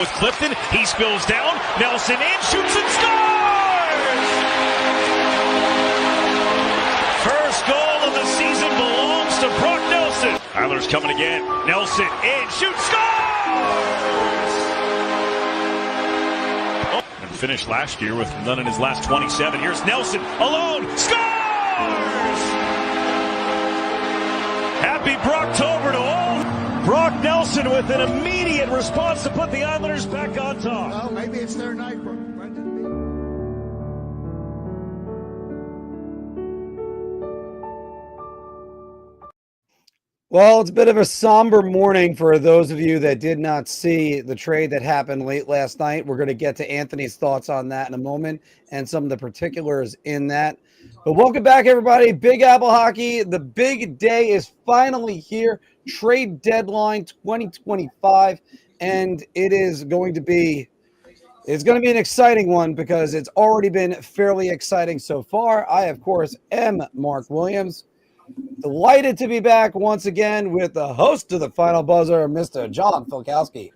With Clifton, he spills down, Nelson in, shoots and scores! First goal of the season belongs to Brock Nelson. Islanders coming again, Nelson in, shoots, scores! And finished last year with none in his last 27. Here's Nelson alone, scores! Happy Brocktober to all. Brock Nelson with an immediate response to put the Islanders back on top. Well, maybe it's their night, Brendan. Well, it's a bit of a somber morning for those of you that did not see the trade that happened late last night. We're going to get to Anthony's thoughts on that in a moment and some of the particulars in that. But welcome back, everybody. Big Apple Hockey. The big day is finally here. Trade Deadline 2025. And it is going to be an exciting one because it's already been fairly exciting so far. I, of course, am Mark Williams. Delighted to be back once again with the host of the Final Buzzer, Mr. John Filkowski.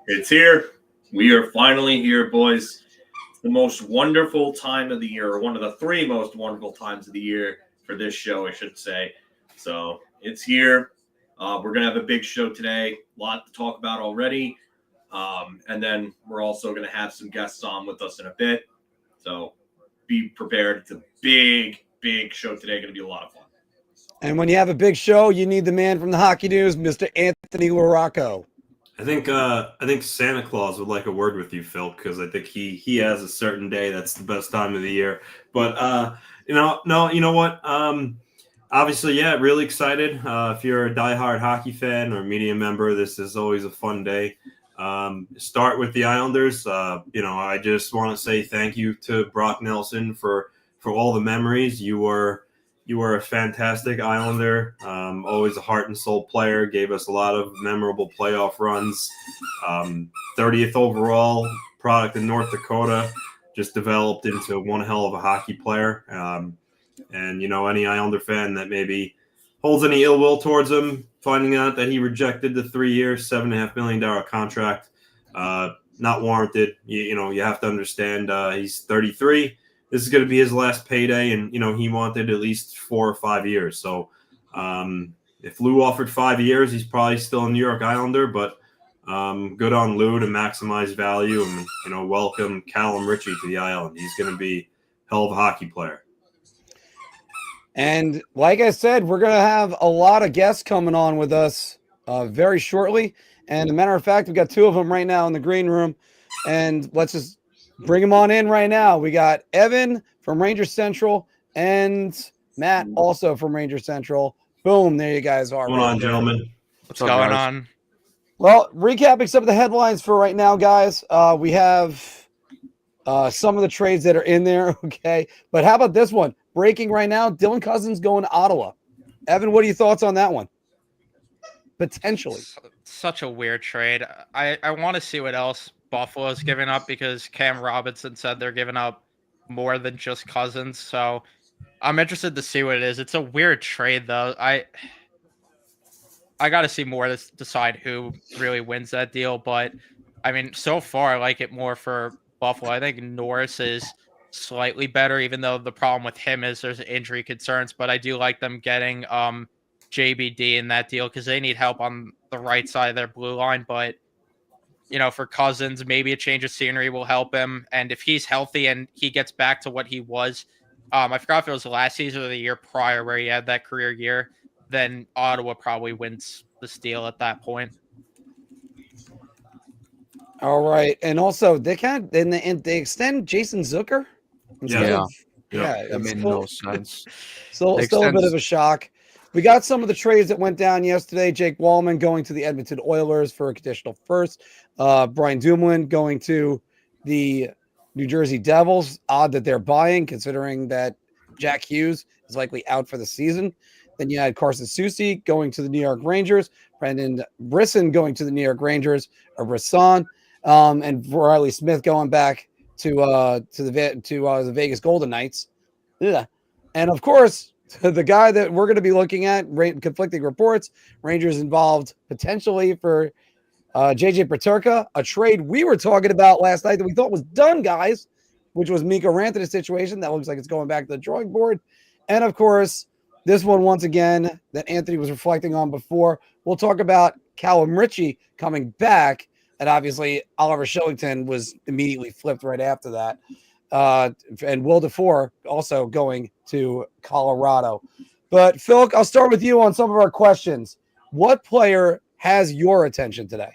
It's here. We are finally here, boys. It's the most wonderful time of the year, or one of the three most wonderful times of the year for this show, I should say. So it's here. We're going to have a big show today. A lot to talk about already. And then we're also going to have some guests on with us in a bit. So be prepared. It's a big, big show today. Going to be a lot of fun. And when you have a big show, you need the man from the Hockey News, Mr. Anthony LaRocco. I think Santa Claus would like a word with you, Phil, because I think he has a certain day that's the best time of the year. But you know what? Obviously, yeah, really excited. If you're a diehard hockey fan or media member, this is always a fun day. Start with the Islanders. I just want to say thank you to Brock Nelson for all the memories. You were a fantastic Islander, always a heart and soul player, gave us a lot of memorable playoff runs. 30th overall product in North Dakota, just developed into one hell of a hockey player. And, any Islander fan that maybe holds any ill will towards him, finding out that he rejected the 3-year, $7.5 million contract, not warranted. You have to understand he's 33. This is going to be his last payday, and, he wanted at least 4 or 5 years. So if Lou offered 5 years, he's probably still a New York Islander, but good on Lou to maximize value and, welcome Callum Ritchie to the island. He's going to be a hell of a hockey player. And like I said, we're going to have a lot of guests coming on with us very shortly. And as a matter of fact, we've got 2 of them right now in the green room. And let's just bring them on in right now. We got Evan from Ranger Central and Matt also from Ranger Central. Boom, there you guys are. What's going on, gentlemen? What's going on? Well, recapping some of the headlines for right now, guys. We have some of the trades that are in there, okay? But how about this one? Breaking right now, Dylan Cousins going to Ottawa. Evan, what are your thoughts on that one? Potentially. Such a weird trade. I want to see what else Buffalo's giving up because Cam Robinson said they're giving up more than just Cousins. So I'm interested to see what it is. It's a weird trade, though. I got to see more to decide who really wins that deal. But, I mean, so far, I like it more for Buffalo. I think Norris is slightly better, even though the problem with him is there's injury concerns. But I do like them getting JBD in that deal because they need help on the right side of their blue line. But, for Cousins, maybe a change of scenery will help him. And if he's healthy and he gets back to what he was, I forgot if it was the last season or the year prior where he had that career year, then Ottawa probably wins the steal at that point. All right. And also, they extend Jason Zucker? Yeah. That made no sense. Still a bit of a shock. We got some of the trades that went down yesterday. Jake Wallman going to the Edmonton Oilers for a conditional first. Brian Dumoulin going to the New Jersey Devils. Odd that they're buying, considering that Jack Hughes is likely out for the season. Then you had Carson Soucy going to the New York Rangers. Brendan Brisson going to the New York Rangers, or Brisson. And Riley Smith going back to the Vegas Golden Knights. Yeah. And of course, the guy that we're going to be looking at, conflicting reports, Rangers involved potentially for JJ Peterka, a trade we were talking about last night that we thought was done, guys, which was Mikko Rantanen situation. That looks like it's going back to the drawing board. And, of course, this one, once again, that Anthony was reflecting on before. We'll talk about Callum Ritchie coming back. And, obviously, Oliver Shillington was immediately flipped right after that. And Will DeFore also going to Colorado. But, Phil, I'll start with you on some of our questions. What player has your attention today?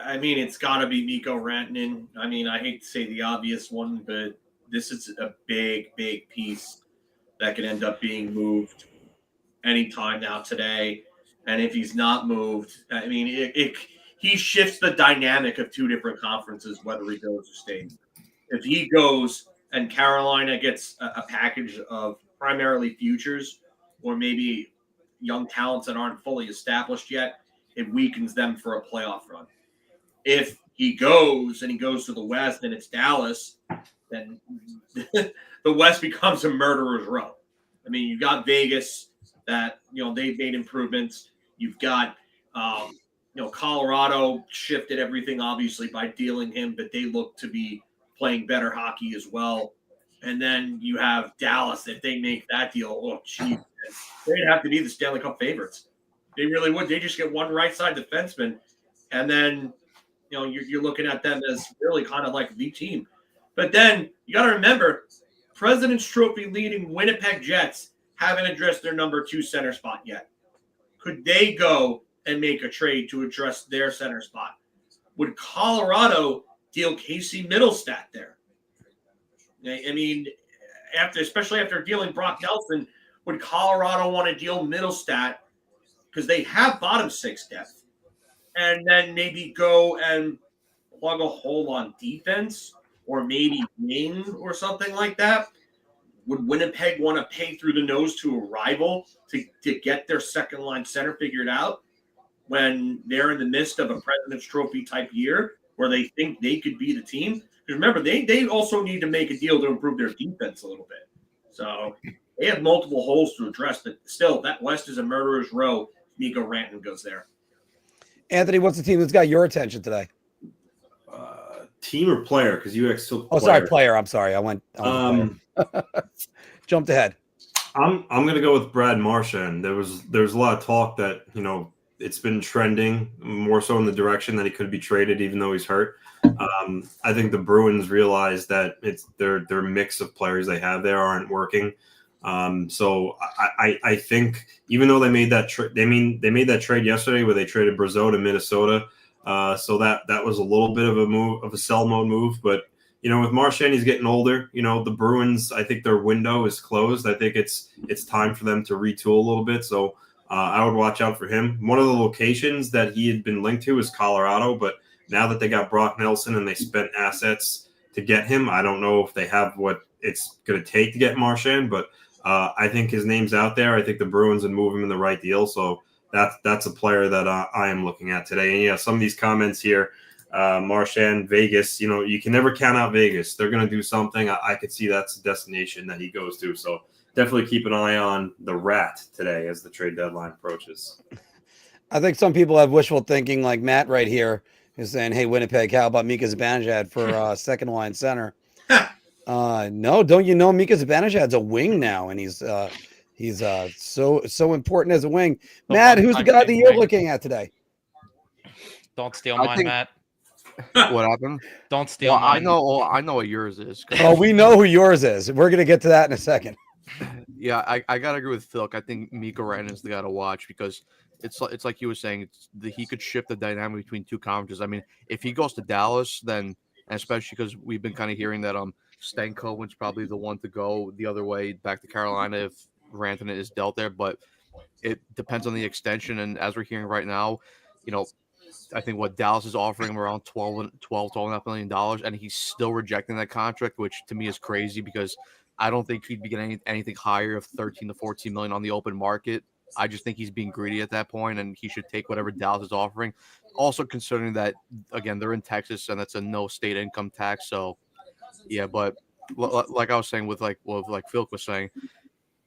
I mean, it's got to be Mikko Rantanen. I mean, I hate to say the obvious one, but this is a big, big piece that could end up being moved anytime now today. And if he's not moved, I mean, he shifts the dynamic of two different conferences, whether he goes or stays. If he goes and Carolina gets a package of primarily futures or maybe young talents that aren't fully established yet, it weakens them for a playoff run. If he goes and he goes to the West and it's Dallas, then the West becomes a murderer's row. I mean, you've got Vegas that, they've made improvements. You've got, Colorado shifted everything, obviously, by dealing him, but they look to be playing better hockey as well. And then you have Dallas. If they make that deal, oh, geez, they'd have to be the Stanley Cup favorites. They really would. They just get one right side defenseman, and then you're looking at them as really kind of like the team. But then you got to remember, President's Trophy leading Winnipeg Jets haven't addressed their number 2 center spot yet. Could they go and make a trade to address their center spot? Would Colorado deal Casey Middlestat there? I mean, especially after dealing Brock Nelson, would Colorado want to deal Middlestat because they have bottom 6 depth? And then maybe go and plug a hole on defense or maybe wing or something like that? Would Winnipeg want to pay through the nose to a rival to get their second line center figured out when they're in the midst of a President's Trophy type year where they think they could be the team? Because remember, they also need to make a deal to improve their defense a little bit. So they have multiple holes to address, but still, that West is a murderer's row. Mikko Rantanen goes there. Anthony, what's the team that's got your attention today? Team or player? Because you still. Oh, sorry, player. I'm sorry. I went jumped ahead. I'm going to go with Brad Marchand. There's a lot of talk that it's been trending more so in the direction that he could be traded, even though he's hurt. I think the Bruins realize that it's their mix of players they have there aren't working. So I think even though they made that they made that trade yesterday where they traded Brazeau to Minnesota. So that was a little bit of a sell mode move, but with Marchand, he's getting older. The Bruins, I think their window is closed. I think it's time for them to retool a little bit. So I would watch out for him. One of the locations that he had been linked to is Colorado, but now that they got Brock Nelson and they spent assets to get him, I don't know if they have what it's going to take to get Marchand, but I think his name's out there. I think the Bruins would move him in the right deal. So that's a player that I am looking at today. And some of these comments here, Marchand, Vegas, you can never count out Vegas. They're going to do something. I could see that's the destination that he goes to. So definitely keep an eye on the Rat today as the trade deadline approaches. I think some people have wishful thinking, like Matt right here is saying, hey, Winnipeg, how about Mika Zibanejad for second line center? No, don't you know Mika Zibanejad's a wing now, and he's so important as a wing. Matt, who's the guy that you're looking at today? Don't steal mine, Matt. What happened? Don't steal mine. I know what yours is. Oh, we know who yours is. We're gonna get to that in a second. Yeah, I gotta agree with Phil. I think Mikko Rantanen is the guy to watch because it's like he was saying, he could shift the dynamic between two conferences. I mean, if he goes to Dallas, then especially because we've been kind of hearing that Stankoven's probably the one to go the other way back to Carolina if Rantanen is dealt there, but it depends on the extension. And as we're hearing right now, I think what Dallas is offering him around $12.5 million, and he's still rejecting that contract, which to me is crazy because I don't think he'd be getting anything higher of 13 to 14 million on the open market. I just think he's being greedy at that point, and he should take whatever Dallas is offering. Also considering that, again, they're in Texas, and that's a no state income tax. So, yeah, but like I was saying with Phil was saying,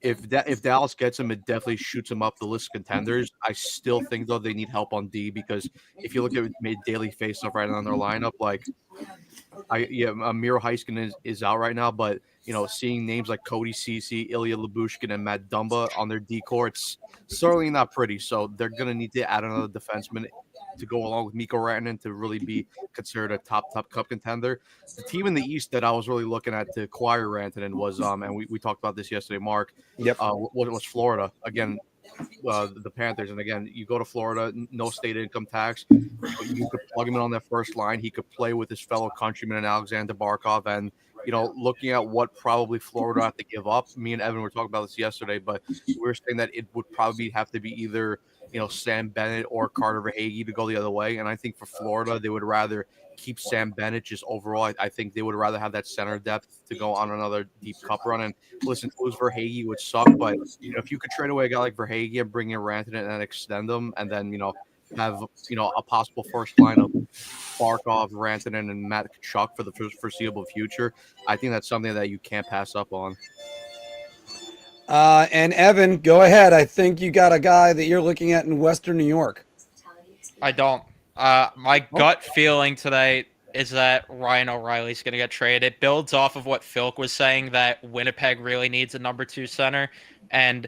If Dallas gets him, it definitely shoots him up the list of contenders. I still think though they need help on D, because if you look at daily faceoff right now in their lineup, like Miro Heiskanen is out right now, but seeing names like Cody Ceci, Ilya Lyubushkin, and Matt Dumba on their D core, it's certainly not pretty. So they're gonna need to add another defenseman to go along with Mikko Rantanen to really be considered a top cup contender. The team in the East that I was really looking at to acquire Rantanen was and we talked about this yesterday, Mark. Yep. Was Florida again? The Panthers, and again, you go to Florida, no state income tax. You could plug him in on that first line. He could play with his fellow countryman and Alexander Barkov. And looking at what probably Florida have to give up, me and Evan were talking about this yesterday, but we were saying that it would probably have to be either Sam Bennett or Carter Verhaeghe to go the other way. And I think for Florida, they would rather keep Sam Bennett just overall. I think they would rather have that center depth to go on another deep cup run. And listen, to lose Verhaeghe would suck, but if you could trade away a guy like Verhaeghe and bring in Rantanen and extend them, and then have a possible first line of Barkov, Rantanen, and Matt Tkachuk for the foreseeable future, I think that's something that you can't pass up on. And Evan, go ahead. I think you got a guy that you're looking at in Western New York. I don't. My gut feeling today is that Ryan O'Reilly's going to get traded. It builds off of what Philk was saying, that Winnipeg really needs a number 2 center. And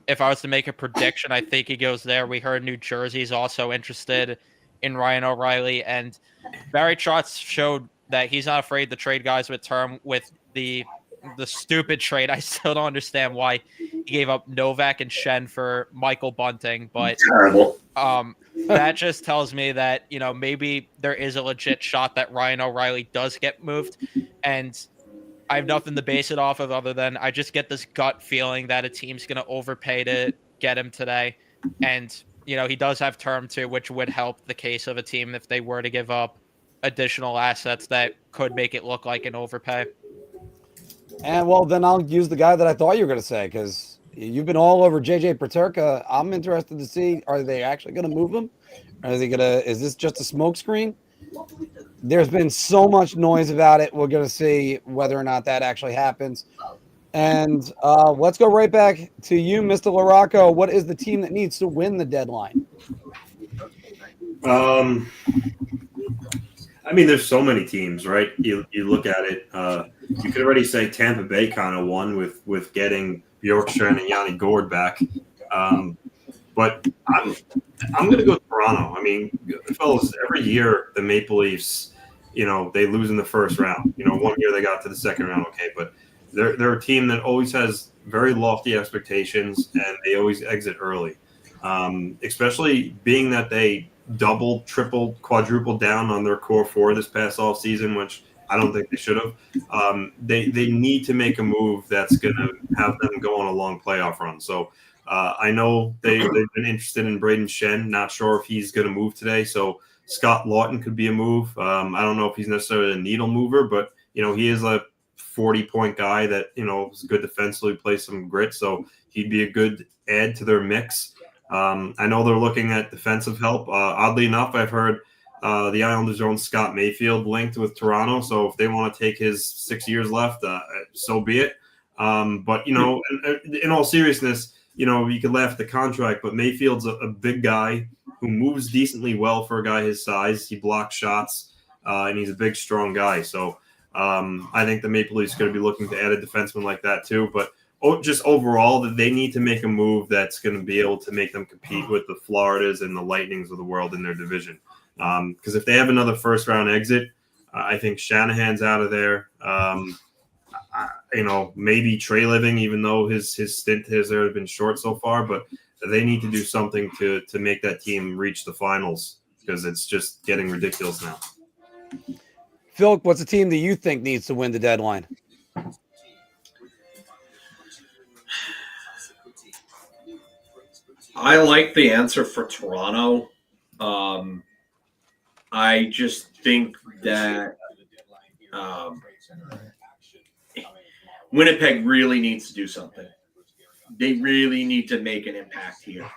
if I was to make a prediction, I think he goes there. We heard New Jersey's also interested in Ryan O'Reilly. And Barry Trotz showed that he's not afraid to trade guys with term. With the stupid trade, I still don't understand why he gave up Novak and Shen for Michael Bunting. But Terrible. that just tells me that, maybe there is a legit shot that Ryan O'Reilly does get moved. And I have nothing to base it off of other than I just get this gut feeling that a team's going to overpay to get him today. And, he does have term too, which would help the case of a team if they were to give up additional assets that could make it look like an overpay. And well, then I'll use the guy that I thought you were going to say, because you've been all over JJ Peterka. I'm interested to see, are they actually going to move him? Is this just a smokescreen? There's been so much noise about it. We're going to see whether or not that actually happens. And let's go right back to you, Mr. LaRocco. What is the team that needs to win the deadline? There's so many teams, right? You look at it. You could already say Tampa Bay kind of won with getting Bjorkstrand and Yanni Gourde back. But I'm going to go Toronto. Fellas, every year the Maple Leafs, they lose in the first round. 1 year they got to the second round, okay, but they're a team that always has very lofty expectations, and they always exit early. Especially being that they doubled, tripled, quadrupled down on their core 4 this past off season, which I don't think they should have. They need to make a move that's going to have them go on a long playoff run. So I know they've been interested in Braden Shen. Not sure if he's going to move today. So Scott Lawton could be a move. I don't know if he's necessarily a needle mover, but he is a 40-point guy that is good defensively, plays some grit. So he'd be a good add to their mix. I know they're looking at defensive help. Oddly enough, I've heard the Islanders' own Scott Mayfield linked with Toronto. So if they want to take his 6 years left, so be it. But, in all seriousness, you could laugh at the contract, but Mayfield's a big guy who moves decently well for a guy his size. He blocks shots, and he's a big, strong guy. So I think the Maple Leafs are going to be looking to add a defenseman like that too. But just overall, that they need to make a move that's going to be able to make them compete with the Floridas and the Lightnings of the world in their division. Because if they have another first-round exit, I think Shanahan's out of there. Maybe Trey Living, even though his stint has been short so far, but they need to do something to make that team reach the finals, because it's just getting ridiculous now. Phil, what's a team that you think needs to win the deadline? I like the answer for Toronto. I just think that Winnipeg really needs to do something. They really need to make an impact here.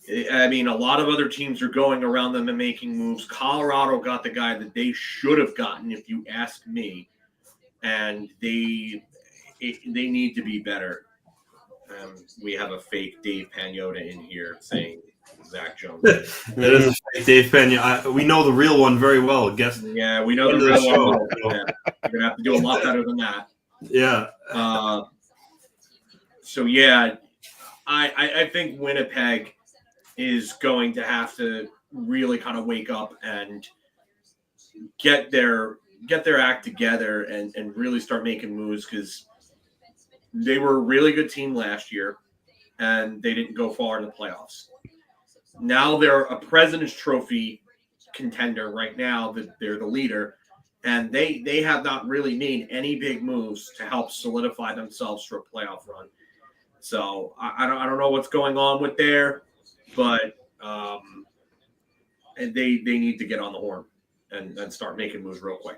A lot of other teams are going around them and making moves. Colorado got the guy that they should have gotten, if you ask me, and they need to be better. We have a fake Dave Pagnotta in here saying Zach Jones. That is a fake Dave Pagnotta. We know the real one very well. Guess. Yeah, we know the real one. Yeah. You're gonna have to do a lot better than that. Yeah. So yeah, I think Winnipeg is going to have to really kind of wake up and get their act together and really start making moves, because they were a really good team last year and they didn't go far in the playoffs. Now they're a President's Trophy contender right now, that they're the leader, and they have not really made any big moves to help solidify themselves for a playoff run. So I don't know what's going on with there, but and they need to get on the horn and start making moves real quick.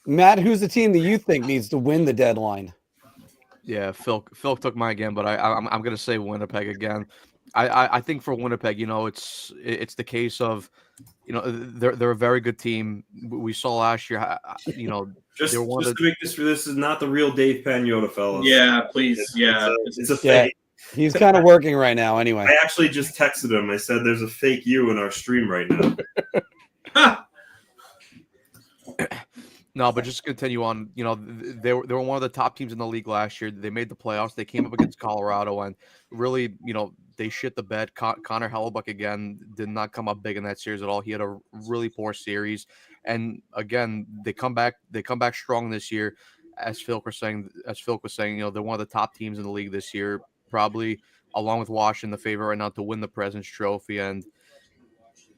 Matt, who's the team that you think needs to win the deadline? Yeah, Phil took mine again, but I'm going to say Winnipeg again. I think for Winnipeg, it's the case of, they're a very good team. We saw last year, Just to make this is not the real Dave Pagnotta, fellas. Yeah, please. It's a fake. He's kind of working right now anyway. I actually just texted him. I said there's a fake you in our stream right now. No, but just to continue on, they were one of the top teams in the league last year. They made the playoffs. They came up against Colorado and really, they shit the bed. Connor Hellebuck, again, did not come up big in that series at all. He had a really poor series. And again, they come back strong this year. As Phil was saying, they're one of the top teams in the league this year, probably along with Washington, the favorite right now to win the President's Trophy. And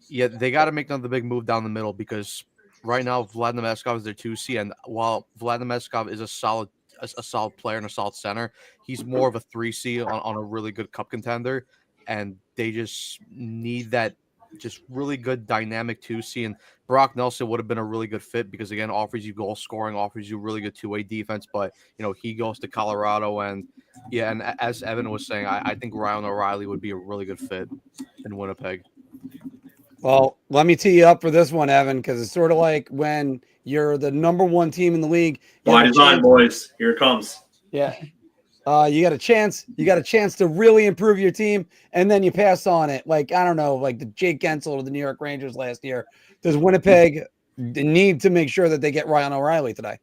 yeah, they got to make another big move down the middle, because right now Vladimir Meskov is their 2C, and while Vladimir Meskov is a solid player and a solid center, he's more of a 3C on a really good cup contender, and they just need that just really good dynamic 2C. And Brock Nelson would have been a really good fit, because again, offers you goal scoring, offers you really good two-way defense, but he goes to Colorado, and as Evan was saying, I think Ryan O'Reilly would be a really good fit in Winnipeg. Well, let me tee you up for this one, Evan, because it's sort of like when you're the number one team in the league. By design, boys. Here it comes. Yeah. You got a chance. You got a chance to really improve your team, and then you pass on it. Like, I don't know, like the Jake Gensel of the New York Rangers last year. Does Winnipeg need to make sure that they get Ryan O'Reilly today?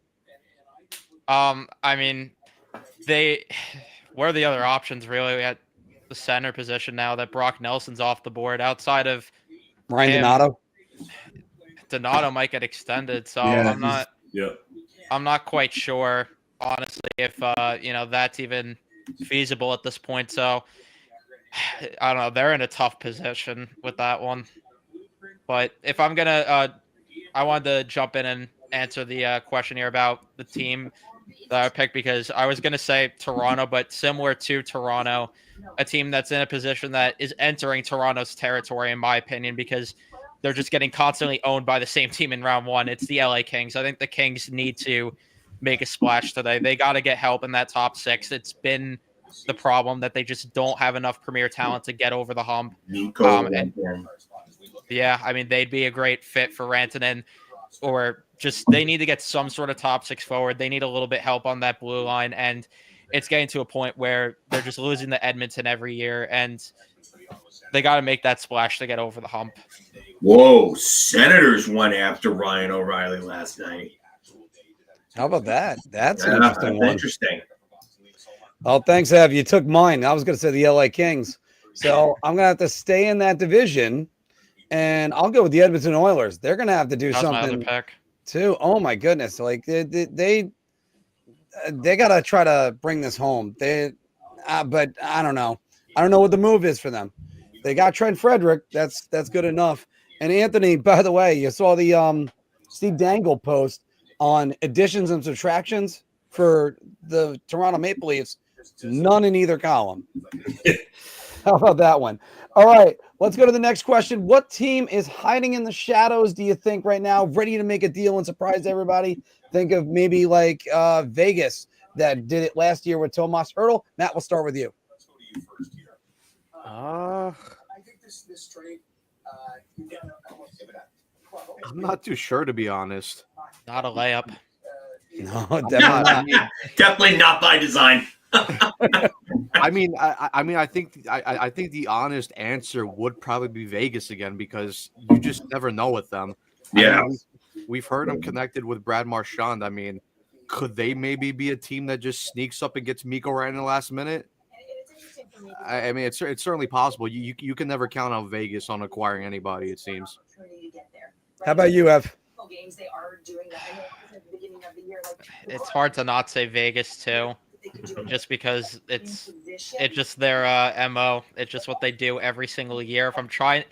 I mean, what are the other options really? We had the center position now that Brock Nelson's off the board. Outside of Ryan Donato? Donato might get extended, so I'm not quite sure, honestly, if that's even feasible at this point. So I don't know. They're in a tough position with that one. But if I'm gonna, I wanted to jump in and answer the question here about the team that I picked, because I was gonna say Toronto, but similar to Toronto, a team that's in a position that is entering Toronto's territory, in my opinion, because they're just getting constantly owned by the same team in round one. It's the LA Kings. I think the Kings need to make a splash today. They got to get help in that top six. It's been the problem that they just don't have enough premier talent to get over the hump. Yeah, I mean, they'd be a great fit for Rantanen, or just they need to get some sort of top six forward. They need a little bit help on that blue line, and it's getting to a point where they're just losing to Edmonton every year, and they got to make that splash to get over the hump. Whoa, Senators went after Ryan O'Reilly last night. How about that? That's an interesting one. Interesting. Oh, thanks, Ev. You took mine. I was going to say the LA Kings. So I'm going to have to stay in that division, and I'll go with the Edmonton Oilers. They're going to have to do something my other pick too. Oh my goodness! Like they got to try to bring this home. But I don't know. I don't know what the move is for them. They got Trent Frederick. That's good enough. And Anthony, by the way, you saw the Steve Dangle post on additions and subtractions for the Toronto Maple Leafs. None in either column. How about that one? All right, let's go to the next question. What team is hiding in the shadows, do you think, right now, ready to make a deal and surprise everybody? Think of maybe like Vegas that did it last year with Tomas Hertl. Matt, we'll start with you. I'm not too sure, to be honest. Not a layup. No, definitely not. Definitely not by design. I mean, I think the honest answer would probably be Vegas again because you just never know with them. Yeah. I mean, we've heard them connected with Brad Marchand. I mean, could they maybe be a team that just sneaks up and gets Mikko right in the last minute? I mean, it's certainly possible. You can never count out Vegas on acquiring anybody. It seems. How about you, Ev? It's hard to not say Vegas too, just because it's just their MO. It's just what they do every single year. If I'm trying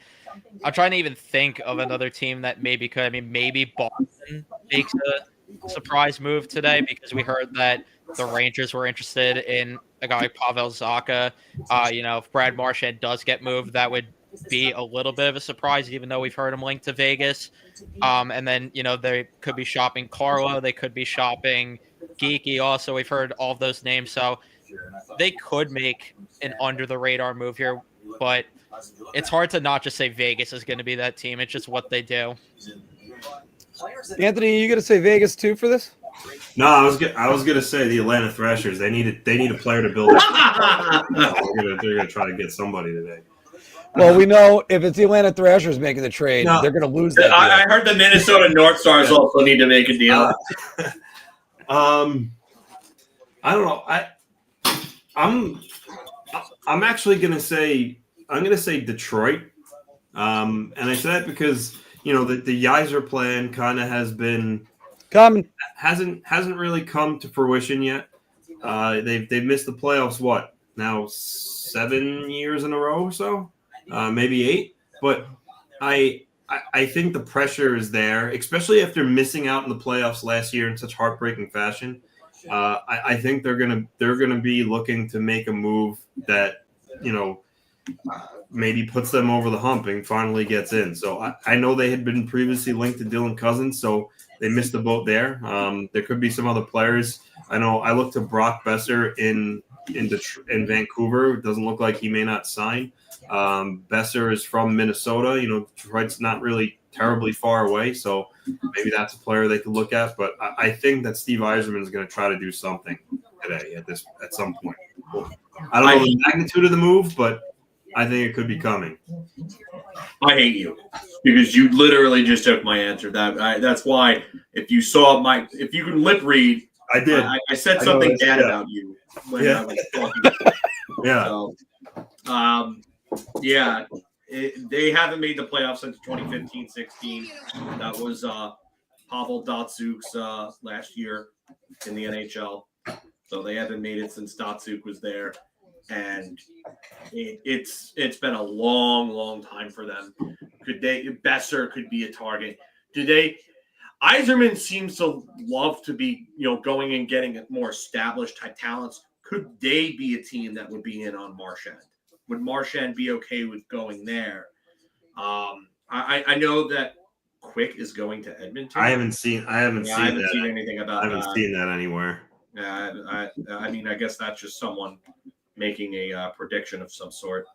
to even think of another team that maybe could. I mean, maybe Boston makes a surprise move today because we heard that the Rangers were interested in a guy like Pavel Zacha. If Brad Marchand does get moved, that would be a little bit of a surprise, even though we've heard him linked to Vegas. And then, they could be shopping Carlo. They could be shopping Geeky also. We've heard all of those names. So they could make an under-the-radar move here. But it's hard to not just say Vegas is going to be that team. It's just what they do. Anthony, are you going to say Vegas too for this? No, I was gonna say the Atlanta Thrashers. They need a player to build. They're gonna try to get somebody today. Well, we know if it's the Atlanta Thrashers making the trade, they're going to lose that. I heard the Minnesota North Stars also need to make a deal. I don't know. I'm actually gonna say Detroit. And I say that because the Yzer plan kind of has been coming. Hasn't really come to fruition yet. They've missed the playoffs. What now? 7 years in a row or so. Maybe 8, but I think the pressure is there, especially after missing out in the playoffs last year in such heartbreaking fashion. I think they're gonna be looking to make a move that maybe puts them over the hump and finally gets in. So I know they had been previously linked to Dylan Cousins, so they missed the boat there. There could be some other players. I know I looked to Brock Besser in Vancouver. It doesn't look like he may not sign. Besser is from Minnesota. Detroit's not really terribly far away, so maybe that's a player they could look at. But I think that Steve Yzerman is going to try to do something today at some point. I don't know the magnitude of the move, but I think it could be coming. I hate you because you literally just took my answer. That's why if you can lip read, I did. I said something bad about you when I was talking. Yeah. They haven't made the playoffs since 2015-16. That was Pavel Datsyuk's last year in the NHL. So they haven't made it since Datsuk was there. And it's been a long, long time for them. Besser could be a target. Yzerman seems to love to be, going and getting more established type talents. Could they be a team that would be in on Marchand? Would Marchand be okay with going there? I know that Quick is going to Edmonton. I haven't seen anything about that. I haven't seen that anywhere. Yeah, I mean, I guess that's just someone making a prediction of some sort.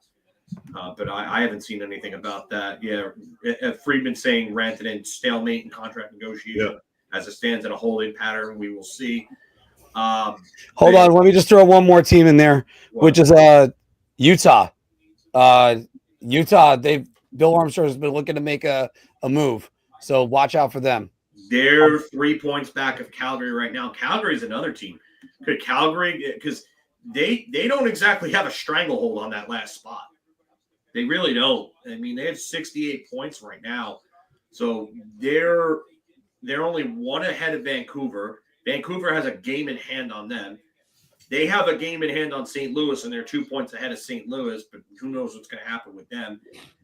But I haven't seen anything about that. Yeah, Friedman saying Rantanen stalemate in contract negotiation as it stands in a holding pattern. We will see. Hold on, let me just throw one more team in there, which is Utah. Utah, Bill Armstrong has been looking to make a move, so watch out for them. They're 3 points back of Calgary right now. Calgary's another team. Could Calgary, because they don't exactly have a stranglehold on that last spot. They really don't. I mean, they have 68 points right now, so they're only one ahead of Vancouver. Vancouver has a game in hand on them. They have a game in hand on St. Louis, and they're 2 points ahead of St. Louis, but who knows what's going to happen with them.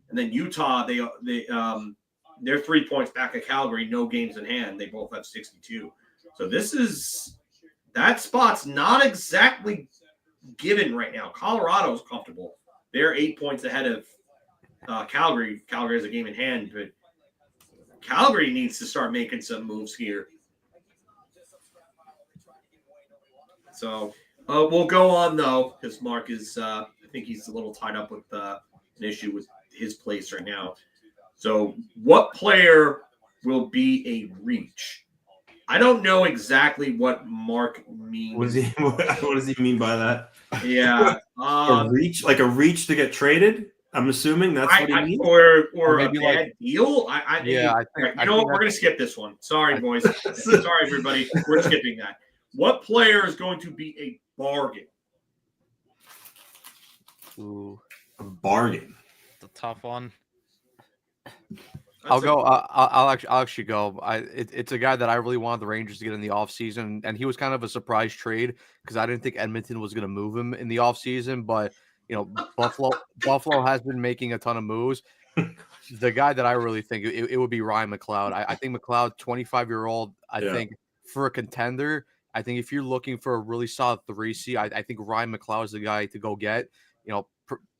And then Utah, they're 3 points back of Calgary, no games in hand. They both have 62. So that spot's not exactly given right now. Colorado's comfortable. They're 8 points ahead of Calgary. Calgary has a game in hand, but Calgary needs to start making some moves here. So we'll go on, though, because Mark is, I think he's a little tied up with an issue with his place right now. So what player will be a reach? I don't know exactly what Mark means. What does he mean by that? Yeah. A reach to get traded? I'm assuming that's what he means. Or maybe a bad deal. You know what? We're gonna skip this one. Sorry, boys. Sorry, everybody. We're skipping that. What player is going to be a bargain? Ooh. A bargain. It's a tough one. I'll go. I'll actually go. It's a guy that I really wanted the Rangers to get in the offseason, and he was kind of a surprise trade because I didn't think Edmonton was going to move him in the offseason, but Buffalo has been making a ton of moves. The guy that I really think it would be Ryan McLeod. I think McLeod, 25-year-old. I think for a contender, I think if you're looking for a really solid 3C, I think Ryan McLeod is the guy to go get.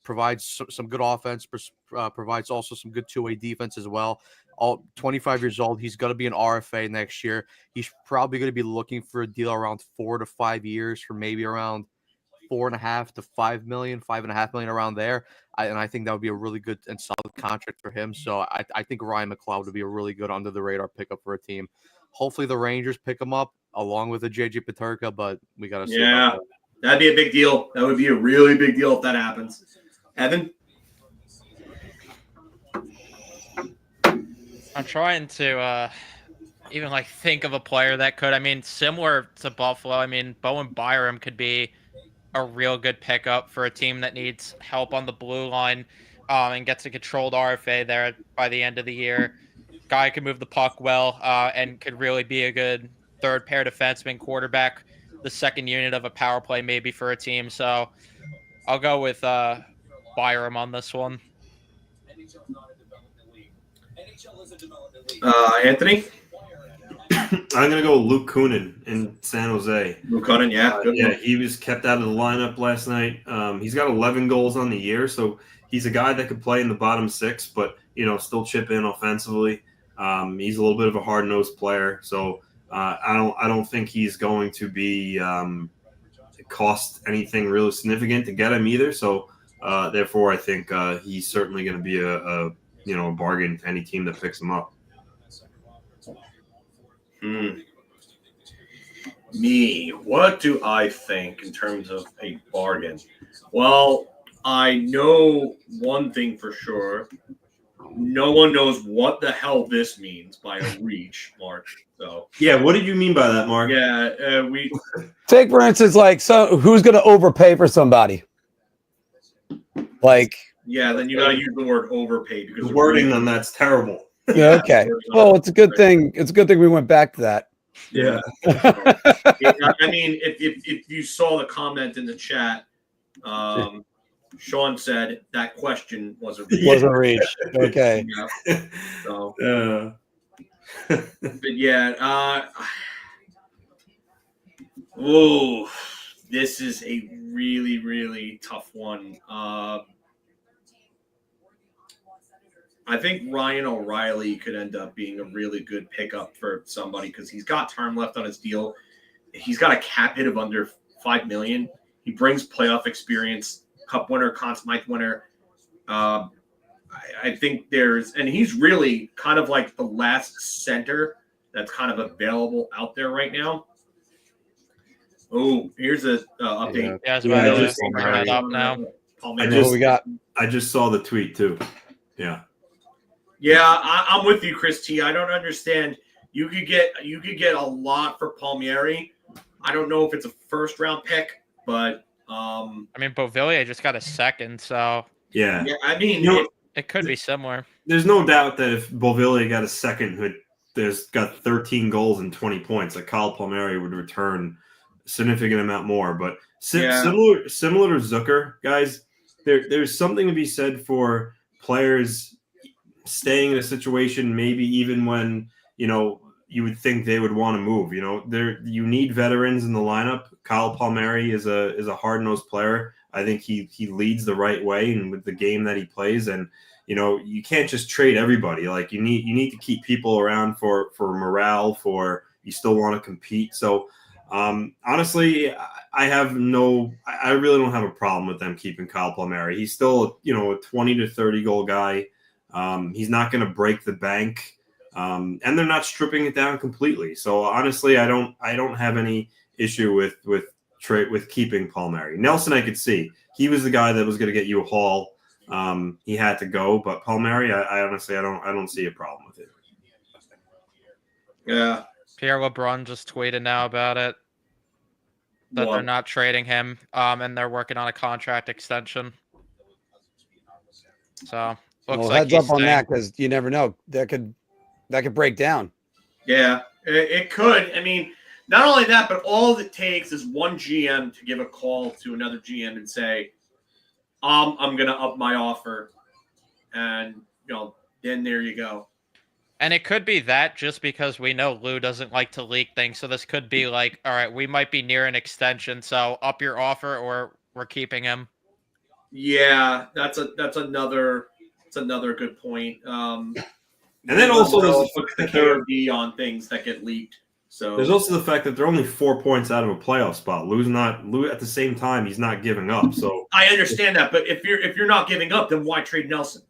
Provides some good offense, provides also some good two-way defense as well. All 25 years old. He's going to be an RFA next year. He's probably going to be looking for a deal around 4 to 5 years for maybe around $4.5 to $5 million, $5.5 million around there. And I think that would be a really good and solid contract for him. So I think Ryan McLeod would be a really good under the radar pickup for a team. Hopefully the Rangers pick him up along with a JJ Peterka, but we got to see. Yeah, that'd be a big deal. That would be a really big deal if that happens. Evan? I'm trying to even think of a player that could. I mean, similar to Buffalo. I mean, Bowen Byram could be a real good pickup for a team that needs help on the blue line and gets a controlled RFA there by the end of the year. Guy could move the puck well and could really be a good third pair defenseman, quarterback, the second unit of a power play maybe for a team. So I'll go with Byram on this one. Anthony? I'm going to go Luke Kunin in San Jose. Luke Kunin, yeah. He was kept out of the lineup last night. He's got 11 goals on the year, so he's a guy that could play in the bottom six, but, still chip in offensively. He's a little bit of a hard-nosed player, so I don't think he's going to be cost anything really significant to get him either. So, therefore, I think he's certainly going to be a bargain to any team that picks him up. Me, what do I think in terms of a bargain? Well, I know one thing for sure. No one knows what the hell this means by a reach, Mark. So yeah, what did you mean by that, Mark? Yeah, we take for instance, who's going to overpay for somebody? Yeah, then you got to use the word overpay because the wording on that's terrible. Yeah, okay. Well, it's a good thing. It's a good thing we went back to that. Yeah. I mean, if you saw the comment in the chat, Sean said that question was a reach. Was a reach. Okay. Yeah. So, but yeah. This is a really, really tough one. I think Ryan O'Reilly could end up being a really good pickup for somebody because he's got term left on his deal. He's got a cap hit of under $5 million. He brings playoff experience, Cup winner, Conn Smythe winner. I think and he's really kind of like the last center that's kind of available out there right now. Oh, here's a update. Yeah, I was bring that up now. I just saw the tweet too. Yeah. Yeah, I'm with you, Chris T. I don't understand. You could get a lot for Palmieri. I don't know if it's a first round pick, but I mean, Beauvillier just got a second, so yeah. I mean, it could be similar. There's no doubt that if Beauvillier got a second who there's got 13 goals and 20 points, like Kyle Palmieri would return a significant amount more. But similar to Zucker, guys, there's something to be said for players staying in a situation maybe even when you would think they would want to move. You need veterans in the lineup. Kyle Palmieri is a hard-nosed player. I think he leads the right way and with the game that he plays. And you can't just trade everybody. Like you need to keep people around for morale. For you still want to compete. So honestly, I really don't have a problem with them keeping Kyle Palmieri. He's still a 20 to 30 goal guy. He's not going to break the bank. and they're not stripping it down completely. So honestly, I don't have any issue with keeping Palmieri. Nelson, I could see he was the guy that was going to get you a haul. He had to go, but Palmieri, I honestly, I don't see a problem with it. Yeah. Pierre LeBrun just tweeted now about it. That they're not trading him, and they're working on a contract extension. So looks like heads up on that, because you never know. That could break down. Yeah, it could. I mean, not only that, but all it takes is one GM to give a call to another GM and say, I'm going to up my offer. And, then there you go. And it could be that just because we know Lou doesn't like to leak things. So this could be like, all right, we might be near an extension. So up your offer or we're keeping him. Yeah, that's another good point. And then also there's the clarity on things that get leaked. So there's also the fact that they're only 4 points out of a playoff spot. Lou at the same time, he's not giving up. So I understand that, but if you're not giving up, then why trade Nelson?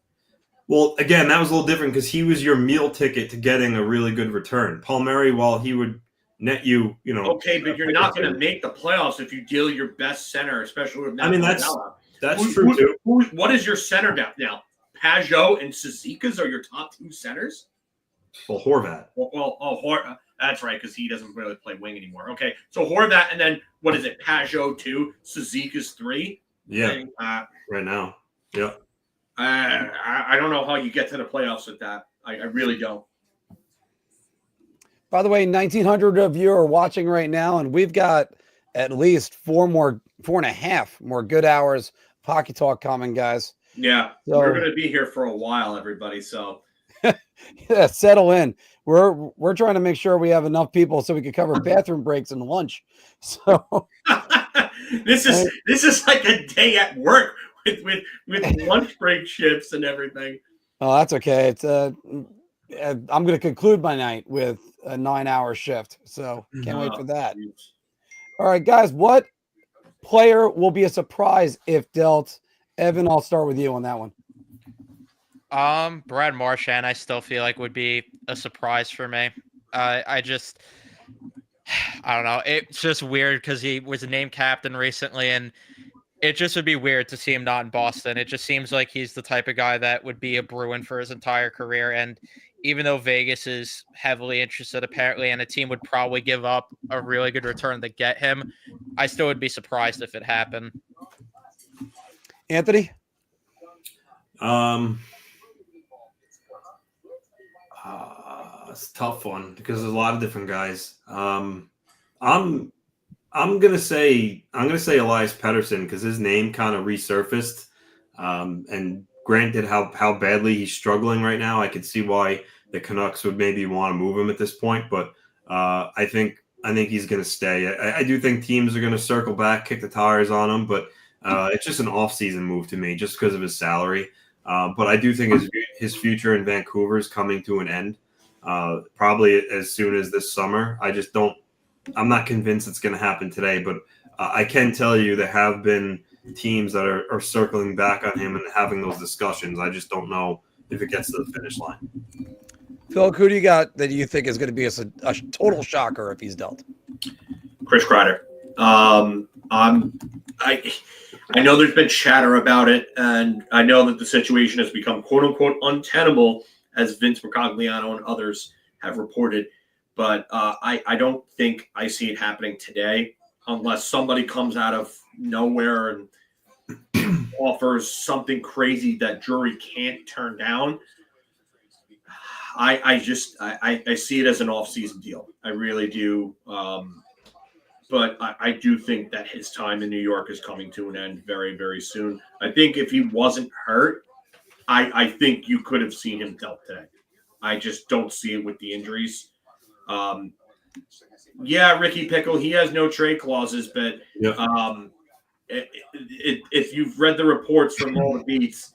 Well, again, that was a little different because he was your meal ticket to getting a really good return. Palmieri, while he would net you, Okay, but you're not going to make the playoffs if you deal your best center, especially with. I mean, that's true too. What is your center depth now? Pajot and Cizikas are your top two centers. Well, Horvat. That's right, because he doesn't really play wing anymore. Okay, so Horvat, and then what is it? Pajot 2, Cizikas 3. Yeah, right now. Yeah. I don't know how you get to the playoffs with that. I really don't. By the way, 1,900 of you are watching right now, and we've got at least 4.5 more good hours of hockey talk coming, guys. Yeah, so, we're going to be here for a while, everybody. So yeah, settle in. We're trying to make sure we have enough people so we can cover bathroom breaks and lunch. So this is like a day at work. With lunch break shifts and everything. Oh, that's okay. It's I'm going to conclude my night with a 9-hour shift, so can't wait for that. All right, guys, what player will be a surprise if dealt? Evan, I'll start with you on that one. Brad Marchand, I still feel like would be a surprise for me. I don't know. It's just weird because he was a named captain recently, and it just would be weird to see him not in Boston. It just seems like he's the type of guy that would be a Bruin for his entire career. And even though Vegas is heavily interested, apparently, and a team would probably give up a really good return to get him, I still would be surprised if it happened. Anthony? It's a tough one because there's a lot of different guys. I'm gonna say Elias Pettersson because his name kind of resurfaced, and granted how badly he's struggling right now, I could see why the Canucks would maybe want to move him at this point. But I think he's gonna stay. I do think teams are gonna circle back, kick the tires on him, but it's just an off-season move to me, just because of his salary. But I do think his future in Vancouver is coming to an end, probably as soon as this summer. I'm not convinced it's going to happen today, but I can tell you there have been teams that are circling back on him and having those discussions. I just don't know if it gets to the finish line. Phil, who do you got that you think is going to be a total shocker if he's dealt? Chris Kreider. I know there's been chatter about it, and I know that the situation has become quote unquote untenable, as Vince Mercogliano and others have reported. But I don't think I see it happening today unless somebody comes out of nowhere and offers something crazy that Drury can't turn down. I see it as an off-season deal. I really do. But I do think that his time in New York is coming to an end very, very soon. I think if he wasn't hurt, I think you could have seen him dealt today. I just don't see it with the injuries. Ricky Pickle, he has no trade clauses, but if you've read the reports from all the beats,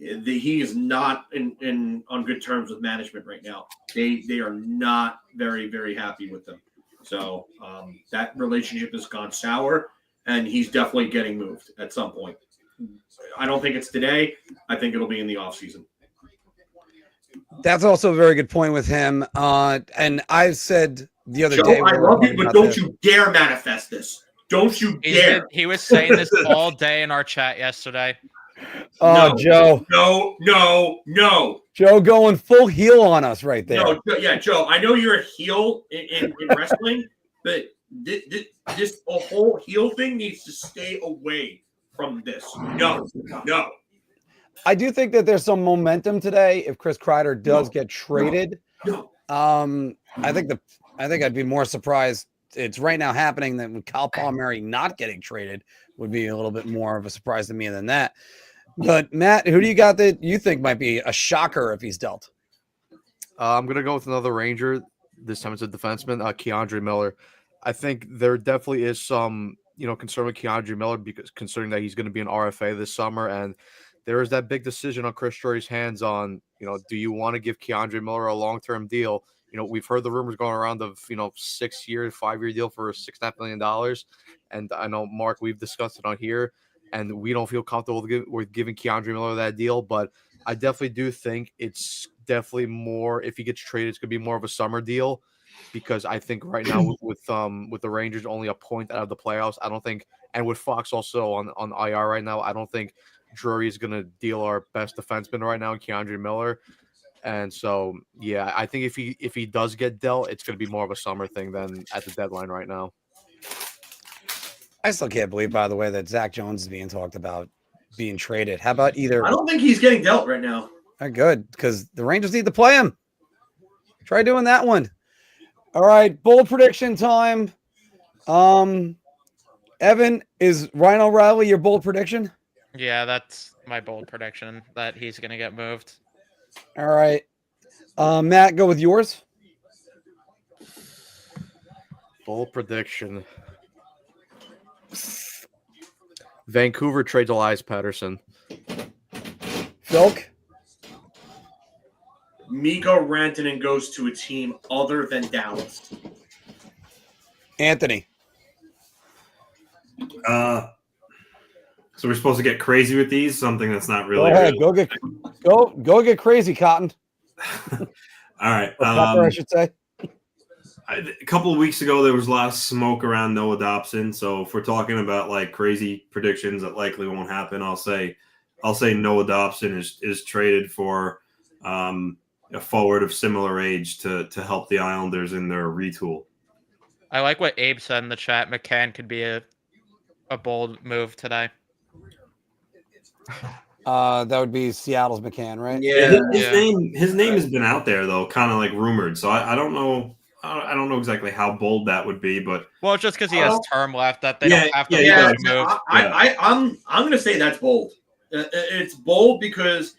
he is not on good terms with management right now. They are not very, very happy with him. So that relationship has gone sour, and he's definitely getting moved at some point. I don't think it's today. I think it'll be in the offseason. That's also a very good point with him. And I said the other Joe, day, I love you, but don't you dare manifest this. Don't you dare. He was saying this all day in our chat yesterday. Oh, No, Joe. No. Joe going full heel on us right there. No, Joe, I know you're a heel in wrestling, but this whole heel thing needs to stay away from this. No. I do think that there's some momentum today if Chris Kreider does get traded. No. I think I'd be more surprised. It's right now happening than with Kyle Palmieri not getting traded would be a little bit more of a surprise to me than that. But Matt, who do you got that you think might be a shocker if he's dealt? I'm gonna go with another Ranger. This time it's a defenseman, Keandre Miller. I think there definitely is some, concern with Keandre Miller because considering that he's going to be an RFA this summer, and there is that big decision on Chris Drury's hands on, do you want to give Keandre Miller a long-term deal? We've heard the rumors going around of, 6-year, 5-year deal for $6.5 million. And I know, Mark, we've discussed it on here, and we don't feel comfortable with giving Keandre Miller that deal. But I definitely do think it's definitely more, if he gets traded, it's going to be more of a summer deal, because I think right now with the Rangers only a point out of the playoffs, I don't think, and with Fox also on IR right now, I don't think Drury is going to deal our best defenseman right now, Keandre Miller. And so, yeah, I think if he does get dealt, it's going to be more of a summer thing than at the deadline right now. I still can't believe, by the way, that Zach Jones is being talked about being traded. How about either? I don't think he's getting dealt right now. Good, because the Rangers need to play him. Try doing that one. All right, bold prediction time. Evan, is Ryan O'Reilly your bold prediction? Yeah, that's my bold prediction, that he's going to get moved. All right. Matt, go with yours. Bold prediction. Vancouver trades Elias Pettersson. Philk? Mikko Rantanen goes to a team other than Dallas. Anthony? So we're supposed to get crazy with these? Something that's not really Go ahead. real. Go get crazy, Cotton. All right. Or Pepper, I should say. A couple of weeks ago, there was a lot of smoke around Noah Dobson. So if we're talking about like crazy predictions that likely won't happen, I'll say Noah Dobson is traded for a forward of similar age to help the Islanders in their retool. I like what Abe said in the chat. McCann could be a bold move today. That would be Seattle's McCann, right? Yeah. His name has been out there though, kind of like rumored. So I don't know. I don't know exactly how bold that would be, but it's just because he has term left that they don't have to move. I'm going to say that's bold. It's bold because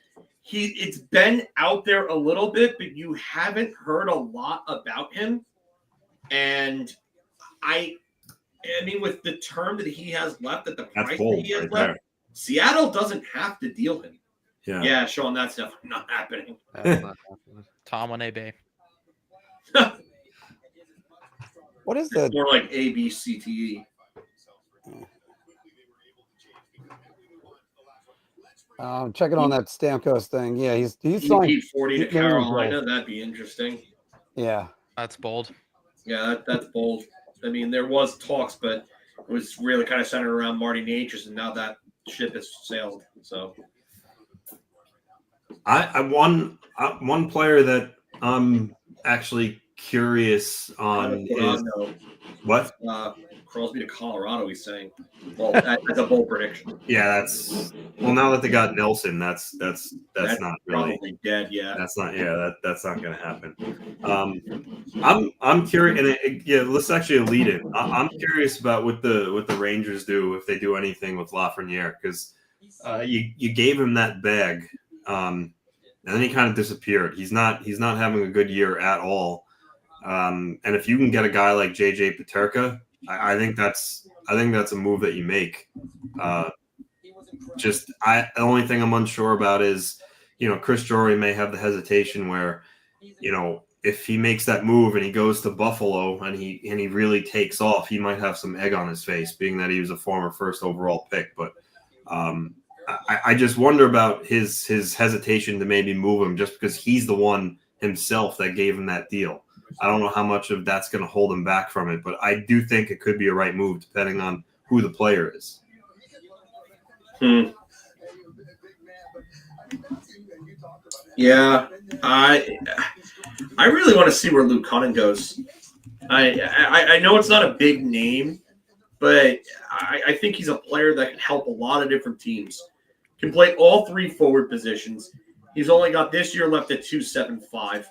it's been out there a little bit, but you haven't heard a lot about him. And I mean, with the term that he has left at the price that he has left, Seattle doesn't have to deal him. Yeah, Sean, that's definitely not happening. That's not happening. Tom and AB. What is the more like ABCTE? Checking on that Stamkos thing. Yeah, he's signed 40 to Carolina. That'd be interesting. Yeah, that's bold. Yeah, that's bold. I mean, there was talks, but it was really kind of centered around Marty Natchez, and now that ship has sailed. So, one player that I'm actually curious on is what? Crosby to Colorado, he's saying. Well, that's a bold prediction. Yeah, now that they got Nelson, that's not really probably dead. Yeah, that's not going to happen. I'm curious, and let's actually lead it. I'm curious about what the Rangers do if they do anything with Lafreniere, because you gave him that bag, and then he kind of disappeared. He's not having a good year at all. And if you can get a guy like JJ Peterka, I think that's a move that you make. The only thing I'm unsure about is, Chris Drury may have the hesitation where, if he makes that move and he goes to Buffalo and he really takes off, he might have some egg on his face, being that he was a former first overall pick. But I I just wonder about his hesitation to maybe move him just because he's the one himself that gave him that deal. I don't know how much of that's going to hold him back from it, but I do think it could be a right move depending on who the player is. Yeah, I really want to see where Luke Cunningham goes. I know it's not a big name, but I think he's a player that can help a lot of different teams. Can play all three forward positions. He's only got this year left at 275.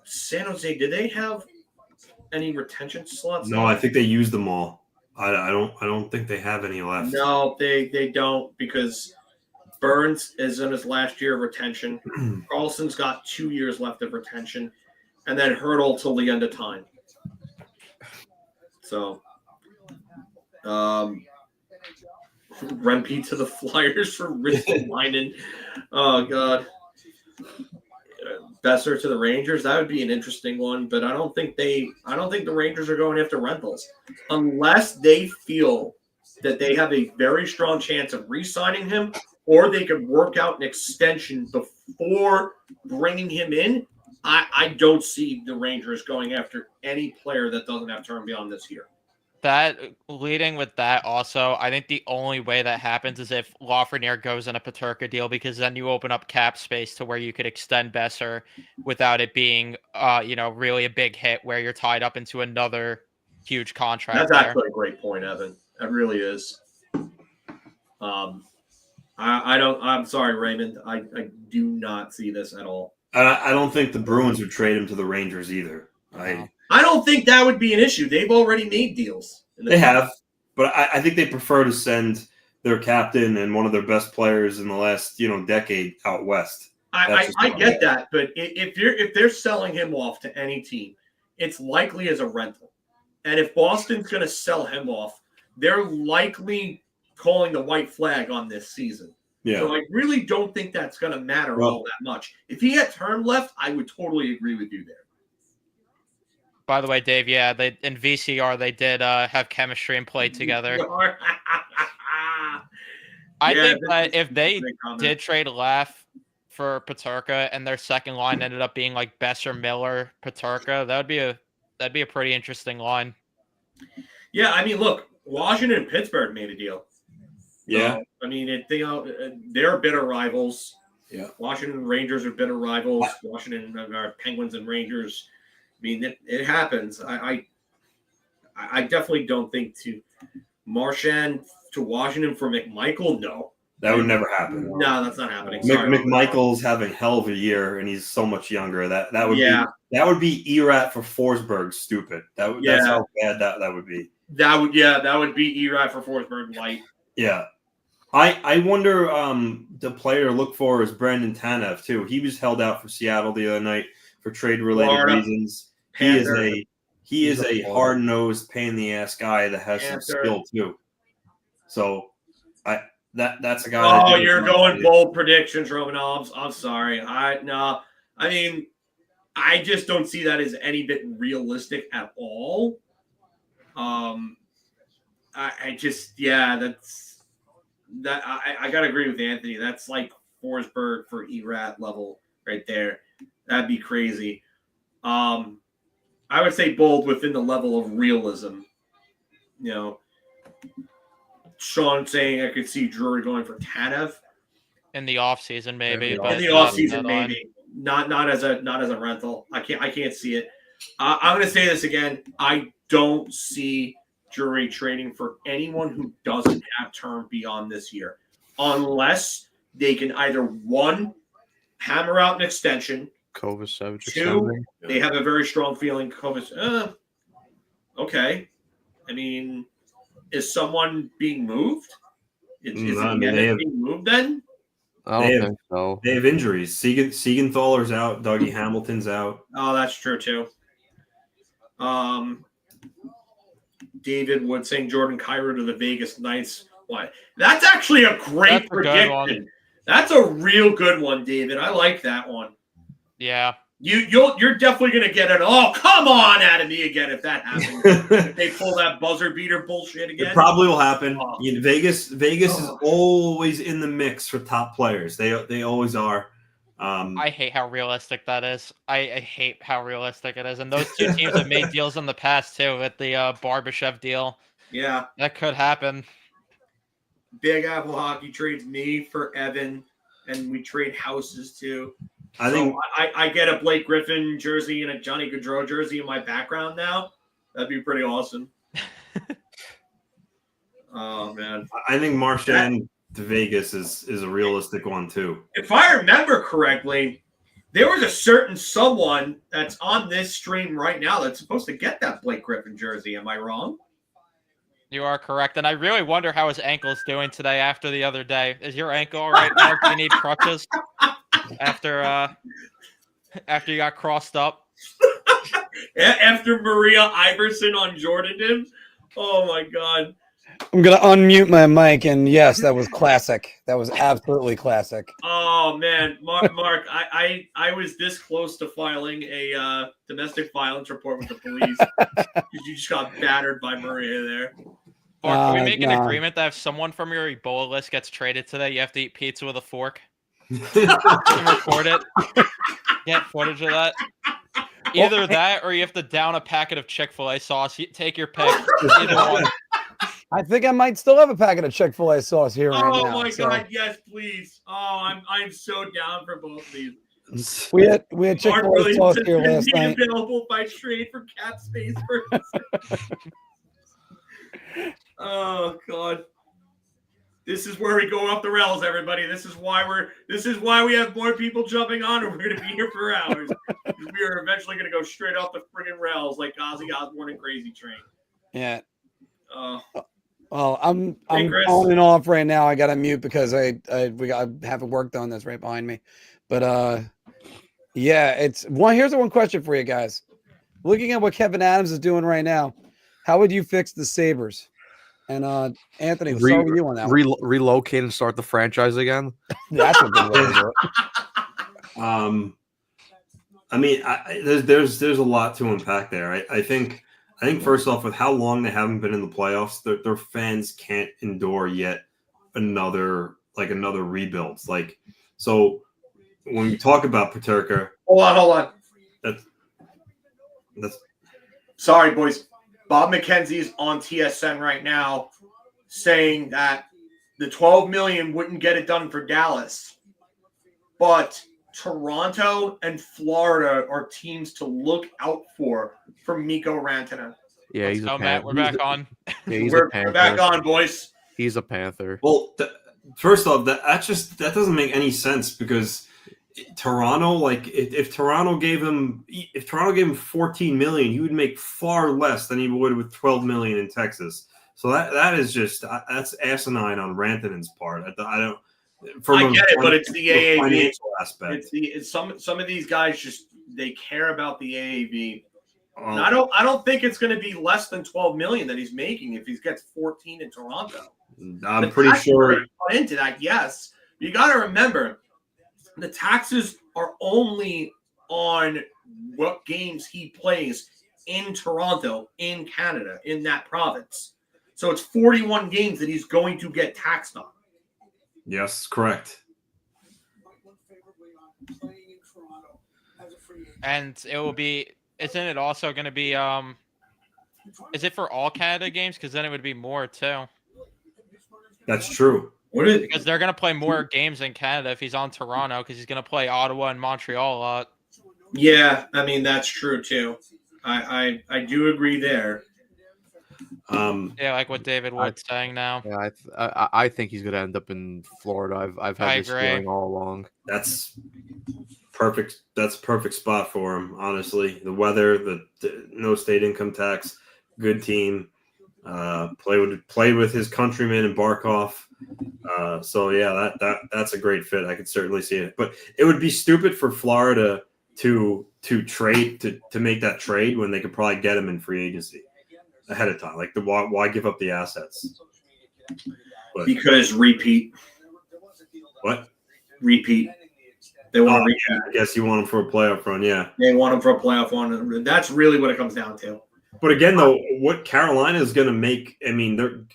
San Jose, did they have any retention slots? No, I think they used them all. I don't think they have any left. No, they don't, because Burns is in his last year of retention. Carlson's got 2 years left of retention, and then Hurdle till the end of time. So, Rempe to the Flyers for Ristolainen. Oh God. Besser to the Rangers. That would be an interesting one, but I don't think the Rangers are going after Rentals unless they feel that they have a very strong chance of re-signing him, or they could work out an extension before bringing him in. I don't see the Rangers going after any player that doesn't have term beyond this year. That leading with that also, I think the only way that happens is if Lafreniere goes in a Peterka deal, because then you open up cap space to where you could extend Besser without it being, really a big hit where you're tied up into another huge contract. That's actually a great point, Evan. That really is. I'm sorry, Raymond. I do not see this at all. I don't think the Bruins would trade him to the Rangers either. I don't think that would be an issue. They've already made deals. They have, but I think they prefer to send their captain and one of their best players in the last decade out west. I get that, but if they're selling him off to any team, it's likely as a rental. And if Boston's going to sell him off, they're likely calling the white flag on this season. Yeah. So I really don't think that's going to matter all that much. If he had term left, I would totally agree with you there. By the way, Dave, yeah, in VCR they did have chemistry and played together. I think that if they did trade Laff for Peterka and their second line ended up being like Besser, Miller, Peterka, that'd be a pretty interesting line. Yeah, I mean, look, Washington and Pittsburgh made a deal. Yeah, I mean, they're bitter rivals. Yeah, Washington Rangers are bitter rivals. Washington are Penguins and Rangers. I mean, it happens. I definitely don't think to Marchand to Washington for McMichael. No, that would never happen. No, that's not happening. McMichael's having hell of a year, and he's so much younger. That would be Erat for Forsberg. Stupid. That's how bad that would be. That would be Erat for Forsberg light. Yeah. I wonder the player to look for is Brandon Tanev too. He was held out for Seattle the other night for trade-related reasons. He is a hard-nosed, pain-in-the-ass guy that has some skill too. So that's a guy. Oh, you're going bold predictions, Romanov. I'm sorry. I mean, I just don't see that as any bit realistic at all. I gotta agree with Anthony. That's like Forsberg for Erat level right there. That'd be crazy. I would say bold within the level of realism. Sean saying I could see Drury going for Tanev in the offseason, maybe. In the offseason, maybe. Not as a rental. I can't see it. I'm going to say this again. I don't see Drury trading for anyone who doesn't have term beyond this year, unless they can either one, hammer out an extension. Kovacevic. Two, they have a very strong feeling. Kovacevic. Okay. I mean, is someone being moved? Is being moved then? I don't think so. They have injuries. Siegenthaler's out. Dougie Hamilton's out. Oh, that's true too. David Wood saying Jordan Kyrou to the Vegas Knights. Why? That's actually a great prediction. That's a real good one, David. I like that one. Yeah. You're definitely gonna get it. Oh, come on, Adam E again if that happens. If they pull that buzzer beater bullshit again. It probably will happen. Oh. Vegas is always in the mix for top players. They always are. I hate how realistic that is. I hate how realistic it is. And those two teams have made deals in the past too, with the Barbashev deal. Yeah, That could happen. Big Apple Hockey trades me for Evan, and we trade houses too. I think I get a Blake Griffin jersey and a Johnny Gaudreau jersey in my background now. That'd be pretty awesome. Oh man, I think Marchand to Vegas is a realistic one too. If I remember correctly, there was a certain someone that's on this stream right now that's supposed to get that Blake Griffin jersey. Am I wrong? You are correct. And I really wonder how his ankle's doing today after the other day. Is your ankle all right, Mark? Do you need crutches after you got crossed up? After Maria Iverson on Jordan did? Oh my God. I'm gonna unmute my mic, and yes, that was classic. That was absolutely classic. Oh man, Mark, I was this close to filing a domestic violence report with the police because you just got battered by Maria there. Or can we make an agreement that if someone from your Ebola list gets traded today, you have to eat pizza with a fork? And record it. Get footage of that. Either that, or you have to down a packet of Chick-fil-A sauce. Take your pick. Either one. I think I might still have a packet of Chick-fil-A sauce here right now. Oh my God, yes, please. Oh, I'm so down for both of these. We had Chick-fil-A sauce here last night. Available by trade for cap space purposes. Oh God. This is where we go off the rails, everybody. This is why we have more people jumping on, and we're gonna be here for hours. We are eventually gonna go straight off the friggin' rails like Ozzy Osbourne and Crazy Train. Yeah. Well, I'm on and off right now. I got to mute because I haven't work done that's right behind me. But yeah, it's one. Here's the one question for you guys. Looking at what Kevin Adams is doing right now, how would you fix the Sabres? And Anthony, we'll start with you on that. Relocate and start the franchise again. That's a good way to do it. I mean, there's a lot to unpack there. I think first off, with how long they haven't been in the playoffs, their fans can't endure yet another rebuild. Like, so when we talk about Peterka, hold on. That's sorry, boys. Bob McKenzie's on TSN right now saying that the $12 million wouldn't get it done for Dallas, but Toronto and Florida are teams to look out for Mikko Rantanen. Yeah, he's a Panther. Matt, we're back on. Yeah, we're back on, boys. He's a Panther. Well, first off, that doesn't make any sense because Toronto, like if Toronto gave him $14 million, he would make far less than he would with $12 million in Texas. So that is just that's asinine on Rantanen's part. I don't. I get it, but it's the AAV financial aspect. It's some of these guys just they care about the AAV. And I don't think it's going to be less than $12 million that he's making if he gets 14 in Toronto. I'm pretty sure into that. Yes, you got to remember the taxes are only on what games he plays in Toronto, in Canada, in that province. So it's 41 games that he's going to get taxed on. Yes, correct. And it will be, isn't it also going to be, is it for all Canada games? Because then it would be more too. That's true. Because they're going to play more games in Canada if he's on Toronto, because he's going to play Ottawa and Montreal a lot. Yeah, I mean, that's true too. I do agree there. Yeah, like what David Wood's saying now. Yeah, I think he's going to end up in Florida. I've had this feeling all along. That's perfect. That's a perfect spot for him, honestly. The weather, the no state income tax, good team. Played with his countrymen in Barkov. So yeah, that's a great fit. I could certainly see it. But it would be stupid for Florida to trade to make that trade when they could probably get him in free agency ahead of time. Like why give up the assets? Because repeat. What? Repeat. They want to yeah, I guess you want him for a playoff run, yeah. They want him for a playoff run. That's really what it comes down to. But again, though, what Carolina is going to make,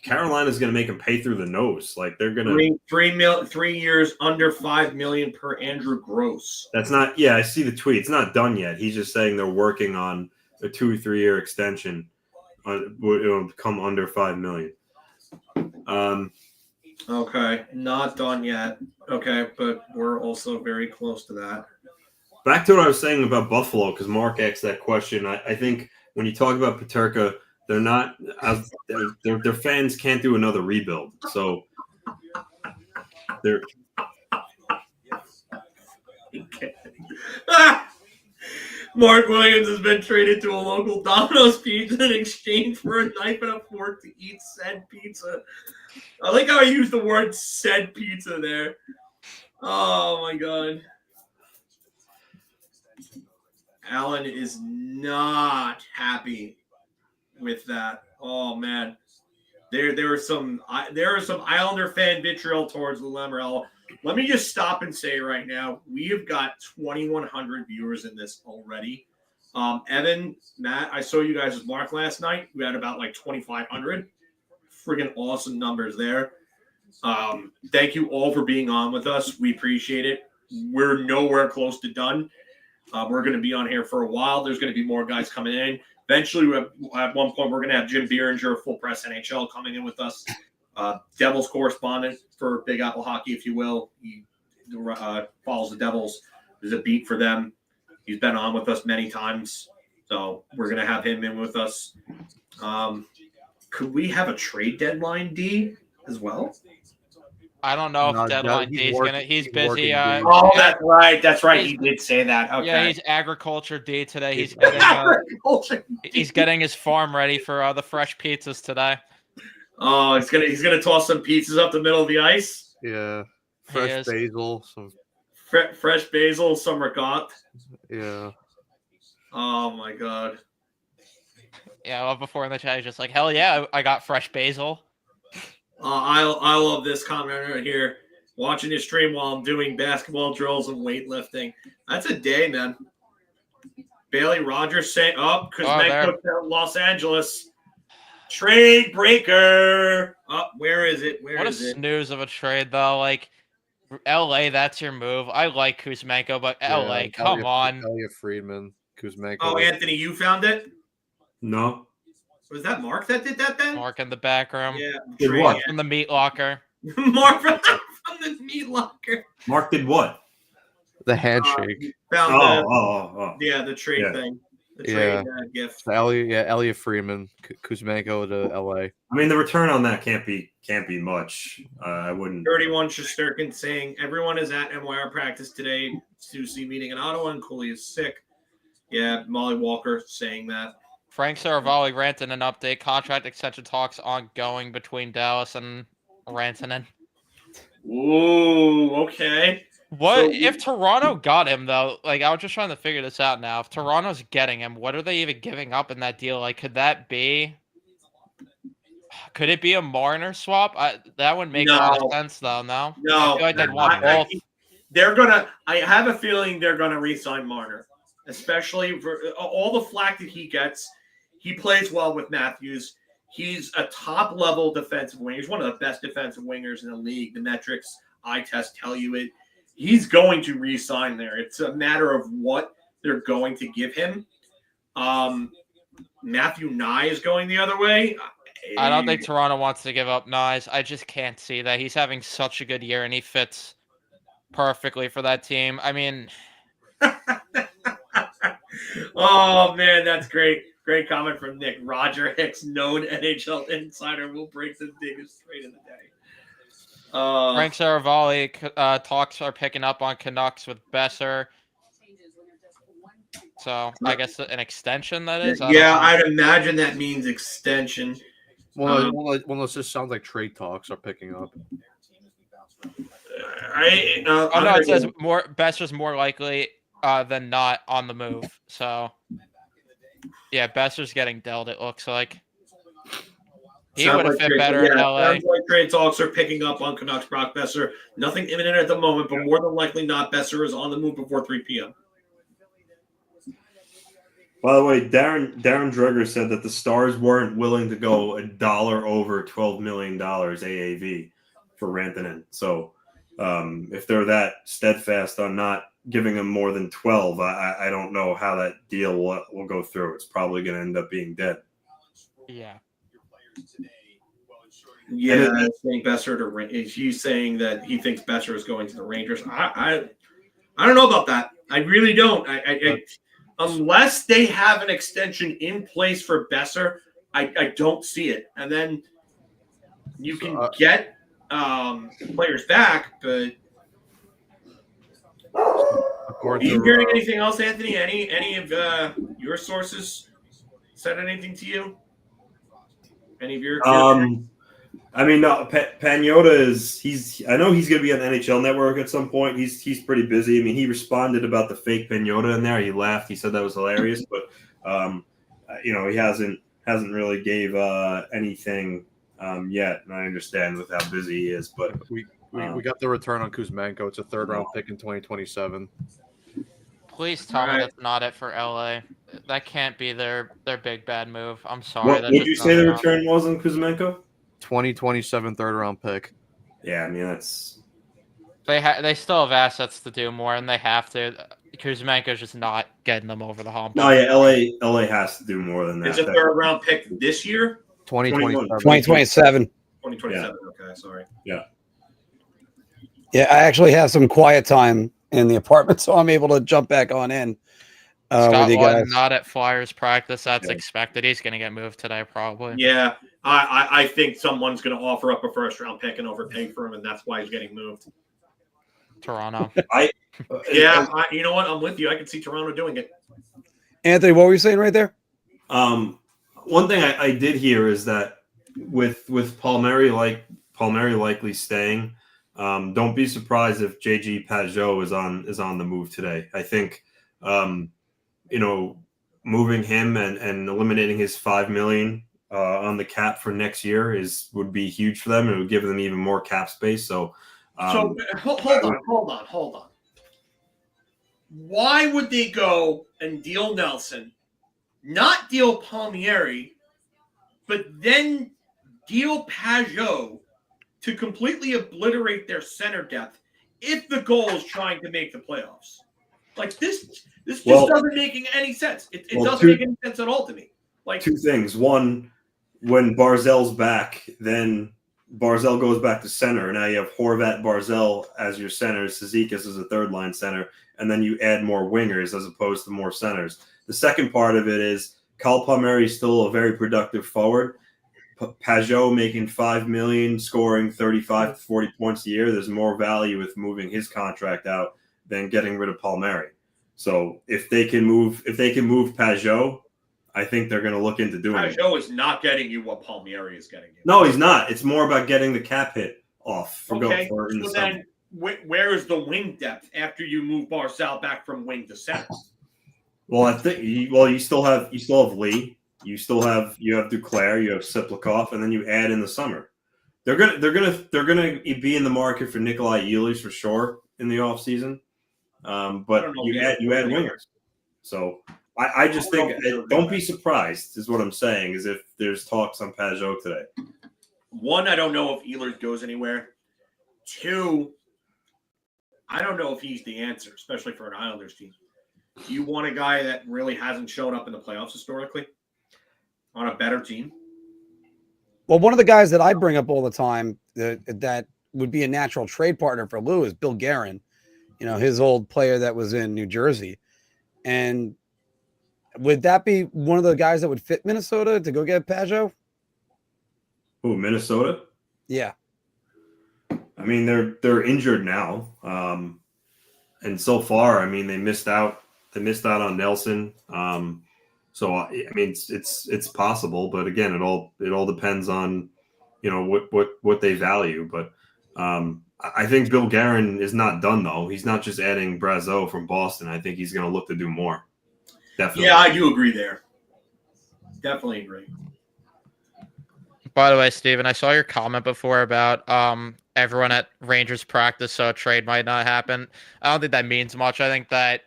Carolina is going to make him pay through the nose. Like, they're going to 3 years under $5 million per Andrew Gross. That's not. Yeah, I see the tweet. It's not done yet. He's just saying they're working on a 2 or 3 year extension. It'll come under $5 million. Okay, not done yet. Okay, but we're also very close to that. Back to what I was saying about Buffalo, because Mark asked that question. I think when you talk about Peterka, they're not as their fans can't do another rebuild. So they're Mark Williams has been traded to a local Domino's pizza in exchange for a knife and a fork to eat said pizza. I like how I used the word said pizza there. Oh my god. Allen is not happy with that. Oh man. There are some Islander fan vitriol towards Lou Lamoriello. Let me just stop and say right now, we have got 2,100 viewers in this already. Evan, Matt, I saw you guys' mark last night. We had about like 2,500. Friggin' awesome numbers there. Thank you all for being on with us. We appreciate it. We're nowhere close to done. We're going to be on here for a while. There's going to be more guys coming in. Eventually, at one point, we're going to have Jim Beeringer, Full Press NHL, coming in with us. Devils correspondent for Big Apple Hockey, if you will. He follows the Devils. There's a beat for them. He's been on with us many times. So we're going to have him in with us. Could we have a trade deadline, D, as well? I don't know if deadline D's gonna. He's busy. Oh, that's right. That's right. He did say that. Okay. Yeah, he's agriculture D today. He's getting his farm ready for the fresh pizzas today. Oh, he's gonna toss some pizzas up the middle of the ice. Yeah, fresh basil, some fresh basil, some ricotta. Yeah. Oh my god. Yeah, well, before in the chat, he's just like, hell yeah, I got fresh basil. I love this comment right here. Watching your stream while I'm doing basketball drills and weightlifting. That's a day, man. Bailey Rogers saying, Kuzmenko to Los Angeles. Trade breaker. Where is it? What a snooze of a trade, though. Like, LA, that's your move. I like Kuzmenko, but LA, come on. Elliot Friedman, Kuzmenko. Oh, Anthony, you found it? No. Was that Mark that did that then? Mark in the back room. Yeah. Did what? From the meat locker. Mark from the meat locker. Mark did what? The handshake. Found the trade thing. The trade gift. Elliot Friedman, Kuzmenko to LA. I mean, the return on that can't be much. I wouldn't. 31 Shesterkin saying everyone is at MYR practice today. Susie meeting in Ottawa and Cooley is sick. Yeah, Molly Walker saying that. Frank Saravalli ranted an update. Contract extension talks ongoing between Dallas and Rantanen. Ooh, okay. What if Toronto got him though? Like, I was just trying to figure this out now. If Toronto's getting him, what are they even giving up in that deal? Like, could it be a Marner swap? That would make a lot of sense though. No, I feel like they'd want both. I have a feeling they're gonna re-sign Marner, especially for all the flack that he gets. He plays well with Matthews. He's a top-level defensive winger. He's one of the best defensive wingers in the league. The metrics eye test tell you it. He's going to re-sign there. It's a matter of what they're going to give him. Matthew Nye is going the other way. I don't think Toronto wants to give up Nyes. I just can't see that. He's having such a good year, and he fits perfectly for that team. I mean... Oh, man, that's great. Great comment from Nick. Roger Hicks, known NHL insider, will break the biggest trade of the day. Frank Saravalli, talks are picking up on Canucks with Besser. So I guess an extension, that is? I'd imagine that means extension. Well, this just sounds like trade talks are picking up. It says Besser's more likely than not on the move. So, yeah, Besser's getting dealt, it looks like. He would have fit better in LA. Sounds like trade talks are picking up on Canucks Brock Besser. Nothing imminent at the moment, but more than likely not. Besser is on the move before 3 p.m. By the way, Darren Dreger said that the Stars weren't willing to go $1 over $12 million AAV for Rantanen. So if they're that steadfast on not giving him more than 12, I don't know how that deal will go through. It's probably going to end up being dead. Yeah. Yeah, I think Besser to is you saying that he thinks Besser is going to the Rangers. I don't know about that. I really don't. I unless they have an extension in place for Besser, I don't see it. And then you can get players back, but are you hearing anything else, Anthony? Any of your sources said anything to you? Any of your I mean, no, Pagnotta I know he's going to be on the NHL Network at some point. He's pretty busy. I mean, he responded about the fake Pagnotta in there. He laughed. He said that was hilarious, but he hasn't really gave anything yet. And I understand with how busy he is, but we got the return on Kuzmenko. It's a 3rd round pick in 2027. Please tell me that's not it for LA. That can't be their big bad move. I'm sorry. What would you say the return was on Kuzmenko? 2027 3rd round pick. Yeah, I mean that's they still have assets to do more, and they have to. Kuzmenko's just not getting them over the hump. No, yeah, LA has to do more than that. Is it 3rd round pick this year? 2027. 2027. Yeah. Okay, sorry. Yeah. Yeah, I actually have some quiet time in the apartment, so I'm able to jump back on in with you guys. Not at Flyers practice. That's expected. He's going to get moved today, probably. Yeah, I think someone's going to offer up a 1st round pick and overpay for him, and that's why he's getting moved. Toronto. You know what? I'm with you. I can see Toronto doing it. Anthony, what were you saying right there? One thing I did hear is that with Palmieri likely staying, don't be surprised if JG Pageau is on the move today. I think moving him and eliminating his $5 million on the cap for next year would be huge for them. It would give them even more cap space. So hold on. Why would they go and deal Nelson, not deal Palmieri, but then deal Pageau to completely obliterate their center depth if the goal is trying to make the playoffs? Like this just doesn't make any sense. It doesn't make any sense at all to me. Like 2 things. One, when Barzell's back, then Barzell goes back to center. Now you have Horvat, Barzell as your center, Cizikas as a 3rd-line center, and then you add more wingers as opposed to more centers. The second part of it is Kyle Palmieri is still a very productive forward. Pageau making $5 million, scoring 35 to 40 points a year. There's more value with moving his contract out than getting rid of Palmieri. So if they can move Pageau, I think they're going to look into doing it. Pageau is not getting you what Palmieri is getting you. No, he's not. It's more about getting the cap hit off. Then where is the wing depth after you move Barzell back from wing to center? Well, I think you still have Lee. You have Duclair, you have Siplikov, and then you add in the summer. They're gonna be in the market for Nikolai Ehlers for sure in the offseason. But you add wingers. So I just think don't be surprised is what I'm saying, is if there's talks on Pageau today. 1, I don't know if Ehlers goes anywhere. 2, I don't know if he's the answer, especially for an Islanders team. Do you want a guy that really hasn't shown up in the playoffs historically on a better team? Well, one of the guys that I bring up all the time that would be a natural trade partner for Lou is Bill Guerin, his old player that was in New Jersey. And would that be one of the guys that would fit Minnesota to go get Pageau? Who, Minnesota? Yeah. I mean, they're injured now. And so far, I mean, they missed out on Nelson. So I mean, it's possible, but again, it all depends on what they value. But I think Bill Guerin is not done though. He's not just adding Brazeau from Boston. I think he's going to look to do more. Definitely. Yeah, I do agree there. Definitely agree. By the way, Steven, I saw your comment before about everyone at Rangers practice, so a trade might not happen. I don't think that means much. I think that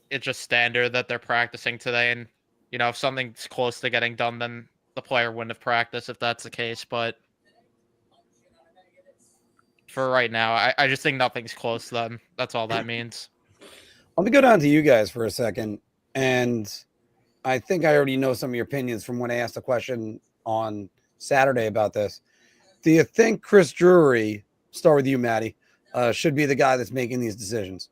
it's just standard that they're practicing today, and if something's close to getting done, then the player wouldn't have practiced if that's the case. But for right now, I just think nothing's close to them. That's all that means. Let me go down to you guys for a second, and I think I already know some of your opinions from when I asked a question on Saturday about this. Do you think Chris Drury, start with you, Maddie, should be the guy that's making these decisions?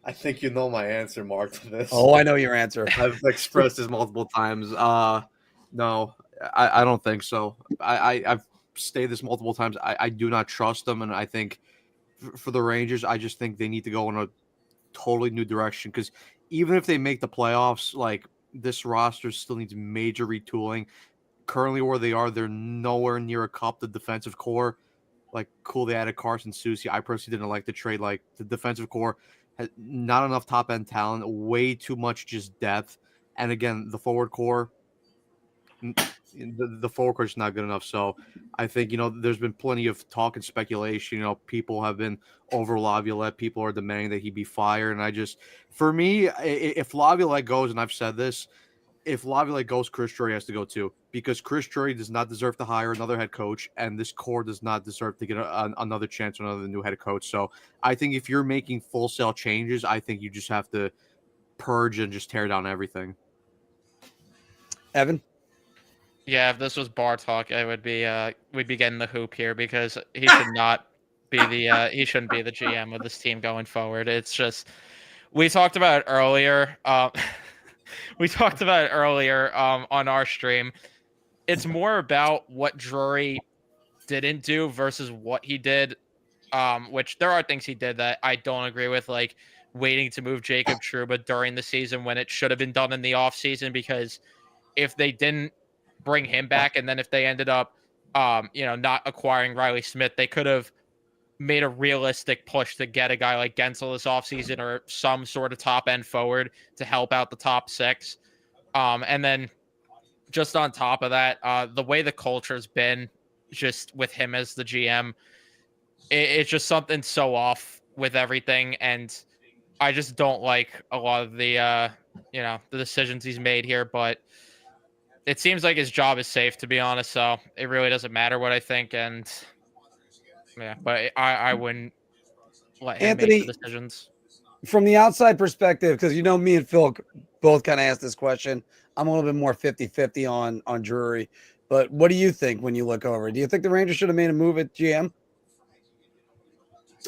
I think you know my answer, Mark, to this. Oh, I know your answer. I've expressed this multiple times. No, I don't think so. I've stated this multiple times. I do not trust them, and I think for the Rangers, I just think they need to go in a totally new direction, because even if they make the playoffs, like, this roster still needs major retooling. Currently, where they are, they're nowhere near a cup. The defensive core, like, cool, they added Carson Soucy. I personally didn't like the trade. Like, the defensive core has not enough top end talent, way too much just depth, and again, the forward core. The forward core is not good enough. So I think, there's been plenty of talk and speculation. People have been over Laviolette. People are demanding that he be fired. And for me, if Laviolette goes, and I've said this, if Laviolette goes, Chris Drury has to go too, because Chris Drury does not deserve to hire another head coach, and this core does not deserve to get another chance on another new head coach. So I think if you're making full sale changes, I think you just have to purge and just tear down everything. Evan? Yeah, if this was bar talk, I would be we'd be getting the hoop here, because he should not be he shouldn't be the GM of this team going forward. It's just, we talked about it earlier. We talked about it earlier on our stream. It's more about what Drury didn't do versus what he did, which there are things he did that I don't agree with, like waiting to move Jacob Trouba during the season when it should have been done in the offseason, because if they didn't bring him back, and then if they ended up not acquiring Riley Smith, they could have made a realistic push to get a guy like Gensel this offseason, or some sort of top end forward to help out the top six. And then just on top of that, the way the culture's been just with him as the GM, it's just something so off with everything. And I just don't like a lot of the decisions he's made here, but it seems like his job is safe, to be honest. So it really doesn't matter what I think. And yeah, but I wouldn't let him make the decisions. From the outside perspective, because me and Phil both kind of asked this question, I'm a little bit more 50-50 on Drury. But what do you think when you look over? Do you think the Rangers should have made a move at GM?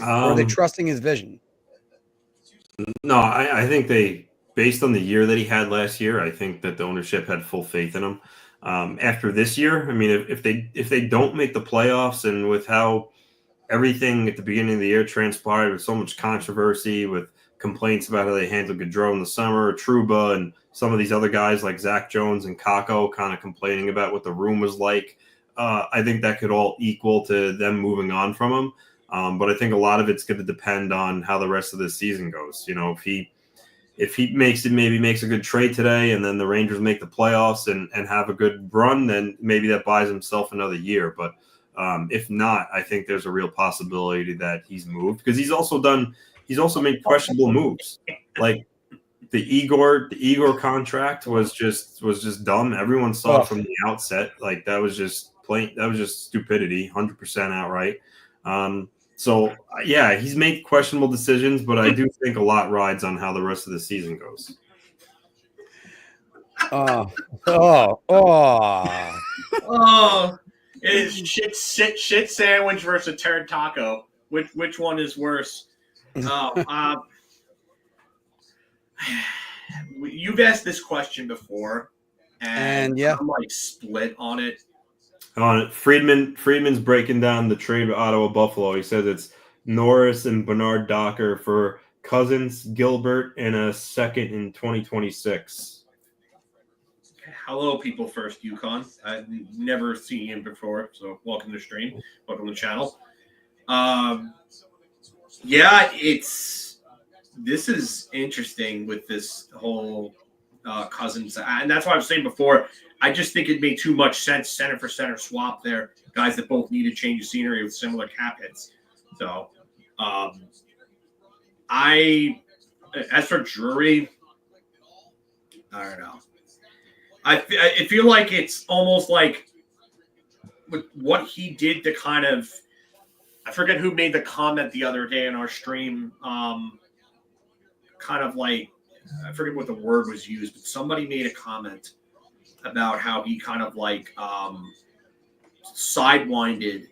Or are they trusting his vision? No, I think they, based on the year that he had last year, I think that the ownership had full faith in him. After this year, I mean, if they don't make the playoffs, and with how everything at the beginning of the year transpired, with so much controversy, with complaints about how they handled Gaudreau in the summer, Trouba, and some of these other guys like Zach Jones and Kakko kind of complaining about what the room was like, I think that could all equal to them moving on from him. But I think a lot of it's going to depend on how the rest of the season goes. If he makes a good trade today, and then the Rangers make the playoffs and have a good run, then maybe that buys himself another year. But if not, I think there's a real possibility that he's moved, because he's also made questionable moves. Like the Eigor contract was just dumb. Everyone saw it from the outset. Like that was just stupidity, 100% outright. So yeah, he's made questionable decisions, but I do think a lot rides on how the rest of the season goes. It's shit sandwich versus a turd taco. Which one is worse? You've asked this question before, and yeah, I'm like split on it. Friedman's breaking down the trade with Ottawa Buffalo. He says it's Norris and Bernard Docker for Cousins, Gilbert, and a second in 2026. Hello, people first, Yukon. I've never seen him before, so welcome to the stream. Welcome to the channel. This is interesting with this whole Cousins. And that's why I was saying before, I just think it made too much sense, center for center swap there. Guys that both need to change of scenery with similar cap hits. So as for Drury, I don't know. I feel like it's almost like with what he did to kind of, I forget who made the comment the other day in our stream, kind of like, I forget what the word was used, but somebody made a comment about how he kind of like sidewinded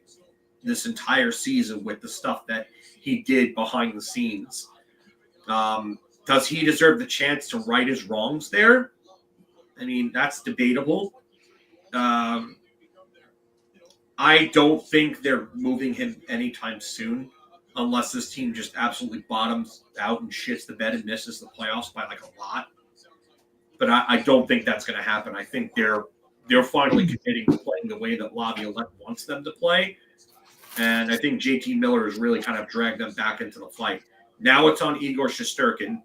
this entire season with the stuff that he did behind the scenes. Does he deserve the chance to right his wrongs there? I mean, that's debatable. I don't think they're moving him anytime soon unless this team just absolutely bottoms out and shits the bed and misses the playoffs by like a lot. But I don't think that's going to happen. I think they're finally committing to playing the way that Laviolette wants them to play. And I think JT Miller has really kind of dragged them back into the fight. Now it's on Eigor Shesterkin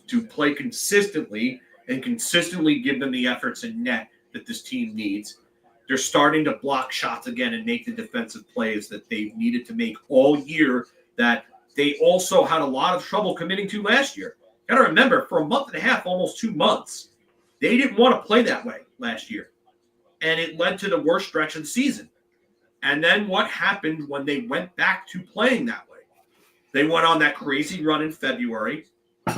to play consistently and consistently give them the efforts in net that this team needs. They're starting to block shots again and make the defensive plays that they've needed to make all year that they also had a lot of trouble committing to last year. Got to remember, for a month and a half, almost 2 months, they didn't want to play that way last year. And it led to the worst stretch of the season. And then what happened when they went back to playing that way? They went on that crazy run in February,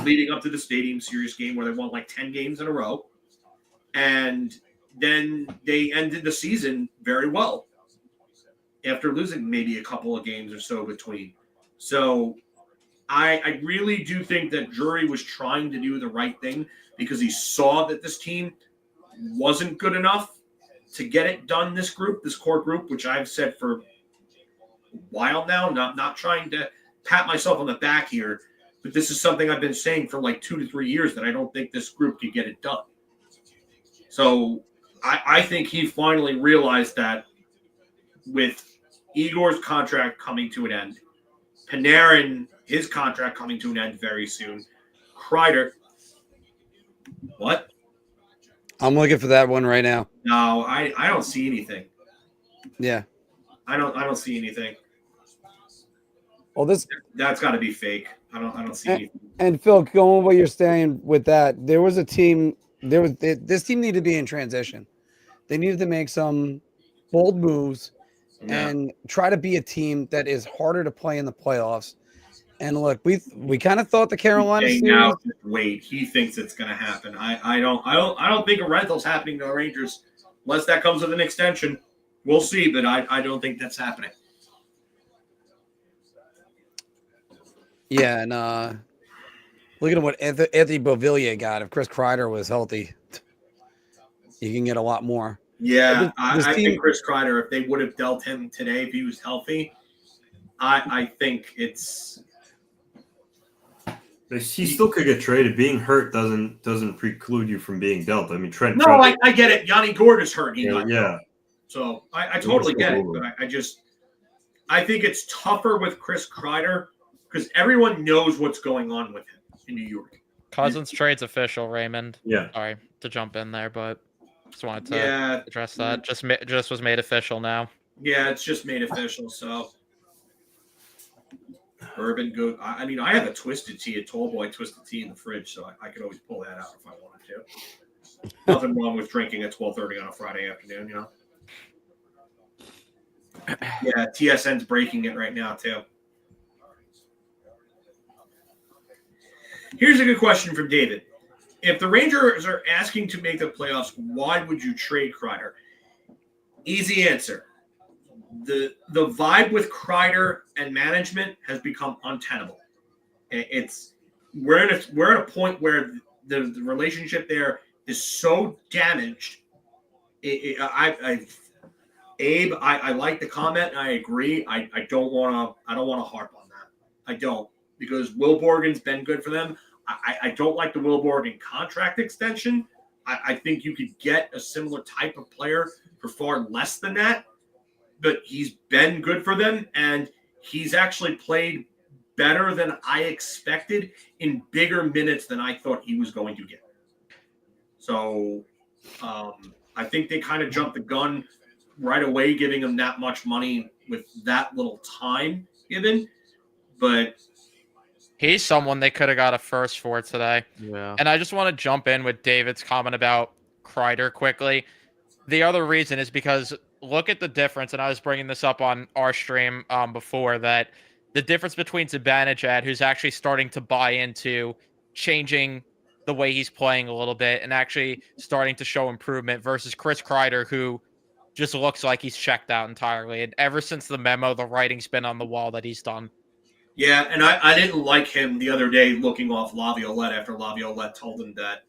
leading up to the Stadium Series game where they won like 10 games in a row. And then they ended the season very well after losing maybe a couple of games or so between. So I really do think that Drury was trying to do the right thing because he saw that this team wasn't good enough to get it done, this core group, which I've said for a while now, not trying to pat myself on the back here, but this is something I've been saying for like 2 to 3 years that I don't think this group can get it done. So I think he finally realized that with Igor's contract coming to an end, Panarin, his contract coming to an end very soon, Kreider, what? I'm looking for that one right now. No, I don't see anything. Yeah. I don't see anything. Well, That's got to be fake. I don't see anything. And Phil, going with what you're saying with that, there was a team. This team needed to be in transition. They needed to make some bold moves and try to be a team that is harder to play in the playoffs. And look, we kind of thought the Carolina series. Now, wait, he thinks it's going to happen. I don't think a rental's happening to the Rangers unless that comes with an extension. We'll see, but I don't think that's happening. Yeah, and look at what Anthony Beauvillier got. If Chris Kreider was healthy, you can get a lot more. Yeah, I think Chris Kreider, if they would have dealt him today, if he was healthy, I think it's. He still could get traded. Being hurt doesn't preclude you from being dealt. I mean, Trent. No, I get it. Yanni Gord is hurt. Yeah. So I totally get it, but I think it's tougher with Chris Kreider because everyone knows what's going on with him in New York. Cousins trade's official, Raymond. Yeah. Sorry to jump in there, but just wanted to address that. Just was made official now. Yeah, it's just made official. So Bourbon good. I mean, I have a twisted tea, a tall boy twisted tea in the fridge, so I could always pull that out if I wanted to. Nothing wrong with drinking at 12:30 on a Friday afternoon, you know. Yeah, TSN's breaking it right now too. Here's a good question from David. If the Rangers are asking to make the playoffs, why would you trade Kreider? Easy answer. The vibe with Kreider and management has become untenable. We're at a point where the relationship there is so damaged. Abe, I like the comment and I agree. I don't want to harp on that. I don't, because Will Borgen's been good for them. I don't like the Will Borgen contract extension. I think you could get a similar type of player for far less than that. But he's been good for them, and he's actually played better than I expected in bigger minutes than I thought he was going to get. So I think they kind of jumped the gun right away, giving him that much money with that little time given. But he's someone they could have got a first for today. Yeah. And I just want to jump in with David's comment about Kreider quickly. The other reason is because look at the difference, and I was bringing this up on our stream before, that the difference between Zibanejad, who's actually starting to buy into changing the way he's playing a little bit and actually starting to show improvement, versus Chris Kreider, who just looks like he's checked out entirely. And ever since the memo, the writing's been on the wall that he's done. yeah, and I didn't like him the other day looking off Laviolette after Laviolette told him that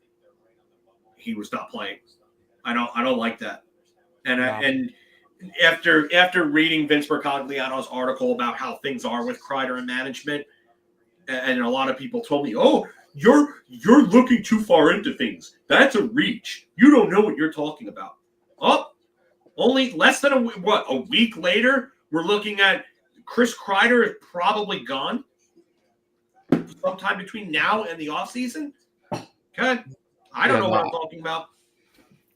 he was not playing. I don't like that. And and after reading Vince Mercogliano's article about how things are with Kreider and management, and a lot of people told me, "Oh, you're looking too far into things. That's a reach. You don't know what you're talking about." Oh, only less than a week later, we're looking at Chris Kreider is probably gone sometime between now and the offseason. Okay, I don't know what I'm talking about.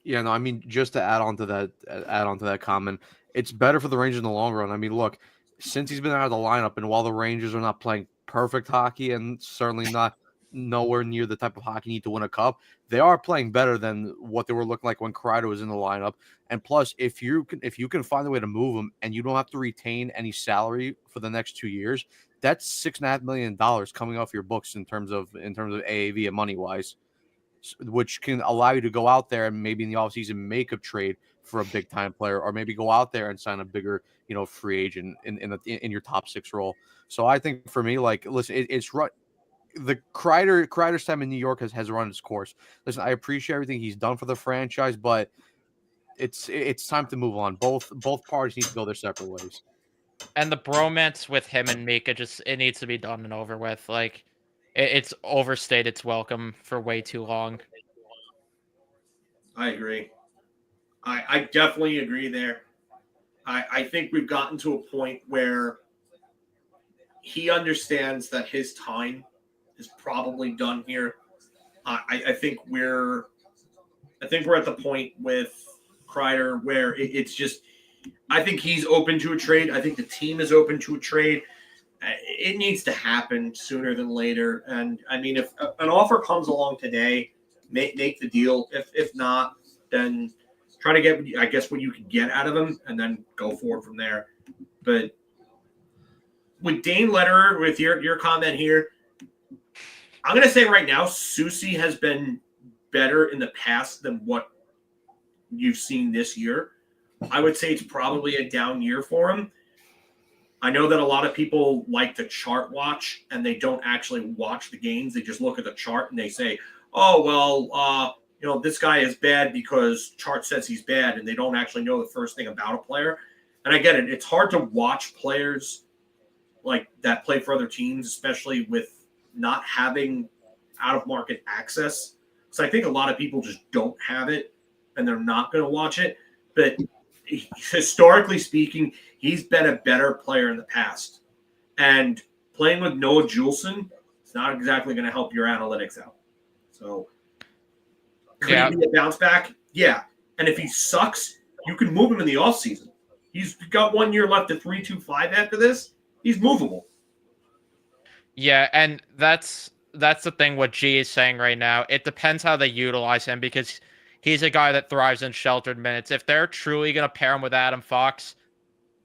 Yeah, no, I mean, just to add on to that comment, it's better for the Rangers in the long run. I mean, look, since he's been out of the lineup, and while the Rangers are not playing perfect hockey and certainly not nowhere near the type of hockey you need to win a cup, they are playing better than what they were looking like when Kreider was in the lineup. And plus, if you can find a way to move him and you don't have to retain any salary for the next 2 years, that's $6.5 million coming off your books in terms of AAV and money wise, which can allow you to go out there and maybe in the offseason make a trade for a big time player, or maybe go out there and sign a bigger, free agent in your top 6 role. So I think for me, like, listen, it's right. The Kreider's time in New York has run its course. Listen, I appreciate everything he's done for the franchise, but it's time to move on. Both parties need to go their separate ways. And the bromance with him and Mika, it needs to be done and over with. Like, it's overstayed its welcome for way too long. I agree. I definitely agree there. I think we've gotten to a point where he understands that his time is probably done here. I think we're at the point with Kreider where it's just, I think he's open to a trade. I think the team is open to a trade. It needs to happen sooner than later. And I mean, if an offer comes along today, make the deal. If not, then try to get, I guess, what you can get out of him and then go forward from there. But with Dane Lederer, with your comment here, I'm going to say right now, Soucy has been better in the past than what you've seen this year. I would say it's probably a down year for him. I know that a lot of people like to chart watch, and they don't actually watch the games. They just look at the chart and they say, oh, well, this guy is bad because chart says he's bad, and they don't actually know the first thing about a player. And I get it. It's hard to watch players like that play for other teams, especially with not having out-of-market access. So I think a lot of people just don't have it, and they're not going to watch it. But historically speaking, he's been a better player in the past. And playing with Noah Juleson is not exactly going to help your analytics out. So could he be a bounce back? Yeah. And if he sucks, you can move him in the offseason. He's got 1 year left at 3.25 after this. He's movable. Yeah, and that's the thing what G is saying right now. It depends how they utilize him, because he's a guy that thrives in sheltered minutes. If they're truly going to pair him with Adam Fox,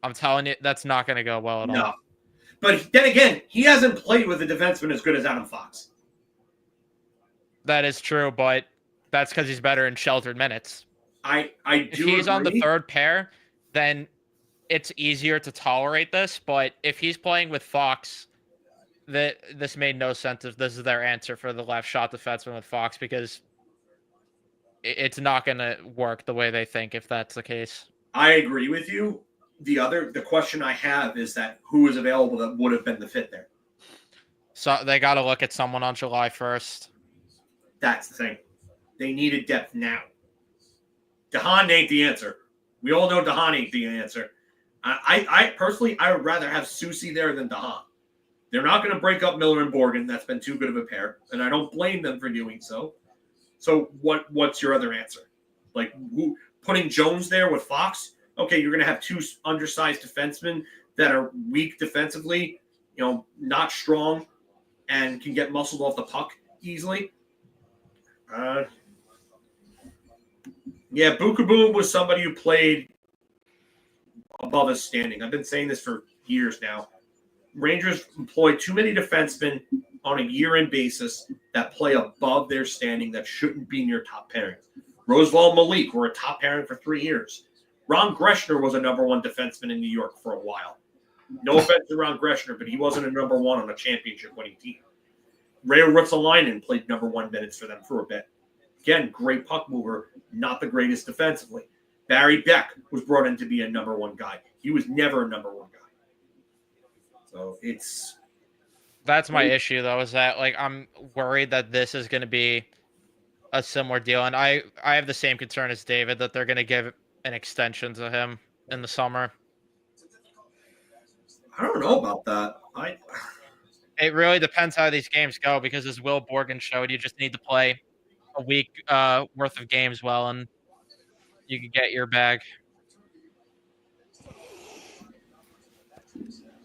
I'm telling you, that's not going to go well at all. No. But then again, he hasn't played with a defenseman as good as Adam Fox. That is true, but that's because he's better in sheltered minutes. I do If he's agree. on the third pair, then it's easier to tolerate this. But if he's playing with Fox, this made no sense if this is their answer for the left shot defenseman with Fox, because it's not going to work the way they think if that's the case. I agree with you. The question I have is that who is available that would have been the fit there? So they got to look at someone on July 1st. That's the thing. They needed depth now. DeHaan ain't the answer. We all know DeHaan ain't the answer. I personally, I would rather have Soucy there than DeHaan. They're not going to break up Miller and Borgen. That's been too good of a pair, and I don't blame them for doing so. So what's your other answer? Like putting Jones there with Fox? Okay, you're going to have two undersized defensemen that are weak defensively, not strong, and can get muscled off the puck easily. Yeah, Bukaboom was somebody who played above his standing. I've been saying this for years now. Rangers employ too many defensemen on a year-in basis that play above their standing that shouldn't be near top pairings. Roosevelt and Malik were a top pairing for 3 years. Ron Greshner was a number one defenseman in New York for a while. No offense to Ron Greshner, but he wasn't a number one on a championship-winning team. Ray Ruotsalainen played number one minutes for them for a bit. Again, great puck mover, not the greatest defensively. Barry Beck was brought in to be a number one guy. He was never a number one guy. So that's my issue, though, is that I'm worried that this is going to be a similar deal, and I have the same concern as David that they're going to give an extension to him in the summer. I don't know about that. It really depends how these games go, because as Will Borgen showed, you just need to play a week worth of games well, and you can get your bag.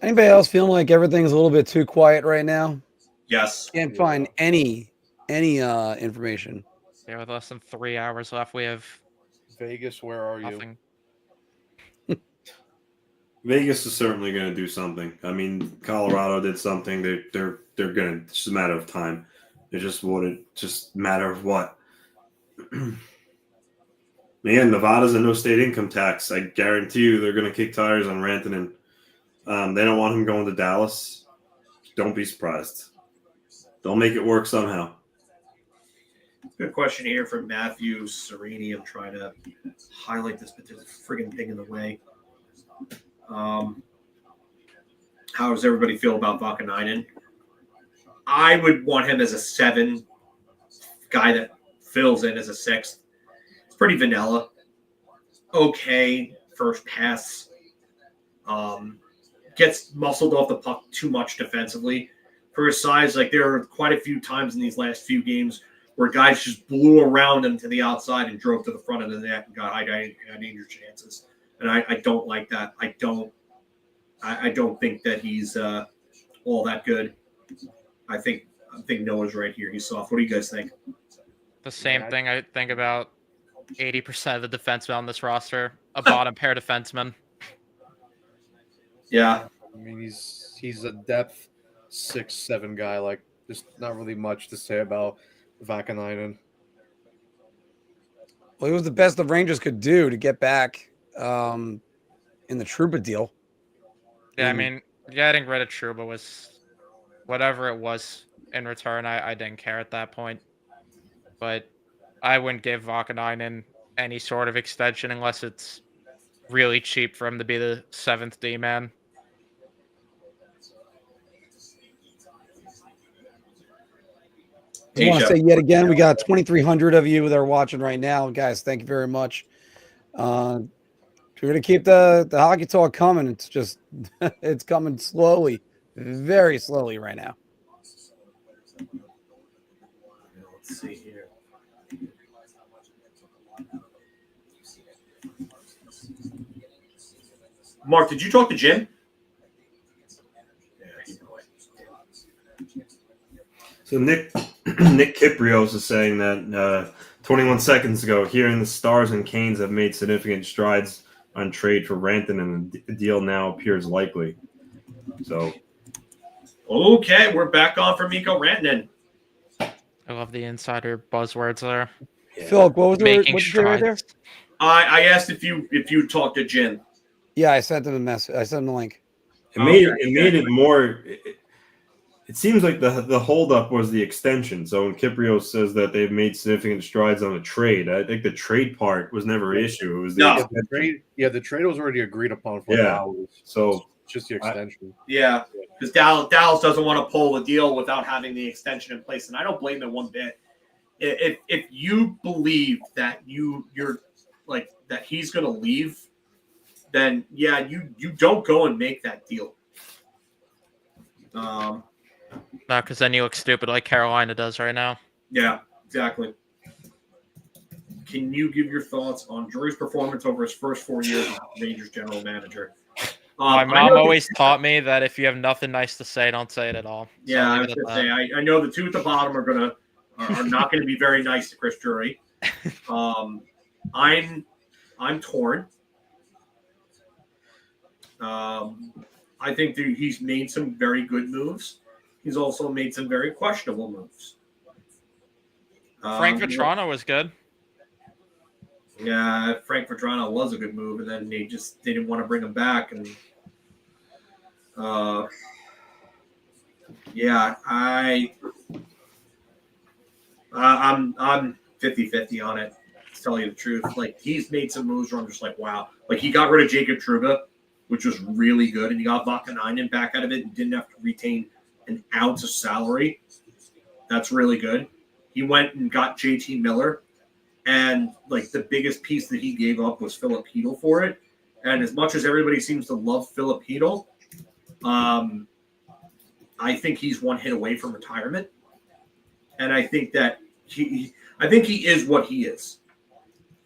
Anybody else feeling like everything's a little bit too quiet right now? Yes. Can't find any information. Yeah, with less than 3 hours left, we have Vegas, where are nothing. Vegas is certainly going to do something. I mean, Colorado did something. They're going to. It's just a matter of time. It just a matter of what. Man, Nevada's a no state income tax. I guarantee you they're going to kick tires on Rantanen. They don't want him going to Dallas. Don't be surprised. They'll make it work somehow. Good question here from Matthew Serini. I'm trying to highlight this, but there's a friggin' thing in the way. How does everybody feel about Vakanainen? I would want him as a 7 guy that fills in as a 6th. It's pretty vanilla. Okay, first pass. Gets muscled off the puck too much defensively. For his size, there are quite a few times in these last few games where guys just blew around him to the outside and drove to the front of the net and got high danger chances. And I don't like that. I don't think that he's all that good. I think Noah's right here. He's soft. What do you guys think? The same thing I think about 80% of the defensemen on this roster, a bottom pair defenseman. Yeah. I mean, he's a depth 6-7 guy. There's not really much to say about Vakanainen. Well, it was the best the Rangers could do to get back in the Trouba deal. Yeah, I mean, getting rid of Trouba was whatever it was in return. I didn't care at that point. But I wouldn't give Vakanainen any sort of extension unless it's really cheap for him to be the 7th D-man. I want to say yet again, we got 2,300 of you that are watching right now. Guys, thank you very much. We're going to keep the hockey talk coming. It's just, it's coming slowly, very slowly right now. Let's see here. Mark, did you talk to Jim? So Nick Kiprios is saying that 21 seconds ago, hearing the Stars and Canes have made significant strides on trade for Rantanen, and the deal now appears likely. So, okay, we're back on for Mikko Rantanen. I love the insider buzzwords there. Yeah. Phil, what was Making what's right there? I asked if you talked to Jim. Yeah, I sent him a message. I sent him a link. It made it more. It seems like the holdup was the extension. So when Kiprios says that they've made significant strides on the trade, I think the trade part was never an issue. It was the trade. Yeah, the trade was already agreed upon for hours. So just the extension. Yeah, because Dallas doesn't want to pull the deal without having the extension in place, and I don't blame them one bit. If you believe that you're like that he's going to leave, then yeah, you don't go and make that deal. No, because then you look stupid like Carolina does right now. Yeah, exactly. can you give your thoughts on Drury's performance over his first 4 years as Rangers general manager? My mom always taught me that if you have nothing nice to say, don't say it at all. So Yeah, I was gonna say I know the two at the bottom are not gonna be very nice to Chris Drury. I'm torn. I think that he's made some very good moves. He's also made some very questionable moves. Frank Vetrano was good. Yeah, Frank Vetrano was a good move, and then they didn't want to bring him back. And yeah, I'm 50-50 on it, to tell you the truth. Like, he's made some moves where I'm just like, wow. Like, he got rid of Jacob Trouba, which was really good, and he got Vakanainen back out of it and didn't have to retain an ounce of salary. That's really good. He went and got JT Miller, and like the biggest piece that he gave up was Philip Hedl for it. And as much as everybody seems to love Philip Hedl, I think he's one hit away from retirement. And I think that he is what he is.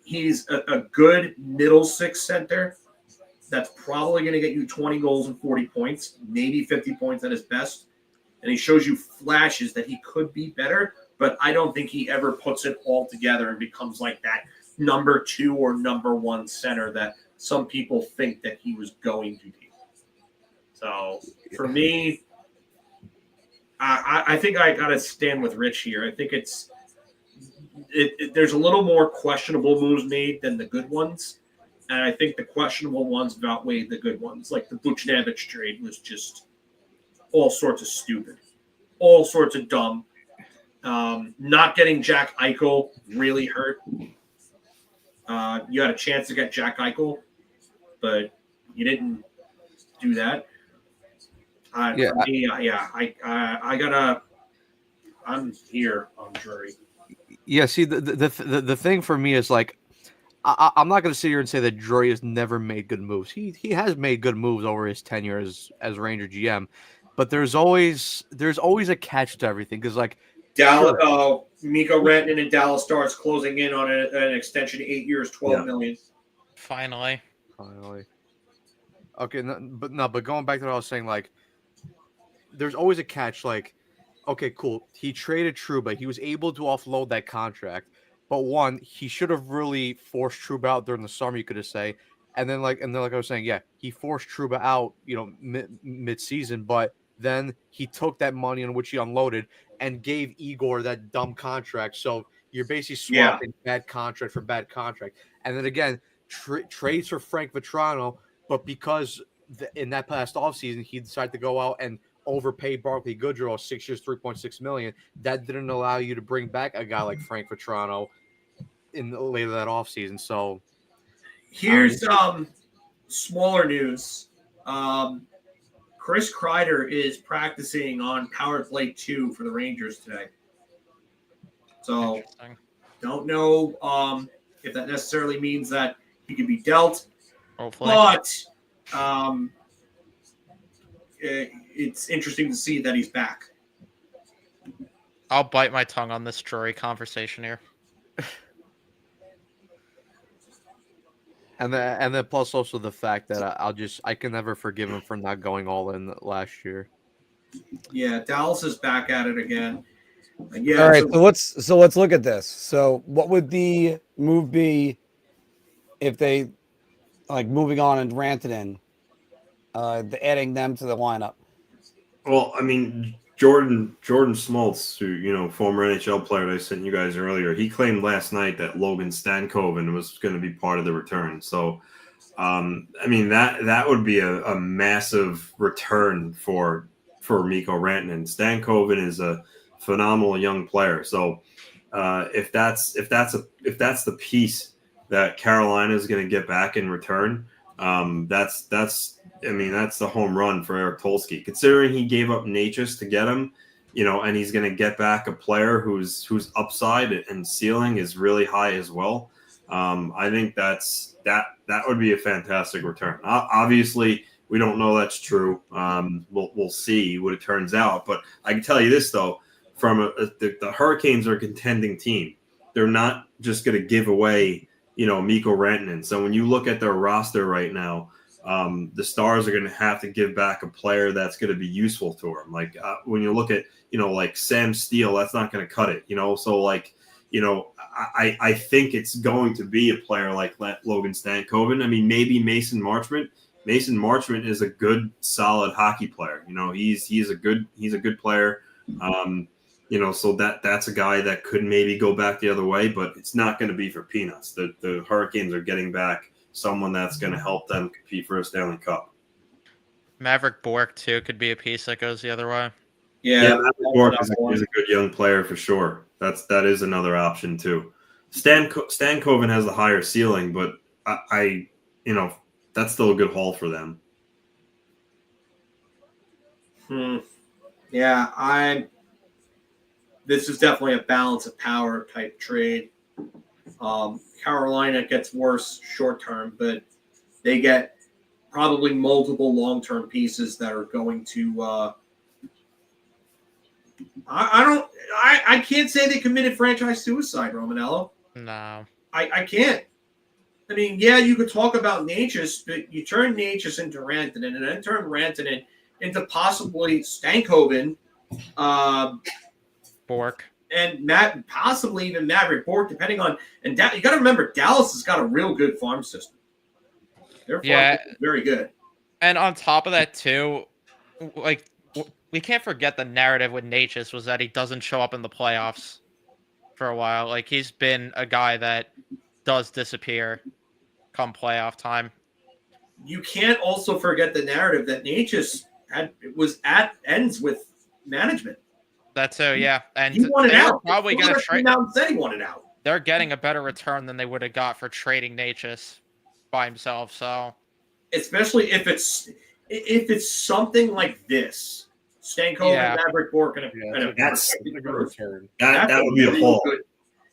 He's a good middle six center that's probably going to get you 20 goals and 40 points, maybe 50 points at his best. And he shows you flashes that he could be better, but I don't think he ever puts it all together and becomes like that number 2 or number 1 center that some people think that he was going to be. So for me, I think I got to stand with Rich here. I think there's a little more questionable moves made than the good ones. And I think the questionable ones outweigh the good ones. Like the Buchnevich trade was just all sorts of stupid, all sorts of dumb. Not getting Jack Eichel really hurt. You had a chance to get Jack Eichel, but you didn't do that. I'm here on Drury. Yeah, see, the thing for me is like, I'm not going to sit here and say that Drury has never made good moves. He has made good moves over his tenure as Ranger GM, but there's always a catch to everything because like Dallas, Mikko Rantanen and Dallas Stars closing in on an extension, 8 years, $12 million. Finally. Okay, but going back to what I was saying, like, there's always a catch. Like, okay, cool. He traded Trouba. He was able to offload that contract. But one, he should have really forced Trouba out during the summer, you could have say. And then like I was saying, yeah, he forced Trouba out, mid-season. But then he took that money on which he unloaded and gave Eigor that dumb contract. So you're basically swapping bad contract for bad contract. And then again, trades for Frank Vetrano, but because in that past offseason, he decided to go out and overpay Barclay Goodrow 6 years, $3.6 million. That didn't allow you to bring back a guy like Frank Vetrano in later that offseason. So here's smaller news. Chris Kreider is practicing on power play 2 for the Rangers today. So don't know if that necessarily means that he could be dealt. Hopefully. But it's interesting to see that he's back. I'll bite my tongue on this Drury conversation here. And then plus also the fact that I can never forgive him for not going all in last year. Yeah, Dallas is back at it again. Yeah. All right, so let's look at this. So what would the move be if they like moving on and Rantanen, adding them to the lineup? Well, I mean, Jordan Smoltz, who, former NHL player that I sent you guys earlier, he claimed last night that Logan Stankoven was going to be part of the return. So, I mean, that would be a massive return for Mikko Rantanen. Stankoven is a phenomenal young player. So, if that's the piece that Carolina is going to get back in return, that's the home run for Eric Tolsky, considering he gave up Natchez to get him, and he's going to get back a player whose upside and ceiling is really high as well. I think that would be a fantastic return. Obviously, we don't know that's true. We'll see what it turns out. But I can tell you this, though, the Hurricanes are a contending team. they're not just going to give away, Mikko Rantanen. So when you look at their roster right now, the Stars are going to have to give back a player that's going to be useful to them. Like when you look at, like Sam Steele, that's not going to cut it, So like, I think it's going to be a player like Logan Stankoven. I mean, maybe Mason Marchment. Mason Marchment is a good, solid hockey player. He's a good player. So that's a guy that could maybe go back the other way, but it's not going to be for peanuts. The Hurricanes are getting back someone that's going to help them compete for a Stanley Cup. Maverick Bork too could be a piece that goes the other way. Yeah, Maverick Bork is a good young player for sure. That is another option too. Stankoven has the higher ceiling, but I that's still a good haul for them. Yeah, this is definitely a balance of power type trade. Carolina gets worse short term, but they get probably multiple long-term pieces that are going to I can't say they committed franchise suicide, Romanello. No. I can't. I mean, yeah, you could talk about Natchez, but you turn Natchez into Rantanen and then turn Rantanen into possibly Stankoven, Bork. and possibly even Maverick Bork, depending on – and you got to remember, Dallas has got a real good farm system. Their farm system is very good. And on top of that, too, like – we can't forget the narrative with Natchez was that he doesn't show up in the playoffs for a while. Like, he's been a guy that does disappear come playoff time. You can't also forget the narrative that Natchez was at ends with management. That's so, yeah. And he wanted out. Probably going to trade. Out and say he wanted out. They're getting a better return than they would have got for trading Natchez by himself. So, especially if it's something like this. Stankoven, Maverick Bork, and that's a good return. That would be a haul.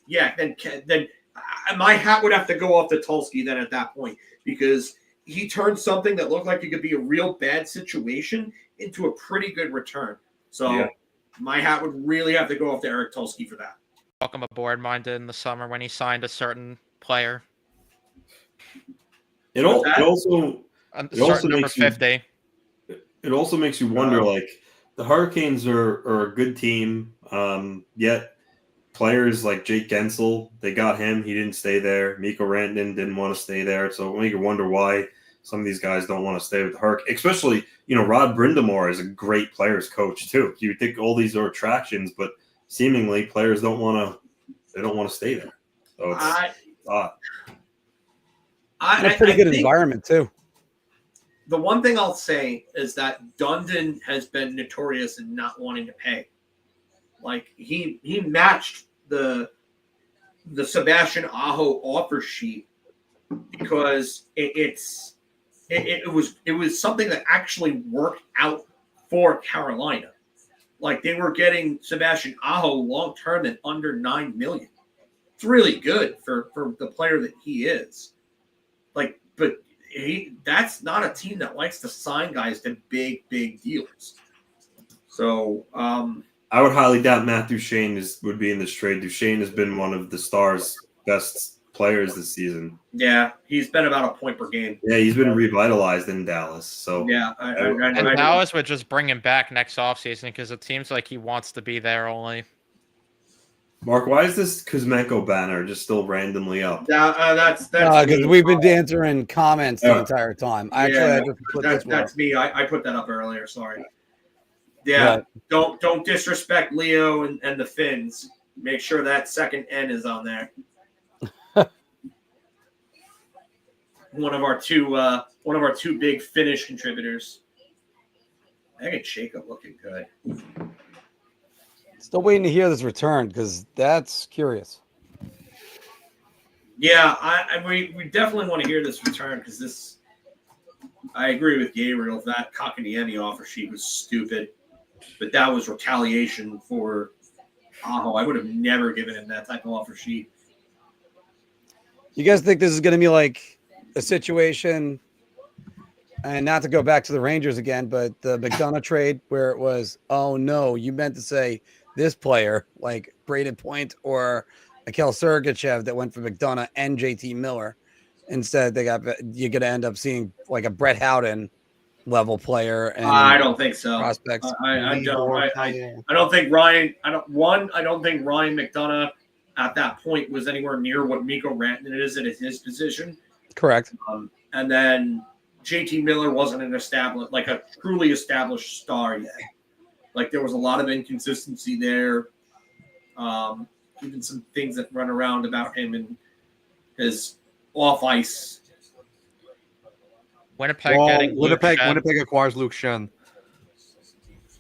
Yeah, then my hat would have to go off to Tulsky then at that point, because he turned something that looked like it could be a real bad situation into a pretty good return. So my hat would really have to go off to Eric Tulsky for that. Welcome aboard. Mine did in the summer when he signed a certain player. It also number 50. It also makes you wonder, like, the Hurricanes are a good team, yet players like Jake Gensel, they got him. He didn't stay there. Mikko Rantanen didn't want to stay there. So it makes you wonder why some of these guys don't want to stay with the Hurricanes. Especially, Rod Brindamore is a great players coach too. You would think all these are attractions, but seemingly players don't want to stay there. So it's odd. A pretty good environment too. The one thing I'll say is that Dundon has been notorious in not wanting to pay. Like he matched the Sebastian Aho offer sheet because it was something that actually worked out for Carolina. Like they were getting Sebastian Aho long term at under $9 million. It's really good for the player that he is. Like, but that's not a team that likes to sign guys to big deals. So I would highly doubt Matt Duchene would be in this trade. Duchene has been one of the Stars' best players this season. Yeah, he's been about a point per game. Yeah, he's been revitalized in Dallas. So yeah, and Dallas would just bring him back next offseason because it seems like he wants to be there only. Mark, why is this Kuzmenko banner just still randomly up? That's because we've been answering comments the entire time. That's me. I put that up earlier. Sorry. Yeah, don't disrespect Leo and the Finns. Make sure that second N is on there. one of our two big Finnish contributors. I think Jacob looking good. Still waiting to hear this return because that's curious. Yeah, we definitely want to hear this return because this. I agree with Gabriel. That Kakaniemi offer sheet was stupid, but that was retaliation for Aho. I would have never given him that type of offer sheet. You guys think this is going to be like a situation, and not to go back to the Rangers again, but the McDonough trade where it was, oh no, you meant to say this player like Braden Point or Mikhail Sergachev that went for McDonough and JT Miller. Instead, you're going to end up seeing like a Brett Howden level player. And I don't think so. Prospects. I don't think Ryan. I don't think Ryan McDonough at that point was anywhere near what Mikko Rantanen is at his position. Correct. And then JT Miller wasn't a truly established star yet. Like there was a lot of inconsistency there. Even some things that run around about him and his off ice. Winnipeg acquires Luke Shen.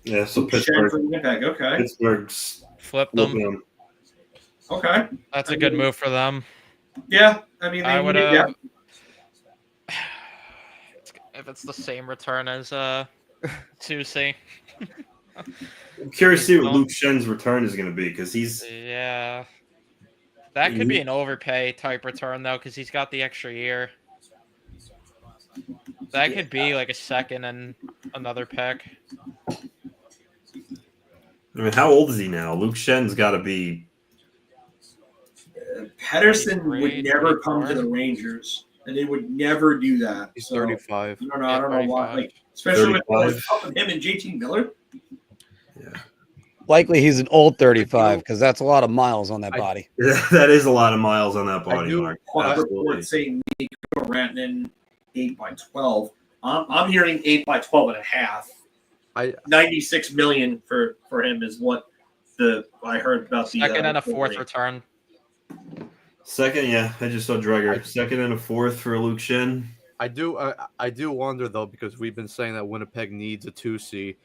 Yeah, so Pittsburgh for Winnipeg. Okay. Pittsburgh's Flipped them. Okay. That's a good move for them. Yeah, I mean, I would. If it's the same return as Susie. I'm curious to see what Luke Shen's return is going to be because he's. Yeah. That could be an overpay type return though, because he's got the extra year. That could be like a second and another pick. I mean, how old is he now? Luke Shen's got to be. Pedersen would never come to the Rangers, and they would never do that. He's 35. I don't know why. Like, especially with him and JT Miller. Yeah. Likely he's an old 35 because that's a lot of miles on that body. That is a lot of miles on that body, Mark. Report saying Mikko Rantanen 8x12. I'm hearing 8x12 and a half. 96 million for him is what I heard about the second and a fourth return. Second, yeah, I just saw Dreger. Second and a fourth for Luke Shen. I do wonder though, because we've been saying that Winnipeg needs a 2C,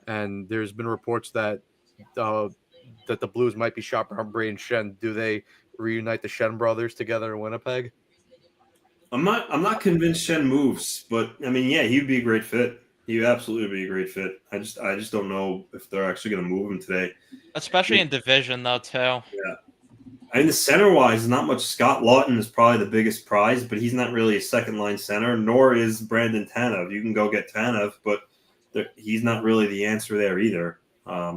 and there's been reports that the Blues might be shopping on Braden Shen. Do they reunite the Shen brothers together in Winnipeg? I'm not convinced Shen moves, but I mean, yeah, he'd be a great fit. He would absolutely be a great fit. I just don't know if they're actually going to move him today, especially in division though too. Yeah, I mean, the center wise, not much. Scott Lawton is probably the biggest prize, but he's not really a second line center. Nor is Brandon Tanev. You can go get Tanev, but he's not really the answer there either. I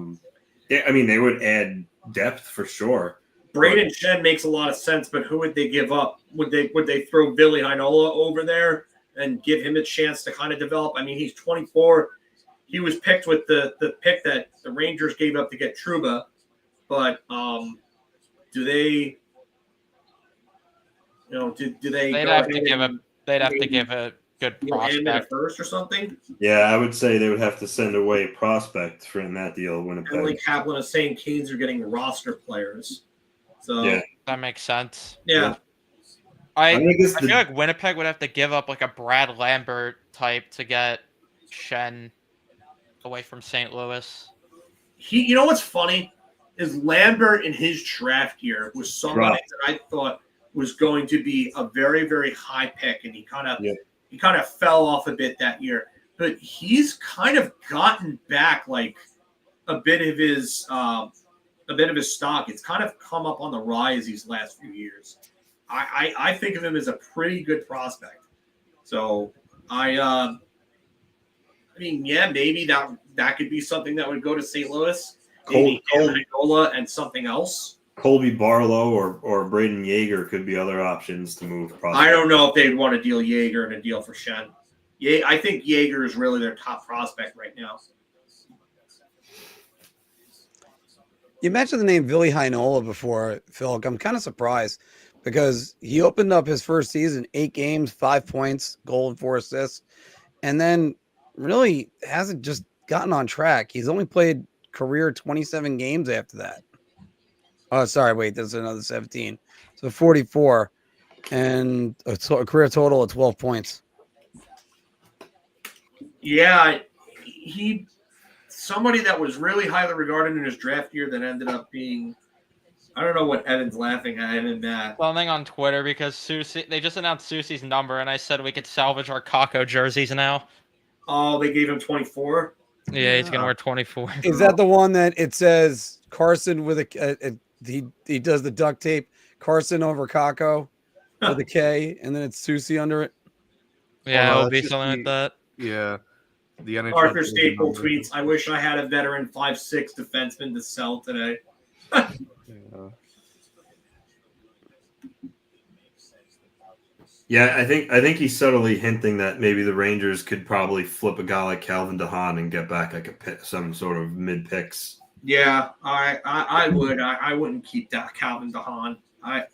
mean, they would add depth for sure. Braden Shen makes a lot of sense, but who would they give up? Would they throw Billy Heinola over there and give him a chance to kind of develop? I mean, he's 24. He was picked with the pick that the Rangers gave up to get Trouba, but do they? Do they? They'd have to give a good prospect first or something. Yeah, I would say they would have to send away a prospect for in that deal. Winnipeg. Emily Kaplan is saying Canes are getting roster players, so yeah, that makes sense. Yeah, I feel like Winnipeg would have to give up like a Brad Lambert type to get Shen away from St. Louis. You know what's funny is Lambert in his draft year was somebody that I thought was going to be a very, very high pick, and he kind of fell off a bit that year. But he's kind of gotten back like a bit of his stock. It's kind of come up on the rise these last few years. I think of him as a pretty good prospect. So I mean, yeah, maybe that could be something that would go to St. Louis. Maybe Angola and something else. Colby Barlow or Braden Yeager could be other options to move. I don't know if they'd want to deal Yeager and a deal for Shen. I think Yeager is really their top prospect right now. You mentioned the name Billy Heinola before, Phil. I'm kind of surprised because he opened up his first season, 8 games, 5 points, goal and 4 assists, and then really hasn't just gotten on track. He's only played career 27 games after that. Oh, sorry, wait, there's another 17. So 44 and a career total of 12 points. Yeah, somebody that was really highly regarded in his draft year that ended up being, I don't know what Evan's laughing at in that. Something on Twitter because they just announced Susie's number, and I said we could salvage our Kako jerseys now. Oh, they gave him 24? Yeah, he's going to wear 24. Is that the one that it says Carson with he does the duct tape, Carson over Kako with a K, and then it's Susie under it? Yeah, it'll be something like that. Yeah. The NHL Arthur Staple tweets, I wish I had a veteran 5'6" defenseman to sell today. Yeah, I think he's subtly hinting that maybe the Rangers could probably flip a guy like Calvin DeHaan and get back like some sort of mid picks. Yeah, I would. I wouldn't keep that Calvin DeHaan. I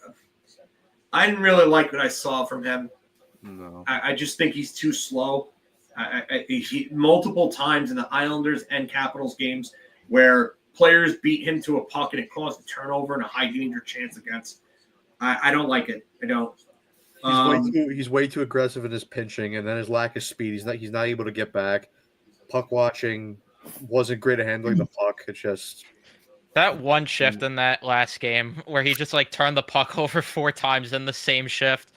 didn't really like what I saw from him. No. I just think he's too slow. He multiple times in the Islanders and Capitals games where players beat him to a puck and it caused a turnover and a high danger chance against. I don't like it. I don't. He's way too aggressive in his pinching, and then his lack of speed. He's not able to get back. Puck watching wasn't great at handling the puck. It's just that one shift in that last game where he just like turned the puck over 4 times in the same shift.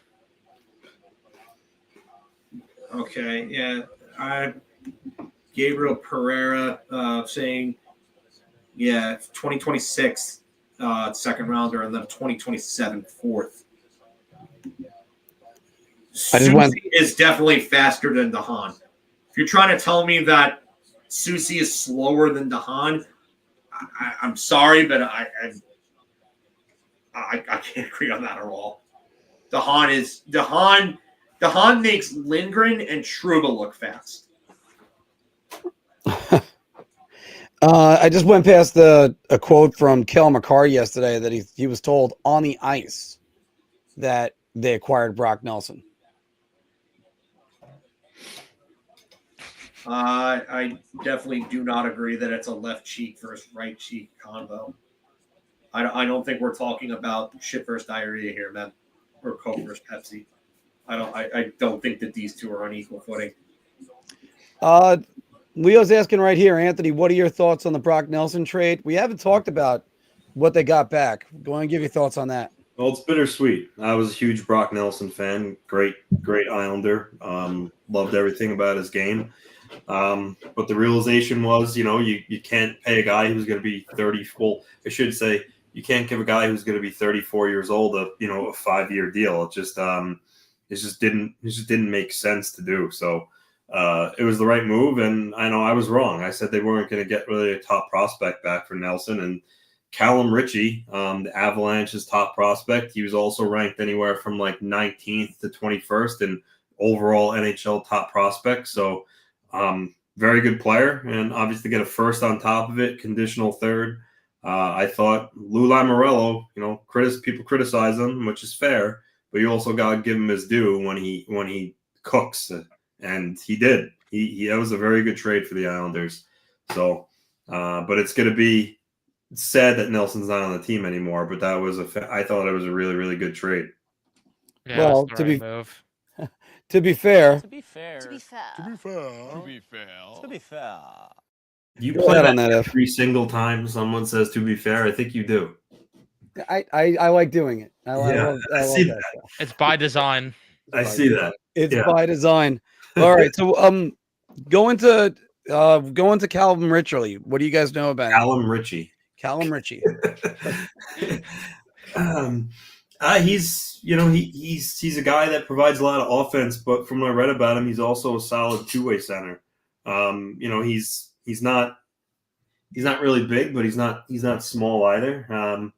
Okay, yeah. Gabriel Pereira saying, 2026 second rounder and then 2027 fourth. Susie is definitely faster than DeHaan. If you're trying to tell me that Susie is slower than DeHaan, I'm sorry, but I can't agree on that at all. DeHaan makes Lindgren and Trouba look fast. I just went past a quote from Kel McCarr yesterday that he was told on the ice that they acquired Brock Nelson. I definitely do not agree that it's a left cheek versus right cheek combo. I don't think we're talking about shit versus diarrhea here, man, or Coke versus Pepsi. I don't think that these two are on equal footing. Leo's asking right here, Anthony, what are your thoughts on the Brock Nelson trade? We haven't talked about what they got back. Go on and give your thoughts on that. Well, it's bittersweet. I was a huge Brock Nelson fan. Great Islander. Loved everything about his game. But the realization was, you can't pay a guy who's going to be 30. Well, I should say you can't give a guy who's going to be 34 years old a 5-year deal. It just didn't make sense to do. So it was the right move, and I know I was wrong. I said they weren't going to get really a top prospect back for Nelson, and Callum Ritchie, the Avalanche's top prospect. He was also ranked anywhere from like 19th to 21st in overall NHL top prospect. So very good player, and obviously get a first on top of it, conditional third. I thought Lou Lamoriello, people criticize him, which is fair, but you also got to give him his due when he cooks, and he did. That was a very good trade for the Islanders. So, but it's going to be sad that Nelson's not on the team anymore. But that was I thought it was a really, really good trade. Yeah, well, to be fair, you Go play ahead that on that, every single time someone says "to be fair." I think you do. I like doing it. I see love that. It's by design. I see that. It's by design. All right, so going to Calvin Ritchie. What do you guys know about Callum Ritchie? Callum Ritchie. He's a guy that provides a lot of offense, but from what I read about him, he's also a solid two-way center. He's not really big, but he's not small either.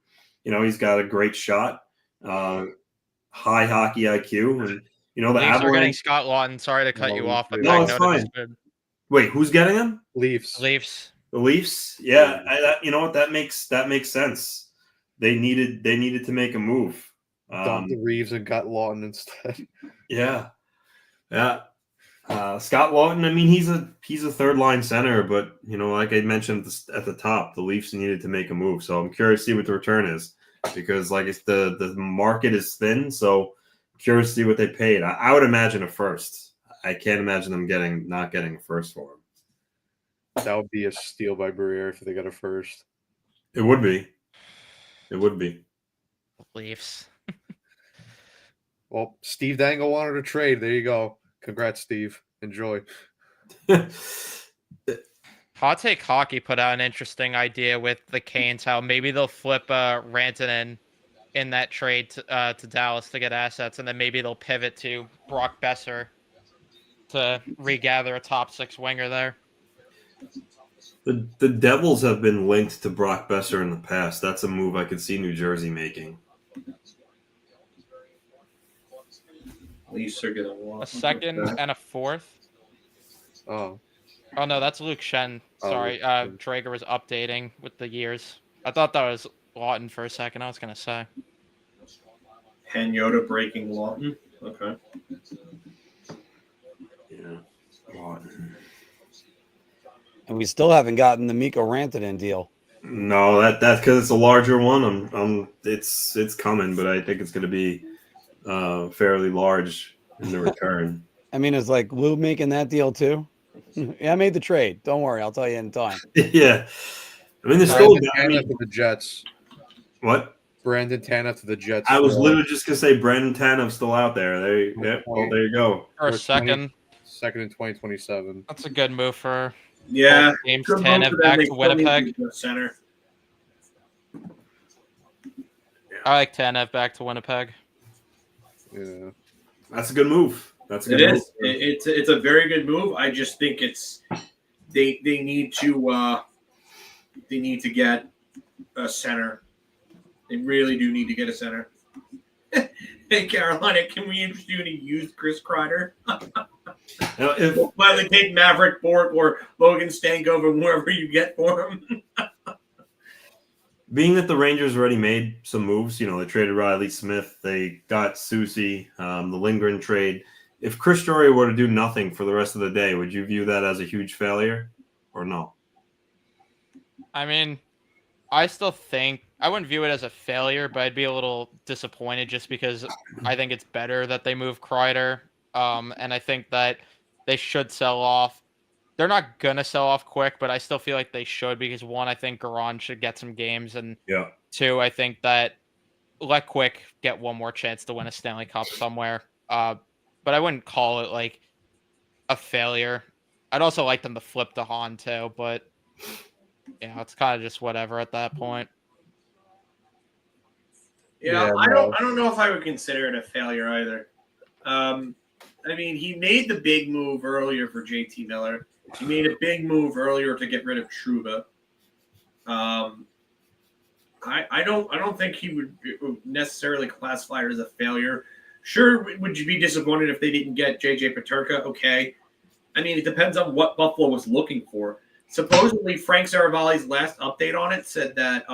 He's got a great shot, high hockey IQ, and the Leafs Avalanche are getting Scott Lawton. Sorry to cut you off, but no, it's fine. Wait, who's getting him? Leafs. The Leafs. Yeah, that makes sense. They needed to make a move. Dumped the Reeves and got Lawton instead. Yeah. Scott Lawton. I mean, he's a third line center, but like I mentioned at the top, the Leafs needed to make a move. So I'm curious to see what the return is, because like it's the market is thin. So curious to see what they paid. I would imagine a first. I can't imagine them not getting a first for him. That would be a steal by Briere if they got a first. It would be. Leafs. Well, Steve Dangle wanted a trade. There you go. Congrats, Steve. Enjoy. Hot Take Hockey put out an interesting idea with the Canes, how maybe they'll flip Rantanen in that trade to Dallas to get assets, and then maybe they'll pivot to Brock Besser to regather a top 6 winger there. The Devils have been linked to Brock Besser in the past. That's a move I could see New Jersey making. Leafs are gonna A want second and a fourth. Oh, Oh no, that's Luke Shen. Sorry, Luke Shen. Drager was updating with the years. I thought that was Lawton for a second. I was gonna say. Yoda breaking Lawton. Okay. Yeah. Lawton. And we still haven't gotten the Mikko Rantanen deal. No, that's because it's a larger one. It's coming, but I think it's going to be fairly large in the return. I mean, is like Lou making that deal too? Yeah, I made the trade. Don't worry, I'll tell you in time. Yeah, I mean, there's still. Brandon Tanev to the Jets. What? Brandon Tanev to the Jets. I was literally just gonna say Brandon Tanev's still out there. There you go. For a second. Second in 2027. That's a good move for Yeah. James good move Tanev for them. back They to still need Winnipeg. the center. I like Tanev back to Winnipeg. Yeah. That's a good move. That's a It good is. move. It's a very good move. I just think it's they need to get a center. They really do need to get a center. Hey Carolina, can we interest you in a used Chris Kreider? Now, if Why they take Maverick Bork or Logan Stankoven, wherever you get for him? being that the Rangers already made some moves, they traded Riley Smith, they got Soucy, the Lindgren trade. If Chris Drury were to do nothing for the rest of the day, would you view that as a huge failure or no? I mean, I still think I wouldn't view it as a failure, but I'd be a little disappointed just because I think it's better that they move Kreider. And I think that they should sell off. They're not gonna sell off quick, but I still feel like they should because one, I think Garon should get some games, and two, I think that let Quick get one more chance to win a Stanley Cup somewhere. But I wouldn't call it like a failure. I'd also like them to flip to Hahn too, but yeah, it's kind of just whatever at that point. Yeah, I don't know if I would consider it a failure either. I mean, he made the big move earlier for JT Miller. He made a big move earlier to get rid of Trouba. I don't think he would necessarily classify it as a failure. Sure, would you be disappointed if they didn't get JJ Peterka? Okay. I mean, it depends on what Buffalo was looking for. Supposedly, Frank Saravalli's last update on it said that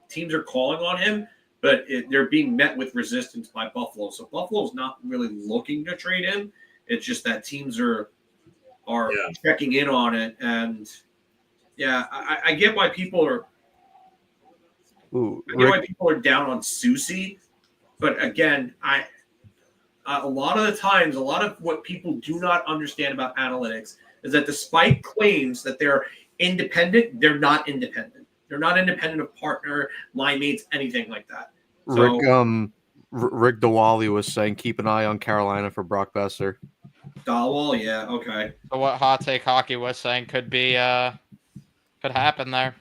teams are calling on him, but they're being met with resistance by Buffalo. So Buffalo's not really looking to trade him. It's just that teams are checking in on it. And, yeah, I get why people are down on Soucy. But, again, a lot of the times, a lot of what people do not understand about analytics is that despite claims that they're independent, they're not independent. They're not independent of partner, line mates, anything like that. So, Rick Dewally was saying keep an eye on Carolina for Brock Besser. Dahlwall, yeah, okay. So what Hot Take Hockey was saying could be could happen there.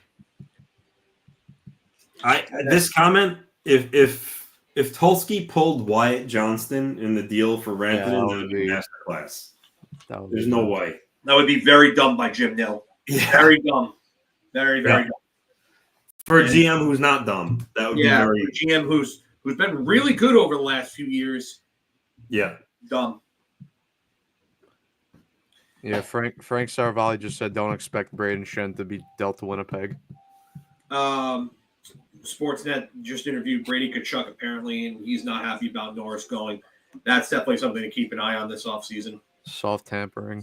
This comment, if Tulsky pulled Wyatt Johnston in the deal for Rantanen, that would be masterclass. There's no way. That would be very dumb by Jim Nill. Yeah. Very dumb. Very dumb. For a GM who's not dumb, that would be very... for a GM who's been really good over the last few years. Yeah. Dumb. Yeah, Frank Saravalli just said don't expect Braden Shen to be dealt to Winnipeg. Sportsnet just interviewed Brady Tkachuk apparently, and he's not happy about Norris going. That's definitely something to keep an eye on this offseason. Soft tampering.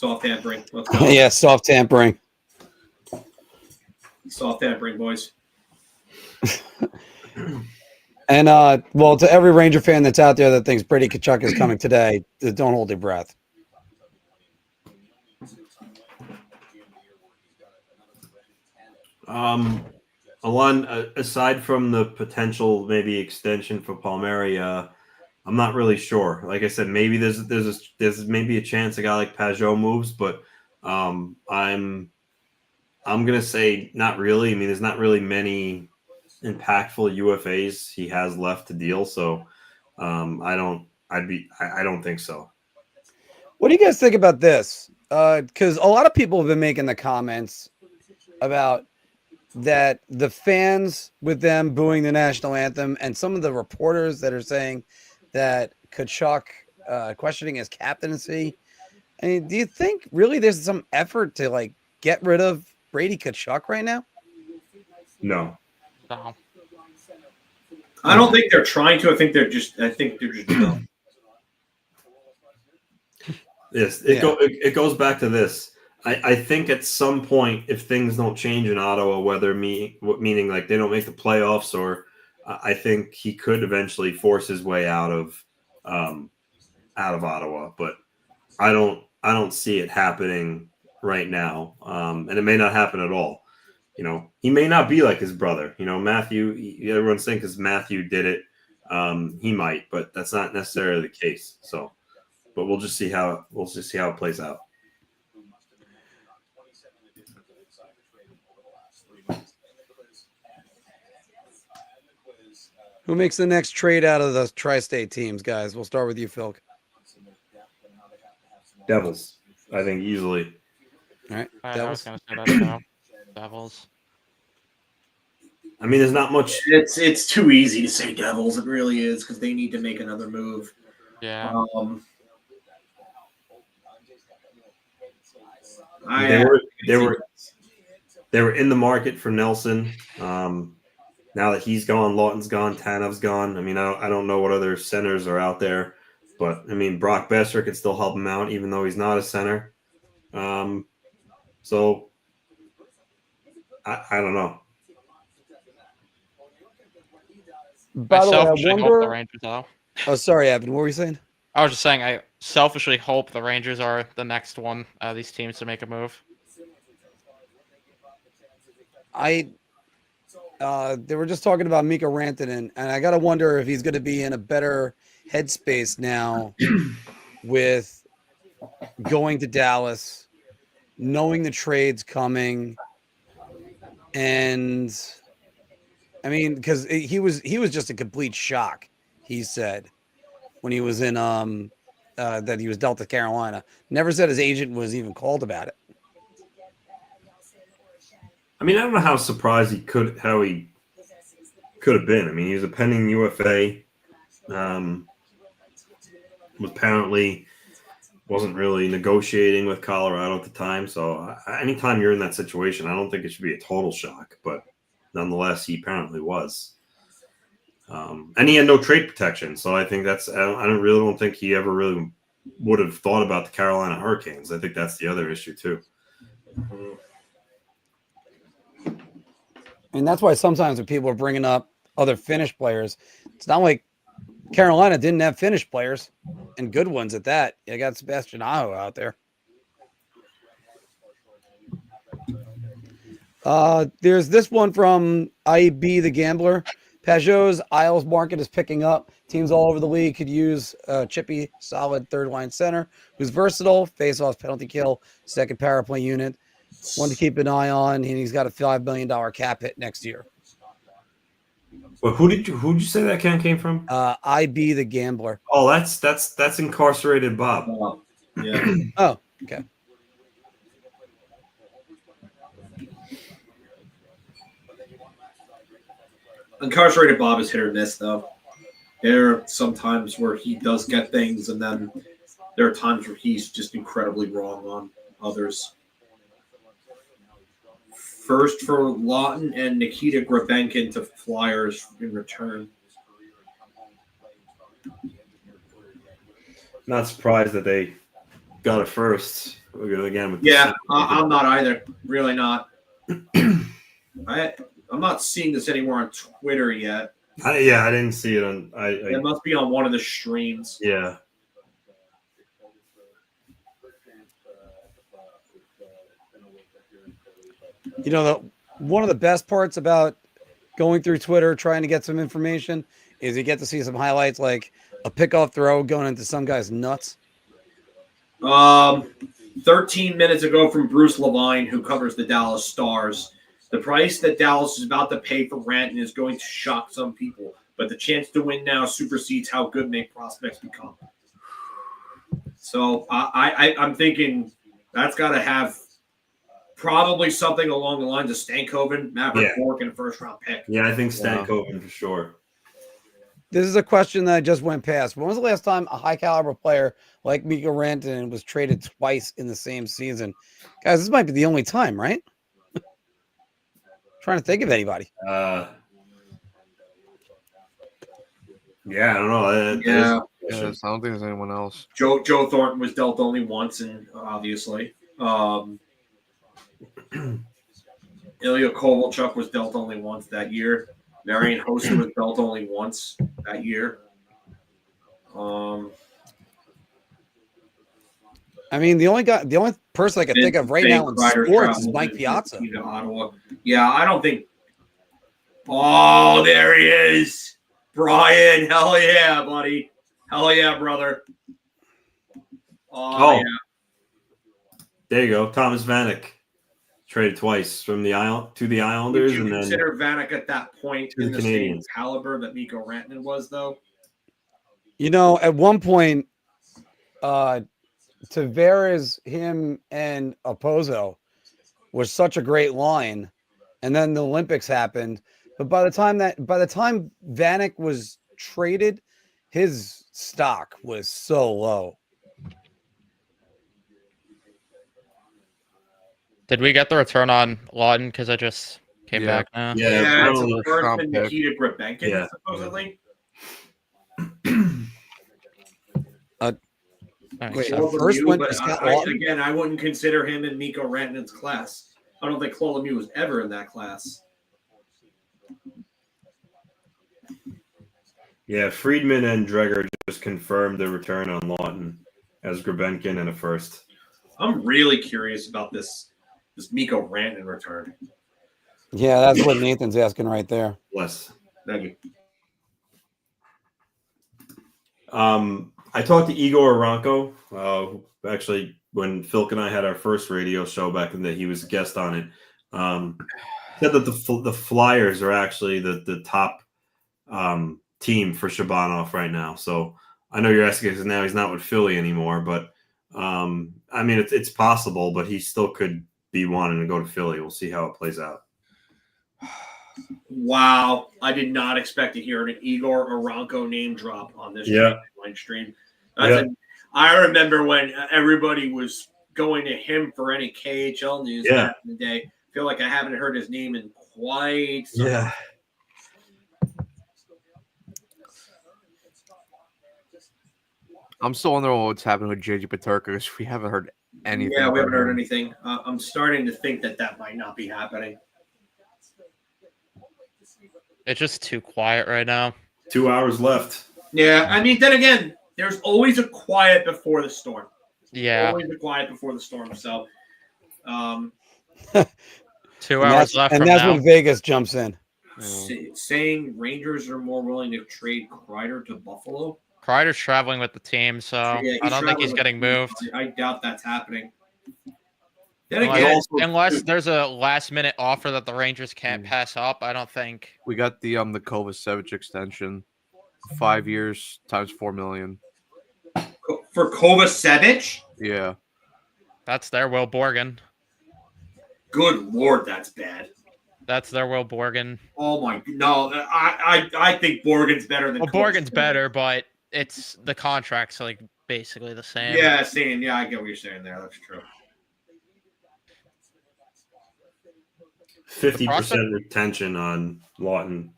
Let's go. Yeah, soft tampering. Soft tampering, boys. And well, to every Ranger fan that's out there that thinks Brady Tkachuk is coming today, don't hold your breath. Alon, aside from the potential maybe extension for Palmieri, I'm not really sure. Like I said, maybe there's maybe a chance a guy like Pajot moves, but I'm gonna say not really. I mean, there's not really many impactful UFAs he has left to deal, so I don't think so. What do you guys think about this? Because a lot of people have been making the comments about that the fans with them booing the national anthem, and some of the reporters that are saying that Tkachuk questioning his captaincy. I mean, do you think really there's some effort to like get rid of Brady Tkachuk right now? No. No. I don't think they're trying to. I think they're just dumb. Yes, it goes back to this. I think at some point, if things don't change in Ottawa, meaning like they don't make the playoffs, or I think he could eventually force his way out of Ottawa, but I don't see it happening right now, and it may not happen at all. You know, he may not be like his brother. You know, Matthew. Everyone's saying because Matthew did it, he might, but that's not necessarily the case. So, but we'll just see how it plays out. Who makes the next trade out of the tri-state teams, guys? We'll start with you, Phil. Devils, I think easily. All right, I was Devils. going to say that now. Devils. I mean, there's not much. It's too easy to say Devils. It really is because they need to make another move. Yeah. They were in the market for Nelson. Now that he's gone, Lawton's gone, Tanev's gone. I mean, I don't know what other centers are out there, but I mean, Brock Besser could still help him out, even though he's not a center. So I don't know. By the way, I selfishly hope the wonder. Rangers though. Oh, sorry, Evan. What were you saying? I was just saying I selfishly hope the Rangers are the next one of these teams to make a move. They were just talking about Mikko Rantanen, and I gotta wonder if he's going to be in a better headspace now with going to Dallas, knowing the trade's coming, and I mean, because he was just a complete shock. He said when he was in that he was dealt to Carolina. Never said his agent was even called about it. I mean, I don't know how surprised he could have been. I mean, he was a pending UFA. Apparently wasn't really negotiating with Colorado at the time. So anytime you're in that situation, I don't think it should be a total shock. But nonetheless, he apparently was. And he had no trade protection. So I think I don't think he ever really would have thought about the Carolina Hurricanes. I think that's the other issue too. And that's why sometimes when people are bringing up other Finnish players, it's not like Carolina didn't have Finnish players and good ones at that. You got Sebastian Aho out there. There's this one from IB the Gambler. Pajot's Isles market is picking up. Teams all over the league could use a chippy, solid third-line center who's versatile, face-off, penalty kill, second power play unit. One to keep an eye on, and he's got a $5 million cap hit next year. Well, who'd you say that came from? IB the Gambler. Oh, that's incarcerated Bob. Yeah. Oh, okay. Incarcerated Bob is hit or miss, though. There are some times where he does get things, and then there are times where he's just incredibly wrong on others. First for Lawton and Nikita Grabenkin to Flyers in return. Not surprised that they got it first. Again, with I'm not either. Really not. I'm not seeing this anymore on Twitter yet. I didn't see it on. It must be on one of the streams. Yeah. You know, one of the best parts about going through Twitter, trying to get some information, is you get to see some highlights like a pickoff throw going into some guy's nuts. 13 minutes ago from Bruce Levine, who covers the Dallas Stars. The price that Dallas is about to pay for Rantanen is going to shock some people, but the chance to win now supersedes how good make prospects become. So I'm thinking that's got to have probably something along the lines of Stankoven, Maverick Bork, and a first-round pick. Yeah, I think Stankoven for sure. This is a question that I just went past. When was the last time a high caliber player like Mikko Rantanen was traded twice in the same season? Guys, this might be the only time, right? Trying to think of anybody. Yeah, I don't know. Yeah. Yes, I don't think there's anyone else. Joe Thornton was dealt only once, and obviously, Ilya Kovalchuk was dealt only once that year. Marian Hossa was dealt only once that year. I mean, the only person I can think of right now in sports is Mike Piazza. Ottawa. Yeah, I don't think. Oh, there he is, Brian. Hell yeah, buddy. Hell yeah, brother. Oh. Yeah. There you go. Thomas Vanek traded twice from the to the Islanders. Would you and consider then Vanek at that point to in the the Canadiens. same caliber that Mikko Rantanen was, though? You know, at one point, Tavares, him, and Opozo was such a great line, and then the Olympics happened. But by the time Vanek was traded, his stock was so low. Did we get the return on Lawton? Because I just came back now. Yeah, it's probably the first round and pick. Nikita Grabenkin, Yeah. supposedly. Wait, Cole first Lemieux, went but to Scott I Lawton? I wouldn't consider him in Mikko Rantanen's class. I don't think Cole Lemieux was ever in that class. Yeah, Friedman and Dreger just confirmed the return on Lawton as Grabenkin and a first. I'm really curious about this Mikko Rantanen return. Yeah, that's what Nathan's asking right there. Less. Thank you. I talked to Igor Aranko. Actually, when Philk and I had our first radio show back in the day, he was a guest on it. Said that the Flyers are actually the top team for Shabanov right now. So I know you're asking because now he's not with Philly anymore, but I mean it's possible, but he still could be wanting to go to Philly. We'll see how it plays out. Wow, I did not expect to hear an Igor Aranko name drop on this stream. I remember when everybody was going to him for any KHL news back in the day. I feel like I haven't heard his name in quite some time. I'm still wondering what's happening with JJ Peterka because we haven't heard anything. Yeah, we haven't about heard him. anything. I'm starting to think that might not be happening. It's just too quiet right now. 2 hours left. Yeah, I mean, then again, there's always a quiet before the storm. Yeah. Always a quiet before the storm. So, 2 hours left from that's now. when Vegas jumps in. saying Rangers are more willing to trade Kreider to Buffalo. Kreider's traveling with the team, so Yeah, I don't think he's getting moved. I doubt that's happening. Then Unless, again, unless there's a last-minute offer that the Rangers can't pass up, I don't think. We got the Kovacevic extension, 5 years times $4 million. for Kovacevic, Yeah, That's their Will Borgen. good lord, that's bad. That's their Will Borgen. Oh my no, I think Borgen's better than. Well, Borgen's better, but it's the contract's like basically the same. Yeah, same. Yeah, I get what you're saying there. That's true. 50% retention on Lawton.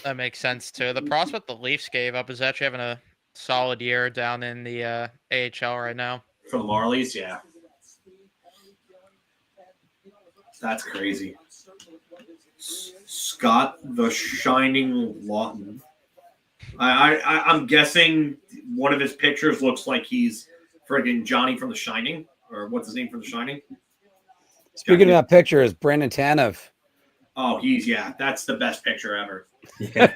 That makes sense too. The prospect the Leafs gave up is actually having a solid year down in the AHL right now. For the Marlies, yeah. That's crazy. Scott the Shining Lawton. I'm guessing one of his pictures looks like he's friggin' Johnny from The Shining, or what's his name from The Shining? Speaking about pictures, Brandon Tanev. Oh, that's the best picture ever. Yeah.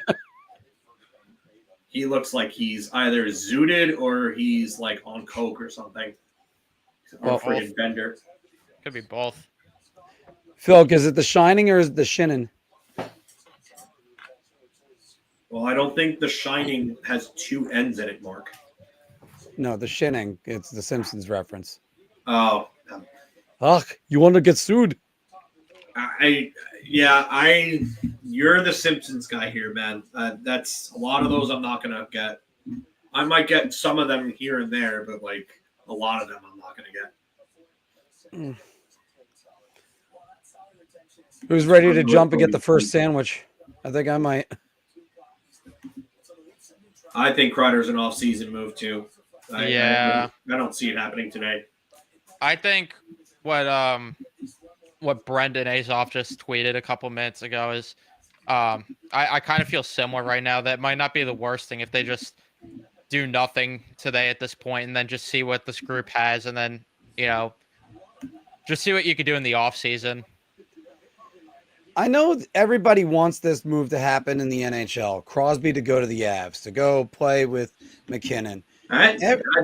He looks like he's either zooted or he's like on coke or something. Or Well, friggin' Bender. Could be both. Phil, is it The Shining or is it The Shinnin? Well, I don't think The Shining has two N's in it, Mark. No, The Shinning. It's the Simpsons reference. Oh, Ugh, you want to get sued? You're the Simpsons guy here, man. That's a lot of those I'm not gonna get. I might get some of them here and there, but like a lot of them I'm not gonna get. Who's ready to jump and get the first sandwich? I think I might. I think Kreider's an off-season move too. Yeah. I don't see it happening today. I think what Brendan Azoff just tweeted a couple minutes ago is I kind of feel similar right now. That might not be the worst thing if they just do nothing today at this point and then just see what this group has and then, just see what you could do in the off season. I know everybody wants this move to happen in the NHL. Crosby to go to the Avs, to go play with McKinnon.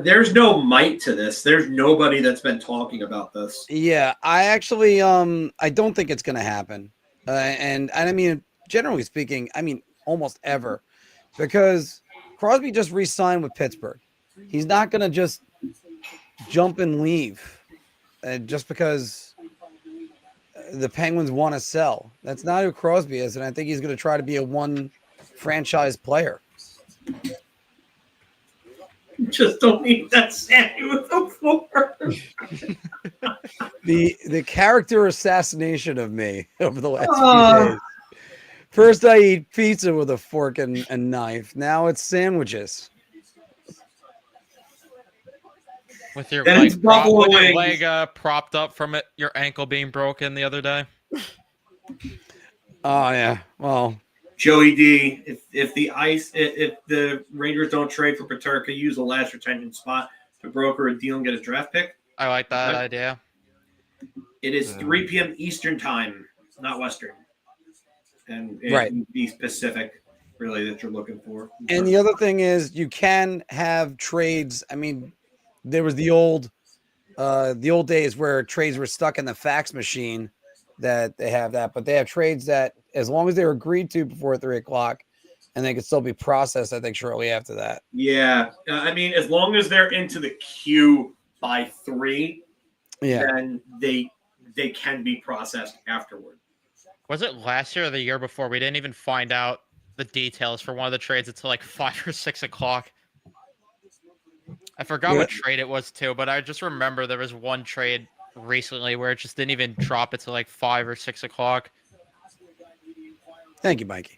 There's no might to this. There's nobody that's been talking about this. Yeah, I actually I don't think it's going to happen. And I mean, generally speaking, I mean, almost ever. Because Crosby just re-signed with Pittsburgh. He's not going to just jump and leave just because the Penguins want to sell. That's not who Crosby is, and I think he's going to try to be a one franchise player. Just don't need that Sammy with the floor. The character assassination of me over the last few days. First, I eat pizza with a fork and knife. Now it's sandwiches. With your And it's buffalo wings. leg propped up from it, your ankle being broken the other day. Oh yeah, well, Joey D, if the Rangers don't trade for Peterka, use the last retention spot to broker a deal and get a draft pick. I like that idea. It is 3 p.m. Eastern time, not Western, and be specific, really, that you're looking for. And the other thing is, you can have trades. I mean, there was the old days where trades were stuck in the fax machine. That they have that, but they have trades that, as long as they're agreed to before 3:00, and they can still be processed, I think, shortly after that. Yeah, I mean, as long as they're into the queue by 3, then they can be processed afterward. Was it last year or the year before? We didn't even find out the details for one of the trades until like 5 or 6 o'clock. I forgot what trade it was too, but I just remember there was one trade recently where it just didn't even drop it to like 5 or 6 o'clock. Thank you, Mikey.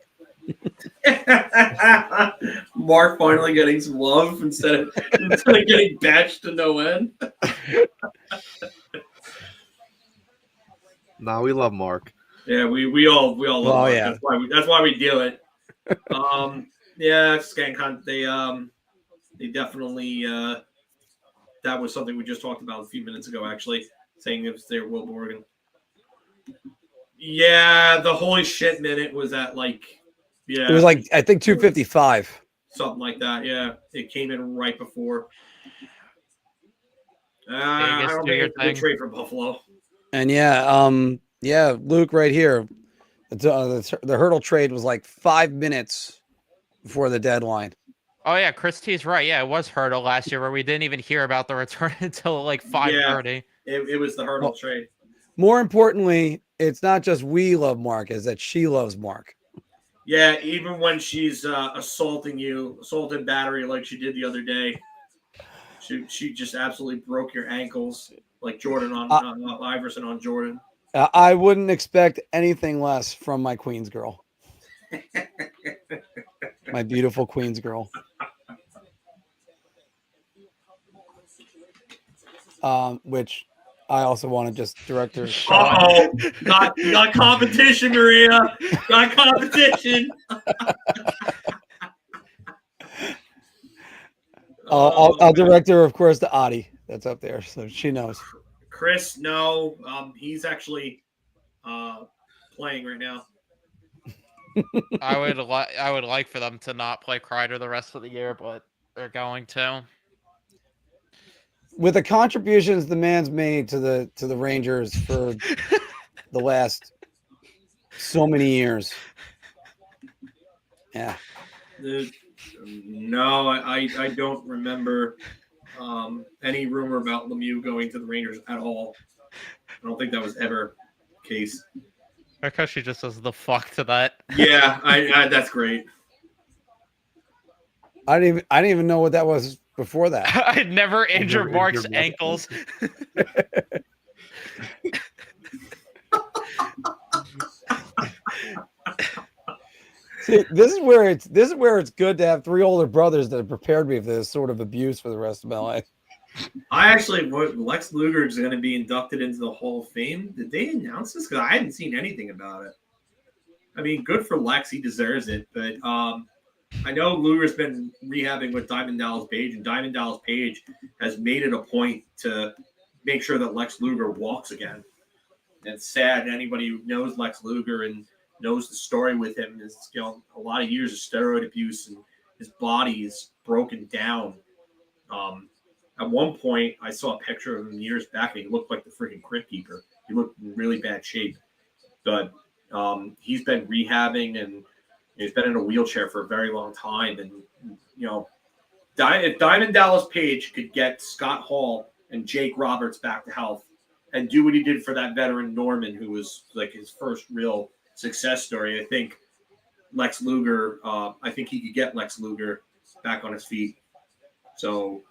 Mark finally getting some love instead of getting bashed to no end. Nah, we love Mark. Yeah, we all love Mark. Yeah. That's why we do it. Yeah, ScanCon, they definitely that was something we just talked about a few minutes ago, actually, saying if they're Will Morgan. Yeah, the holy shit minute was at it was like, I think 2:55. Something like that, yeah. It came in right before. I don't think it's a good trade for Buffalo. And Luke right here. The hurdle trade was like 5 minutes before the deadline. Oh yeah, Chris T's right. Yeah, it was Hurdle last year where we didn't even hear about the return until like 5:30. It was the Hurdle trade. More importantly, it's not just we love Mark, it's that she loves Mark. Yeah, even when she's assault and battery like she did the other day, she just absolutely broke your ankles like Jordan on Iverson on Jordan. I wouldn't expect anything less from my Queens girl. My beautiful Queens girl. Which I also want to just direct her. Got competition, Maria. Got competition. I'll direct her, of course, to Adi. That's up there, so she knows. Chris, no, he's actually playing right now. I would like for them to not play Kreider the rest of the year, but they're going to. With the contributions the man's made to the Rangers for the last so many years. Yeah. No, I don't remember any rumor about Lemieux going to the Rangers at all. I don't think that was ever the case. like how she just says the fuck to that. Yeah, I that's great. I didn't even know what that was before that. I'd never injured Mark's Mark's ankles. See, this is where it's good to have three older brothers that have prepared me for this sort of abuse for the rest of my life. I actually, Lex Luger is going to be inducted into the Hall of Fame. Did they announce this? Because I hadn't seen anything about it. I mean, good for Lex. He deserves it. But I know Luger's been rehabbing with Diamond Dallas Page, and Diamond Dallas Page has made it a point to make sure that Lex Luger walks again. And it's sad. Anybody who knows Lex Luger and knows the story with him is, a lot of years of steroid abuse, and his body is broken down. At one point, I saw a picture of him years back, and he looked like the freaking Crypt Keeper. He looked in really bad shape. But he's been rehabbing, and he's been in a wheelchair for a very long time. And, if Diamond Dallas Page could get Scott Hall and Jake Roberts back to health and do what he did for that veteran Norman, who was like his first real success story, I think Lex Luger, I think he could get Lex Luger back on his feet. So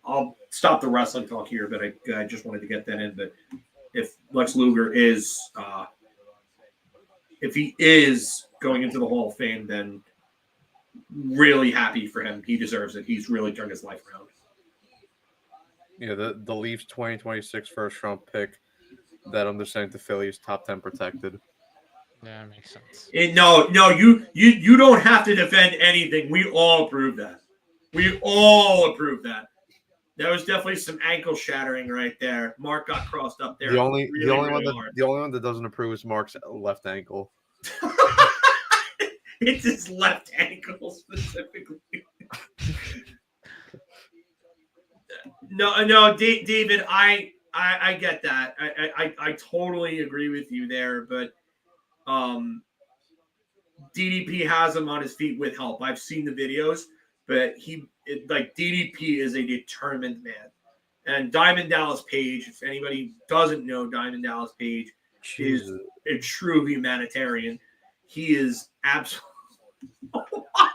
I'll stop the wrestling talk here, but I just wanted to get that in. But if Lex Luger is, if he is going into the Hall of Fame, then really happy for him. He deserves it. He's really turned his life around. Yeah, the Leafs 2026 first round pick that I'm just saying the Phillies top 10 protected. Yeah, that makes sense. No, you don't have to defend anything. We all approve that. We all approve that. That was definitely some ankle shattering right there. Mark got crossed up there. The only one that doesn't approve is Mark's left ankle. It's his left ankle specifically. No, David, I get that. I totally agree with you there, but DDP has him on his feet with help. I've seen the videos, but DDP is a determined man. And Diamond Dallas Page, if anybody doesn't know, Diamond Dallas Page is a true humanitarian. He is absolutely. Oh my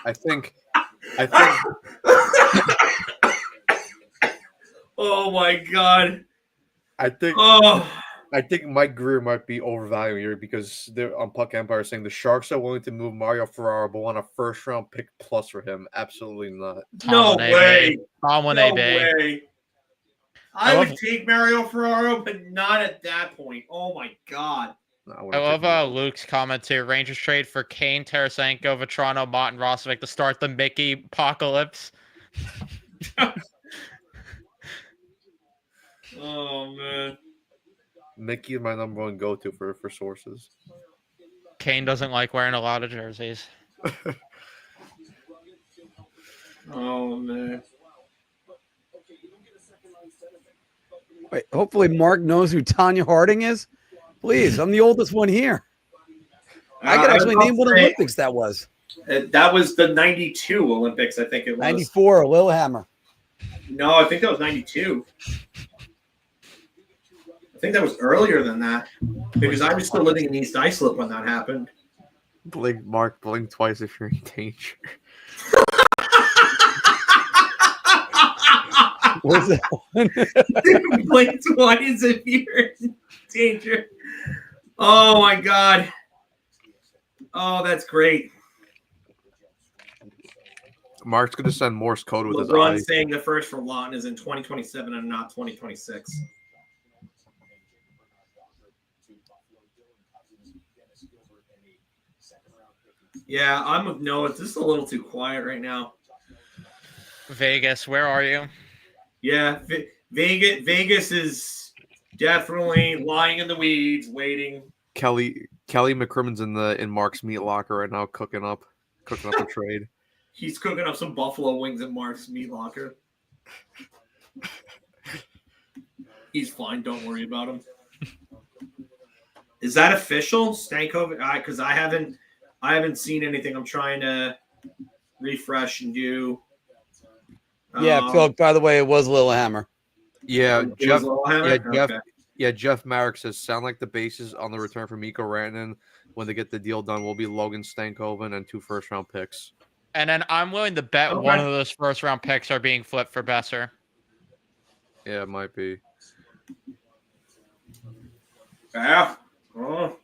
I think. Oh my God. I think Mike Greer might be overvaluing here because they're on Puck Empire saying the Sharks are willing to move Mario Ferraro, but want a first round pick plus for him. Absolutely not. No way. No way. way. I would take Mario Ferraro, but not at that point. Oh my God. I love Luke's comment too. Rangers trade for Kane, Tarasenko, Vetrano, Mott, and Rosovic to start the Mickey apocalypse. Oh man. Mickey is my number one go-to for sources. Kane doesn't like wearing a lot of jerseys. Oh man. Wait, hopefully Mark knows who Tanya Harding is. Please, I'm the oldest one here. I could actually name what Olympics that was. That was the 92 Olympics, I think it was. 94, Lillehammer. No, I think that was 92. I think that was earlier than that because I was still living in East Islip when that happened. Blink twice if you're in danger. What's that one? Blink twice if you're in danger. Oh my God. Oh, that's great. Mark's going to send Morse code with LeBron his eye. saying the first for Lawton is in 2027 and not 2026. Yeah, I'm with Noah. This is a little too quiet right now. Vegas, where are you? Yeah, Vegas is definitely lying in the weeds, waiting. Kelly McCrimmon's in Mark's meat locker right now, cooking up a trade. He's cooking up some buffalo wings in Mark's meat locker. He's fine. Don't worry about him. Is that official, Stankovic? Because I haven't I haven't seen anything. I'm trying to refresh and do. Yeah, Phil, by the way, it was Lillehammer. Yeah, it was Jeff. Lillehammer? Jeff. Okay. Yeah, Jeff Marek says sound like the basis on the return for Mikko Rantanen when they get the deal done will be Logan Stankoven and 2 first-round picks. And then I'm willing to bet one of those first-round picks are being flipped for Besser. Yeah, it might be. Yeah. Oh.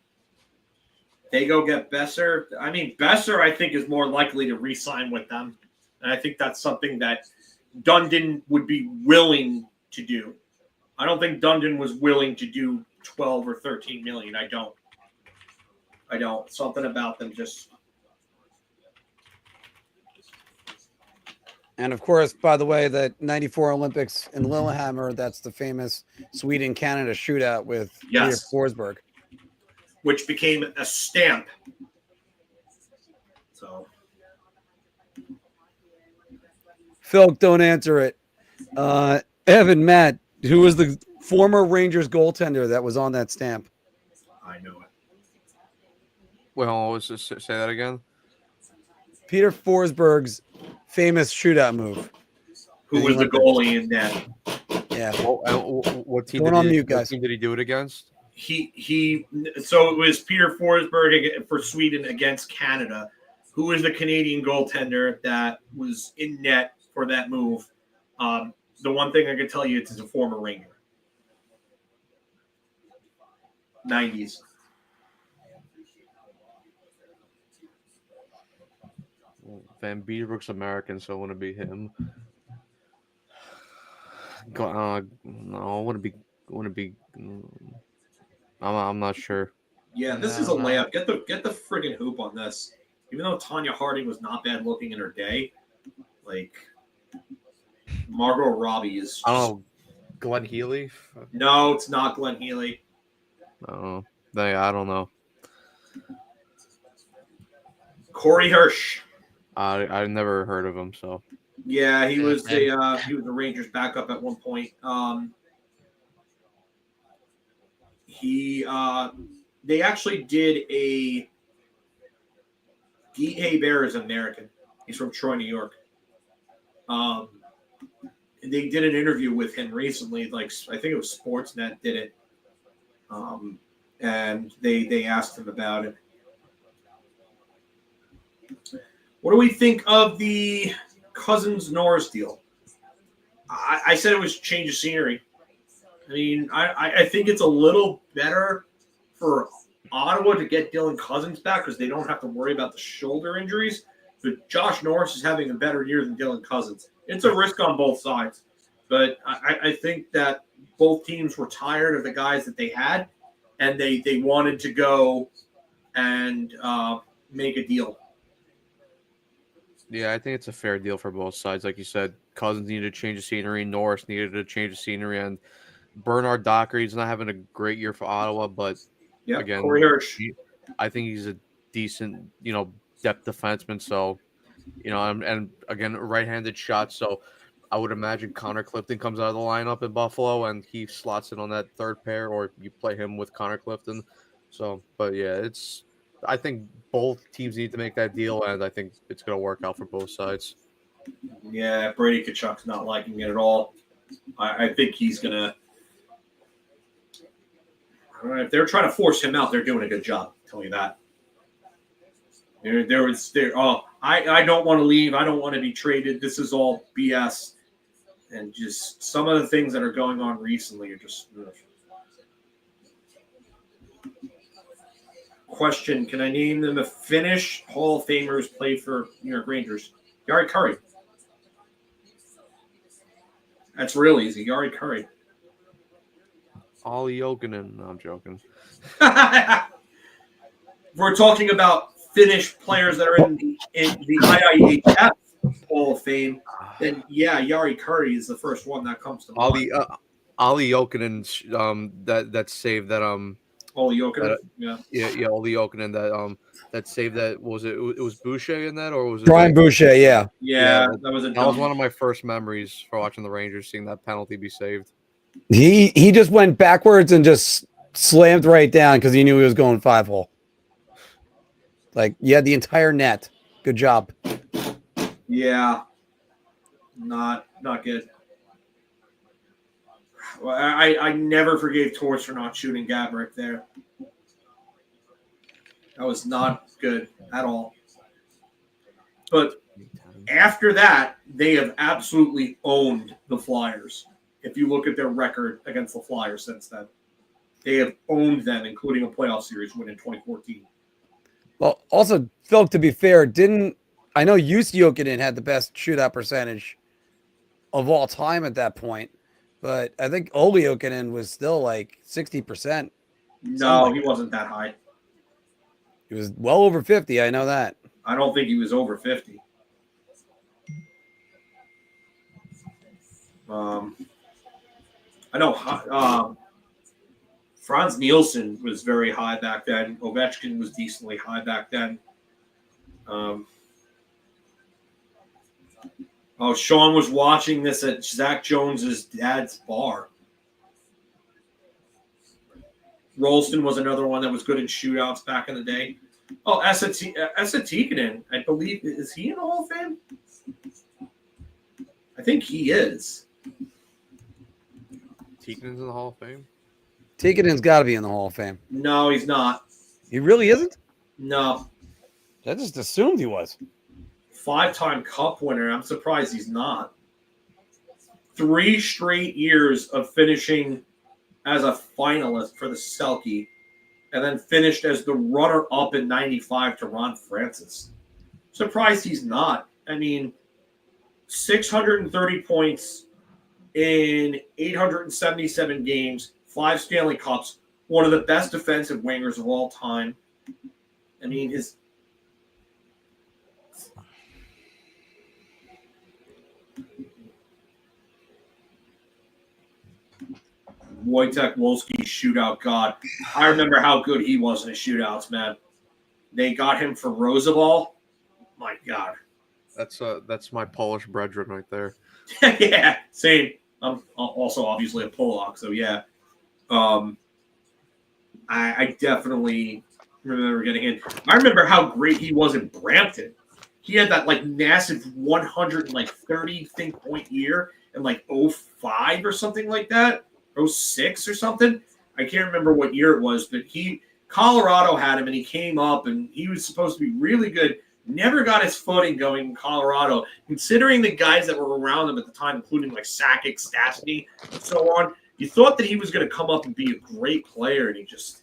They go get Besser. I mean, Besser, I think, is more likely to re-sign with them. And I think that's something that Dundon would be willing to do. I don't think Dundon was willing to do 12 or 13 million. I don't. Something about them just. And of course, by the way, the 94 Olympics in Lillehammer, that's the famous Sweden-Canada shootout with Peter Forsberg. Which became a stamp. So. Phil, don't answer it. Evan, Matt, who was the former Rangers goaltender that was on that stamp? I know it. Well, say that again. Peter Forsberg's famous shootout move. Who was the goalie in that? Yeah. What team? Going on mute, guys. What team did he do it against? So it was Peter Forsberg for Sweden against Canada. Who was the Canadian goaltender that was in net for that move? The one thing I can tell you, it's a former Ranger. 90s. Van Beerbrook's American, so it wouldn't be him. No, it wouldn't be. I'm not sure. Yeah, this is a layup. Get the friggin' hoop on this. Even though Tanya Harding was not bad looking in her day, like Margot Robbie is. Oh, Glenn Healy? No, it's not Glenn Healy. Oh, I don't know. Corey Hirsch. I've never heard of him, so. Yeah, he was the Rangers backup at one point. They actually did a D.A. Bear is American. He's from Troy, New York. They did an interview with him recently. Like I think it was Sportsnet did it, and they asked him about it. What do we think of the Cousins-Norris deal? I said it was change of scenery. I mean, I think it's a little better for Ottawa to get Dylan Cousins back because they don't have to worry about the shoulder injuries. But Josh Norris is having a better year than Dylan Cousins. It's a risk on both sides. But I think that both teams were tired of the guys that they had, and they wanted to go and make a deal. Yeah, I think it's a fair deal for both sides. Like you said, Cousins needed to change the scenery. Norris needed to change the scenery. And Bernard Dockery's not having a great year for Ottawa, but again, Corey Hirsch. I think he's a decent, depth defenseman. So, and again, right-handed shot. So I would imagine Connor Clifton comes out of the lineup in Buffalo and he slots in on that third pair, or you play him with Connor Clifton. So, but yeah, I think both teams need to make that deal, and I think it's going to work out for both sides. Yeah, Brady Tkachuk's not liking it at all. I think he's going to – if they're trying to force him out, they're doing a good job. I'll tell you that. I don't want to leave. I don't want to be traded. This is all BS. And just some of the things that are going on recently are just – Question, can I name them the Finnish Hall of Famers played for New York Rangers? Jari Kurri. That's real easy. Jari Kurri. Olli Jokinen. No, I'm joking. We're talking about Finnish players that are in the IIHF Hall of Fame. Then, yeah, Jari Kurri is the first one that comes to mind. Olli Jokinen, that save that Olli Jokinen, Olli Jokinen that saved that was it was Boucher in that, or was it Brian Boucher? Yeah, that was one of my first memories for watching the Rangers, seeing that penalty be saved. He just went backwards and just slammed right down because he knew he was going 5-hole. Like you had the entire net. Good job. Yeah, not good. Well, I never forgave Torts for not shooting Gabrick there. That was not good at all. But after that, they have absolutely owned the Flyers. If you look at their record against the Flyers since then, they have owned them, including a playoff series win in 2014. Well, also, Phil, to be fair, I know Jussi Jokinen had the best shootout percentage of all time at that point, but I think Olli Jokinen was still like 60%. No, he wasn't that high. He was well over 50. I know that. I don't think he was over 50. I know Franz Nielsen was very high back then. Ovechkin was decently high back then. Sean was watching this at Zach Jones's dad's bar. Rolston was another one that was good in shootouts back in the day. Oh, Esa Tikkanen, I believe, is he in the Hall of Fame? I think he is. Tikkanen's in the Hall of Fame? Tikkanen's got to be in the Hall of Fame. No, he's not. He really isn't? No. I just assumed he was. 5-time Cup winner. I'm surprised he's not. 3 straight years of finishing as a finalist for the Selke, and then finished as the runner-up in 95 to Ron Francis. Surprised he's not. I mean, 630 points in 877 games, 5 Stanley Cups, one of the best defensive wingers of all time. I mean, his Wojtek Wolski shootout god. I remember how good he was in the shootouts, man. They got him for Rosabal. My God. That's my Polish brethren right there. Yeah, same. I'm also obviously a Polak, so yeah. I definitely remember getting in. I remember how great he was in Brampton. He had that like massive 130 point year in like 05 or something like that. 06 or something. I can't remember what year it was, but Colorado had him and he came up and he was supposed to be really good. Never got his footing going in Colorado, considering the guys that were around him at the time, including like Sakic, Stastny, and so on. You thought that he was going to come up and be a great player, and he just,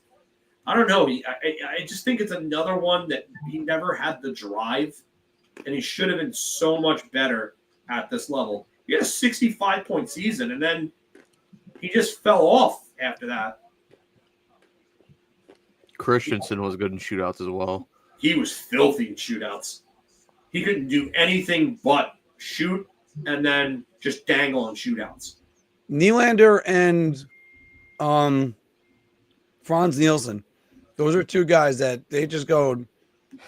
I don't know. I just think it's another one that he never had the drive, and he should have been so much better at this level. He had a 65-point season, and then he just fell off after that. Christensen was good in shootouts as well. He was filthy in shootouts. He couldn't do anything but shoot and then just dangle on shootouts. Nylander and Franz Nielsen, those are 2 guys that they just go,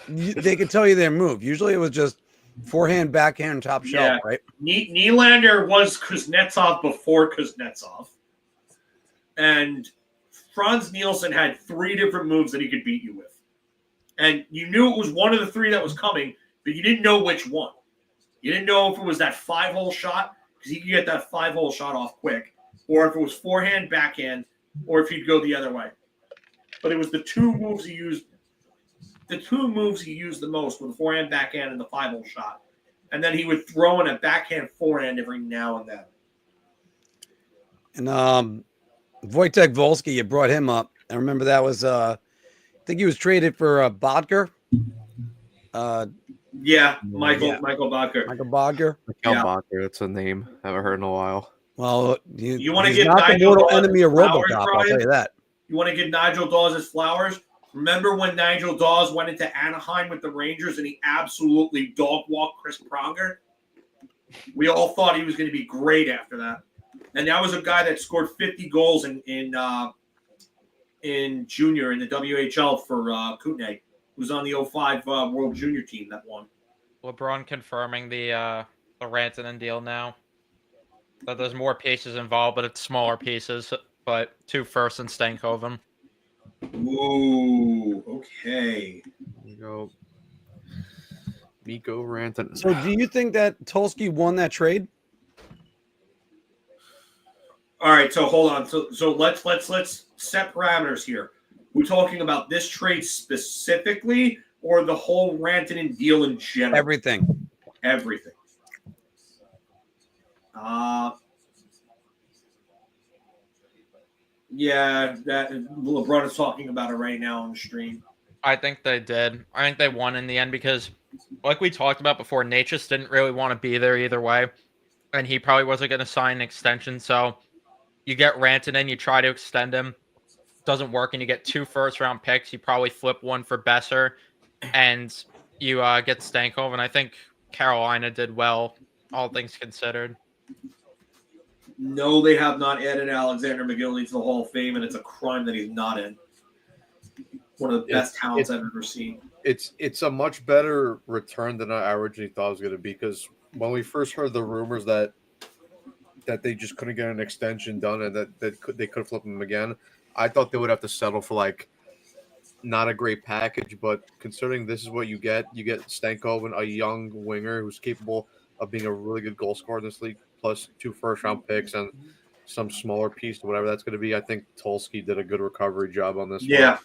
they could tell you their move. Usually it was just forehand, backhand, top shelf, right? Nylander was Kuznetsov before Kuznetsov. And Franz Nielsen had 3 different moves that he could beat you with. And you knew it was one of the 3 that was coming, but you didn't know which one. You didn't know if it was that 5-hole shot, because he could get that 5-hole shot off quick, or if it was forehand, backhand, or if he'd go the other way. But it was the 2 moves he used. The 2 moves he used the most were the forehand, backhand, and the 5-hole shot. And then he would throw in a backhand forehand every now and then. And Wojtek Wolski, you brought him up. I remember that was I think he was traded for Bodker. Michael Bodker. Michael Bodker. Bodker, that's a name I haven't heard in a while. Well, you want to give give not Nigel the mortal Dawes enemy of flowers, RoboCop, Brian? I'll tell you that. You want to give Nigel Dawes his flowers? Remember when Nigel Dawes went into Anaheim with the Rangers and he absolutely dog-walked Chris Pronger? We all thought he was going to be great after that. And that was a guy that scored 50 goals in junior in the WHL for Kootenay, who was on the 05 World Junior team that won. LeBron confirming the Rantanen deal now. That there's more pieces involved, but it's smaller pieces. But 2 firsts and Stankoven. Ooh, okay. go. Mikko Rantanen. So do you think that Tulski won that trade? All right, so hold on. So let's set parameters here. We're talking about this trade specifically, or the whole Rantanen deal in general? Everything. Everything. Yeah, that LeBron is talking about it right now on the stream. I think they did. I think they won in the end because, like we talked about before, Nate just didn't really want to be there either way, and he probably wasn't going to sign an extension. So you get Rantanen, you try to extend him, doesn't work, and you get 2 first-round picks. You probably flip one for Besser, and you get Stankov. And I think Carolina did well, all things considered. No, they have not added Alexander McGillney to the Hall of Fame, and it's a crime that he's not in. One of the best talents I've ever seen. It's a much better return than I originally thought it was going to be, because when we first heard the rumors that they just couldn't get an extension done and that they could flip him again, I thought they would have to settle for like not a great package. But considering this is what you get Stankoven, a young winger who's capable of being a really good goal scorer in this league, plus 2 first-round picks and some smaller piece to whatever that's going to be. I think Tulski did a good recovery job on this. Yeah. One.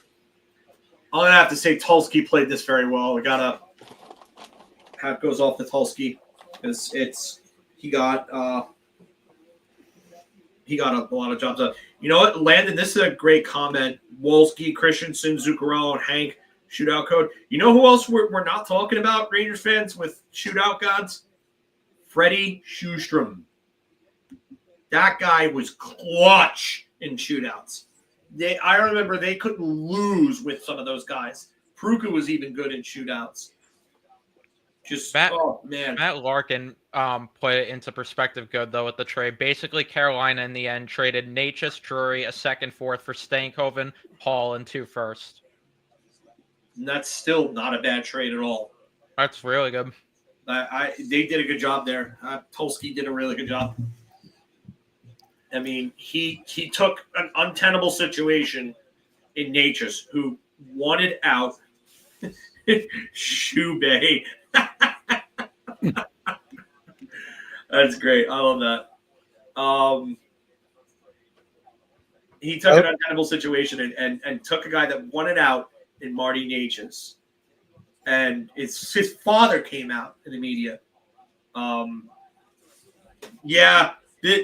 I'm going to have to say Tulski played this very well. We got to hat goes off to Tulski. He got a lot of jobs up. You know what, Landon, this is a great comment. Wolski, Christensen, Zuccarello, and Hank, shootout code. You know who else we're not talking about, Rangers fans, with shootout gods? Freddie Sjustrom. That guy was clutch in shootouts. I remember they couldn't lose with some of those guys. Pruka was even good in shootouts. Matt Larkin put it into perspective good, though, with the trade. Basically, Carolina, in the end, traded Natchez, Drury, a second, fourth for Stankoven, Hall, and 2 firsts. And that's still not a bad trade at all. That's really good. They did a good job there. Tulski did a really good job. I mean, he took an untenable situation in Natchez, who wanted out. Shubey. That's great. I love that. He took an untenable situation and took a guy that wanted out in Marty Natchez. And his father came out in the media.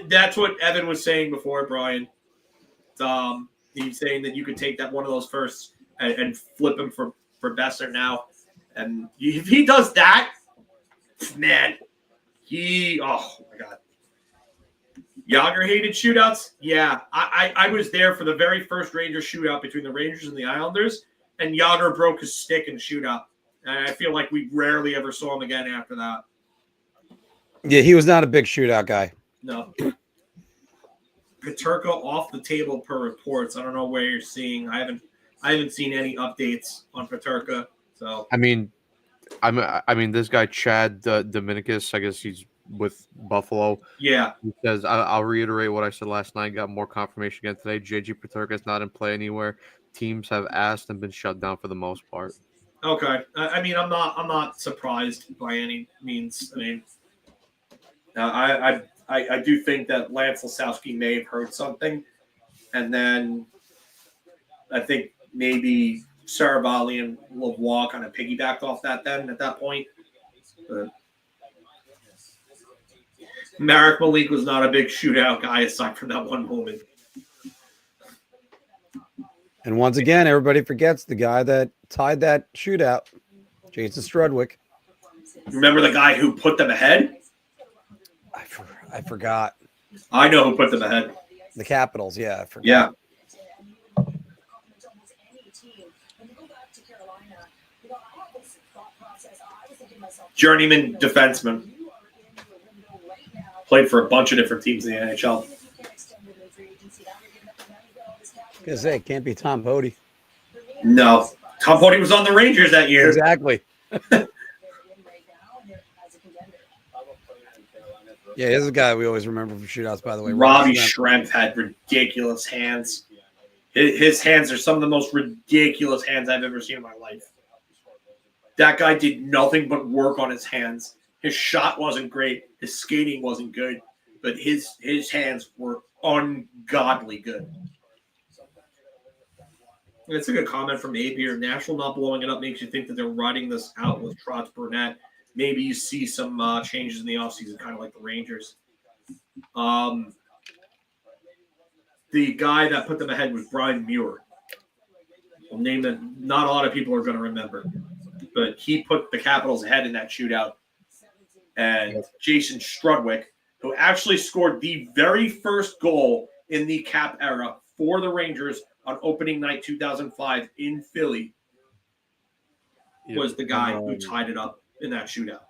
That's what Evan was saying before, Brian. He's saying that you could take that one of those first and flip him for Besser now. And if he does that, man, oh my God. Yager hated shootouts? Yeah. I was there for the very first Rangers shootout between the Rangers and the Islanders, and Yager broke his stick in the shootout. And I feel like we rarely ever saw him again after that. Yeah, he was not a big shootout guy. No. Peterka off the table per reports. I don't know where you're seeing. I haven't seen any updates on Peterka. So I mean, this guy Chad Dominicus, I guess he's with Buffalo. Yeah. He says, I'll reiterate what I said last night. Got more confirmation again today. JG Peterka is not in play anywhere. Teams have asked and been shut down for the most part. Okay. I mean, I'm not surprised by any means. I mean, I do think that Lance Lasowski may have heard something, and then I think maybe Saravalli and Lavoie kind of piggybacked off that then at that point. But Marek Malik was not a big shootout guy aside from that one moment. And once again, everybody forgets the guy that tied that shootout, Jason Strudwick. Remember the guy who put them ahead? I forgot. I know who put them ahead. The Capitals, yeah. I forgot. Yeah. Journeyman defenseman. Played for a bunch of different teams in the NHL. I was gonna say, it can't be Tom Bodie. No. Tom Bodie was on the Rangers that year. Exactly. Yeah, he's a guy we always remember from shootouts, by the way. Robbie Schrempf had ridiculous hands. His hands are some of the most ridiculous hands I've ever seen in my life. That guy did nothing but work on his hands. His shot wasn't great. His skating wasn't good, but his hands were ungodly good. It's a good comment from Abe here. Nashville not blowing it up makes you think that they're riding this out with Trotz Burnett. Maybe you see some changes in the offseason, kind of like the Rangers. The guy that put them ahead was Brian Muir. A name that not a lot of people are going to remember. But he put the Capitals ahead in that shootout. And Jason Strudwick, who actually scored the very first goal in the Cap era for the Rangers on opening night 2005 in Philly, was the guy who tied it up in that shootout.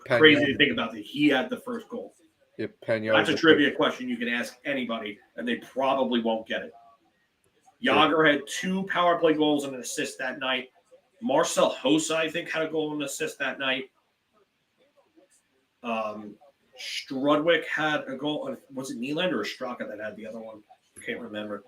Crazy to think about that. He had the first goal. That's a trivia question you can ask anybody, and they probably won't get it. Jágr had 2 power play goals and an assist that night. Marcel Hossa, I think, had a goal and an assist that night. Strudwick had a goal. Was it Nylander or Straka that had the other one? I can't remember.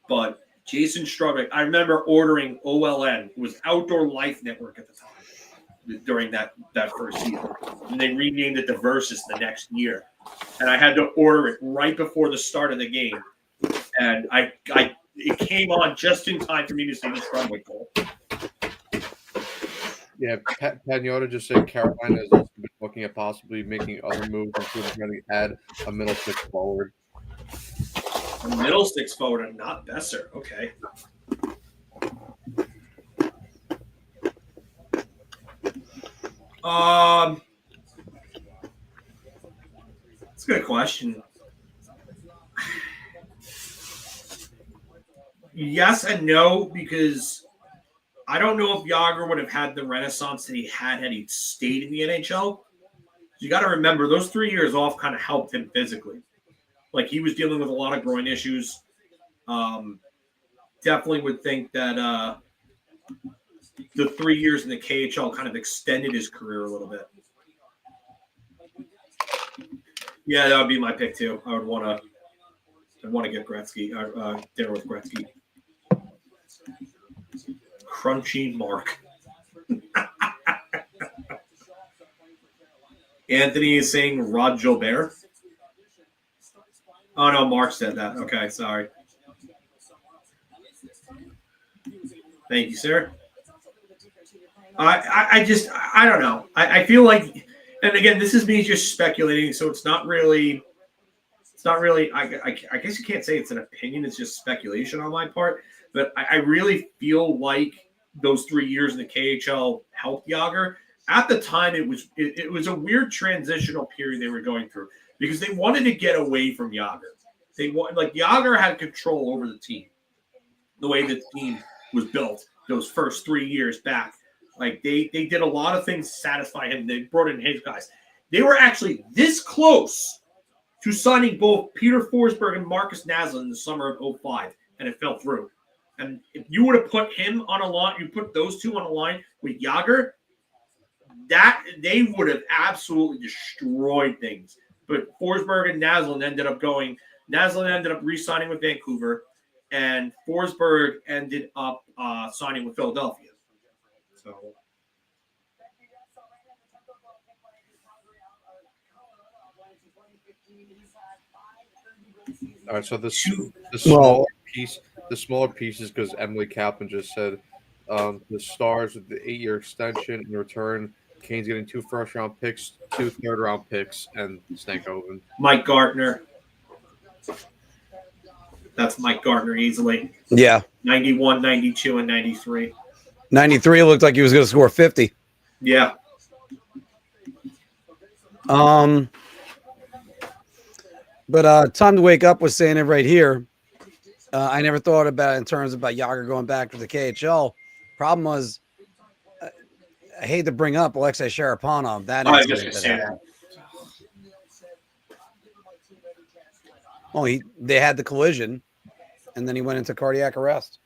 But Jason Strudwick, I remember ordering OLN, who was Outdoor Life Network at the time, during that first season. And they renamed it to Versus the next year. And I had to order it right before the start of the game. And it came on just in time for me to see the Strudwick goal. Yeah, Pagnotta just said Carolina has also been looking at possibly making other moves, including trying to add a middle six forward. A middle six forward and not Besser. Okay. That's a good question. Yes and no, because I don't know if Jágr would have had the renaissance that he had he stayed in the NHL. You got to remember, those 3 years off kind of helped him physically. Like, he was dealing with a lot of groin issues. Definitely would think that the 3 years in the KHL kind of extended his career a little bit. Yeah, that would be my pick too. I'd want to get Gretzky, dinner with Gretzky. Crunchy Mark. Anthony is saying Rod Gilbert. Oh no, Mark said that. Okay, sorry. Thank you, sir. I don't know. I feel like, and again, this is me just speculating, so it's not really. I guess you can't say it's an opinion. It's just speculation on my part. But I really feel like those 3 years in the KHL helped Jágr. At the time, it was a weird transitional period they were going through because they wanted to get away from Jágr. Jágr had control over the team, the way the team was built those first 3 years back. Like they did a lot of things to satisfy him. They brought in his guys. They were actually this close to signing both Peter Forsberg and Marcus Naslund in the summer of 2005, and it fell through. And if you would have put him on a line, you put those two on a line with Jágr, that they would have absolutely destroyed things. But Forsberg and Naslund ended up re-signing with Vancouver, and Forsberg ended up signing with Philadelphia. So. All right, so the smaller pieces, because Emily Kaplan just said the Stars with the 8-year extension in return. Kane's getting 2 first-round picks, 2 third-round picks, and Stankoven. Mike Gartner. That's Mike Gartner easily. Yeah. 91, 92, and 93. 93 looked like he was going to score 50. Yeah. But Time to Wake Up was saying it right here. I never thought about it in terms about Jágr going back to the KHL. Problem was, I hate to bring up Alexei Sharaponov. I just gonna say that. Oh, they had the collision, and then he went into cardiac arrest.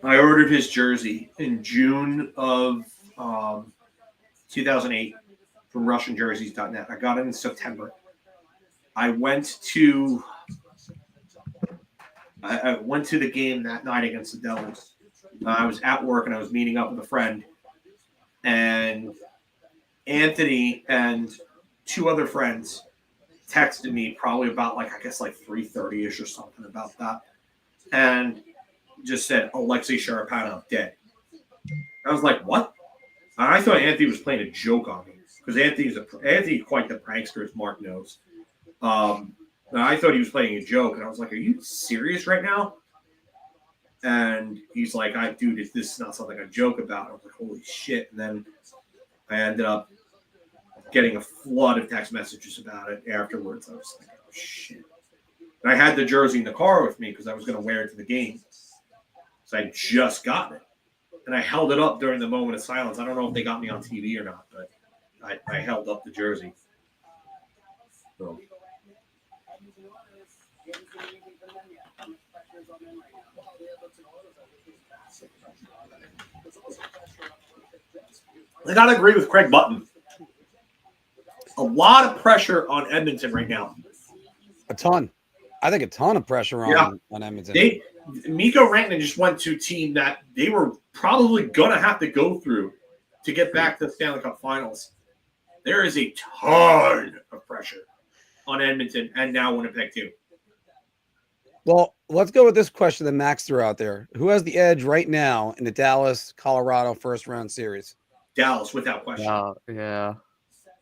I ordered his jersey in June of 2008 from RussianJerseys.net. I got it in September. I went to the game that night against the Devils. I was at work and I was meeting up with a friend, and Anthony and two other friends texted me probably about like 3:30ish or something about that, and just said Alexei Sharapanov dead. I was like, what? And I thought Anthony was playing a joke on me because Anthony's quite the prankster, as Mark knows. And I thought he was playing a joke, and I was like, are you serious right now? And he's like, dude, this is not something I joke about. I was like, holy shit. And then I ended up getting a flood of text messages about it afterwards. I was like, oh, shit. And I had the jersey in the car with me because I was going to wear it to the game. So I just gotten it. And I held it up during the moment of silence. I don't know if they got me on TV or not, but I held up the jersey. So. I got to agree with Craig Button. A lot of pressure on Edmonton right now. A ton. I think a ton of pressure on Edmonton. Mikko Rantanen just went to a team that they were probably going to have to go through to get back to the Stanley Cup Finals. There is a ton of pressure on Edmonton and now Winnipeg too. Well, let's go with this question that Max threw out there. Who has the edge right now in the Dallas-Colorado first-round series? Dallas, without question. Yeah,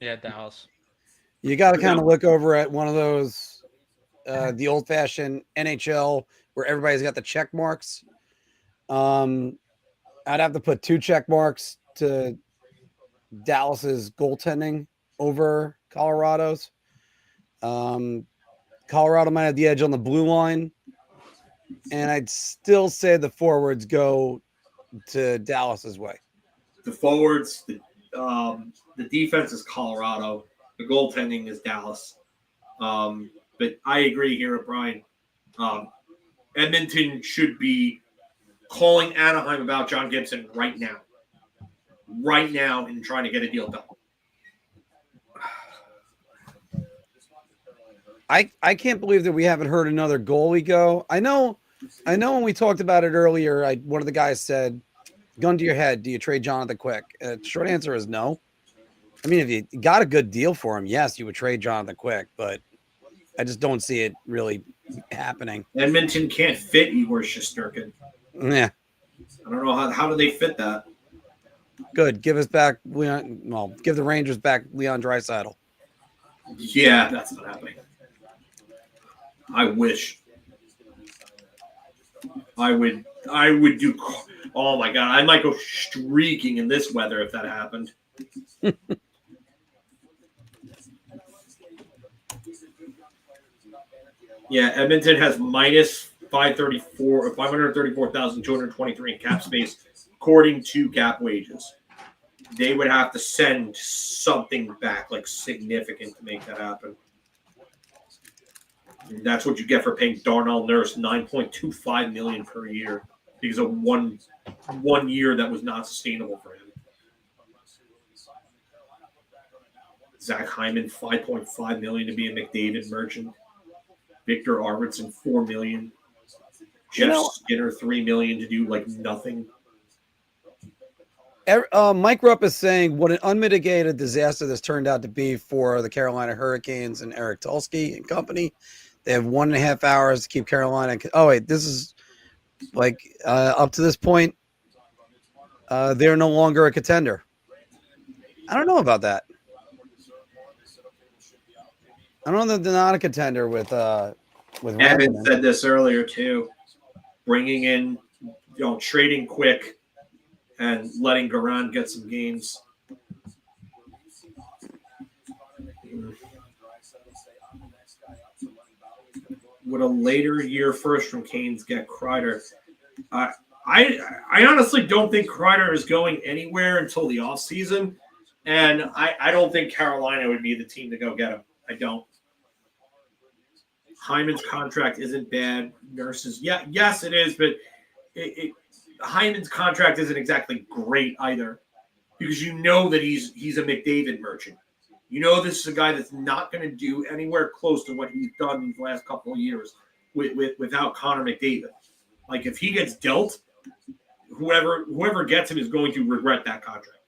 Dallas. You got to kind of look over at one of those, the old-fashioned NHL where everybody's got the check marks. I'd have to put 2 check marks to Dallas's goaltending over Colorado's. Colorado might have the edge on the blue line, and I'd still say the forwards go to Dallas's way. The forwards, the defense is Colorado. The goaltending is Dallas. But I agree here with Brian. Edmonton should be calling Anaheim about John Gibson right now, and trying to get a deal done. I can't believe that we haven't heard another goalie go. I know when we talked about it earlier, one of the guys said, gun to your head, do you trade Jonathan Quick? Short answer is no. I mean, if you got a good deal for him, yes, you would trade Jonathan Quick, but I just don't see it really happening. Edmonton can't fit Eigor Shesterkin. Yeah. I don't know how do they fit that. Good. Give us back Leon. Well, give the Rangers back Leon Draisaitl. Yeah, that's not happening. I wish. I would do. Oh my God, I might go streaking in this weather if that happened. Yeah, Edmonton has minus 534,223 in cap space, according to cap wages. They would have to send something back, like significant, to make that happen. And that's what you get for paying Darnell Nurse $9.25 million per year because of one year that was not sustainable for him. Zach Hyman $5.5 million to be a McDavid merchant. Victor Arvidsson $4 million. Jeff Skinner $3 million to do like nothing. Mike Rupp is saying what an unmitigated disaster this turned out to be for the Carolina Hurricanes and Eric Tulsky and company. They have 1.5 hours to keep Carolina. Oh wait, this is like up to this point, they're no longer a contender. I don't know about that. I don't know that they're not a contender with Evan Rantanen. said this earlier too. Bringing in, trading Quick and letting Garand get some games. Would a later year first from Canes get Kreider? I honestly don't think Kreider is going anywhere until the offseason. And I don't think Carolina would be the team to go get him. I don't. Hyman's contract isn't bad. Nurses, yes, it is, but Hyman's contract isn't exactly great either, because you know that he's a McDavid merchant. You know this is a guy that's not going to do anywhere close to what he's done these last couple of years without Connor McDavid. Like if he gets dealt, whoever gets him is going to regret that contract.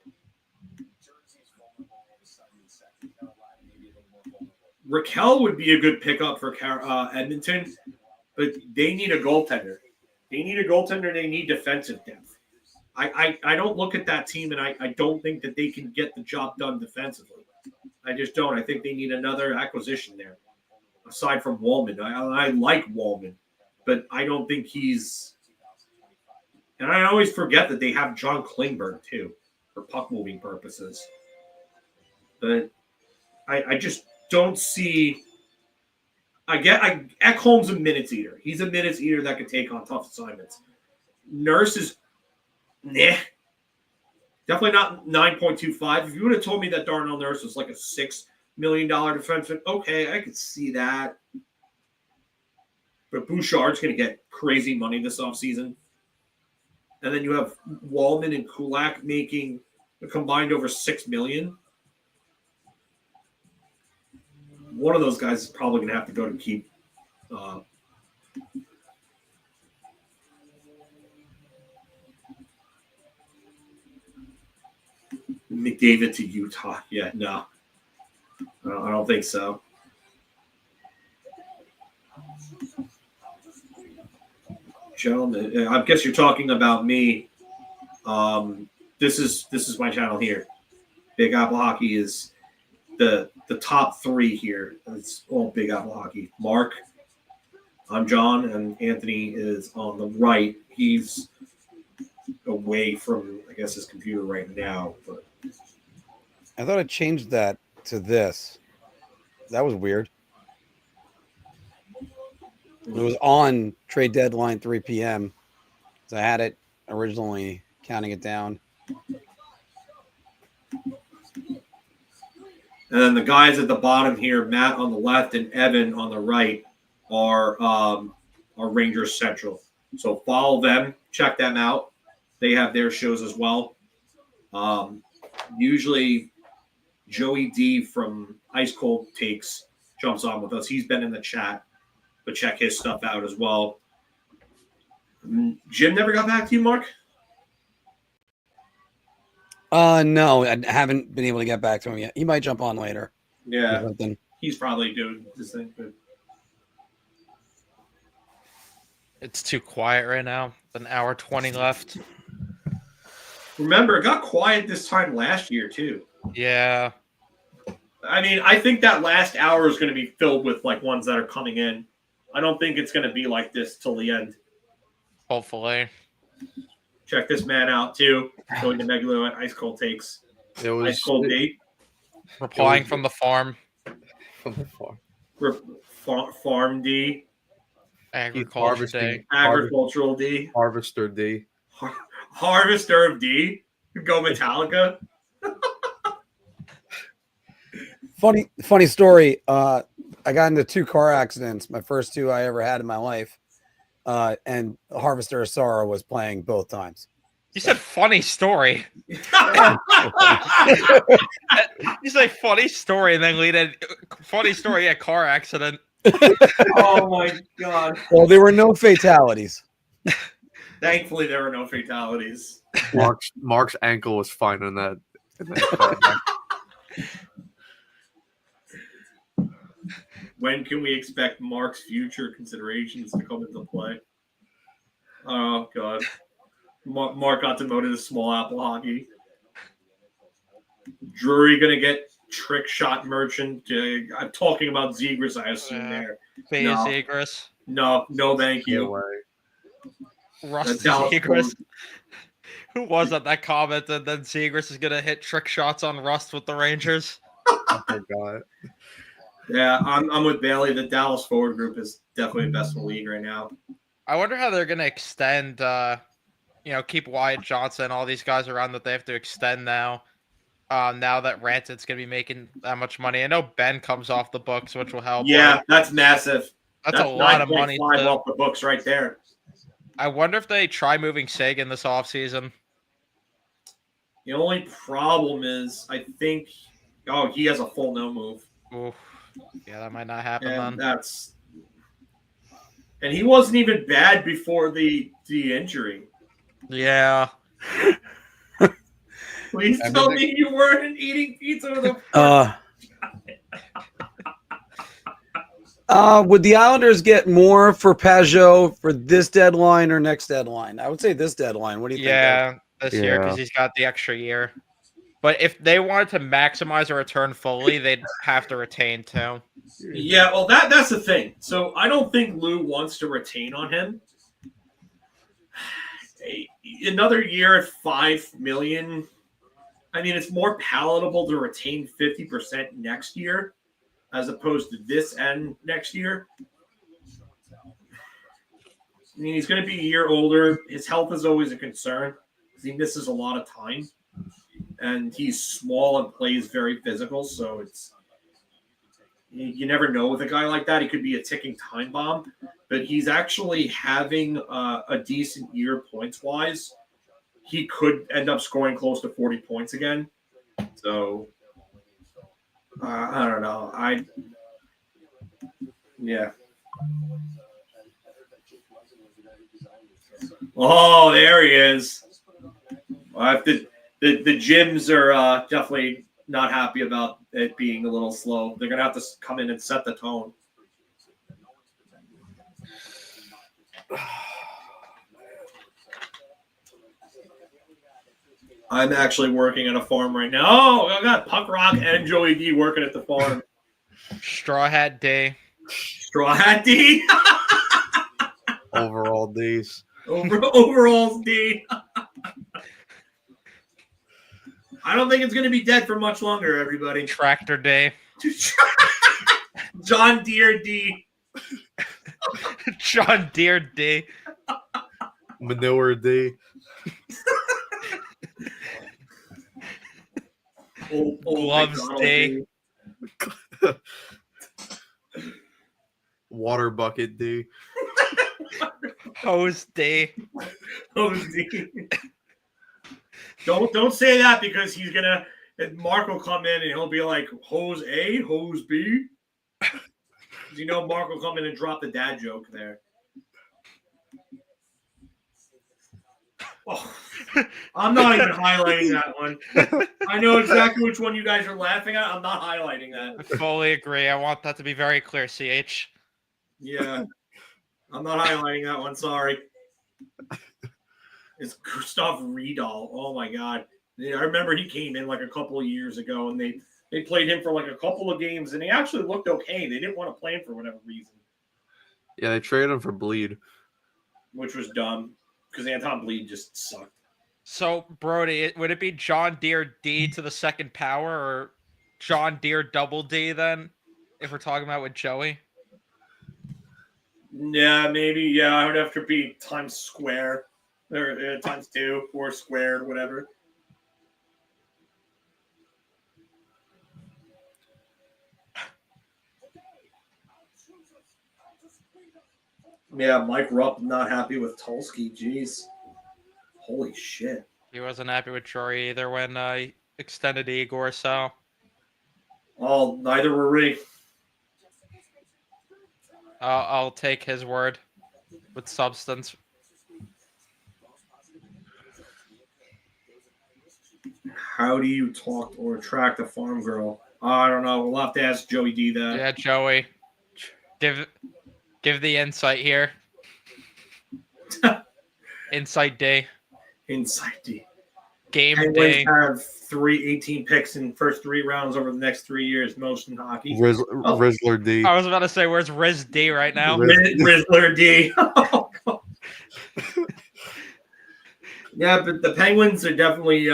Raquel would be a good pickup for Edmonton, but they need a goaltender. They need defensive depth. I don't look at that team, and I don't think that they can get the job done defensively. I just don't. I think they need another acquisition there, aside from Wallman. I like Wallman, but I don't think he's – and I always forget that they have John Klingberg, too, for puck-moving purposes. But I just don't see – Ekholm's a minutes eater. He's a minutes eater that can take on tough assignments. Nurse is – nah. Definitely not 9.25. If you would have told me that Darnell Nurse was like a $6 million defenseman, okay, I could see that. But Bouchard's going to get crazy money this offseason. And then you have Wallman and Kulak making a combined over $6 million. One of those guys is probably going to have to go to keep. McDavid to Utah. Yeah, no. I don't think so. Gentlemen, I guess you're talking about me. This is my channel here. Big Apple Hockey is the top three here. It's all Big Apple Hockey. Mark, I'm John, and Anthony is on the right. He's away from, I guess, his computer right now. But I thought I changed that to this. That was weird. It was on trade deadline 3 p.m. So I had it originally counting it down. And then the guys at the bottom here, Matt on the left and Evan on the right, are Rangers Central. So follow them, check them out. They have their shows as well. Usually Joey D from Ice Cold Takes jumps on with us. He's been in the chat, but check his stuff out as well. Jim never got back to you, Mark? No, I haven't been able to get back to him yet. He might jump on later. Yeah, he's probably doing his thing. But It's too quiet right now. An hour 20 left. remember, it got quiet this time last year, too. Yeah. I mean, I think that last hour is going to be filled with like ones that are coming in. I don't think it's going to be like this till the end. Hopefully. Check this man out, too. Going to Megalo at Ice Cold Takes. It was Ice Cold Date. Replying from the farm. from the farm. Farm D. Agriculture Day. Agricultural D. Harvester D. Harvester of D. Go Metallica. Funny story. I got into 2 car accidents, my first 2 I ever had in my life. And Harvester of Sorrow was playing both times. You said funny story. You say funny story and then lead in funny story, yeah, car accident. Oh my god. Well, there were no fatalities. Thankfully there were no fatalities. Mark's ankle was fine in that. When can we expect Mark's future considerations to come into play? Oh, God. Mark got demoted to small apple hockey. Drury going to get trick shot merchant. I'm talking about Zegras, I assume, there. No. Zegras. No, thank you. Rust Zegras. Who was that commented that Zegras is going to hit trick shots on Rust with the Rangers? Oh, my God. Yeah, I'm with Bailey. The Dallas forward group is definitely the best in the league right now. I wonder how they're going to extend, keep Wyatt Johnson, all these guys around that they have to extend now. Now that Rantanen's going to be making that much money. I know Ben comes off the books, which will help. Yeah, that's massive. That's a lot of money. Off the books right there. I wonder if they try moving Sagan this offseason. The only problem is, I think, he has a full no move. Oof. Yeah, that might not happen then. And he wasn't even bad before the injury. Yeah. Please tell me you weren't eating pizza with a Would the Islanders get more for Pajot for this deadline or next deadline? I would say this deadline. What do you think? Yeah, this year because Yeah. he's got the extra year. But if they wanted to maximize a return fully, they'd have to retain too. Yeah, well, that's the thing. So I don't think Lou wants to retain on him. Another year at $5 million. I mean, it's more palatable to retain 50% next year as opposed to this and next year. I mean, he's going to be a year older. His health is always a concern because he misses a lot of time. And he's small and plays very physical, so it's you never know with a guy like that. He could be a ticking time bomb, but he's actually having a decent year points-wise. He could end up scoring close to 40 points again. So, I don't know. Yeah. Oh, there he is. The gyms are definitely not happy about it being a little slow. They're going to have to come in and set the tone. I'm actually working at a farm right now. Oh, I got Puck Rock and Joey D working at the farm. Straw Hat Day. Straw Hat D. Overall days. Overalls D. I don't think it's going to be dead for much longer, everybody. Tractor Day. John Deere D. John Deere Day. Manure day. Old Gloves McDonald Day. Water bucket day. Hose Day. Hose D. Don't say that because he's gonna. Mark will come in and he'll be like hose A, hose B. You know, Mark will come in and drop the dad joke there. Oh, I'm not even highlighting that one. I know exactly which one you guys are laughing at. I'm not highlighting that. I fully agree. I want that to be very clear, CH. Yeah. I'm not highlighting that one. Sorry. It's Gustav Riedel. Oh, my God. I remember he came in like a couple of years ago, and they played him for like a couple of games, and he actually looked okay. They didn't want to play him for whatever reason. Yeah, they traded him for Bleed. Which was dumb, because Anton Bleed just sucked. So, Brody, would it be John Deere D to the second power or John Deere double D then, if we're talking about with Joey? Yeah, maybe. Yeah, it would have to be times square. Or times 2 or squared, whatever. Yeah, Mike Rupp not happy with Tulski. Jeez. Holy shit. He wasn't happy with Troy either when he extended Eigor, so. Oh, neither were we. I'll take his word with substance. How do you talk or attract a farm girl? I don't know. We'll have to ask Joey D that. Yeah, Joey. Give the insight here. Insight day. Insight D. Game Penguins day. have 18 picks in first 3 rounds over the next 3 years, most in hockey. Rizzler D. I was about to say, where's Riz D right now? Rizzler D. Yeah, but the Penguins are definitely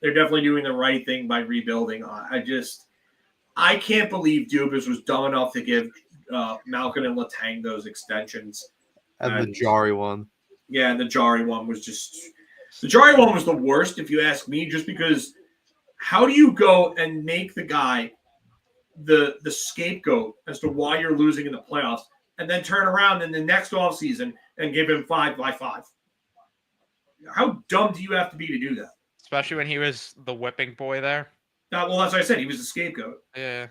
they're definitely doing the right thing by rebuilding. I can't believe Dubas was dumb enough to give Malkin and Letang those extensions. And the Jari one. Yeah, and the Jari one was the Jari one was the worst, if you ask me, just because how do you go and make the guy the scapegoat as to why you're losing in the playoffs and then turn around in the next offseason and give him 5x5? How dumb do you have to be to do that? Especially when he was the whipping boy there. Well, that's what I said. He was the scapegoat. Yeah.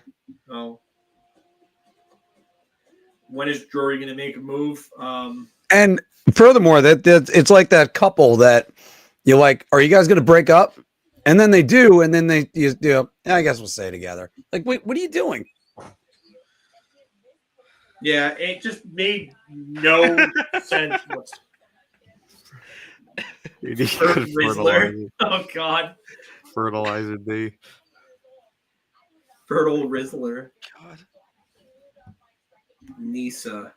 Oh. When is Drury going to make a move? And furthermore, that it's like that couple that you're like, are you guys going to break up? And then they do, and then yeah, I guess we'll stay together. Like, wait, what are you doing? Yeah, it just made no sense. You need Rizzler. Oh God, fertilizer D. Fertile Rizzler. God. Nisa.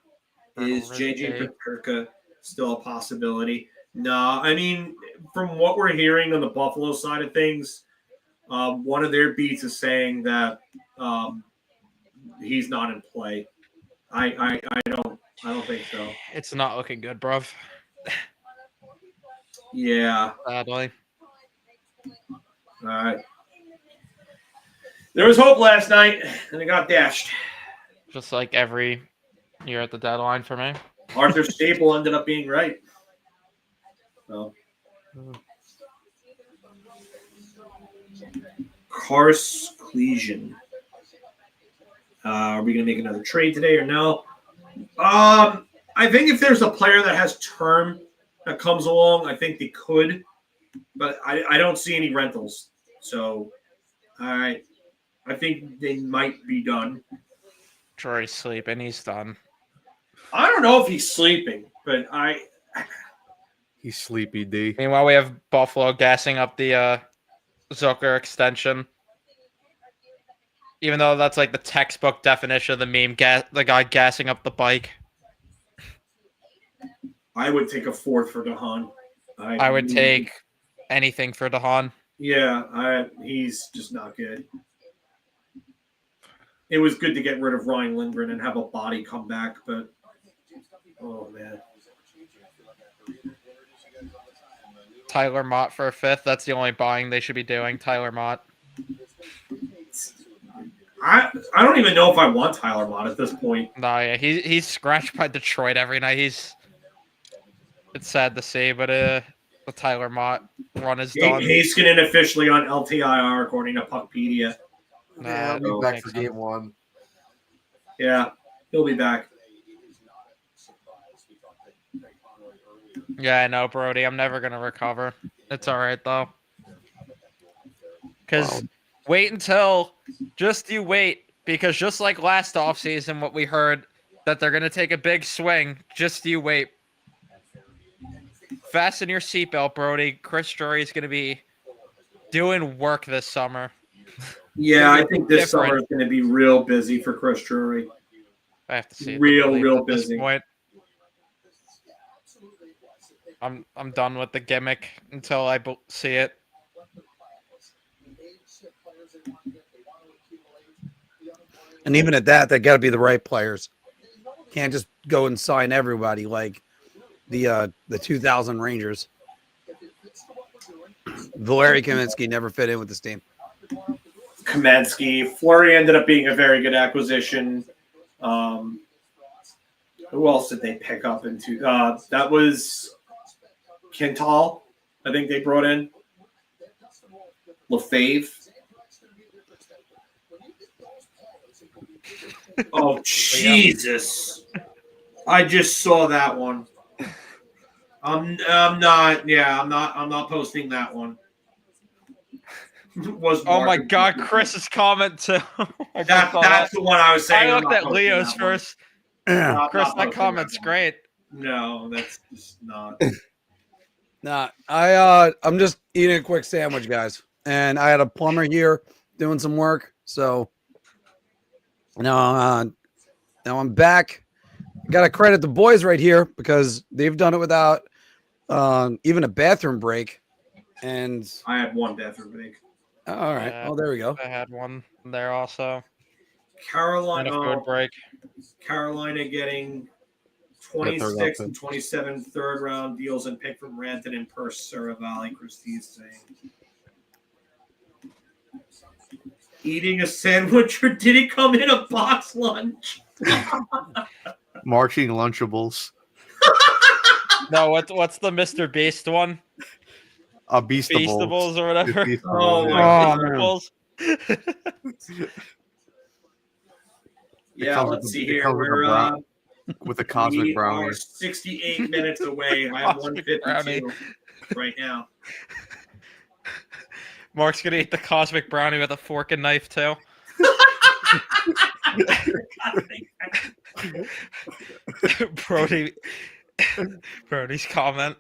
Fertile Is JJ Rizzler. Peterka still a possibility? No, I mean, from what we're hearing on the Buffalo side of things, one of their beats is saying that he's not in play. I don't think so. It's not looking good, bruv. Yeah. Sadly. All right. There was hope last night, and it got dashed. Just like every year at the deadline for me. Arthur Staple ended up being right. So. Kars Clesion. Are we going to make another trade today or no? I think if there's a player that has term that comes along, I think they could. But I don't see any rentals. So I think they might be done. Troy's sleeping. He's done. I don't know if he's sleeping, but He's sleepy D. Meanwhile, we have Buffalo gassing up the Zucker extension. Even though that's like the textbook definition of the meme, the guy gassing up the bike. I would take a fourth for DeHaan. I would take anything for DeHaan. Yeah, he's just not good. It was good to get rid of Ryan Lindgren and have a body come back, but oh man. Tyler Mott for a fifth. That's the only buying they should be doing. Tyler Mott. I don't even know if I want Tyler Mott at this point. No, yeah, he's scratched by Detroit every night. It's sad to see, but the Tyler Mott run is done. Heiskanen officially on LTIR according to Puckpedia. Yeah, he'll be back for game one. Yeah, he'll be back. Yeah, I know, Brody. I'm never gonna recover. It's all right though. Because wait until you wait. Because just like last offseason, what we heard that they're gonna take a big swing. Just you wait. Fasten your seatbelt, Brody. Chris Drury is gonna be doing work this summer. Yeah, I think this summer is going to be real busy for Chris Drury. I have to see. Real busy. I'm done with the gimmick until I see it. And even at that, they got to be the right players. Can't just go and sign everybody like the 2000 Rangers. Valeri Kaminsky never fit in with this team. Kaminsky. Fleury ended up being a very good acquisition. Who else did they pick up into? That was Quintal, I think they brought in. Lefebvre. Oh, Jesus. I just saw that one. I'm not posting that one. Oh my God, Chris's comment too. That's the one I was saying. I looked at Leo's first. Yeah. Chris, that comment's great. No, that's just not. Nah, I'm just eating a quick sandwich, guys. And I had a plumber here doing some work. So now I'm back. Got to credit the boys right here because they've done it without even a bathroom break. And I had one bathroom break. All right. Yeah, well, there we go. I had one there also. Carolina And a food break. Carolina getting 26 and 27 third round deals and pick from Rantanen, Purse, Saravalli, Christie's saying. Eating a sandwich, or did it come in a box lunch? Marching Lunchables. No, what's the Mr. Beast one? Beastables or whatever. Oh my Beastables. Yeah, let's see here. We're with a cosmic We brownie. are 68 minutes away. I have Cosmic 152 right now. Mark's gonna eat the cosmic brownie with a fork and knife too. Brody's comment.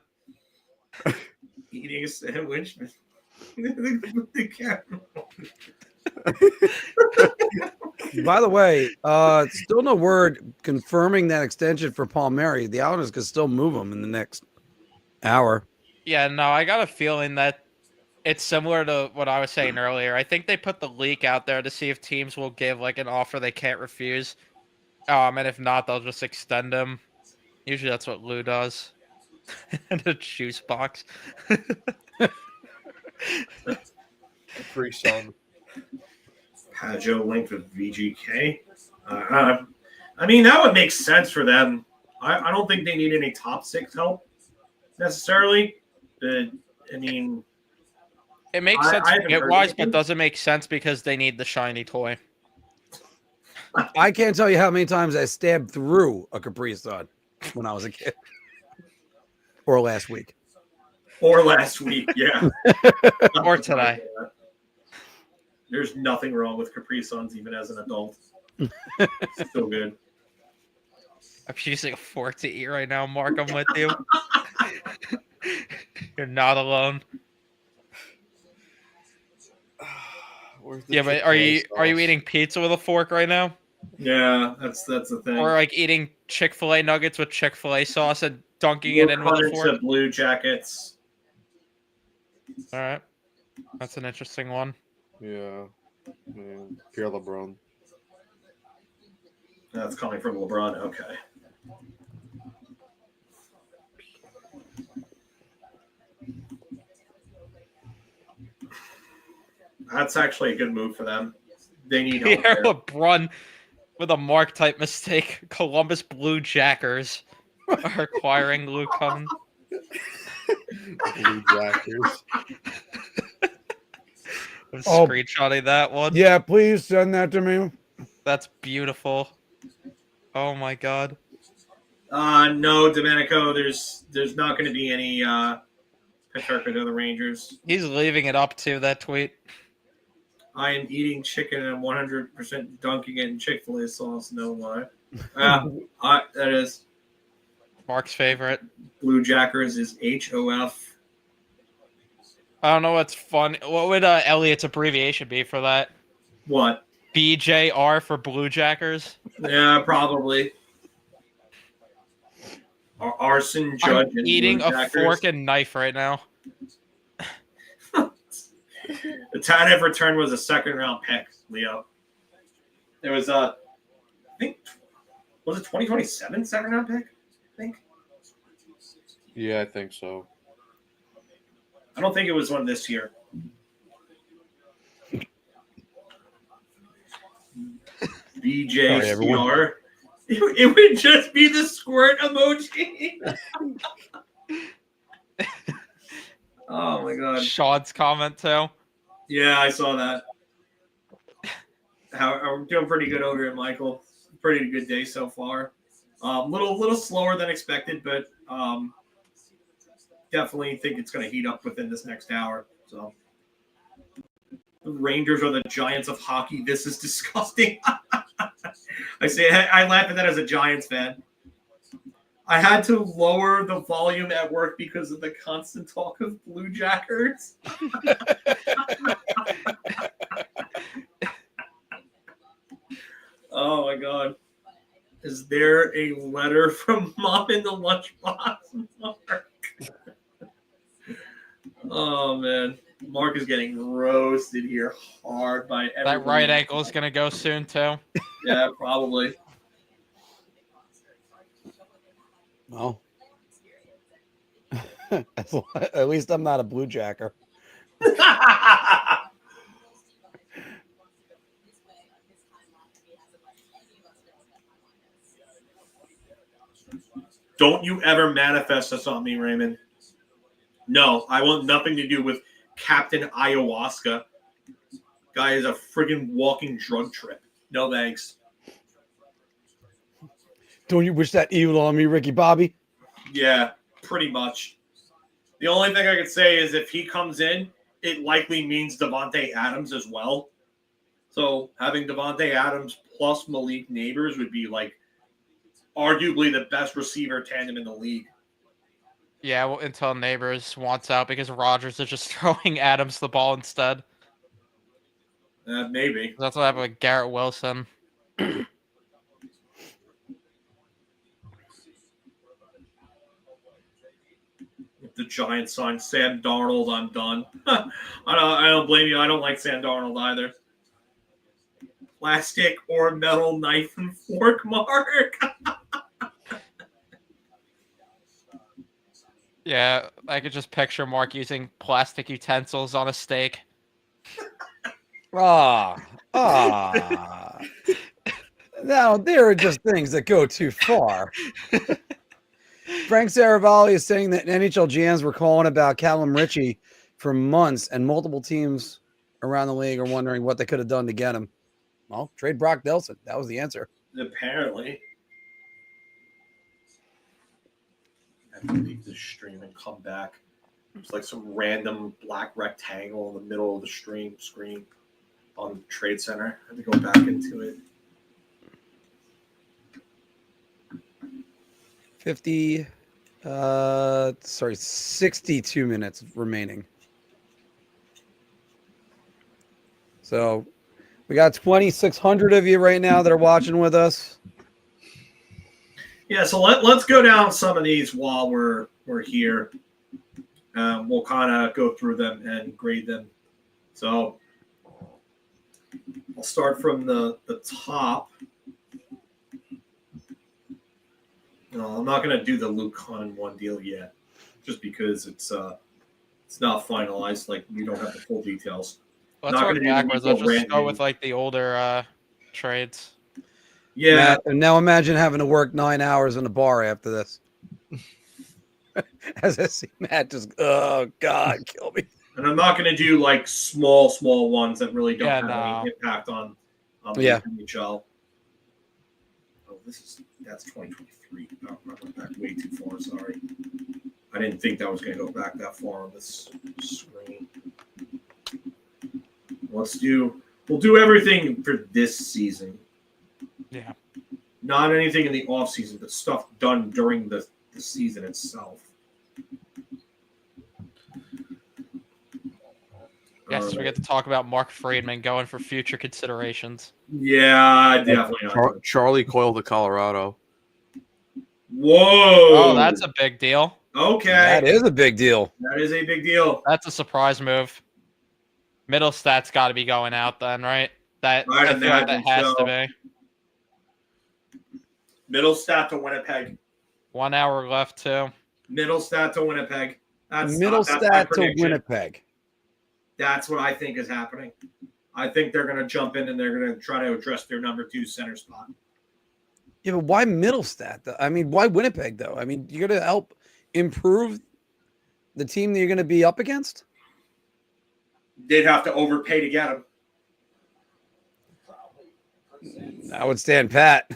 Eating a sandwich with the camera. By the way, still no word confirming that extension for Palmieri. The Islanders could still move him in the next hour. Yeah, no, I got a feeling that it's similar to what I was saying earlier. I think they put the leak out there to see if teams will give like an offer they can't refuse. And if not, they'll just extend him. Usually that's what Lou does. In a juice box. Free song. Pajo linked with VGK. I mean, that would make sense for them. I don't think they need any top six help necessarily. But, I mean, It makes sense wise, but doesn't make sense because they need the shiny toy. I can't tell you how many times I stabbed through a Capri Sun when I was a kid. Or last week. Yeah. Or today. There's nothing wrong with Capri Suns even as an adult. Still good. I'm using a fork to eat right now, Mark. I'm with you. You're not alone. Yeah, but are you eating pizza with a fork right now? Yeah, that's the thing. Or like eating Chick-fil-A nuggets with Chick-fil-A sauce and dunking it in with a fork? Blue Jackets. All right. That's an interesting one. Yeah. Man. Pure LeBron. That's coming from LeBron. Okay. That's actually a good move for them. They need help Pierre there. LeBron with a Mark type mistake. Columbus Blue Jackers are acquiring Luke Cummins. Blue Jackers. I'm screenshotting that one. Yeah, please send that to me. That's beautiful. Oh my god. No, Domenico, there's not going to be any Peterka to the Rangers. He's leaving it up to that tweet. I am eating chicken and 100% dunking it in Chick-fil-A sauce. No lie. That is Mark's favorite. Blue Jackers is HOF. I don't know what's fun. What would Elliot's abbreviation be for that? What? BJR for Blue Jackers? Yeah, probably. Arson Judge. I'm eating a fork and knife right now. The Tanev return was a second round pick, Leo. It was I think, was it 2027 second round pick? I think. Yeah, I think so. I don't think it was one this year. BJCR. It would just be the squirt emoji. Oh my god. Sean's comment too. Yeah, I saw that. I'm doing pretty good over here, Michael. Pretty good day so far. Little slower than expected, but definitely think it's going to heat up within this next hour. So the Rangers are the Giants of hockey. This is disgusting. I laugh at that as a Giants fan. I had to lower the volume at work because of the constant talk of Blue Jackers. Oh my god. Is there a letter from Mom in the lunchbox? Mark? Oh man. Mark is getting roasted here hard by everybody. That right ankle is going to go soon too. Yeah, probably. Well, at least I'm not a Blue Jacker. Don't you ever manifest this on me, Raymond. No, I want nothing to do with Captain Ayahuasca. Guy is a friggin' walking drug trip. No thanks. Don't you wish that evil on me, Ricky Bobby? Yeah, pretty much. The only thing I could say is if he comes in, it likely means Devontae Adams as well. So having Devontae Adams plus Malik Neighbors would be like arguably the best receiver tandem in the league. Yeah, well, until Neighbors wants out because Rodgers is just throwing Adams the ball instead. Maybe. That's what happened with Garrett Wilson. If the Giants sign Sam Darnold, I'm done. I don't blame you. I don't like Sam Darnold either. Plastic or metal knife and fork, Mark. Yeah, I could just picture Mark using plastic utensils on a steak. Now, there are just things that go too far. Frank Saravalli is saying that NHL GMs were calling about Callum Ritchie for months, and multiple teams around the league are wondering what they could have done to get him. Well, trade Brock Nelson. That was the answer. Apparently. I have to leave the stream and come back. It's like some random black rectangle in the middle of the screen on the Trade Center. I have to go back into it. 62 minutes remaining. So we got 2,600 of you right now that are watching with us. Yeah, so let's go down some of these while we're here. We'll kind of go through them and grade them. So I'll start from the top. No, I'm not going to do the Luke Hunn one deal yet, just because it's not finalized. Like, we don't have the full details. Let's work backwards. Let's just go with like the older trades. Yeah. Matt, and now imagine having to work 9 hours in a bar after this. As I see Matt just, oh God, kill me. And I'm not going to do like small ones that really don't have any impact on the NHL. Oh, that's 2023. Oh, I went back way too far. Sorry. I didn't think that was going to go back that far on this screen. We'll do everything for this season. Yeah. Not anything in the off season, but stuff done during the season itself. Yes, we get to talk about Mark Friedman going for future considerations. Yeah, definitely. Charlie Coyle to Colorado. Whoa. Oh, that's a big deal. Okay. That is a big deal. That is a big deal. That's a surprise move. Middlestat's got to be going out then, right? I feel like that has to be. Middlestat to Winnipeg. 1 hour left, too. Middlestat to Winnipeg. That's to Winnipeg. That's what I think is happening. I think they're going to jump in and they're going to try to address their number 2 center spot. Yeah, but why Middlestat, though? I mean, why Winnipeg, though? I mean, you're going to help improve the team that you're going to be up against? They'd have to overpay to get him. I would stand pat.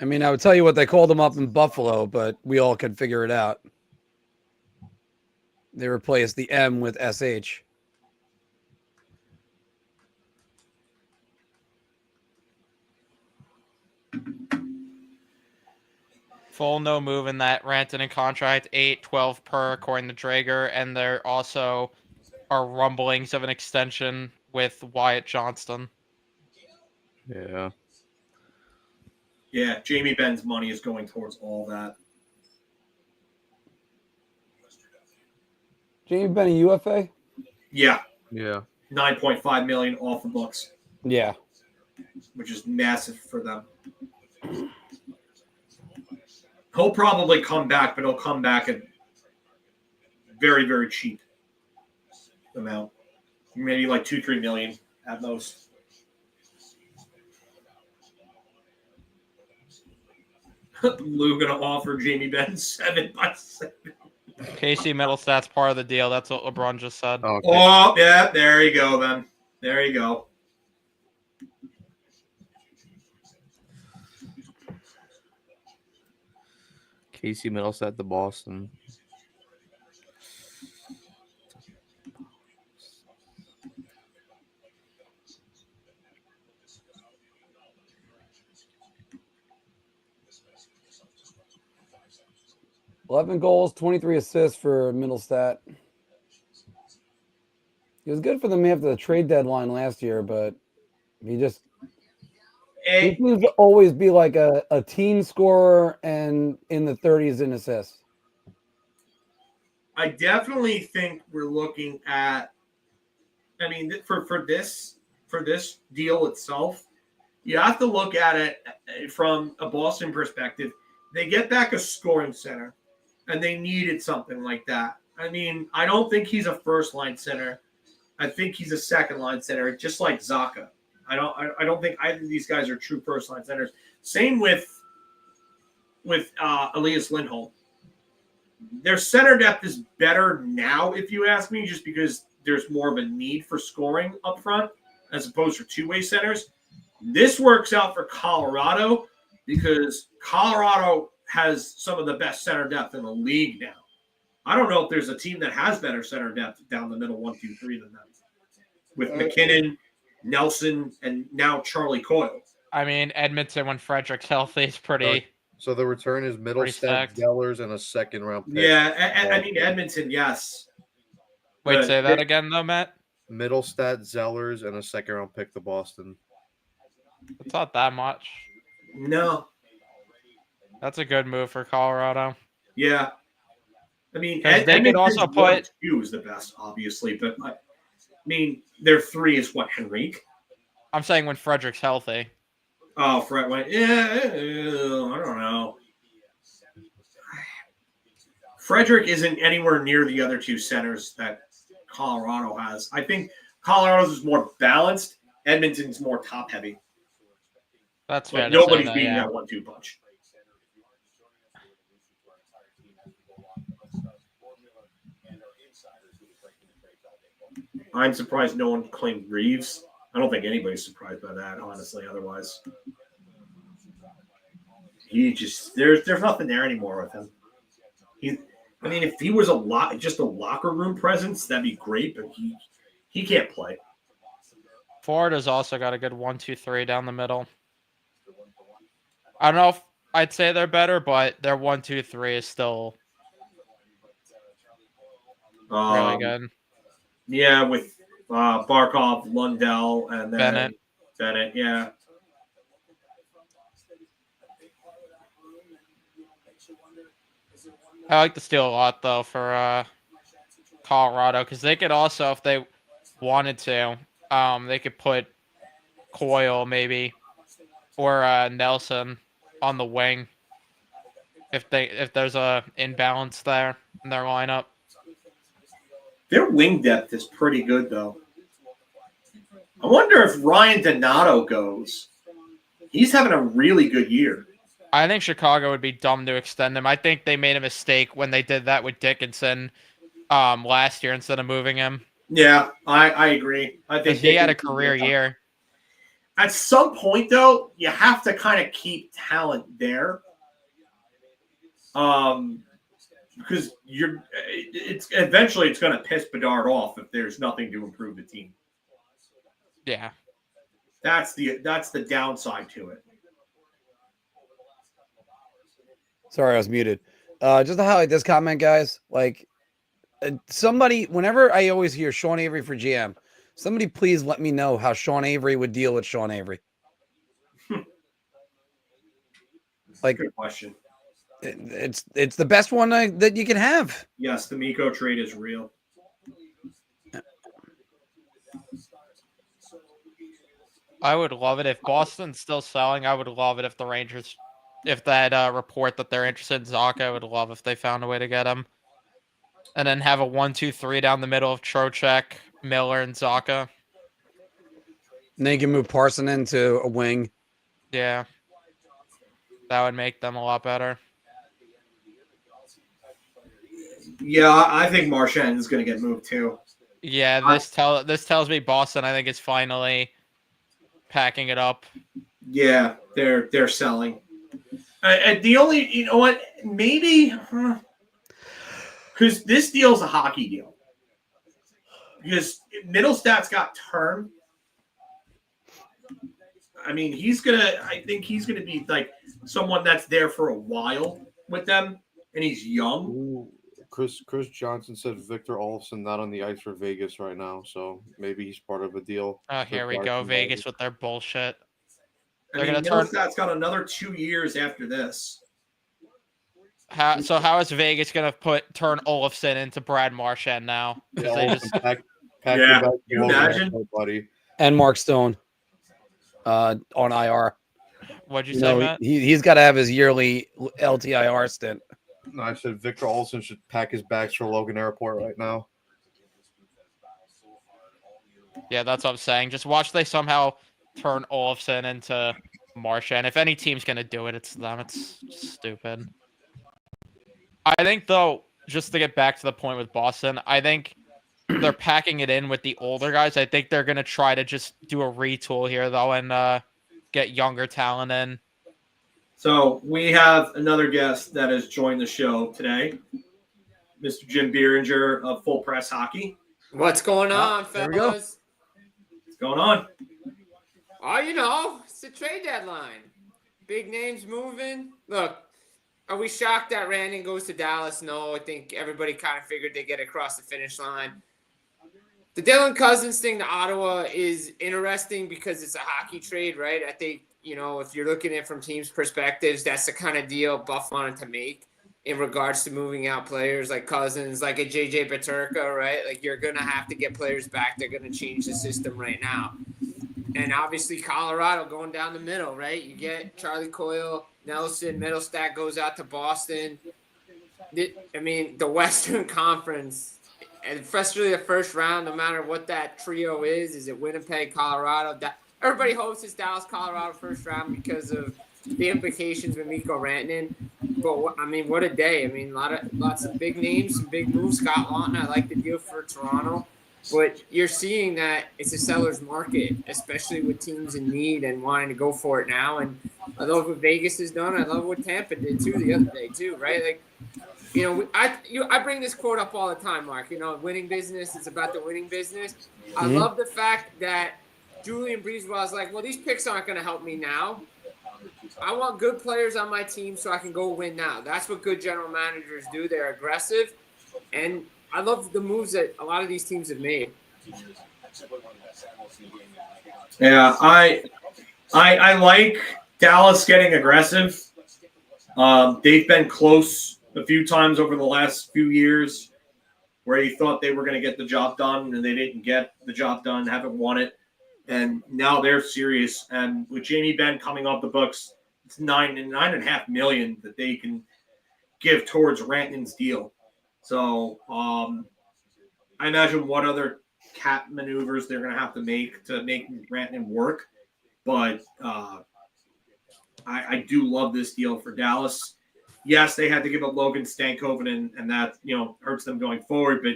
I mean, I would tell you what they called him up in Buffalo, but we all could figure it out. They replaced the M with SH. Full no move in that Rantanen contract, 8-12 per according to Drager, and there also are rumblings of an extension with Wyatt Johnston. Yeah. Yeah, Jamie Benn's money is going towards all that. Jamie Benn, a UFA? Yeah. Yeah. $9.5 million off the books. Yeah. Which is massive for them. He'll probably come back, but he'll come back at very, very cheap amount. Maybe like 2-3 million at most. Lou gonna offer Jamie Benn 7x7. Casey Middlestat's part of the deal. That's what LeBron just said. Okay. Oh, yeah, there you go then. There you go. Casey Middleset to Boston. $11 goals, 23 assists for Middlestat. He was good for them after the trade deadline last year, but he seems to always be like a team scorer and in the 30s in assists. I definitely think we're looking at. I mean, for this deal itself, you have to look at it from a Boston perspective. They get back a scoring center, and they needed something like that. I mean, I don't think he's a first line center. I think he's a second line center, just like Zacha. I don't think either of these guys are true first line centers. Same with Elias Lindholm. Their center depth is better now, if you ask me, just because there's more of a need for scoring up front as opposed to two-way centers. This works out for Colorado because Colorado has some of the best center depth in the league now. I don't know if there's a team that has better center depth down the middle 1, 2, 3 than them. With McKinnon, Nelson, and now Charlie Coyle. I mean, Edmonton when Frederick's healthy is pretty. So the return is Middlestat, Zellers, and a second-round pick. Yeah, I mean, Edmonton, yes. Wait, But say that again, though, Matt? Middlestat, Zellers, and a second-round pick to Boston. It's not that much. No. That's a good move for Colorado. Yeah. I mean, they could also put 2 is the best, obviously, but I mean, their 3 is what, Henrique? I'm saying when Frederick's healthy. Oh, Fred went, I don't know. Frederick isn't anywhere near the other 2 centers that Colorado has. I think Colorado's is more balanced. Edmonton's more top-heavy. That's fair. But nobody's beating that 1-2 punch. I'm surprised no one claimed Reeves. I don't think anybody's surprised by that, honestly, otherwise. There's nothing there anymore with him. If he was just a locker room presence, that'd be great, but he can't play. Florida's also got a good 1, 2, 3 down the middle. I don't know if I'd say they're better, but their 1, 2, 3 is still really good. Yeah, with Barkov, Lundell, and then Bennett, yeah. I like the steal a lot, though, for Colorado, because they could also, if they wanted to, they could put Coyle, maybe, or Nelson on the wing if there's a imbalance there in their lineup. Their wing depth is pretty good, though. I wonder if Ryan Donato goes. He's having a really good year. I think Chicago would be dumb to extend him. I think they made a mistake when they did that with Dickinson last year instead of moving him. Yeah, I agree. I think he had a career year. At some point, though, you have to kind of keep talent there. Because it's eventually going to piss Bedard off if there's nothing to improve the team. Yeah, that's the downside to it. Sorry, I was muted. Just to highlight this comment, guys. Like somebody, whenever I always hear Sean Avery for GM, somebody please let me know how Sean Avery would deal with Sean Avery. Like, good question. It's the best one that you can have. Yes, the Mikko trade is real. I would love it if Boston's still selling. I would love it if the Rangers, if that report that they're interested in Zacha, I would love if they found a way to get him. And then have a 1, 2, 3 down the middle of Trocheck, Miller, and Zacha. And then you can move Parson into a wing. Yeah. That would make them a lot better. Yeah, I think Marchand is going to get moved too. Yeah, this tells me Boston, I think, is finally packing it up. Yeah, they're selling. The only, you know what, maybe because this deal's a hockey deal. Because Middlestats got term. I mean, I think he's gonna be like someone that's there for a while with them, and he's young. Ooh, Chris Johnson said Victor Olofsson not on the ice for Vegas right now, so maybe he's part of a deal. Oh, here we go, Vegas with their bullshit. I mean, Middlestats got another 2 years after this. How is Vegas gonna turn Olofsson into Brad Marchand now? Yeah, They just, pack Yeah, your can you imagine? buddy. And Mark Stone on IR. what'd you You say, know, Matt? he's got to have his yearly LTIR stint. No, I said Victor Olofsson should pack his bags for Logan Airport right now. Yeah, that's what I'm saying. Just watch they somehow turn Olofsson into Marchand. If any team's gonna do it, it's them. It's stupid. I think, though, just to get back to the point with Boston, I think they're packing it in with the older guys. I think they're gonna try to just do a retool here, though, and get younger talent in. So we have another guest that has joined the show today, Mr. Jim Beeringer of Full Press Hockey. What's going on, there we go. fellas? What's going on? Oh, you know, it's the trade deadline. Big names moving. Look, are we shocked that Rantanen goes to Dallas? No, I think everybody kind of figured they'd get across the finish line. The Dylan Cousins thing to Ottawa is interesting because it's a hockey trade, right? I think, you know, if you're looking at it from teams' perspectives, that's the kind of deal Buff wanted to make in regards to moving out players like Cousins, like a JJ Peterka, right? Like, you're going to have to get players back. They're going to change the system right now. And obviously Colorado going down the middle, right? You get Charlie Coyle, Nelson, Middlestat goes out to Boston. I mean, the Western Conference, and especially the first round, no matter what that trio is it Winnipeg, Colorado? Everybody hopes it's Dallas, Colorado first round because of the implications with Mikko Rantanen. But, I mean, what a day. I mean, lots of big names, some big moves. Scott Laughton, I like the deal for Toronto. But you're seeing that it's a seller's market, especially with teams in need and wanting to go for it now. And I love what Vegas has done. I love what Tampa did, too, the other day, too, right? Like, you know, I bring this quote up all the time, Mark. You know, winning business is about the winning business. I love the fact that Julian Breezewell is like, well, these picks aren't going to help me now. I want good players on my team so I can go win now. That's what good general managers do. They're aggressive. And I love the moves that a lot of these teams have made. Yeah, I like Dallas getting aggressive. They've been close a few times over the last few years where you thought they were going to get the job done and they didn't get the job done, haven't won it. And now they're serious. And with Jamie Benn coming off the books, it's $9.5 million that they can give towards Rantanen's deal. So I imagine what other cap maneuvers they're going to have to make Rantanen work. But I do love this deal for Dallas. Yes, they had to give up Logan Stankoven, and that, you know, hurts them going forward. But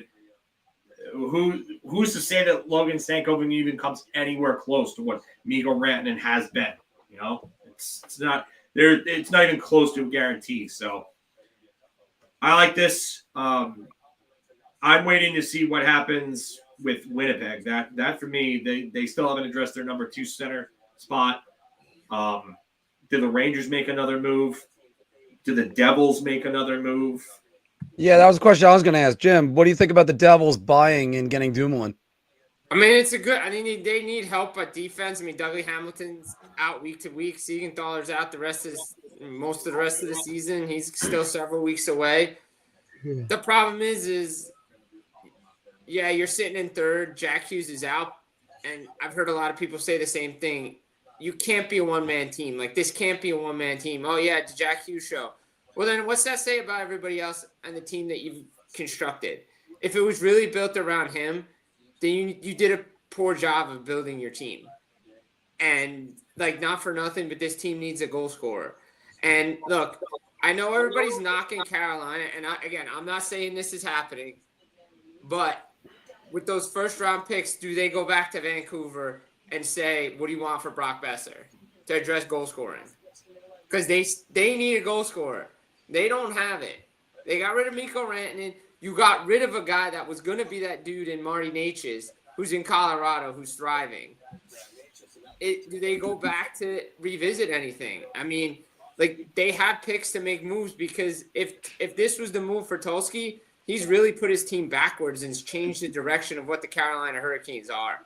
who's to say that Logan Stankoven even comes anywhere close to what Mikko Rantanen has been? You know, it's not there. It's not even close to a guarantee. So I like this. I'm waiting to see what happens with Winnipeg. That for me, they still haven't addressed their number 2 center spot. Did the Rangers make another move? Did the Devils make another move? Yeah, that was a question I was going to ask. Jim, what do you think about the Devils buying and getting Dumoulin? I mean, it's a good – I mean, they need help at defense. I mean, Dougie Hamilton's out week to week. Siegenthaler's out most of the rest of the season. He's still several weeks away. The problem is yeah, you're sitting in third. Jack Hughes is out. And I've heard a lot of people say the same thing. You can't be a one-man team. Like, this can't be a one-man team. Oh, yeah, it's a Jack Hughes show. Well, then what's that say about everybody else and the team that you've constructed? If it was really built around him, then you did a poor job of building your team. And, like, not for nothing, but this team needs a goal scorer. And, look, I know everybody's knocking Carolina, and, I'm not saying this is happening, but with those first-round picks, do they go back to Vancouver and say, what do you want for Brock Besser to address goal scoring? because they need a goal scorer. They don't have it. They got rid of Mikko Rantanen. You got rid of a guy that was going to be that dude in Marty Natchez, who's in Colorado, who's thriving. Do they go back to revisit anything? I mean, like, they have picks to make moves, because if this was the move for Tulski, he's really put his team backwards and changed the direction of what the Carolina Hurricanes are.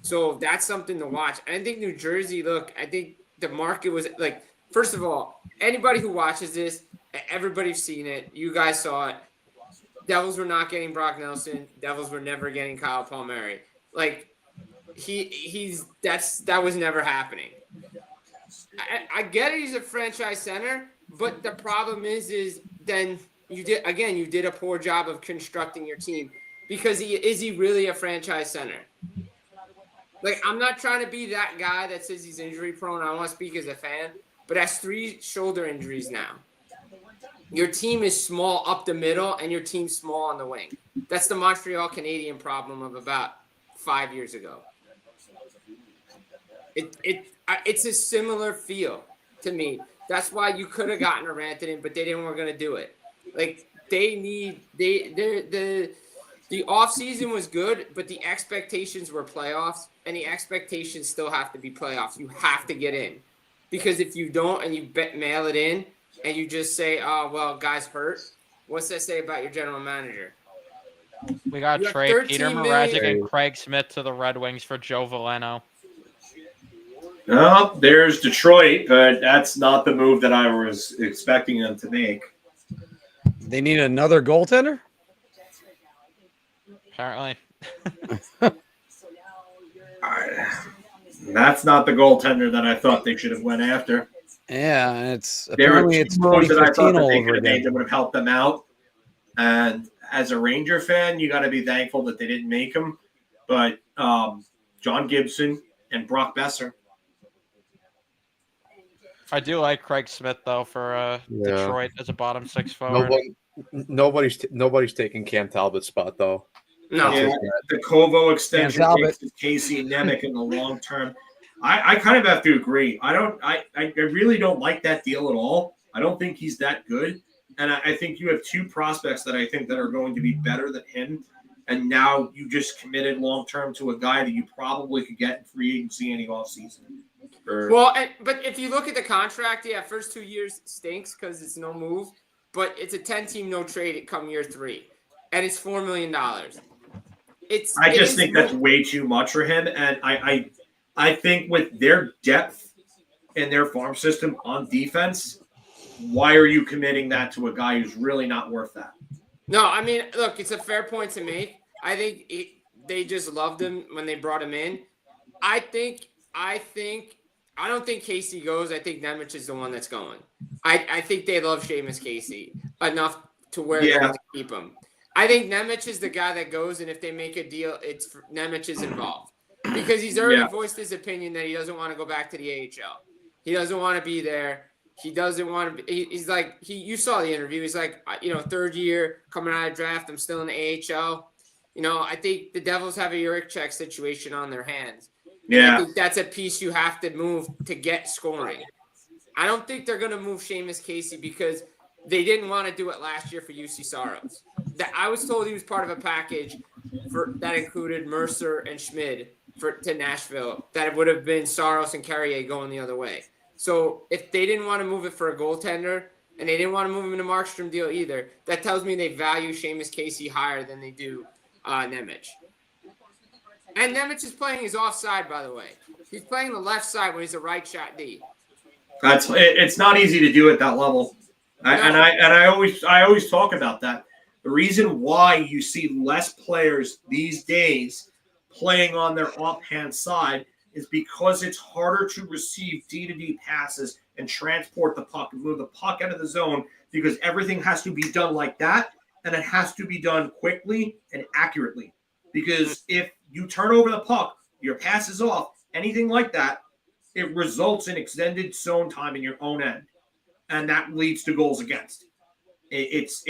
So that's something to watch. I think New Jersey, look, I think the market was like, first of all, anybody who watches this, everybody's seen it. You guys saw it. Devils were not getting Brock Nelson. Devils were never getting Kyle Palmieri. Like, that was never happening. I get it, he's a franchise center, but the problem is then you did a poor job of constructing your team, because is he really a franchise center? Like, I'm not trying to be that guy that says he's injury prone. I want to speak as a fan, but has 3 shoulder injuries now. Your team is small up the middle, and your team's small on the wing. That's the Montreal Canadian problem of about 5 years ago. It's a similar feel to me. That's why you could have gotten a Rantanen, but they didn't want to do it. Like, the offseason was good, but the expectations were playoffs, and the expectations still have to be playoffs. You have to get in, because if you don't and you mail it in and you just say, "Oh well, guys hurt," what's that say about your general manager? We got to trade Peter Mrazek and Craig Smith to the Red Wings for Joe Veleno. No, there's Detroit, but that's not the move that I was expecting them to make. They need another goaltender? Apparently. That's not the goaltender that I thought they should have went after. Yeah, it's There were apparently two it's moves that I thought 2015 that all they over could have made again. that would have helped them out. And as a Ranger fan, you got to be thankful that they didn't make them. But John Gibson and Brock Besser. I do like Craig Smith, though, for Detroit as a bottom 6 forward. Nobody's taking Cam Talbot's spot, though. No. Yeah, the Kovo extension Talbot. takes Casey Nemec in the long term. I kind of have to agree. I really don't like that deal at all. I don't think he's that good. And I think you have 2 prospects that I think that are going to be better than him. And now you just committed long term to a guy that you probably could get in free agency any offseason. But if you look at the contract, first 2 years stinks because it's no move. But it's a 10-team no trade come year 3, and it's $4 million. I just think that's way too much for him, and I think with their depth and their farm system on defense, why are you committing that to a guy who's really not worth that? No, I mean, look, it's a fair point to make. I think they just loved him when they brought him in. I don't think Casey goes. I think Nemec is the one that's going. I think they love Seamus Casey enough to where they have to keep him. I think Nemec is the guy that goes, and if they make a deal, Nemec is involved. Because he's already voiced his opinion that he doesn't want to go back to the AHL. He doesn't want to be there. He doesn't want to be – he's like – you saw the interview. He's like, 3rd year, coming out of draft, I'm still in the AHL. I think the Devils have a Jurek situation on their hands. Yeah. I think that's a piece you have to move to get scoring. I don't think they're going to move Seamus Casey because they didn't want to do it last year for UC Saros. I was told he was part of a package that included Mercer and Schmid to Nashville. That would have been Saros and Carrier going the other way. So if they didn't want to move it for a goaltender and they didn't want to move him in a Markstrom deal either, that tells me they value Seamus Casey higher than they do Nemec. And Nemec is playing his offside, by the way. He's playing the left side when he's a right shot D. It's not easy to do at that level. I always talk about that. The reason why you see less players these days playing on their offhand side is because it's harder to receive D-to-D passes and transport the puck and move the puck out of the zone because everything has to be done like that, and it has to be done quickly and accurately. Because if you turn over the puck, your pass is off, anything like that, it results in extended zone time in your own end, and that leads to goals against. It's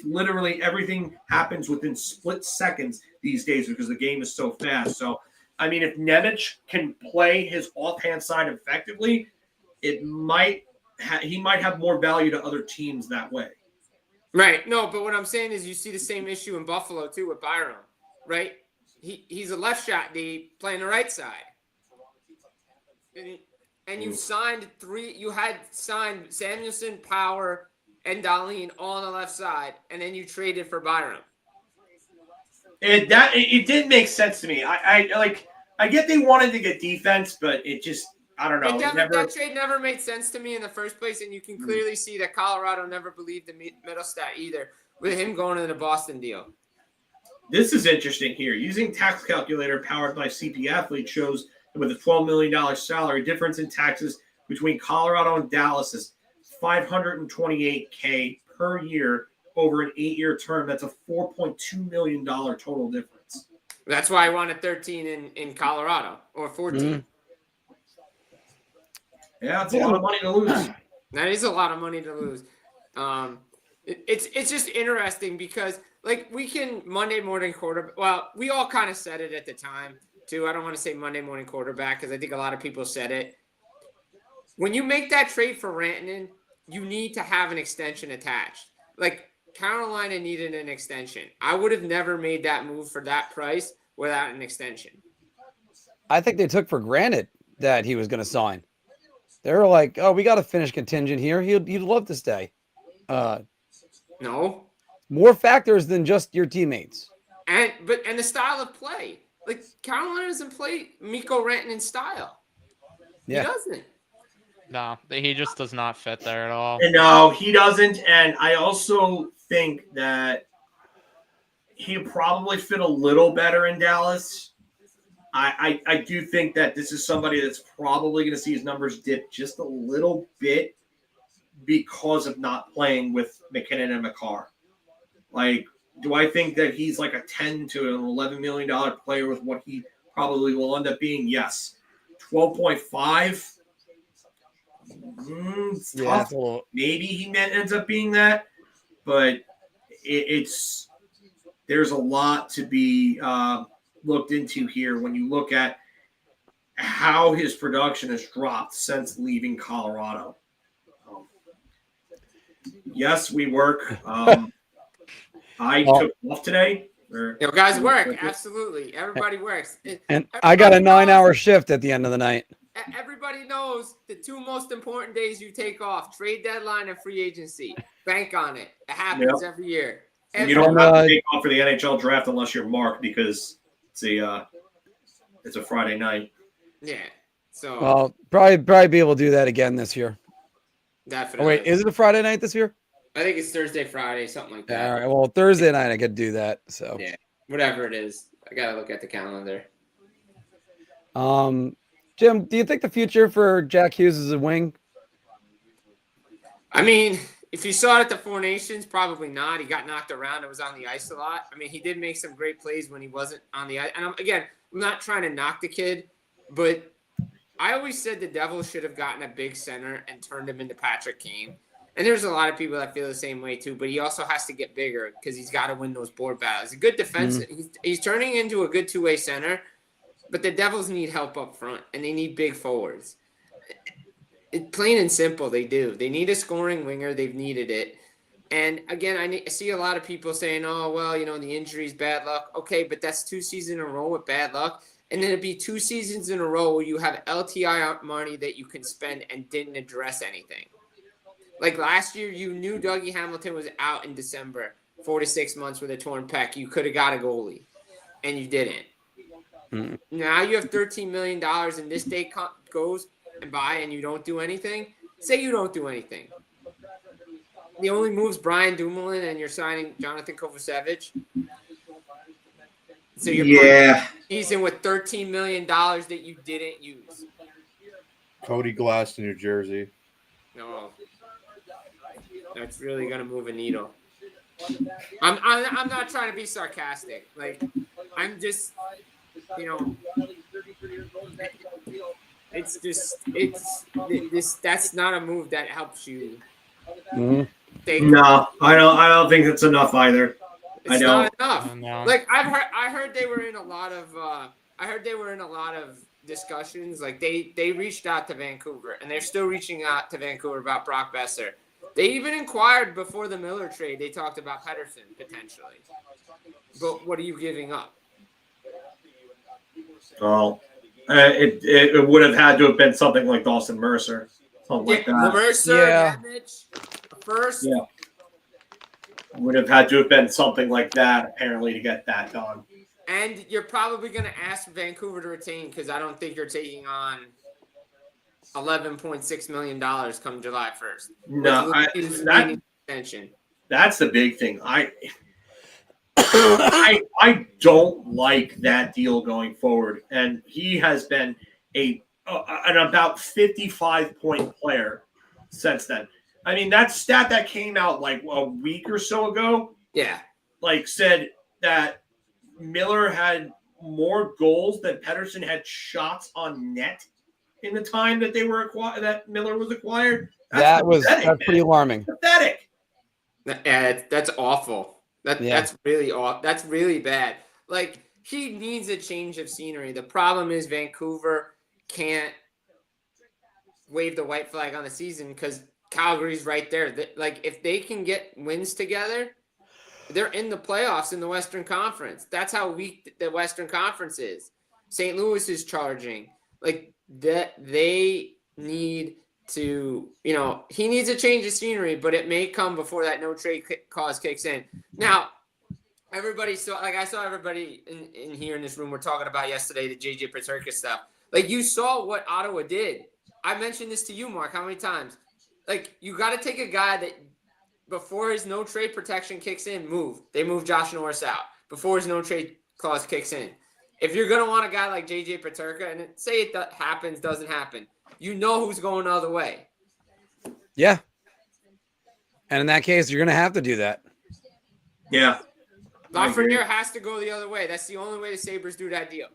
literally everything happens within split seconds these days because the game is so fast. So, I mean, if Nemec can play his offhand side effectively, it might he might have more value to other teams that way. Right. No, but what I'm saying is you see the same issue in Buffalo too with Byram, right? He's a left shot D playing the right side. And you signed you had signed Samuelson, Power, and Dahlin all on the left side, and then you traded for Byram. It didn't make sense to me. I get they wanted to get defense, but it just, I don't know. That trade never made sense to me in the first place, and you can clearly see that Colorado never believed in Middlestat either with him going to the Boston deal. This is interesting here. Using tax calculator powered by CP Athlete shows that with a $12 million salary, difference in taxes between Colorado and Dallas is $528K per year over an 8-year term. That's a $4.2 million total difference. That's why I wanted 13 in Colorado or 14. Mm-hmm. Yeah, it's a lot of money to lose. That is a lot of money to lose. It's just interesting because like we can Monday morning quarterback. Well, we all kind of said it at the time too. I don't want to say Monday morning quarterback because I think a lot of people said it. When you make that trade for Rantanen, you need to have an extension attached. Like Carolina needed an extension. I would have never made that move for that price without an extension. I think they took for granted that he was going to sign. They were like, "Oh, we got a Finnish contingent here. He'd love to stay." No. More factors than just your teammates. And the style of play. Like Carolina doesn't play Mikko Rantanen style. Yeah. He doesn't. No, he just does not fit there at all. No, he doesn't. And I also think that he probably fit a little better in Dallas. I do think that this is somebody that's probably going to see his numbers dip just a little bit because of not playing with McKinnon and McCarr. Like, do I think that he's like a $10 to an $11 million player with what he probably will end up being? Yes. 12.5. It's tough. Yeah, Maybe he ends up being that, but there's a lot to be looked into here when you look at how his production has dropped since leaving Colorado. Yes, we work. I took off today. Guys work. Absolutely. Everybody works. and I got a 9-hour shift at the end of the night. Everybody knows the two most important days you take off: trade deadline and free agency. Bank on it. It happens every year. You don't have to take off for the NHL draft unless you're Mark because it's a Friday night. Yeah. So Well, probably be able to do that again this year. Definitely. Oh, wait, is it a Friday night this year? I think it's Thursday, Friday, something like that. All right. Well, Thursday night I could do that. So Yeah. Whatever it is. I gotta look at the calendar. Jim, do you think the future for Jack Hughes is a wing? I mean, if you saw it at the Four Nations, probably not. He got knocked around and was on the ice a lot. I mean, he did make some great plays when he wasn't on the ice. And I'm not trying to knock the kid, but I always said the Devils should have gotten a big center and turned him into Patrick Kane. And there's a lot of people that feel the same way too, but he also has to get bigger because he's got to win those board battles. He's a good defense. He's turning into a good two-way center, but the Devils need help up front, and they need big forwards. Plain and simple, they do. They need a scoring winger. They've needed it. And, again, I see a lot of people saying, oh, well, the injuries, bad luck. Okay, but that's 2 seasons in a row with bad luck. And then it'd be 2 seasons in a row where you have LTI money that you can spend and didn't address anything. Like last year, you knew Dougie Hamilton was out in December, 4 to 6 months with a torn pec. You could have got a goalie, and you didn't. Now you have $13 million, and this day goes by, and you don't do anything. Say you don't do anything. The only move's Brian Dumoulin, and you're signing Jonathan Kovacevic. So you're season with $13 million that you didn't use. Cody Glass to New Jersey. No. That's really gonna move a needle. I'm not trying to be sarcastic. Like, I'm just, that's not a move that helps you. No, I don't think it's enough either. It's not enough. Like I heard they were in a lot of discussions. Like they reached out to Vancouver, and they're still reaching out to Vancouver about Brock Besser. They even inquired before the Miller trade. They talked about Pettersson potentially. But what are you giving up? Well, it would have had to have been something like Dawson Mercer, something like that. Mercer, Yeah. Nemec, first. Yeah. Would have had to have been something like that, apparently, to get that done. And you're probably going to ask Vancouver to retain because I don't think you're taking on $11.6 million come July 1st. No, extension. That's the big thing. I don't like that deal going forward, and he has been an about 55-point player since then. I mean, that stat that came out like a week or so ago, said that Miller had more goals than Pettersson had shots on net in the time that they were that Miller was acquired. That's pretty alarming. Pathetic. That's awful. That's really awful. That's really bad. Like, he needs a change of scenery. The problem is Vancouver can't wave the white flag on the season because Calgary's right there. Like, if they can get wins together, they're in the playoffs in the Western Conference. That's how weak the Western Conference is. St. Louis is charging. Like, that they need to, he needs a change of scenery, but it may come before that no trade clause kicks in. Now, I saw everybody in here in this room, we're talking about yesterday, the JJ Peterka stuff. Like, you saw what Ottawa did. I mentioned this to you, Mark, how many times? Like, you got to take a guy that before his no trade protection kicks in, They move Josh Norris out before his no trade clause kicks in. If you're going to want a guy like JJ Peterka, and say it happens, doesn't happen, you know who's going the other way. Yeah. And in that case, you're going to have to do that. Yeah. Lafreniere has to go the other way. That's the only way the Sabres do that deal.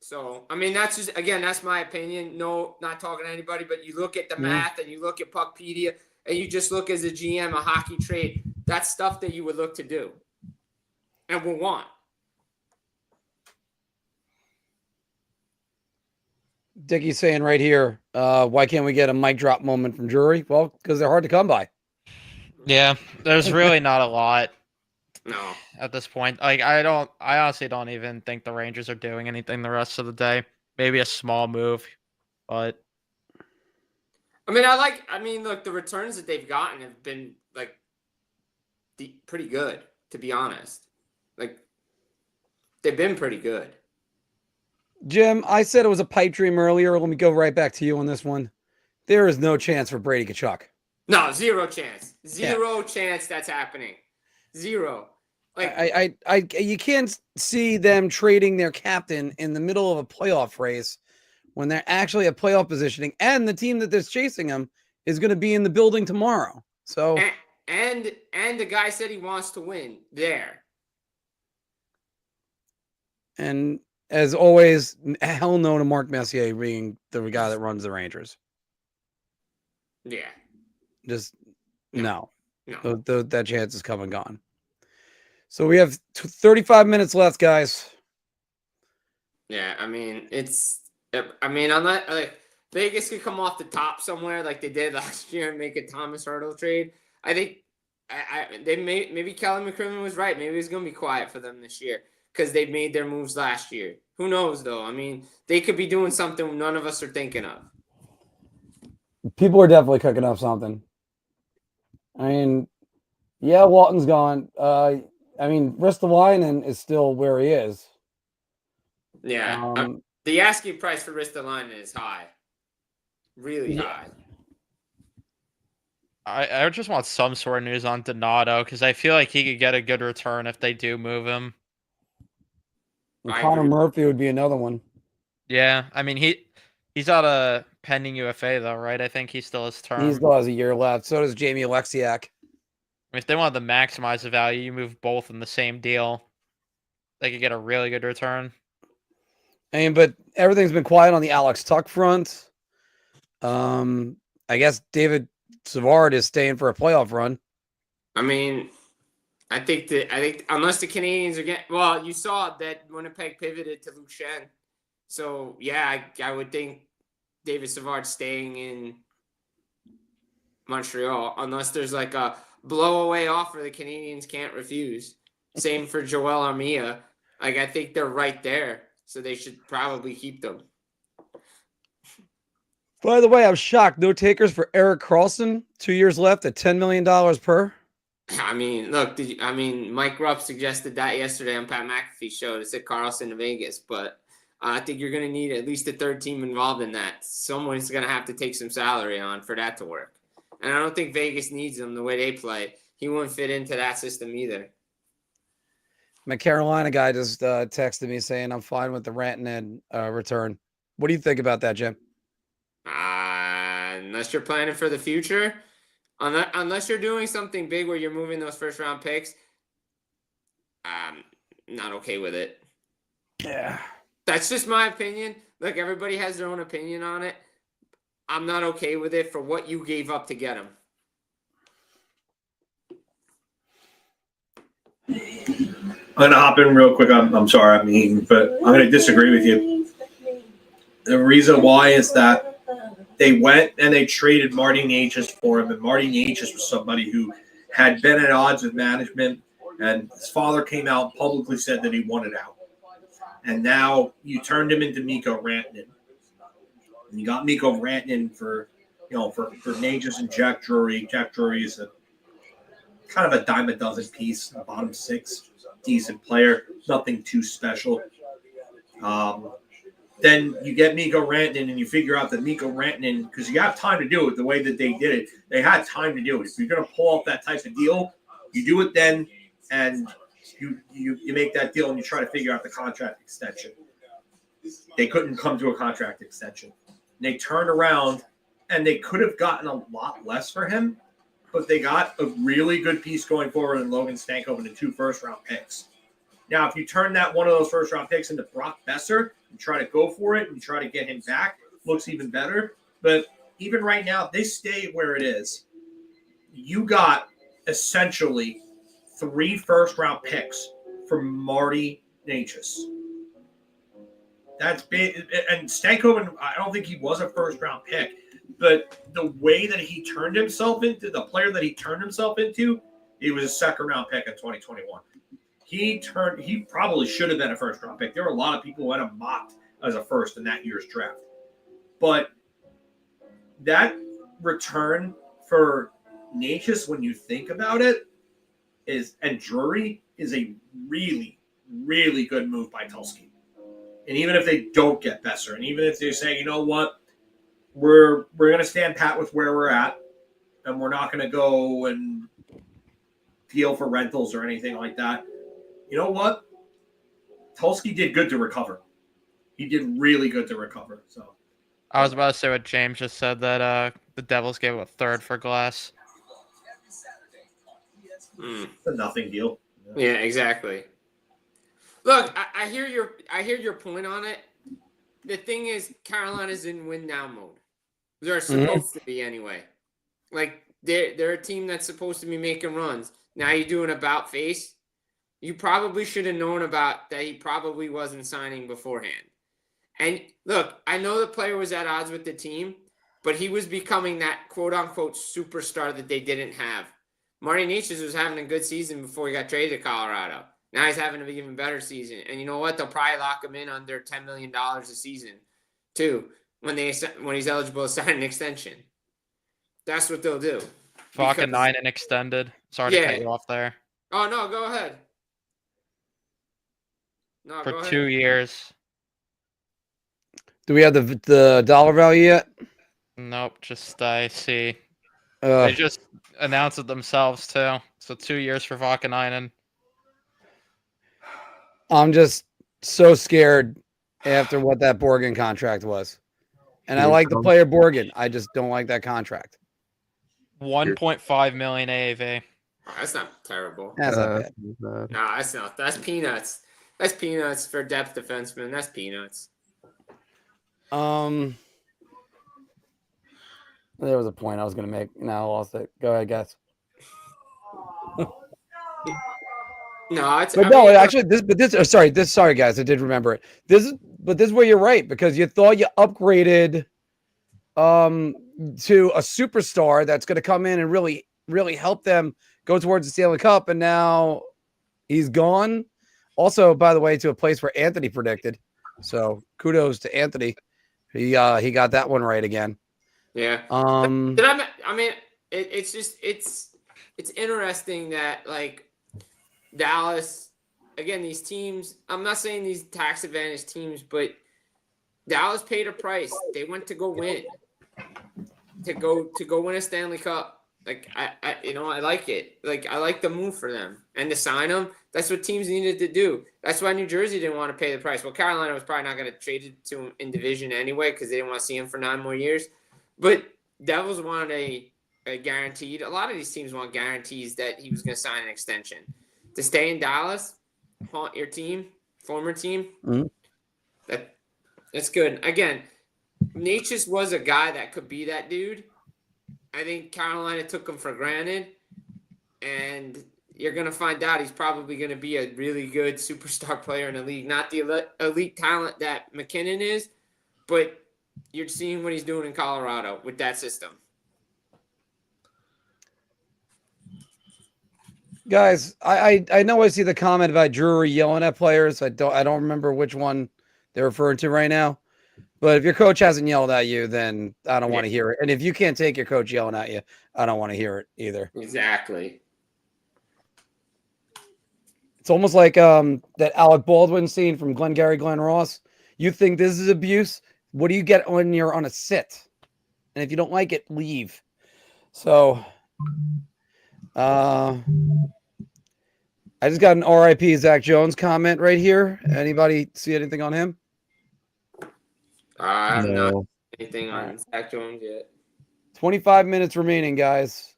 So, I mean, that's just, again, that's my opinion. No, not talking to anybody, but you look at the math and you look at Puckpedia and you just look as a GM, a hockey trade. That's stuff that you would look to do and will want. Dickie's saying right here, why can't we get a mic drop moment from Drury? Well, because they're hard to come by. Yeah, there's really not a lot. No. At this point. Like, I honestly don't even think the Rangers are doing anything the rest of the day. Maybe a small move, but look, the returns that they've gotten have been like pretty good, to be honest. Like, they've been pretty good. Jim, I said it was a pipe dream earlier. Let me go right back to you on this one. There is no chance for Brady Tkachuk. No, zero chance. Zero chance that's happening. Zero. Like, you can't see them trading their captain in the middle of a playoff race when they're actually at playoff positioning, and the team that's chasing them is going to be in the building tomorrow. So, and the guy said he wants to win there. And as always, hell no to Mark Messier being the guy that runs the Rangers. Yeah. Just no. That chance is come and gone. So we have 35 minutes left, guys. Yeah, I mean, on that, like, Vegas could come off the top somewhere like they did last year and make a Thomas Hertl trade. I think maybe Kelly McCrimmon was right. Maybe it's going to be quiet for them this year because they made their moves last year. Who knows, though? I mean, they could be doing something none of us are thinking of. People are definitely cooking up something. I mean, yeah, Walton's gone. Ristolainen is still where he is. Yeah. The asking price for Ristolainen is high. Really high. I just want some sort of news on Donato because I feel like he could get a good return if they do move him. Connor Murphy would be another one. Yeah, I mean, he's out a pending UFA though, right? I think he still has term. He still has a year left. So does Jamie Alexiak. If they wanted to maximize the value, you move both in the same deal. They could get a really good return. But everything's been quiet on the Alex Tuck front. I guess David Savard is staying for a playoff run. I mean, I think unless the Canadians are getting, well, you saw that Winnipeg pivoted to Luke Shen. So yeah, I would think David Savard staying in Montreal unless there's like a blow-away offer the Canadians can't refuse. Same for Joel Armia. Like, I think they're right there, so they should probably keep them. By the way, I'm shocked. No takers for Erik Karlsson. 2 years left at $10 million per. I mean, look, Mike Rupp suggested that yesterday on Pat McAfee's show to sit Carlson to Vegas, but I think you're going to need at least a third team involved in that. Someone's going to have to take some salary on for that to work. And I don't think Vegas needs him the way they play. He wouldn't fit into that system either. My Carolina guy just texted me saying I'm fine with the Rantanen return. What do you think about that, Jim? Unless you're planning for the future, unless you're doing something big where you're moving those first round picks, I'm not okay with it. Yeah. That's just my opinion. Look, everybody has their own opinion on it. I'm not okay with it for what you gave up to get him. I'm going to hop in real quick. I'm sorry, I'm eating, but I'm going to disagree with you. The reason why is that they went and they traded Marty Necas for him, and Marty Necas was somebody who had been at odds with management, and his father came out and publicly said that he wanted out. And now you turned him into Mikko Rantanen. And you got Mikko Rantanen for Necas and Jack Drury. Jack Drury is a kind of a dime a dozen piece, a bottom six, decent player, nothing too special. Then you get Mikko Rantanen, and you figure out that Mikko Rantanen, because you have time to do it the way that they did it. They had time to do it. If you're going to pull off that type of deal, you do it then, and you make that deal, and you try to figure out the contract extension. They couldn't come to a contract extension. They turned around, and they could have gotten a lot less for him, but they got a really good piece going forward in Logan Stankoven and 2 first-round picks. Now, if you turn that one of those first-round picks into Brock Besser and try to go for it and try to get him back, looks even better. But even right now, if they stay where it is, you got essentially 3 first-round picks for Marty Necas. That's big. And Stankoven, I don't think he was a first-round pick. But the way that he turned himself into, the player that he turned himself into, he was a second-round pick in 2021. He probably should have been a first-round pick. There were a lot of people who had him mocked as a first in that year's draft. But that return for Necas, when you think about it, and Drury is a really, really good move by Tulski. And even if they don't get Besser, and even if they say, you know what, we're going to stand pat with where we're at, and we're not going to go and deal for rentals or anything like that. You know what? Tulski did good to recover. He did really good to recover. So I was about to say what James just said, that the Devils gave a third for Glass. It's a nothing deal. Yeah, exactly. Look, I hear your point on it. The thing is, Carolina's in win now mode. They're supposed to be anyway. Like they're a team that's supposed to be making runs. Now you do an about face. You probably should have known about that he probably wasn't signing beforehand. And look, I know the player was at odds with the team, but he was becoming that quote-unquote superstar that they didn't have. Marty Necas was having a good season before he got traded to Colorado. Now he's having an even better season. And you know what? They'll probably lock him in under $10 million a season, too, when he's eligible to sign an extension. That's what they'll do. Vakanainen extended. Sorry to cut you off there. Oh, no, go ahead. No, For go 2 ahead. years. Do we have the dollar value yet? Nope, just I see. They just announced it themselves, too. So 2 years for Vakanainen. I'm just so scared after what that Borgen contract was. And I like the player Borgen. I just don't like that contract. 1.5 million AAV. Oh, that's not terrible. That's not bad. No, that's not. That's peanuts. That's peanuts for depth defensemen. That's peanuts. There was a point I was going to make. Now I lost it. Go ahead, guys. No, it's. But I no, mean, actually, sorry guys, I did remember it. This is where you're right, because you thought you upgraded to a superstar that's going to come in and really help them go towards the Stanley Cup, and now he's gone. Also, by the way, to a place where Anthony predicted. So kudos to Anthony. He got that one right again. Yeah. Um, I mean, it's just it's interesting that like Dallas, again, these teams. I'm not saying these tax advantage teams, but Dallas paid a price. They went to go win, to go win a Stanley Cup. Like I like it. Like I like the move for them and to sign them. That's what teams needed to do. That's why New Jersey didn't want to pay the price. Well, Carolina was probably not going to trade it to him in division anyway because they didn't want to see him for 9 more years. But Devils wanted a guaranteed. A lot of these teams want guarantees that he was going to sign an extension. To stay in Dallas, haunt your team, former team, that's good. Again, Natchez was a guy that could be that dude. I think Carolina took him for granted, and you're going to find out he's probably going to be a really good superstar player in the league. Not the elite talent that McKinnon is, but you're seeing what he's doing in Colorado with that system. Guys, I know I see the comment about Drury yelling at players. I don't remember which one they're referring to right now. But if your coach hasn't yelled at you, then I don't want to hear it. And if you can't take your coach yelling at you, I don't want to hear it either. Exactly. It's almost like that Alec Baldwin scene from Glengarry Glen Ross. You think this is abuse? What do you get when you're on a sit? And if you don't like it, leave. So, I just got an RIP Zach Jones comment right here. Anybody see anything on him? I have not anything on Zach Jones yet. 25 minutes remaining, guys.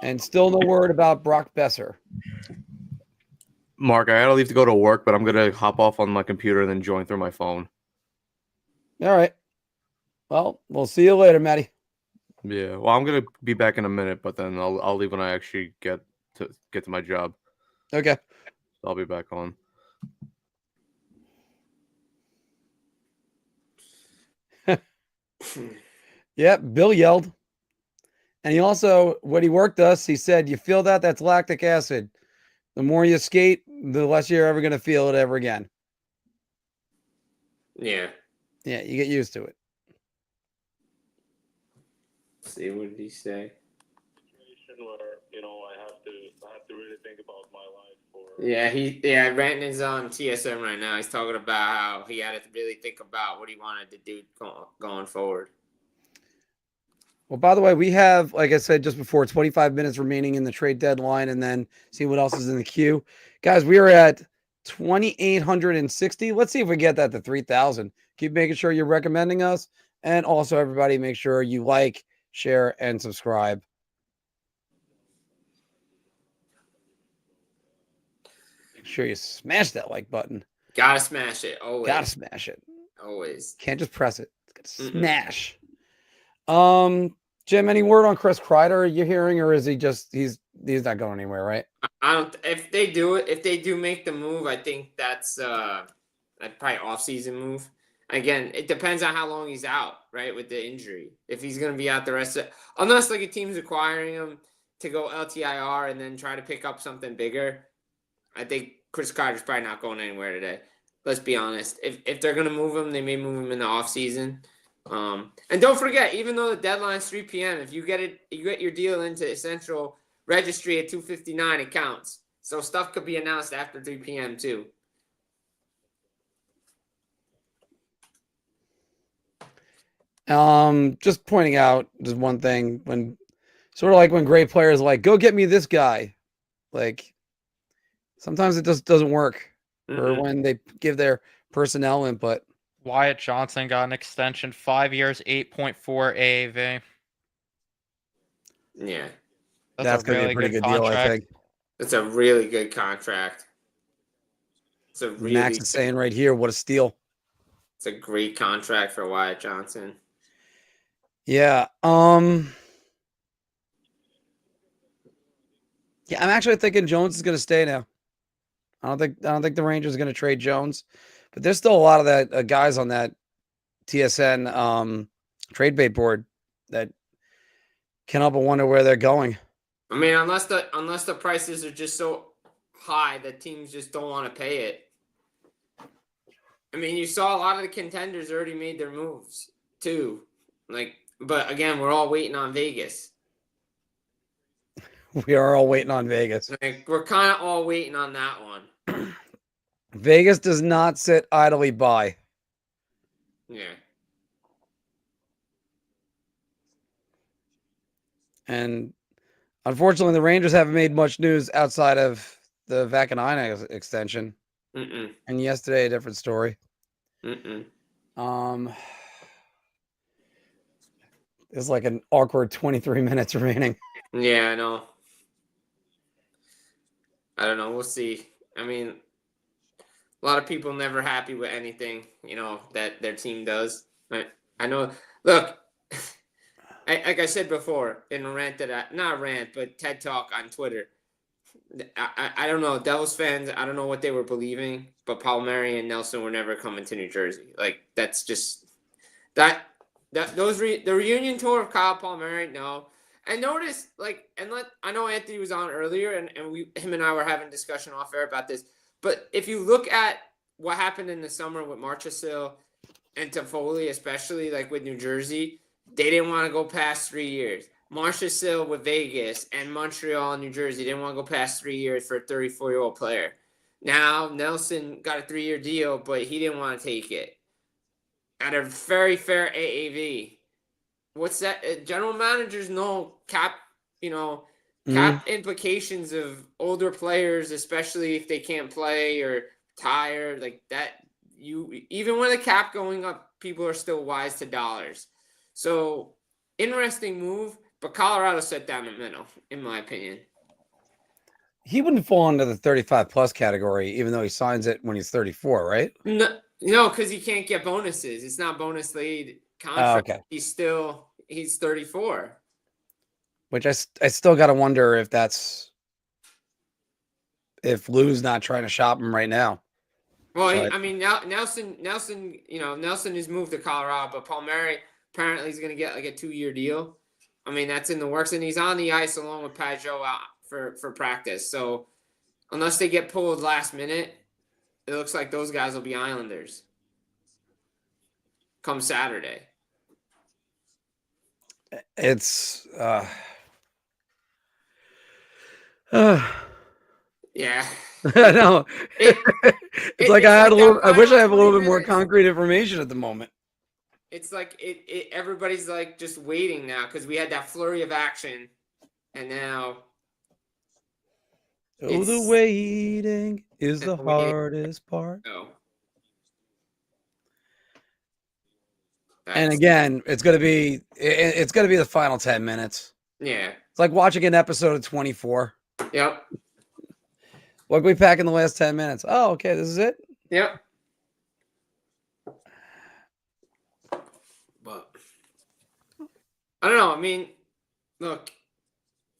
And still no word about Brock Besser. Mark, I gotta leave to go to work, but I'm gonna hop off on my computer and then join through my phone. All right. Well, we'll see you later, Matty. Yeah. Well, I'm gonna be back in a minute, but then I'll leave when I actually get to my job. Okay. I'll be back on. Yeah, Bill yelled. And he also, when he worked us, he said, you feel that? That's lactic acid. The more you skate, the less you're ever going to feel it ever again. Yeah. Yeah, you get used to it. Let's see, what did he say? Where, I have to really think about my life. Yeah, Rantanen's on TSM right now. He's talking about how he had to really think about what he wanted to do going forward. Well, by the way, we have, like I said just before, 25 minutes remaining in the trade deadline, and then see what else is in the queue. Guys, we are at 2,860. Let's see if we get that to 3,000. Keep making sure you're recommending us. And also, everybody, make sure you like, share, and subscribe. Make sure you smash that like button. Gotta smash it. Always. Gotta smash it. Always. Can't just press it. It's gotta smash. Jim, any word on Chris Kreider? Are you hearing, or is he just he's not going anywhere, right? I don't. If they do make the move, I think that's probably off-season move. Again, it depends on how long he's out, right, with the injury. If he's going to be out the rest of, unless like a team's acquiring him to go LTIR and then try to pick up something bigger, I think Chris Kreider's probably not going anywhere today. Let's be honest. If they're going to move him, they may move him in the offseason. And don't forget, even though the deadline's 3 p.m., if you get your deal into Central Registry at 2:59, it counts. So stuff could be announced after 3 p.m. too. Just pointing out just one thing, when sort of like when great players are like, go get me this guy. Like sometimes it just doesn't work. Or when they give their personnel input. Wyatt Johnson got an extension, 5 years, 8.4 AAV. Yeah. That's going to be a pretty good deal, I think. It's a really good contract. It's a really Max is saying right here, what a steal. It's a great contract for Wyatt Johnson. Yeah. Yeah, I'm actually thinking Jones is going to stay now. I don't think the Rangers are going to trade Jones, but there's still a lot of that guys on that TSN trade bait board that can't help but wonder where they're going. I mean, unless the prices are just so high that teams just don't want to pay it. I mean, you saw a lot of the contenders already made their moves too. But again, we're all waiting on Vegas. We are all waiting on Vegas. We're kind of all waiting on that one. Vegas does not sit idly by. Yeah. And unfortunately, the Rangers haven't made much news outside of the Vacanina extension. Mm-mm. And yesterday, a different story. Mm-mm. There's like an awkward 23 minutes remaining. Yeah, I know. I don't know. We'll see. I mean, a lot of people never happy with anything, that their team does. I know. Look, like I said before in a rant not a rant, but TED Talk on Twitter. I don't know. Devils fans, I don't know what they were believing, but Palmieri and Nelson were never coming to New Jersey. That's just the reunion tour of Kyle Palmieri. No, and notice I know Anthony was on earlier, and him and I were having a discussion off air about this. But if you look at what happened in the summer with Marchessault and Toffoli, especially with New Jersey, they didn't want to go past 3 years. Marchessault with Vegas and Montreal and New Jersey didn't want to go past 3 years for a 34-year-old player. Now Nelson got a 3-year deal, but he didn't want to take it at a very fair AAV. What's that? General managers know cap implications of older players, especially if they can't play or tired like that. Even with the cap going up, people are still wise to dollars. So interesting move. But Colorado set down the middle, in my opinion. He wouldn't fall into the 35-plus category, even though he signs it when he's 34, right? No, because he can't get bonuses. It's not bonus lead contract. Oh, okay. He's 34. Which I still got to wonder if Lou's not trying to shop him right now. Well, Nelson, is moved to Colorado, but Palmieri apparently is going to get a 2-year deal. I mean, that's in the works, and he's on the ice along with Pajot out for practice. So unless they get pulled last minute, it looks like those guys will be Islanders come Saturday. It's yeah. I know. It's like I wish I had a little bit more concrete information at the moment. It's everybody's just waiting now because we had that flurry of action, and now. Oh, the waiting is the hardest part. Oh. And again, it's gonna be the final 10 minutes. Yeah. It's like watching an episode of 24. Yep. What can we pack in the last 10 minutes? Oh, okay, this is it. Yep. But I don't know. I mean, look,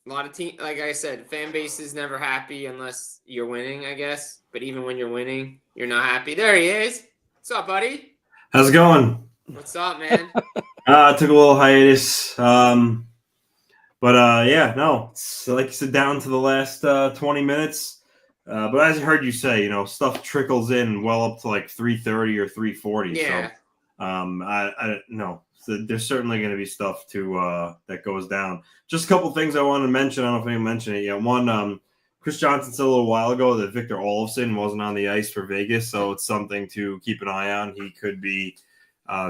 a lot of teams, like I said, fan base is never happy unless you're winning, I guess. But even when you're winning, you're not happy. There he is. What's up, buddy? How's it going? What's up, man? Took a little hiatus. But it's like you said, down to the last 20 minutes. But as I heard you say, stuff trickles in well up to 3:30 or 3:40. Yeah. So, I don't know. So there's certainly going to be stuff that goes down. Just a couple things I wanted to mention. I don't know if anyone mentioned it yet. One, Chris Johnson said a little while ago that Victor Olofsson wasn't on the ice for Vegas, so it's something to keep an eye on. He could be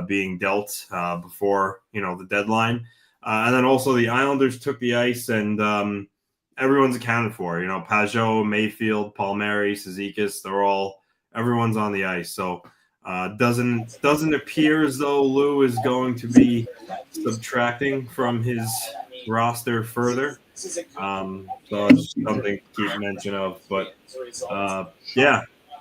being dealt before the deadline. And then also the Islanders took the ice, and everyone's accounted for. Pajot, Mayfield, Palmieri, Cizikas, everyone's on the ice. So doesn't appear as though Lou is going to be subtracting from his roster further. So it's something to keep mention of. But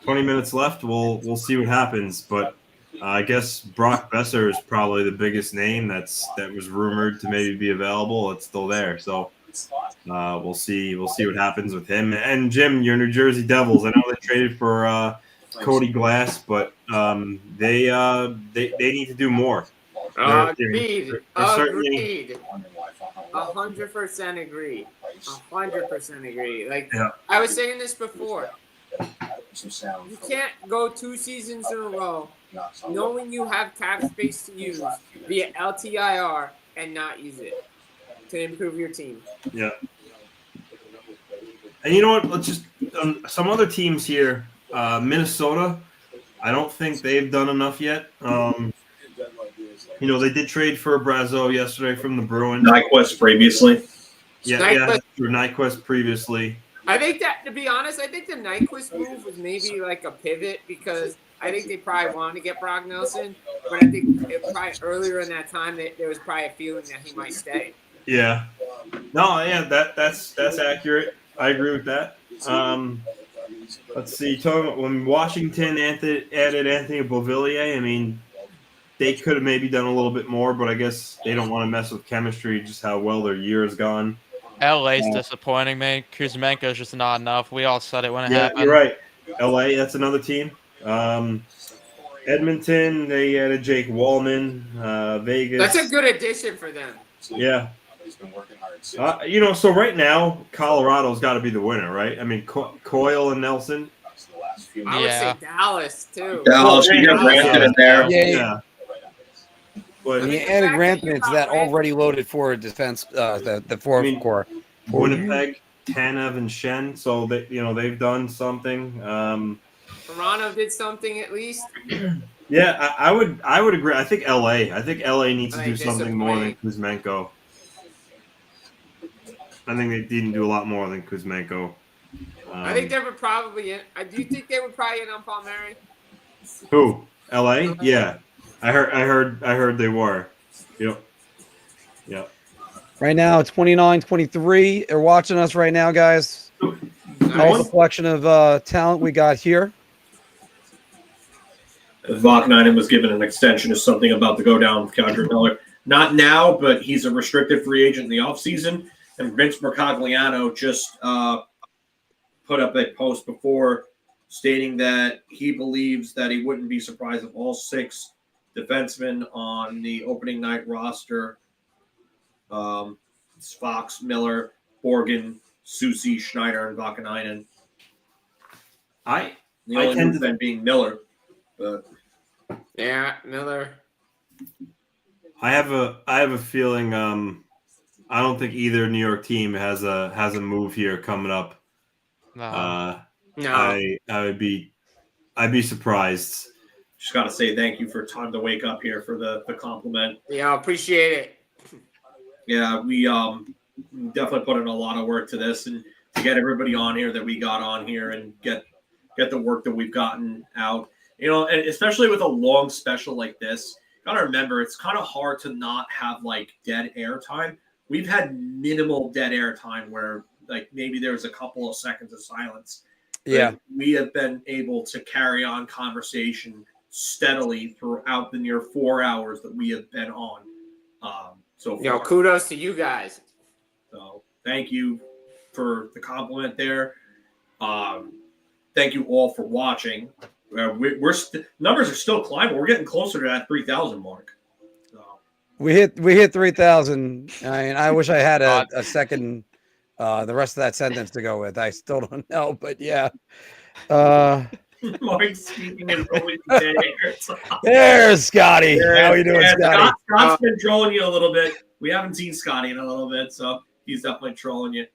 20 minutes left. We'll see what happens. But I guess Brock Besser is probably the biggest name that was rumored to maybe be available. It's still there. So We'll see what happens with him. And Jim, your New Jersey Devils. I know they traded for Cody Glass, but they need to do more. Agreed. Certainly. 100% agree. 100% agree. Like Yeah. I was saying this before. You can't go 2 seasons in a row knowing you have cap space to use via LTIR and not use it to improve your team. Yeah. And you know what? Let's just some other teams here. Minnesota, I don't think they've done enough yet. They did trade for Brazeau yesterday from the Bruins. Nyquist previously. Yeah, for Nyquist previously. I think that, to be honest, I think the Nyquist move was maybe like a pivot because I think they probably wanted to get Brock Nelson, but I think probably earlier in that time there was probably a feeling that he might stay. Yeah. No, yeah, that's accurate. I agree with that. Let's see. When Washington added Anthony Beauvillier, I mean, they could have maybe done a little bit more, but I guess they don't want to mess with chemistry, just how well their year has gone. LA's disappointing me. Kuzmenko's just not enough. We all said it when it happened. You're right. LA, that's another team. Edmonton, they added Jake Wallman. Vegas. That's a good addition for them. Yeah. So right now, Colorado's got to be the winner, right? I mean, Coyle and Nelson. I would say Dallas, too. Dallas, you got Rantanen in there. Yeah. But And you added Rantanen to that already loaded forward defense, the fourth core. Winnipeg, Tanev, and Shen. So they've done something. Toronto did something at least. Yeah, I would agree. I think LA needs to do something more than Kuzmenko. I think they didn't do a lot more than Kuzmenko. I think they were probably in. Do you think they were probably in on Palmieri? Who? LA? Yeah. I heard they were. Yep. Right now, 29-23. They're watching us right now, guys. All the collection of talent we got here. Rantanen was given an extension of something about to go down with Kendrick Miller. Not now, but he's a restricted free agent in the offseason. And Vince Mercogliano just put up a post before stating that he believes that he wouldn't be surprised if all 6 defensemen on the opening night roster, Fox, Miller, Borgen, Susi, Schneider, and Vakanainen. The only movement being Miller. But yeah, Miller. I have a feeling. I don't think either New York team has a move here coming up. No. No. I'd be surprised. Just got to say thank you for time to wake up here for the compliment. Yeah, appreciate it. Yeah, we definitely put in a lot of work to this and to get everybody on here that we got on here and get the work that we've gotten out. And especially with a long special like this, got to remember it's kind of hard to not have like dead air time. We've had minimal dead air time where like maybe there's a couple of seconds of silence. Yeah. We have been able to carry on conversation steadily throughout the near 4 hours that we have been on. So far. Kudos to you guys. So thank you for the compliment there. Thank you all for watching. Numbers are still climbing. We're getting closer to that 3,000 mark. So. We hit 3,000. I wish I had a second, the rest of that sentence to go with. I still don't know, but yeah. Mark speaking in always dead air. There's Scotty. How are you doing, Scotty? Scott's been trolling you a little bit. We haven't seen Scotty in a little bit, so he's definitely trolling you.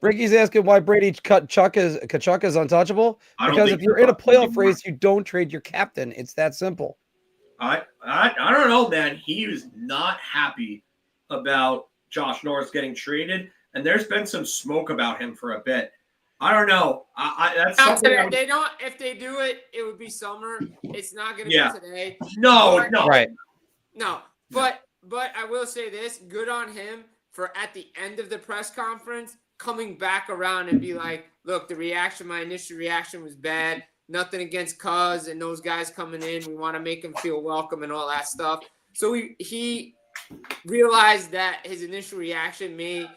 Ricky's asking why Brady Kachuk is untouchable. Because if you're in a playoff race, you don't trade your captain. It's that simple. I don't know, man. He was not happy about Josh Norris getting traded, and there's been some smoke about him for a bit. I don't know. That's something. If they do it, it would be summer. It's not going to be today. No. Right. No. But I will say this: good on him for at the end of the press conference coming back around and be like, "Look, my initial reaction was bad. Nothing against Cuz and those guys coming in. We want to make him feel welcome and all that stuff." So he realized that his initial reaction may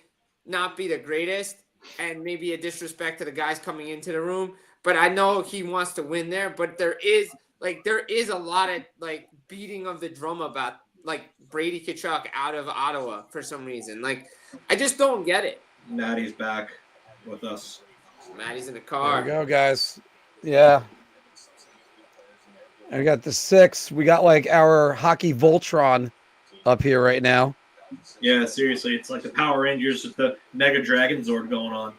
not be the greatest and maybe a disrespect to the guys coming into the room. But I know he wants to win there. But there is a lot of like beating of the drum about like Brady Tkachuk out of Ottawa for some reason. Like I just don't get it. Maddie's back with us. Maddie's in the There car. we go, guys. Yeah. And we got the 6. We got like our hockey Voltron up here right now. Yeah, seriously, it's like the Power Rangers with the Mega Dragon Zord going on.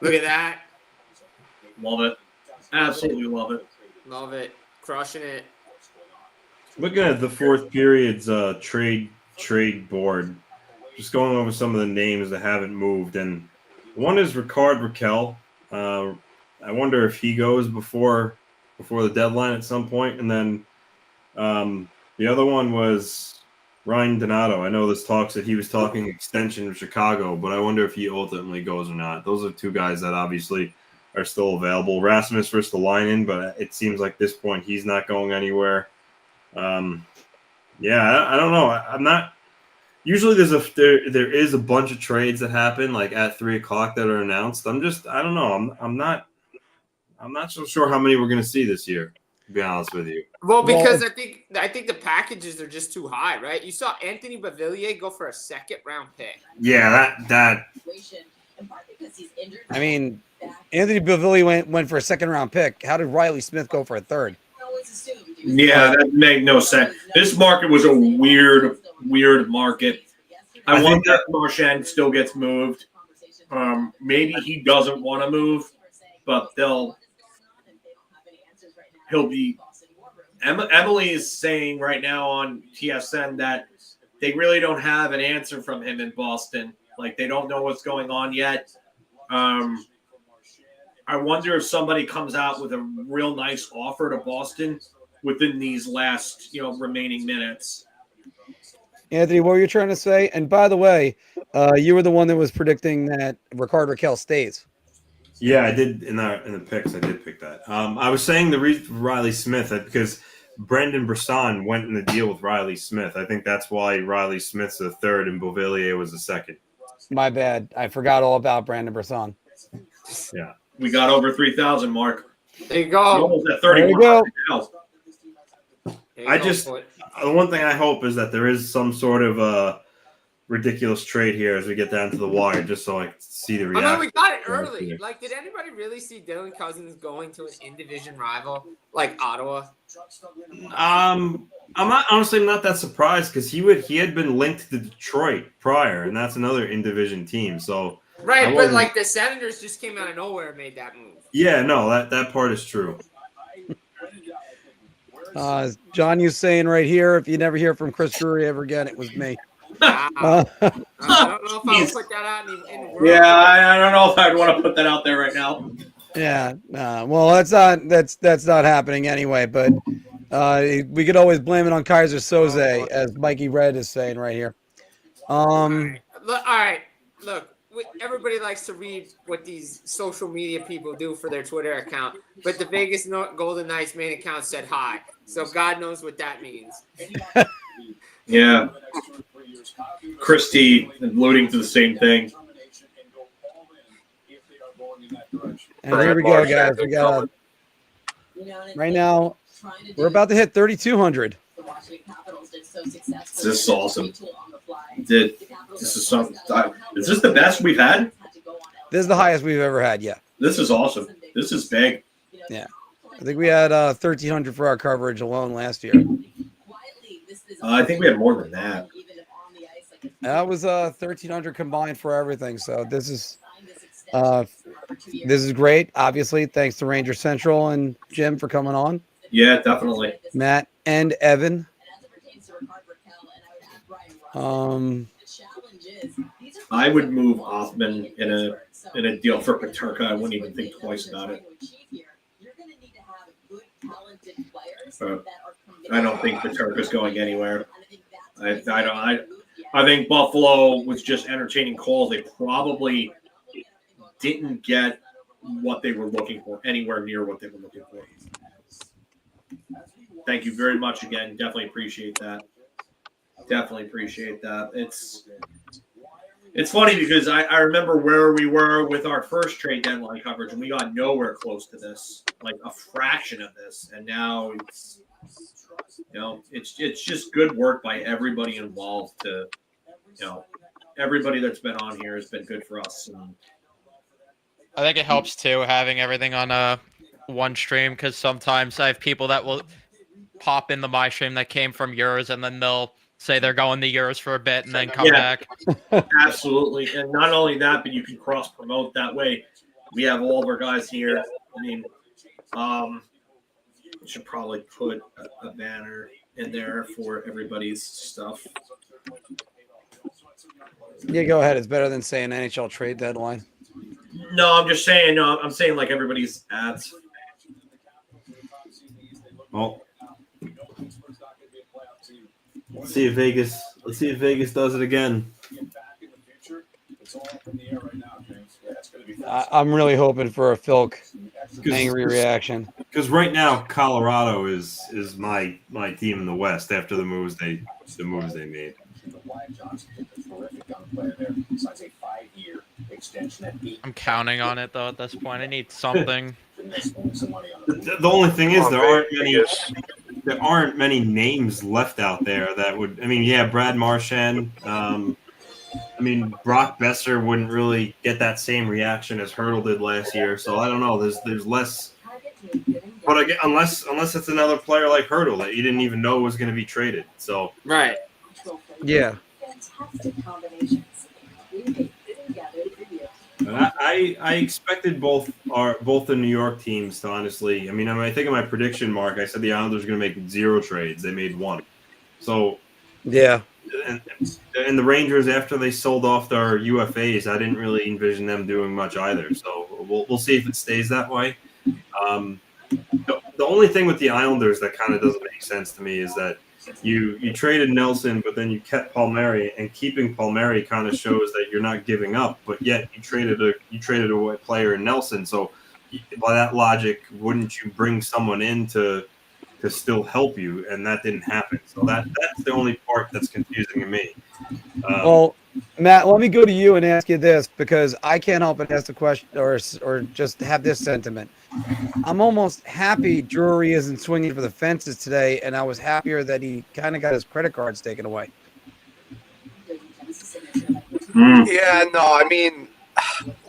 Look at that. Love it. Absolutely love it. Love it. Crushing it. Looking at the fourth period's trade board, just going over some of the names that haven't moved, and one is Ricard Raquel. I wonder if he goes before the deadline at some point, and then the other one was Ryan Donato. I know there's talks that he was talking extension of Chicago, but I wonder if he ultimately goes or not. Those are two guys that obviously are still available. Rasmus versus the line-in, but it seems like at this point he's not going anywhere. I don't know. I'm not. Usually there is a bunch of trades that happen like at 3:00 that are announced. I don't know. I'm not so sure how many we're going to see this year, to be honest with you. Well, because I think the packages are just too high, right? You saw Anthony Beauvillier go for a second-round pick. Yeah, that. I mean, Anthony Beauvillier went for a second-round pick. How did Riley Smith go for a third? Yeah, that made no sense. This market was a weird market. I wonder if Marchand still gets moved. Maybe he doesn't want to move, but he'll be. Emily is saying right now on TSN that they really don't have an answer from him in Boston. Like they don't know what's going on yet. I wonder if somebody comes out with a real nice offer to Boston within these last, remaining minutes. Anthony, what were you trying to say? And by the way, you were the one that was predicting that Ricard Raquel stays. Yeah, I did in the picks. I did pick that. I was saying the reason for Riley Smith because Brendan Brisson went in the deal with Riley Smith. I think that's why Riley Smith's the third and Beauvillier was the second. My bad. I forgot all about Brandon Brisson. Yeah. We got over 3,000, Mark. There you go. Almost at 31. There you go. The one thing I hope is that there is some sort of ridiculous trade here as we get down to the wire, just so I can see the reaction. I mean, we got it early. Like, did anybody really see Dylan Cousins going to an in-division rival like Ottawa? I'm not that surprised because he had been linked to Detroit prior, and that's another in-division team. So right, but like the Senators just came out of nowhere and made that move. Yeah, no, that part is true. John, you saying right here, if you never hear from Chris Drury ever again, it was me. Wow. I don't know if I would put that out in the world. Yeah, I don't know if I'd want to put that out there right now. Yeah, well, that's not happening anyway. But we could always blame it on Kaiser Soze, as Mikey Red is saying right here. All right. Look, everybody likes to read what these social media people do for their Twitter account, but the Vegas Golden Knights main account said hi, so God knows what that means. Yeah. Christie alluding to the same thing. And here we go, guys. We got right now. We're about to hit 3,200. This is awesome. Is this the best we've had? This is the highest we've ever had. Yeah. This is awesome. This is big. Yeah. I think we had 1,300 for our coverage alone last year. I think we had more than that. That was 1,300 combined for everything. So this is great. Obviously, thanks to Ranger Central and Jim for coming on. Yeah, definitely. Matt and Evan. I would move Hoffman in a deal for Peterka. I wouldn't even think twice about it. I don't think Peterka's going anywhere. I think Buffalo was just entertaining calls. They probably didn't get what they were looking for, anywhere near what they were looking for. Thank you very much again. Definitely appreciate that. It's It's funny because I remember where we were with our first trade deadline coverage, and we got nowhere close to this, like a fraction of this. And now it's, it's just good work by everybody involved to, everybody that's been on here has been good for us. And I think it helps too having everything on one stream, because sometimes I have people that will pop in the my stream that came from yours, and then they'll say they're going to yours for a bit and then come back. Absolutely. And not only that, but you can cross promote that way. We have all of our guys here. I mean, we should probably put a banner in there for everybody's stuff. Yeah, go ahead. It's better than saying NHL Trade Deadline. No, I'm just saying. No, I'm saying like everybody's ads. Well, let's see if Vegas does it again. I'm really hoping for a Philk angry reaction. Because right now Colorado is my team in the West after the moves they made. I'm counting on it though at this point. I need something. The only thing is there aren't many names left out there that would. I mean, yeah, Brad Marchand. I mean, Brock Besser wouldn't really get that same reaction as Hurdle did last year. So I don't know. There's less. But again, unless it's another player like Hurdle that you didn't even know was going to be traded. So Right. Yeah. I expected both the New York teams to honestly. I mean, I think in my prediction, Mark, I said the Islanders were going to make 0 trades. They made 1. So yeah. And the Rangers, after they sold off their UFAs, I didn't really envision them doing much either. So we'll see if it stays that way. The only thing with the Islanders that kind of doesn't make sense to me is that you traded Nelson, but then you kept Palmieri, and keeping Palmieri kind of shows that you're not giving up. But yet you traded a player in Nelson. So by that logic, wouldn't you bring someone in to still help you? And that didn't happen. So that's the only part that's confusing to me. Well, Matt, let me go to you and ask you this, because I can't help but ask the question or just have this sentiment. I'm almost happy Drury isn't swinging for the fences today, and I was happier that he kind of got his credit cards taken away. Yeah, no, I mean,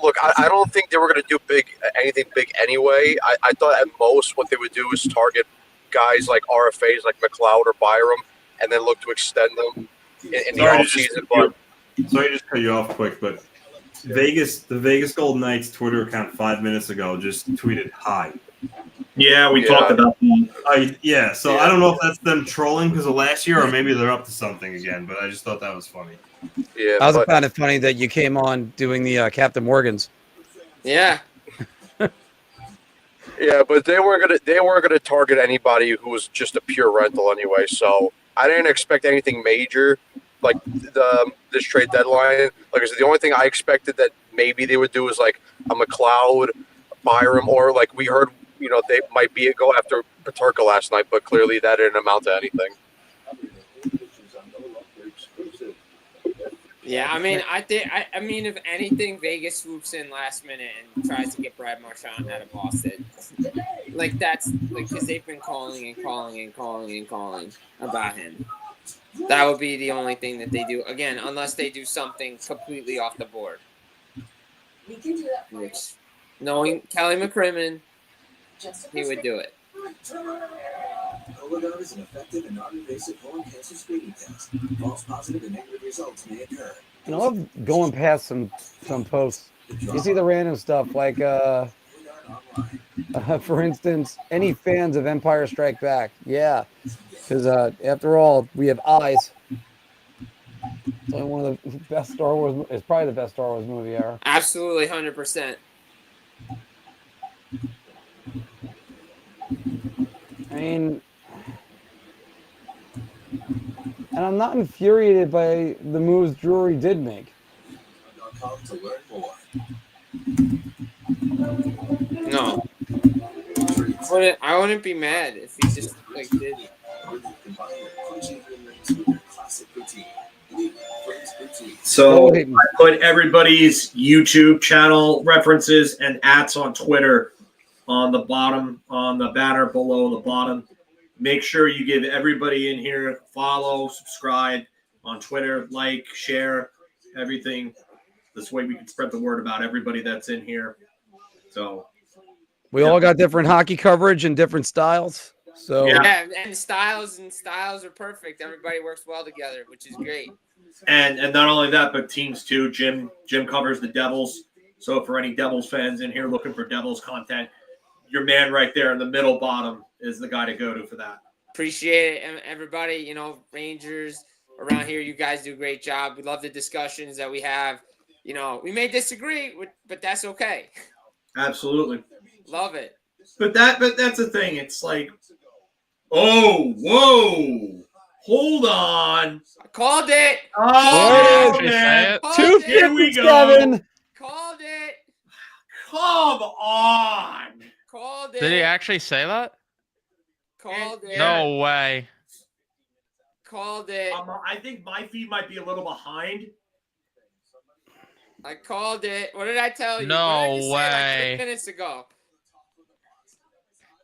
look, I don't think they were going to do anything big anyway. I thought at most what they would do is target guys like RFAs, like McLeod or Byram, and then look to extend them in the offseason. But sorry to just cut you off quick, but the Vegas Golden Knights Twitter account 5 minutes ago just tweeted hi. Yeah, we talked about that. So I don't know if that's them trolling because of last year, or maybe they're up to something again, but I just thought that was funny. Yeah, I also found it funny that you came on doing the Captain Morgans. Yeah. Yeah, but they weren't gonna target anybody who was just a pure rental anyway. So I didn't expect anything major like this trade deadline. Like I said, the only thing I expected that maybe they would do is like a McLeod, Byram, or like we heard, they might go after Peterka last night, but clearly that didn't amount to anything. Yeah, I mean, I mean, if anything, Vegas swoops in last minute and tries to get Brad Marchand out of Boston. Like that's because they've been calling about him. That would be the only thing that they do. Again, unless they do something completely off the board. Which, knowing Kelly McCrimmon, he would do it. Cologuard is an effective and non-invasive colon cancer screening test. False positive and negative results may occur. I love going past some posts. You see the random stuff like, for instance, any fans of Empire Strike Back? Yeah, because after all, we have eyes. It's only one of the best Star Wars. It's probably the best Star Wars movie ever. Absolutely, 100%. I mean, and I'm not infuriated by the moves Drury did make. No. I wouldn't be mad if he just did. So I put everybody's YouTube channel references and ats on Twitter on the bottom, on the banner below the bottom. Make sure you give everybody in here follow, subscribe on Twitter, like, share, everything. This way we can spread the word about everybody that's in here. So we all got different hockey coverage and different styles. So yeah, and styles are perfect. Everybody works well together, which is great. And not only that, but teams too. Jim covers the Devils. So for any Devils fans in here looking for Devils content, your man right there in the middle bottom is the guy to go to for that. Appreciate it, everybody. You know, Rangers around here, you guys do a great job. We love the discussions that we have. You know, we may disagree, but that's okay. Absolutely. Love it. But that's the thing. It's like, oh, whoa, hold on. I called it. Oh, man. 257. Called it. Come on. Called it. Did he actually say that? Called it. No way. Called it. I think my feed might be a little behind. I called it. What did I tell you? No what did I just way. say like 3 minutes ago?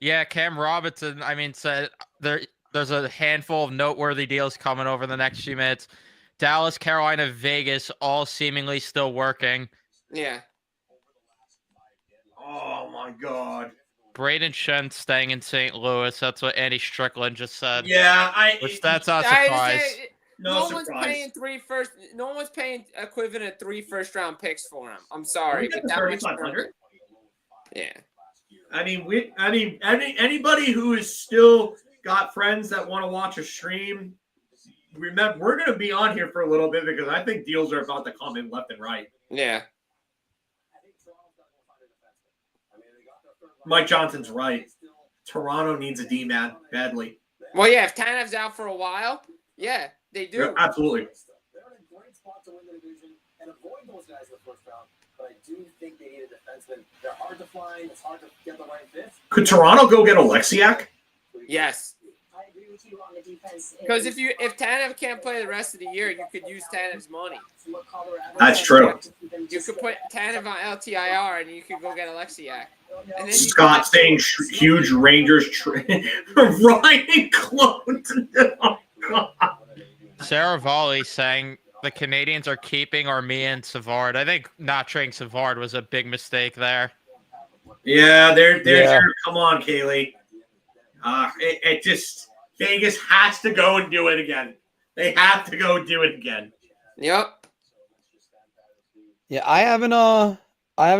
Yeah, Cam Robinson, said there's a handful of noteworthy deals coming over the next few minutes. Dallas, Carolina, Vegas, all seemingly still working. Yeah. Oh, my God. Braden Shen staying in St. Louis. That's what Andy Strickland just said. Yeah, that's not a surprise. No one's paying no one's paying equivalent of 3 first-round picks for him. I'm sorry, but that much money. Yeah. I mean, anybody who is still got friends that want to watch a stream, remember, we're going to be on here for a little bit because I think deals are about to come in left and right. Yeah. Mike Johnson's right. Toronto needs a D-man badly. Well, yeah, if Tanev's out for a while, yeah, they do. Yeah, absolutely. They're in a great spot to win the division and avoid those guys in the first round. But I do think they need a defenseman. They're hard to find. It's hard to get the right fit. Could Toronto go get Alexiak? Yes. I agree with you on the defense. Because if Tanev can't play the rest of the year, you could use Tanev's money. That's true. You could put Tanev on LTIR and you could go get Alexiak. And then Scott saying huge Rangers Ryan Clone. Oh, God. Sarah Volley saying the Canadians are keeping Armia and Savard. I think not trading Savard was a big mistake there. Yeah, they're come on, Kaylee. It just Vegas has to go and do it again. They have to go do it again. Yep. Yeah, I haven't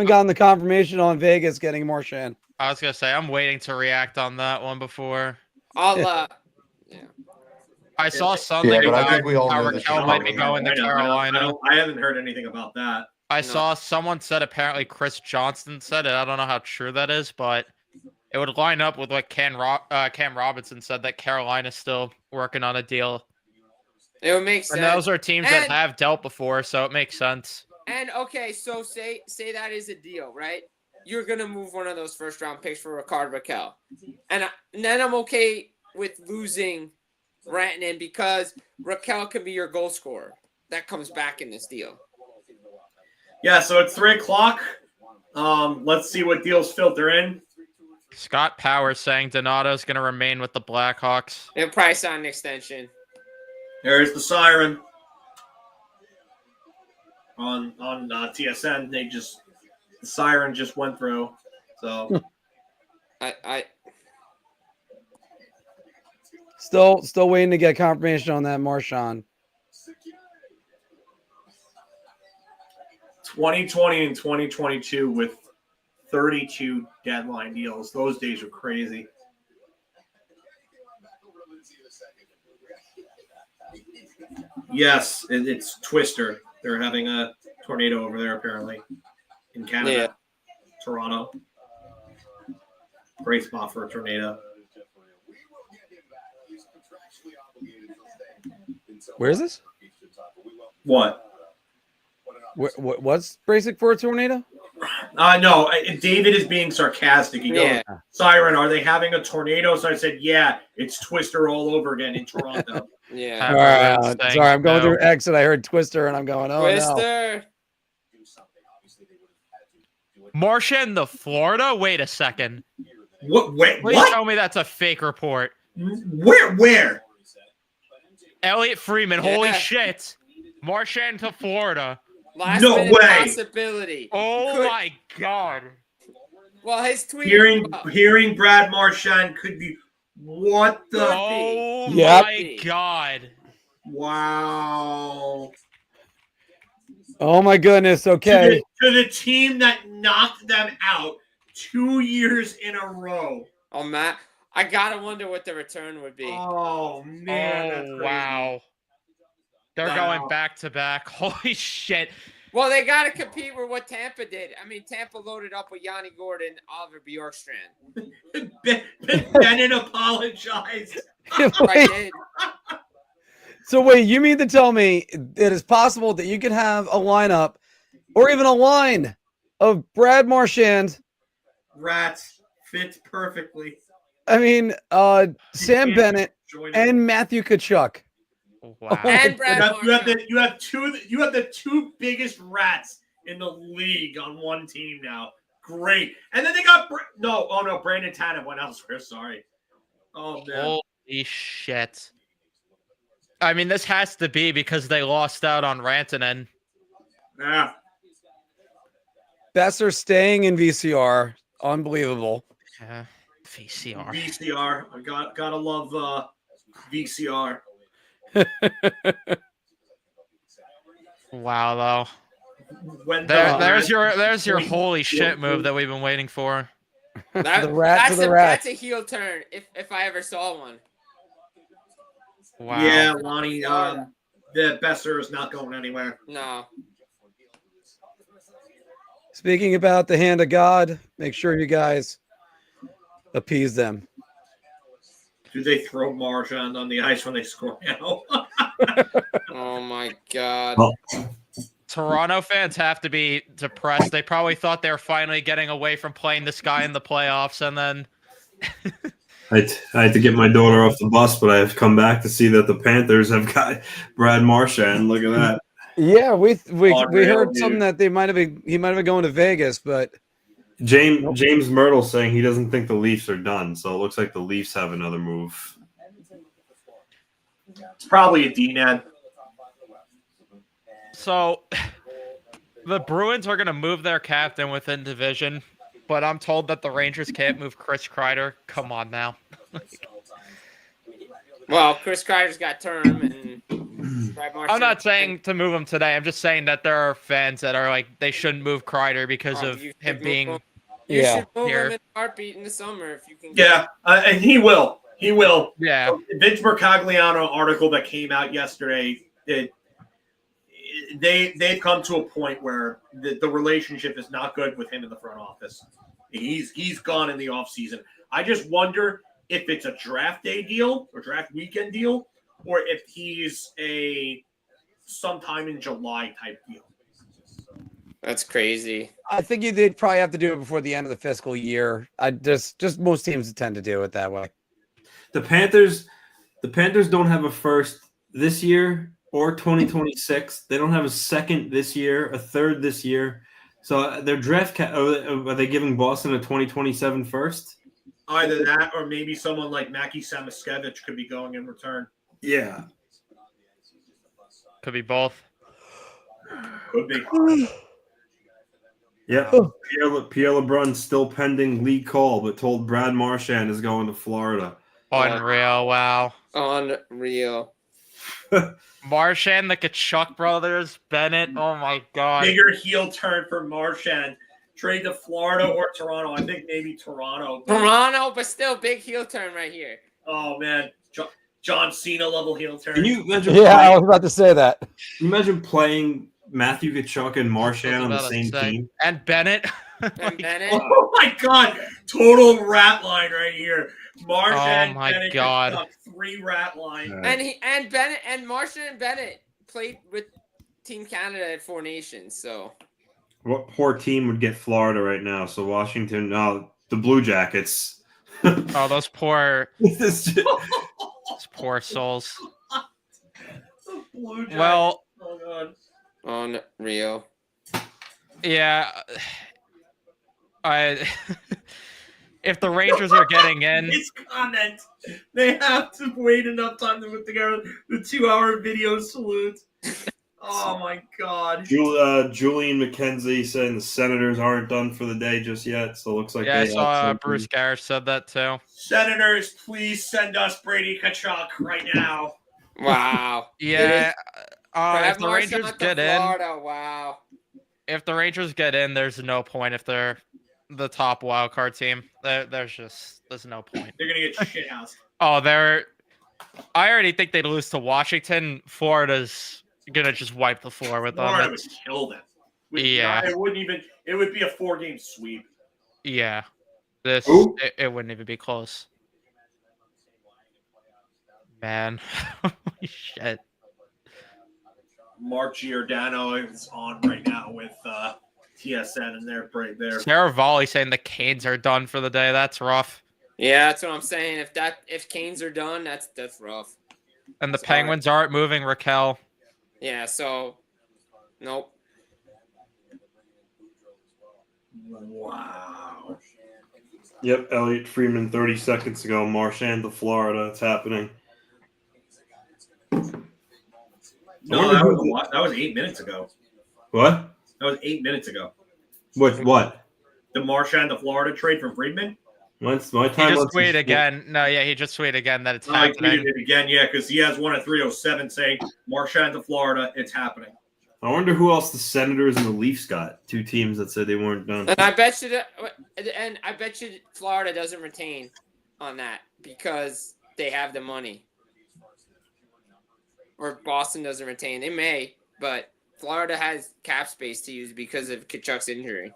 gotten the confirmation on Vegas getting Marchand. I was gonna say I'm waiting to react on that one before. I'll I saw something but I about think we all how know this Raquel is might be coming. going to Carolina. I haven't heard anything about that. I saw someone said apparently Chris Johnston said it. I don't know how true that is, but it would line up with what Cam Robinson said, that Carolina's still working on a deal. It would make sense. And those are teams that have dealt before, so it makes sense. And okay, so say that is a deal, right? You're gonna move one of those first round picks for Rickard Rakell, and then I'm okay with losing Rantanen because Rakell can be your goal scorer. That comes back in this deal. Yeah, so it's 3:00. Let's see what deals filter in. Scott Powers saying Donato's going to remain with the Blackhawks. And probably sign an extension. There's the siren on TSN. The siren just went through. So I still waiting to get confirmation on that Marchand. 2020 and 2022 with 32 deadline deals. Those days were crazy. Yes, it's Twister. They're having a tornado over there apparently in Canada. Yeah. Toronto. Great spot for a tornado. Where is this? What? What's basic for a tornado? No, David is being sarcastic. He goes, Siren, are they having a tornado? So I said, yeah, it's Twister all over again in Toronto. Yeah. All right, sorry, I'm going through X and I heard Twister and I'm going, oh no. Twister. Marchand to Florida? Wait a second. What? Wait, Please what? tell me that's a fake report. Where? Elliot Freeman, Yeah. holy shit. Marchand to Florida. Last No minute way. possibility. Oh my god. Well, his tweet. Hearing Brad Marchand could be what the Oh Yep. my god. wow. Oh my goodness. Okay. To the team that knocked them out 2 years in a row. Oh, Matt. I gotta wonder what the return would be. Oh man. that's Oh crazy. wow. They're Wow. going back to back. Holy shit. Well, they gotta compete with what Tampa did. I mean, Tampa loaded up with Yanni Gordon, Oliver Bjorkstrand. Bennett apologized. I did. So wait, you mean to tell me it is possible that you can have a lineup or even a line of Brad Marchand? Rats fits perfectly. I mean, Sam Bennett and Matthew Tkachuk. Wow. And Brad You Marchand. have the two biggest rats in the league on one team now. Great. And then they got Brandon Tanev went elsewhere. Sorry. Oh man. Holy shit. I mean, this has to be because they lost out on Rantanen. Yeah. Besser staying in VCR. Unbelievable. Yeah. VCR. VCR. I gotta love VCR. Wow, though. When There's your holy shit move that we've been waiting for. The rat to the rat. That's a heel turn if I ever saw one. Wow. Yeah, Lonnie. The Besser is not going anywhere. No. Speaking about the hand of God, make sure you guys appease them. Do they throw Marchand on the ice when they score now? Oh my god. Well, Toronto fans have to be depressed. They probably thought they were finally getting away from playing this guy in the playoffs, and then I had to get my daughter off the bus, but I've come back to see that the Panthers have got Brad Marchand. Look at that. Yeah, we heard dude. something that he might have been going to Vegas, but James Myrtle saying he doesn't think the Leafs are done, so it looks like the Leafs have another move. It's probably a D-man. so the Bruins are going to move their captain within division, but I'm told that the Rangers can't move Chris Kreider. Come on now. Well, Chris Kreider's got term, and Brad Marchand. I'm not saying to move him today. I'm just saying that there are fans that are like they shouldn't move Kreider because of you him should being. move him. You Yeah. should move Here. him in a heartbeat in the summer if you can. Yeah, and he will. He will. Yeah. Vince Mercogliano article that came out yesterday, they've come to a point where the relationship is not good with him in the front office. He's gone in the offseason. I just wonder if it's a draft day deal or draft weekend deal, or if he's a sometime in July type deal. That's crazy. I think they'd probably have to do it before the end of the fiscal year. I just most teams tend to do it that way. The Panthers don't have a first this year or 2026. They don't have a second this year, a third this year. So their draft are they giving Boston a 2027 first? Either that or maybe someone like Mackie Samoskevich could be going in return. Yeah. Could be both. Could be. Yeah. Pierre LeBrun's still pending league call, but told Brad Marchand is going to Florida. Unreal. Wow. Unreal. Marchand, the Kachuk brothers, Bennett. Oh my god. Bigger heel turn for Marchand. Trade to Florida or Toronto. I think maybe Toronto. Toronto, but still big heel turn right here. Oh man, John Cena level heel turn. Can you imagine? Yeah, I was about to say that. Can you imagine playing Matthew Tkachuk and Marchand on the same team? And Bennett. And Bennett. Oh my god, total rat line right here. Marchand, Oh my Bennett, God. Kachuk, 3 rat line. And Bennett and Marchand and Bennett played with Team Canada at Four Nations, so What poor team would get Florida right now? So Washington, no, the Blue Jackets. Oh, those poor souls. Blue Jackets. Well, Oh god. Unreal. yeah. If the Rangers are getting in, His comment. They have to wait enough time to put together the 2-hour video salute. Oh my god. Julian McKenzie saying the Senators aren't done for the day just yet, so it looks like yeah, I they saw have Bruce Garrish said that too. Senators, please send us Brady Tkachuk right now. Wow. Yeah, if the Marchand Rangers to get in, Florida. Wow. if the Rangers get in, there's no point if they're the top wild card team. There's no point. They're gonna get shit housed. Oh, I already think they'd lose to Washington. Florida's gonna just wipe the floor with them. Florida would kill them. Yeah. It wouldn't even. It would be a 4-game sweep. Yeah, it wouldn't even be close. Man, holy shit. Mark Giordano is on right now with TSN, and they're right there. Sarah Volley saying the Canes are done for the day. That's rough. Yeah, that's what I'm saying. If Canes are done, that's rough. And the Penguins aren't moving Raquel. Yeah, so nope. Wow. Yep, Elliot Freeman 30 seconds ago. Marchand to Florida. It's happening. No, that was 8 minutes ago. What? That was 8 minutes ago. What? The Marchand to Florida trade from Friedman? My He time just tweeted again. No, yeah, he just tweeted again that it's I happening. tweeted it again, yeah, because he has one at 3:07 saying Marchand to Florida, it's happening. I wonder who else the Senators and the Leafs got. Two teams that said they weren't done. And I bet you Florida doesn't retain on that because they have the money. Or Boston doesn't retain. They may, but Florida has cap space to use because of Tkachuk's injury.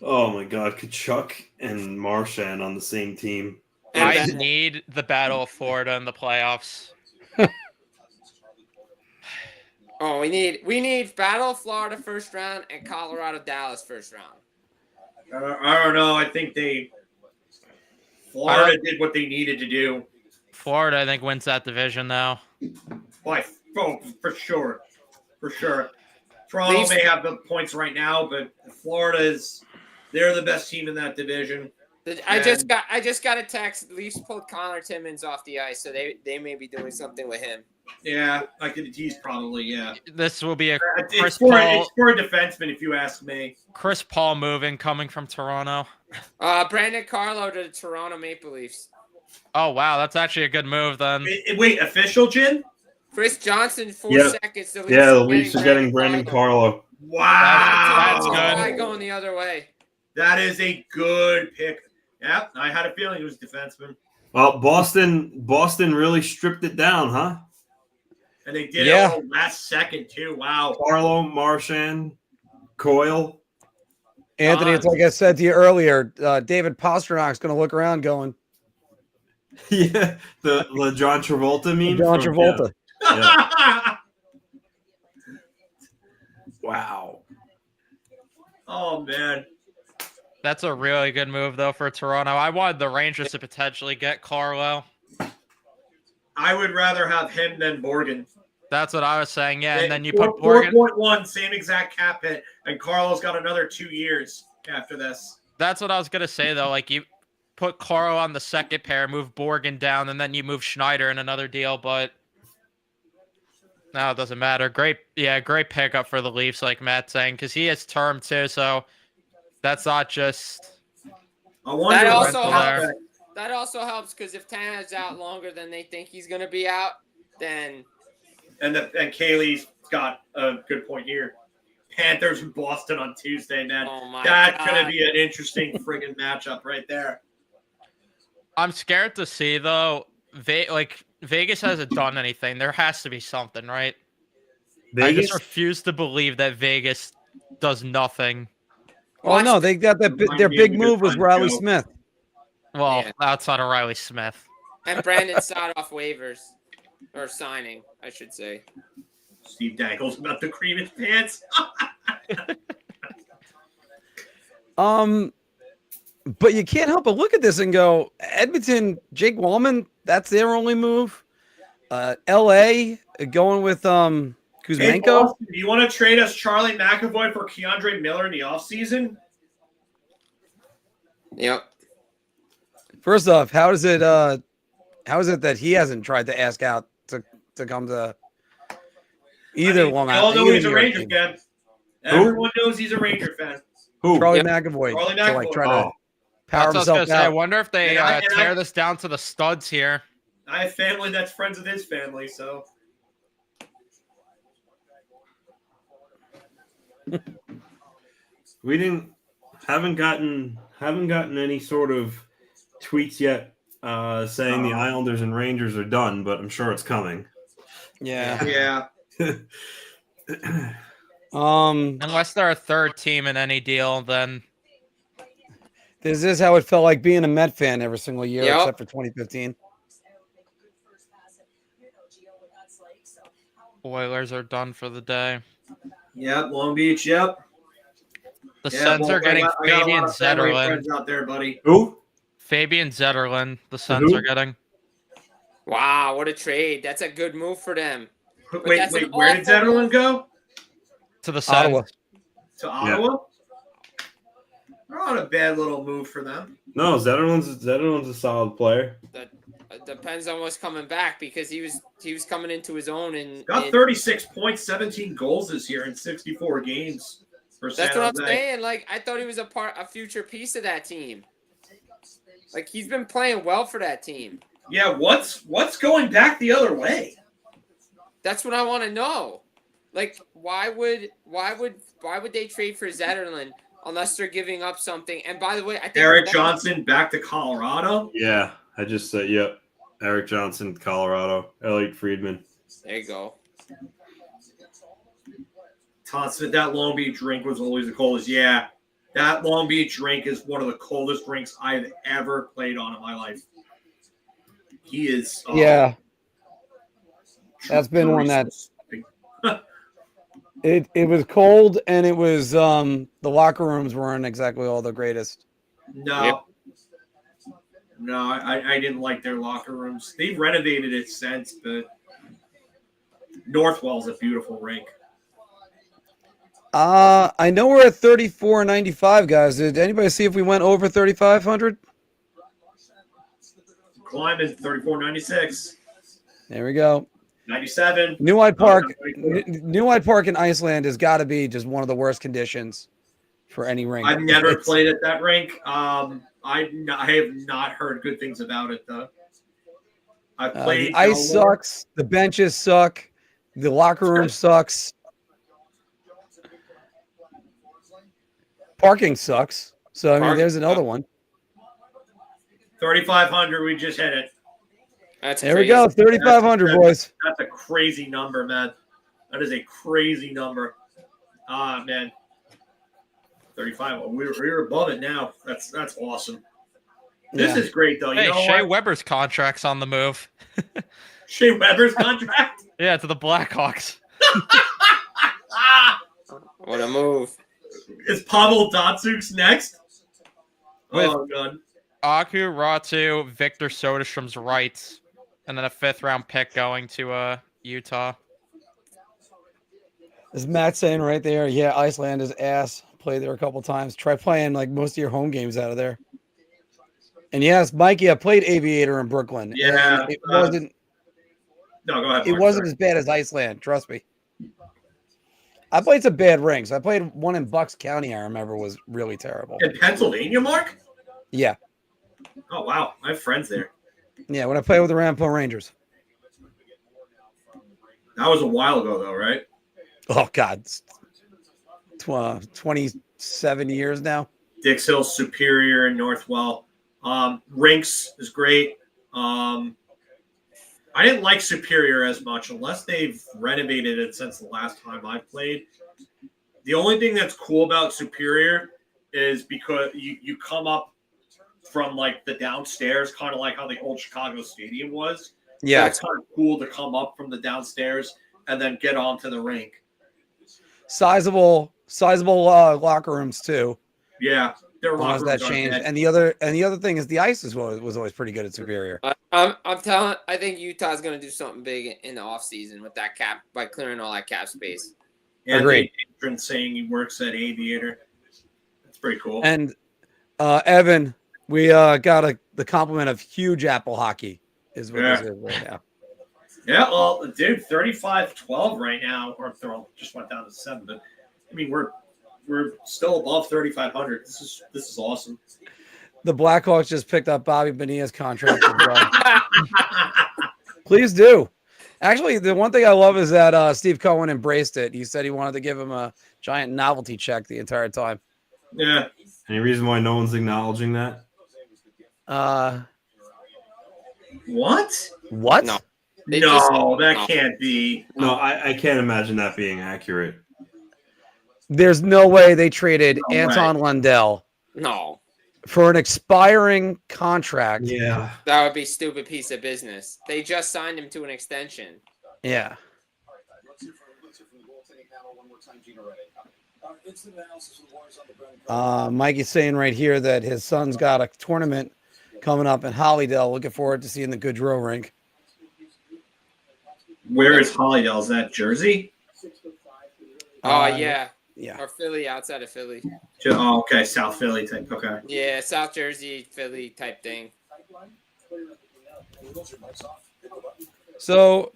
Oh my God, Tkachuk and Marchand on the same team. I need the Battle of Florida in the playoffs. Oh, we need Battle of Florida first round and Colorado Dallas first round. I don't know. I think Florida did what they needed to do. Florida, I think, wins that division now. For sure. Toronto may have the points right now, but they're the best team in that division. I just got a text. Leafs pulled Connor Timmins off the ice, so they may be doing something with him. Yeah, I could tease probably. Yeah, this will be a it's for a defenseman, if you ask me. Chris Paul moving coming from Toronto. Brandon Carlo to the Toronto Maple Leafs. Oh wow, that's actually a good move then. Wait, official, Jin? Chris Johnson, 4 seconds. The Leafs are getting Brandon Carlo. Wow, that's good. Going the other way. That is a good pick. Yep, I had a feeling it was defenseman. Well, Boston really stripped it down, huh? And they did it all last second too. Wow. Carlo, Marchand, Coyle. Anthony, it's like I said to you earlier, David Pasternak's going to look around going. Yeah, the John Travolta meme. John Travolta. Yeah. Wow. Oh, man. That's a really good move, though, for Toronto. I wanted the Rangers to potentially get Carlo. I would rather have him than Borgen. That's what I was saying, yeah. And then you put Borgen. 4.1, same exact cap hit, and Carlo's got another 2 years after this. That's what I was going to say, though. Like, you put Carlo on the second pair, move Borgen down, and then you move Schneider in another deal, but no, it doesn't matter. Great pickup for the Leafs, like Matt's saying, because he has term, too, so that's not just... That also helps because if Tana's out longer than they think he's going to be out, then... And Kaylee's got a good point here. Panthers and Boston on Tuesday, man. That's going to be an interesting friggin' matchup right there. I'm scared to see, though. Vegas hasn't done anything. There has to be something, right? I just refuse to believe that Vegas does nothing. Well, no, they got their big move was Riley Smith. Well, outside of Riley Smith. And Brandon Saad off waivers. Or signing, I should say. Steve Dankle's about to cream his pants. But you can't help but look at this and go, Edmonton, Jake Wallman, that's their only move. LA going with Hey, Kuzmenko. Boston, do you want to trade us Charlie McAvoy for Keandre Miller in the offseason? Yep. First off, how is it that he hasn't tried to ask out to come to either one? We all know either he's a New York Ranger team? fan. Everyone knows he's a Ranger fan. Who? Charlie Yep. McAvoy. Charlie To like McAvoy. try to Oh. power That's what I was gonna himself say. I out. wonder if they And I- tear this down to the studs here. I have family that's friends with his family, so We haven't gotten any sort of tweets yet saying the Islanders and Rangers are done, but I'm sure it's coming. Yeah. yeah. Unless they're a third team in any deal, then This is how it felt like being a Met fan every single year, Yep. except for 2015. Oilers are done for the day. Yep, Long Beach, yep. The Yeah, Sens are getting I got a Fabian lot of family Zetterlund. friends out there, buddy. Who? Fabian Zetterlund. The Sens Who? are getting. Wow, what a trade. That's a good move for them. Wait, that's an where did awful Zetterlund move. go? To the Sens. Ottawa. To Ottawa? Not a bad little move for them. No, Zetterlund's a solid player. That depends on what's coming back because he was coming into his own and Got 36 points, 17 goals this year in 64 games for San that's what I'm Jose. saying. Like I thought he was a future piece of that team. Like he's been playing well for that team. Yeah, what's going back the other way? That's what I want to know. Like why would they trade for Zetterlund unless they're giving up something? And by the way, I think Eric Johnson back to Colorado. Yeah, I just said, yep. Eric Johnson, Colorado. Elliot Friedman. There you go. Thompson, that Long Beach drink was always the coldest. Yeah, that Long Beach drink is one of the coldest drinks I've ever played on in my life. He is. Yeah. That's been one that it was cold and it was the locker rooms weren't exactly all the greatest. No. Yep. No, I didn't like their locker rooms. They've renovated it since, but Northwell's a beautiful rink. I know we're at 34.95, guys. Did anybody see if we went over 3,500? Climbing 34.96, There we go. 97. New Hyde Park. Oh, New Hyde Park in Iceland has got to be just one of the worst conditions for any rink. I've never played at that rink. I have not heard good things about it though. I played. The ice sucks. The benches suck. The locker room sucks. Parking sucks. So I mean, there's another one. 3,500. We just hit it. That's There we go. 3,500, boys. That's a crazy number, man. That is a crazy number. Man. 35. We're above it now. That's awesome. This is great, though. You Hey, know Shea what? Weber's contract's on the move. Shea Weber's contract? Yeah, to the Blackhawks. What a move. Is Pavel Datsuk's next? With- Oh, God. Aku, Ratu, Victor Soderstrom's rights, and then a 5th-round pick going to Utah. Is Matt saying right there? Yeah, Iceland is ass. Played there a couple times. Try playing like most of your home games out of there. And yes, Mikey, I played Aviator in Brooklyn. and Yeah, it wasn't. No, go ahead. It Mark, wasn't sorry. as bad as Iceland. Trust me. I played some bad rinks. I played one in Bucks County. I remember was really terrible. In Pennsylvania, Mark? Yeah, Oh, wow. I have friends there. yeah. When I played with the Rampo Rangers. That was a while ago, though, right? Oh God, it's 27 years now. Dix Hill, Superior, and Northwell. Rinks is great. I didn't like Superior as much unless they've renovated it since the last time I played. The only thing that's cool about Superior is because you come up from like the downstairs, kind of like how the old Chicago Stadium was. Yeah, It's kind of cool to come up from the downstairs and then get onto the rink. sizable locker rooms too. Yeah, their unless locker that rooms are changed. dead. And the other thing is the ice was always pretty good at Superior. I think Utah's going to do something big in the offseason with that cap by clearing all that cap space. Agreed. Adrian saying he works at Aviator. That's pretty cool. And Evan, we got the compliment of huge Apple hockey is what this is right now. Yeah, well, dude, 35-12 right now, or just went down to 7. But I mean, we're still above 3,500. This is awesome. The Blackhawks just picked up Bobby Bonilla's contract as well. Please do. Actually, the one thing I love is that Steve Cohen embraced it. He said he wanted to give him a giant novelty check the entire time. Yeah. Any reason why no one's acknowledging that? What? What? No. No, that can't be. No, I can't imagine that being accurate. There's no way they traded Anton way. Lundell No. for an expiring contract. Yeah. That would be a stupid piece of business. They just signed him to an extension. Yeah. Let's hear from the goaltending panel one more time, Gina Reddick. Instant analysis of Warriors on the Brennan. Mikey's saying right here that his son's got a tournament coming up in Hollydale. Looking forward to seeing the Goodrow rink. Where is Hollydale? Is that Jersey? Oh, yeah. Yeah. Or Philly, outside of Philly. Oh, okay. South Philly type. Okay. Yeah, South Jersey, Philly type thing. So,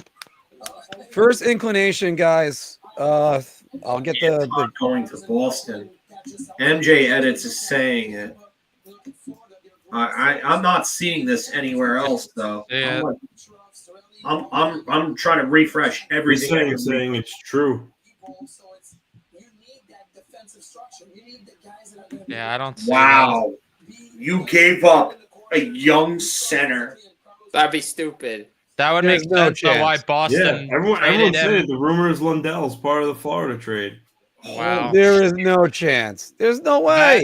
first inclination, guys. I'll get the going to Boston. MJ Edits is saying it. I'm not seeing this anywhere else though. Yeah. I'm trying to refresh everything. He's saying it's true. Yeah, I don't see Wow. You gave up a young center. That'd be stupid. That would There's make no sense for why chance. Boston Everyone traded said him. the rumor is Lundell's part of the Florida trade. Wow. There is no chance. There's no way.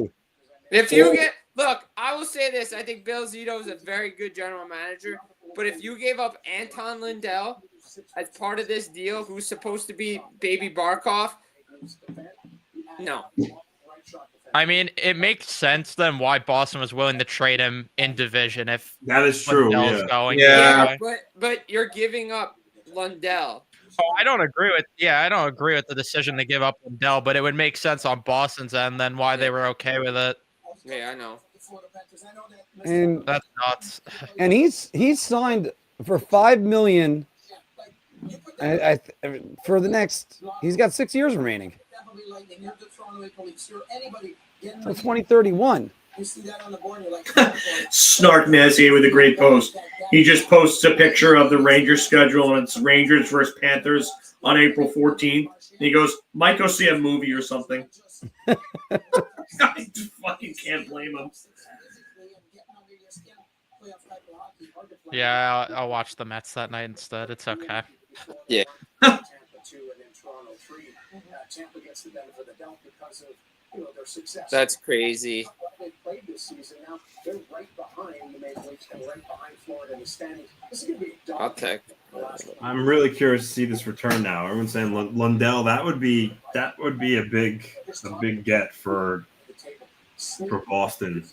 If you look, I will say this. I think Bill Zito is a very good general manager. But if you gave up Anton Lundell as part of this deal, who's supposed to be Baby Barkov, no. I mean, it makes sense then why Boston was willing to trade him in division if That is true. Lundell's Yeah. going. Yeah. But you're giving up Lundell. Oh, I don't agree with the decision to give up Lundell, but it would make sense on Boston's end then why they were okay with it. Yeah, I know. And That's nuts. and he's signed for $5 million. For the next, he's got 6 years remaining. Till 2031. Snark Nazier with a great post. He just posts a picture of the Rangers schedule, and it's Rangers versus Panthers on April 14th. And he goes, might go see a movie or something. I just fucking can't blame him. Yeah, I'll watch the Mets that night instead. It's okay. Yeah. That's crazy. I'll take. I'm really curious to see this return now. Everyone's saying Lundell. That would be a big get for Boston,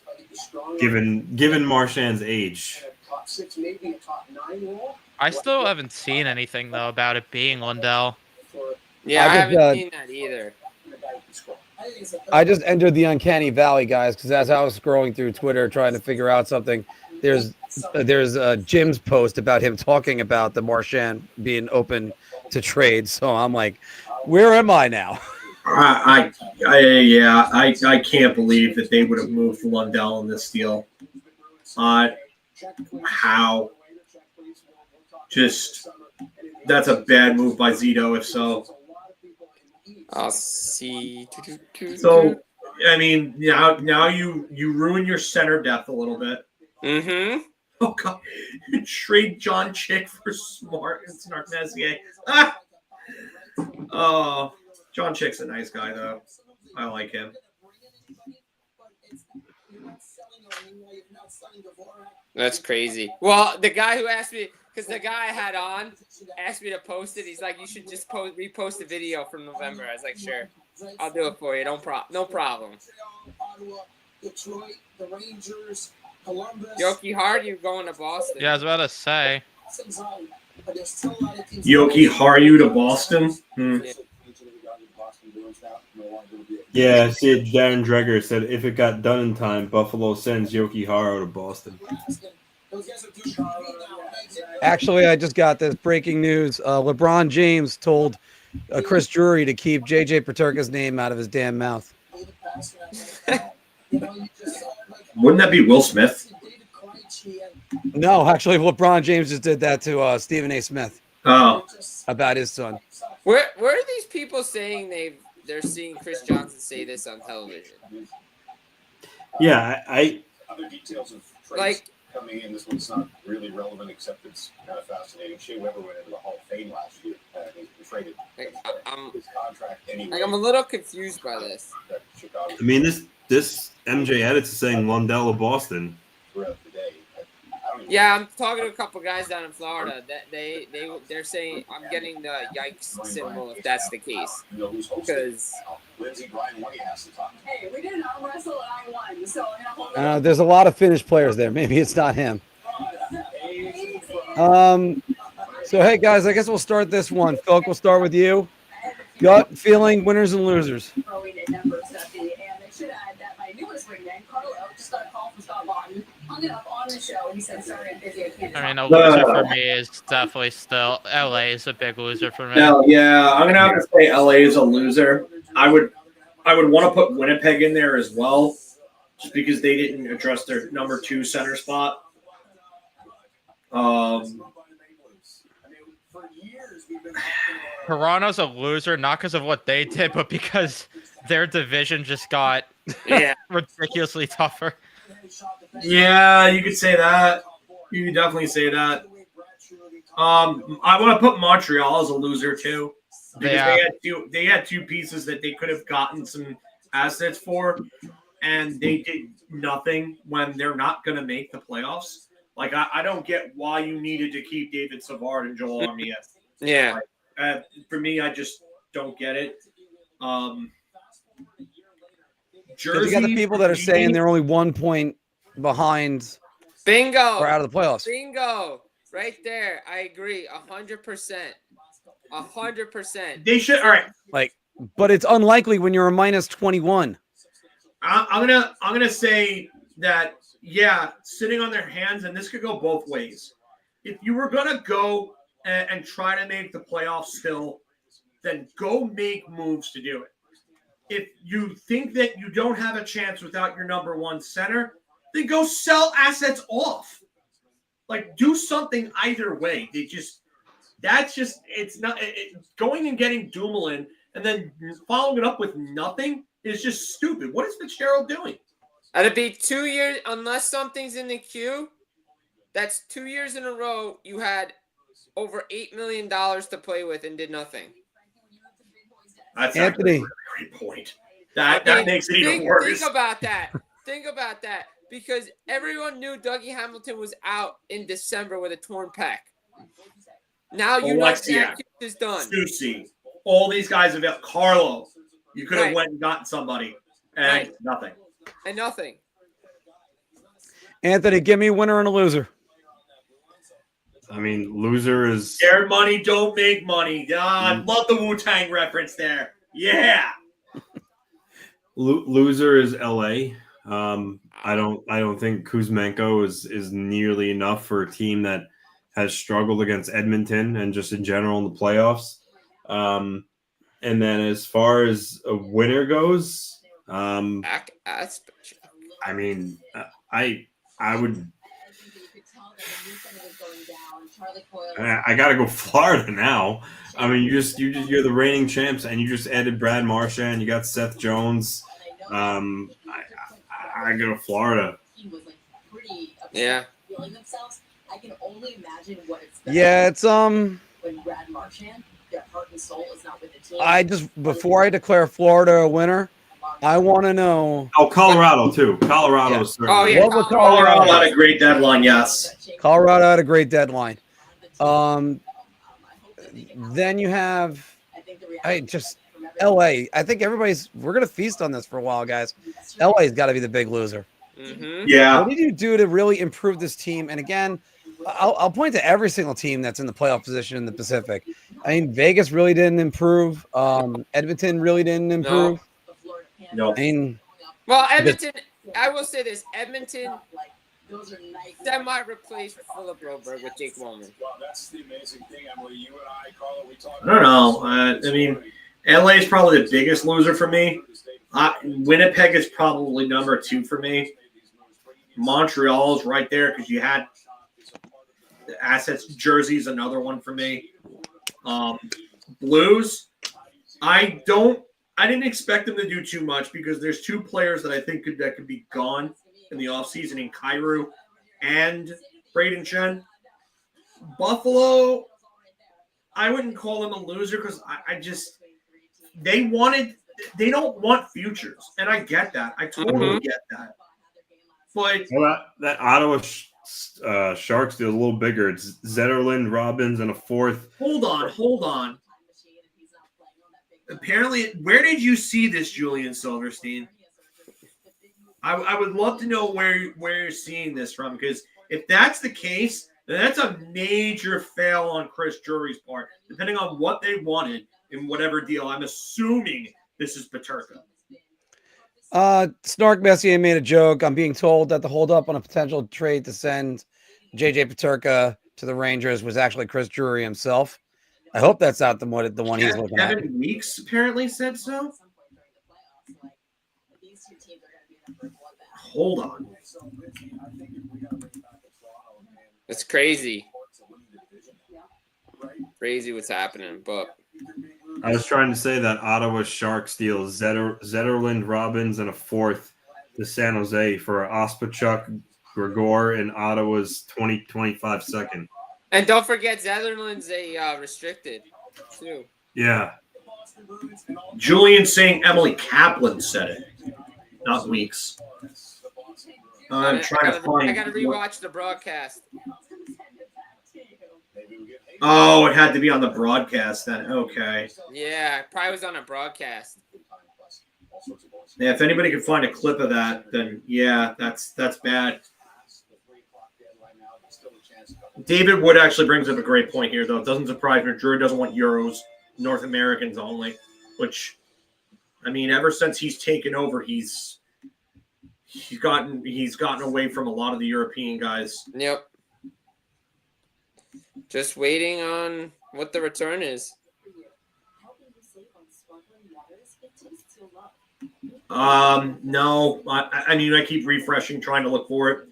given Marchand's age. I still haven't seen anything though about it being Lundell. Yeah, I I just, haven't seen that either. I just entered the uncanny valley, guys, because as I was scrolling through Twitter trying to figure out something, there's Jim's post about him talking about the Marchand being open to trade. So I'm like, where am I now? I can't believe that they would have moved Lundell in this deal. How? Just that's a bad move by Zito, if so. I'll see. So, I mean, now you ruin your center depth a little bit. Mm-hmm. Oh God! Trade John Chick for Snark Messier. Oh, John Chick's a nice guy though. I like him. That's crazy. Well, the guy who asked me, because the guy I had on asked me to post it. He's like, you should just repost the video from November. I was like, sure, I'll do it for you. No problem. Detroit, the Rangers, Columbus. Yoki Hart, you going to Boston? Yeah, I was about to say. But there's still a lot of teams. Yoki Haru to Boston. Yeah, I see Darren Dreger said if it got done in time, Buffalo sends Yoki Haro to Boston. Actually, I just got this breaking news. LeBron James told Chris Drury to keep JJ Paterka's name out of his damn mouth. Wouldn't that be Will Smith? No, actually, LeBron James just did that to Stephen A. Smith. Oh. About his son. Where are these people saying they're seeing Chris Johnson say this on television? Yeah, I Other details of like coming in. This one's not really relevant, except it's kind of fascinating. Shea Weber went into the Hall of Fame last year. He traded his contract anyway. Like, I'm a little confused by this. I mean this MJ edits is saying Lundell of Boston. Throughout the day. Yeah, I'm talking to a couple guys down in Florida that they're saying I'm getting the yikes symbol if that's the case. Because Hey, we didn't arm wrestle and I won, so I'm gonna hold There's a lot of Finnish players there. Maybe it's not him. So, hey, guys, I guess we'll start this one. Phil, we'll start with you. Gut feeling, winners and losers. throwing in numbers at the and I should add that my newest ringman, Carlo, just got a call from Scott Lawton. Hung it up on the show. He said, sorry, I'm busy. I can't I mean, a talk." loser for me is definitely still LA is a big loser for me. No, yeah, I'm gonna have to say LA is a loser. I would want to put Winnipeg in there as well, just because they didn't address their number 2 center spot. Toronto's a loser, not because of what they did, but because their division just got ridiculously tougher. Yeah, you could say that. You could definitely say that. I want to put Montreal as a loser too, because they had two pieces that they could have gotten some assets for, and they did nothing when they're not going to make the playoffs. Like I don't get why you needed to keep David Savard and Joel Armia. Yeah. For me, I just don't get it. Jersey, you got the people that are saying they're only 1 point behind. Bingo. Or out of the playoffs. Bingo. Right there. I agree. 100%. 100%. They should. All right. But it's unlikely when you're a minus 21. I'm gonna say that, yeah, sitting on their hands, and this could go both ways. If you were gonna go and try to make the playoffs still, then go make moves to do it. If you think that you don't have a chance without your number 1 center, then go sell assets off. Like, do something either way. It's not going and getting Dumoulin and then following it up with nothing is just stupid. What is Fitzgerald doing? That'd be 2 years, unless something's in the queue. That's 2 years in a row you had over $8 million to play with and did nothing. That's Anthony. actually a really great point. That makes it even worse. Think about that. Think about that. Because everyone knew Dougie Hamilton was out in December with a torn pec. Now you know that is done. Susie, all these guys have got Carlo. You could have went and gotten somebody, and nothing. And nothing. Anthony, give me a winner and a loser. I mean, loser is Scared money don't make money. I love the Wu-Tang reference there. Yeah. loser is LA. I don't think Kuzmenko is nearly enough for a team that has struggled against Edmonton and just in general in the playoffs. And then as far as a winner goes, I mean, I would. I gotta go Florida now. I mean, you're the reigning champs, and you just added Brad Marchand. You got Seth Jones. I go Florida. Yeah. I can only imagine what it's It's when Brad Marchand, their heart and soul is not with the team. Before I declare Florida a winner, I want to know. Oh, Colorado too. Colorado is certainly. Oh yeah, What was Colorado had a great deadline. Yes. Colorado had a great deadline. Then you have. LA. I think we're going to feast on this for a while, guys. LA's got to be the big loser. Mm-hmm. Yeah. What did you do to really improve this team? And again, I'll point to every single team that's in the playoff position in the Pacific. I mean, Vegas really didn't improve. Edmonton really didn't improve. No. I mean, Well, Edmonton, I will say this. Edmonton semi-replaced Philip Broberg with Jake Woman. Well, that's the amazing thing, Emily. You and I, Carlo, we talked. I don't know. I mean, LA is probably the biggest loser for me. Winnipeg is probably number 2 for me. Montreal is right there because you had the assets. Jersey's another one for me. Blues, I didn't expect them to do too much because there's 2 players that I think that could be gone in the offseason in Kyrou and Braden Chen. Buffalo, I wouldn't call them a loser because they don't want futures. And I get that. I totally get that. But that Ottawa Sharks deal is a little bigger. It's Zetterlund, Robbins, and a 4th. Hold on. Apparently, where did you see this, Julian Silverstein? I would love to know where you're seeing this from, because if that's the case, then that's a major fail on Chris Drury's part, depending on what they wanted in whatever deal. I'm assuming this is Peterka. Snark Messier made a joke. I'm being told that the holdup on a potential trade to send JJ Peterka to the Rangers was actually Chris Drury himself. I hope that's not the one he's looking at. Kevin Weeks apparently said so. Hold on. It's crazy. Crazy what's happening, but I was trying to say that Ottawa Sharks deal Zetterlund, Robbins, and a 4th to San Jose for Ospachuk, Gregor, and Ottawa's 2025 second. And don't forget Zetterlund's a restricted too. Yeah. Julian saying Emily Kaplan said it, not Weeks. I'm trying to find. I gotta rewatch the broadcast. Oh, it had to be on the broadcast then. Okay. Yeah, probably was on a broadcast. Yeah, if anybody could find a clip of that, then yeah, that's bad. David Wood actually brings up a great point here, though. It doesn't surprise me. Drury doesn't want Euros, North Americans only, which, I mean, ever since he's taken over, he's gotten away from a lot of the European guys. Yep. Just waiting on what the return is. No. I mean, I keep refreshing, trying to look for it.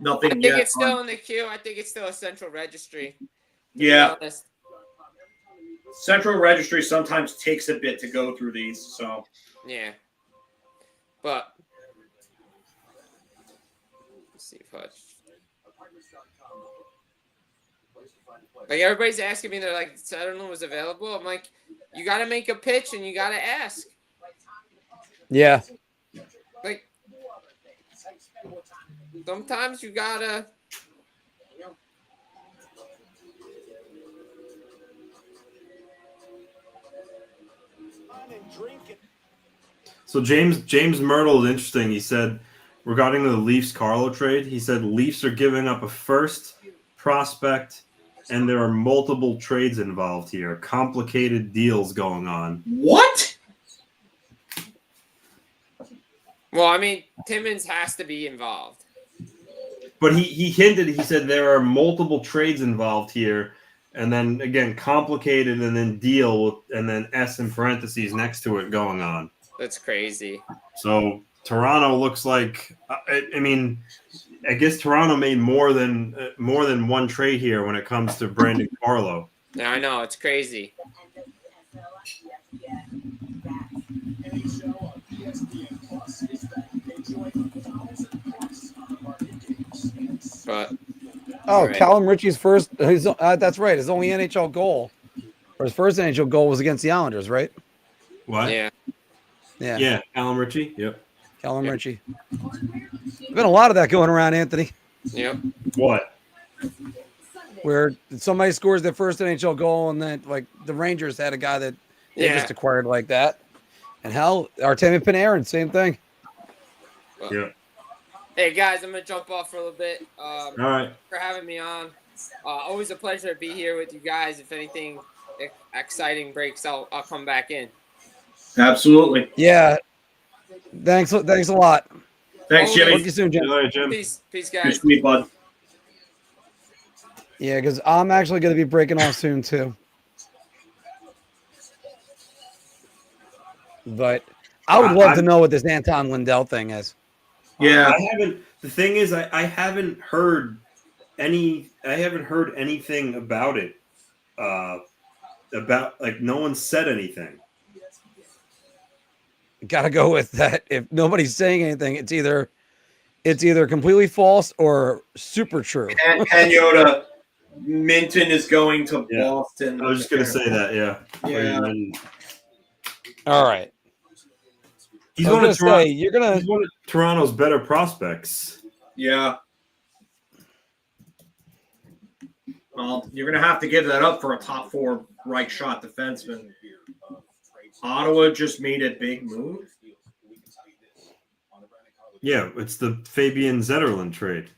Nothing I think yet. it's still in the queue. I think it's still a central registry. Yeah. Central registry sometimes takes a bit to go through these, so. Yeah. But let's see if like everybody's asking me, they're like, Sutherland was available. I'm like, you got to make a pitch and you got to ask. Yeah. Like, sometimes you gotta. So James Myrtle is interesting. He said regarding the Leafs Carlo trade, he said Leafs are giving up a first prospect, and there are multiple trades involved here. Complicated deals going on. What? Well, I mean, Timmins has to be involved. But he hinted, he said there are multiple trades involved here, and then again complicated, and then deal, and then S in parentheses next to it going on. That's crazy. So Toronto looks like, I mean, I guess Toronto made more than one trade here when it comes to Brandon Carlo. Yeah, I know, it's crazy. But right. Callum Ritchie's first. That's right. His only NHL goal, or his first NHL goal, was against the Islanders, right? What? Yeah. Callum Ritchie. Yep. Callum Ritchie. There's been a lot of that going around, Anthony. Yep. What? Where somebody scores their first NHL goal, and then like the Rangers had a guy that They Yeah. just acquired like that. And hell, Artemi Panarin, same thing. Yeah. Hey guys, I'm gonna jump off for a little bit. All right. For having me on. Always a pleasure to be here with you guys. If anything exciting breaks, I'll come back in. Absolutely. Yeah. Thanks a lot. Thanks, Jimmy. Talk to you soon, Jim. All right, Jim. Peace, You're guys. sweet, bud. Yeah, because I'm actually going to be breaking off soon too. But I would love to know what this Anton Lindell thing is. Yeah. I haven't. The thing is, I haven't heard anything about it. About like no one said anything. Got to go with that. If nobody's saying anything, it's either completely false or super true. And Yoda, Minton is going to Boston. I was just gonna say that. Yeah. All right. He's I was one of gonna say, He's one of Toronto's better prospects. Yeah. Well, you're going to have to give that up for a top 4 right shot defenseman. Ottawa just made a big move. Yeah, it's the Fabian Zetterlund trade.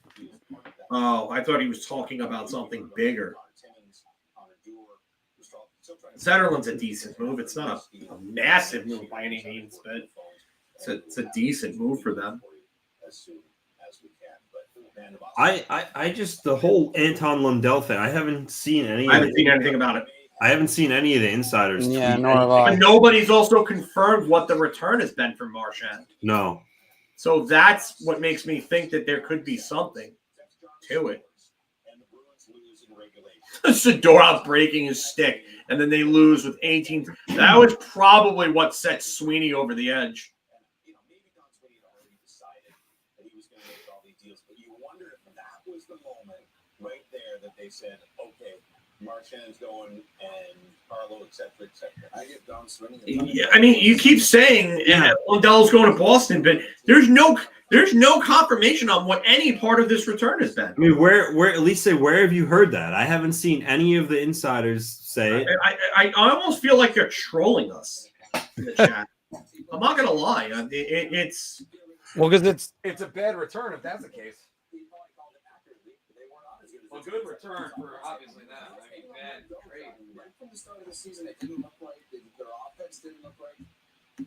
Oh, I thought he was talking about something bigger. Zetterlund's a decent move. It's not a massive move by any means, but it's a decent move for them. I just the whole Anton Lundell thing. I haven't seen any. I haven't seen anything about it. I haven't seen any of the insiders. Yeah, tweet nor have anything. I. But nobody's also confirmed what the return has been from Marchand. No. So that's what makes me think that there could be something to it. Sadorov breaking his stick, and then they lose with 18. That was probably what set Sweeney over the edge. Right there that they said, okay, Marchand's going and Carlo, et cetera, et cetera. I get done swinging. Yeah, I mean, you keep saying Lundell's going to Boston, but there's no confirmation on what any part of this return has been. I mean, where at least say where have you heard that? I haven't seen any of the insiders say it. I almost feel like they're trolling us in the chat. I'm not gonna lie. It's Well, because it's a bad return if that's the case. A good return for obviously that. I mean, bad trade. Right from the start of the season, it didn't look right. Their offense didn't look right.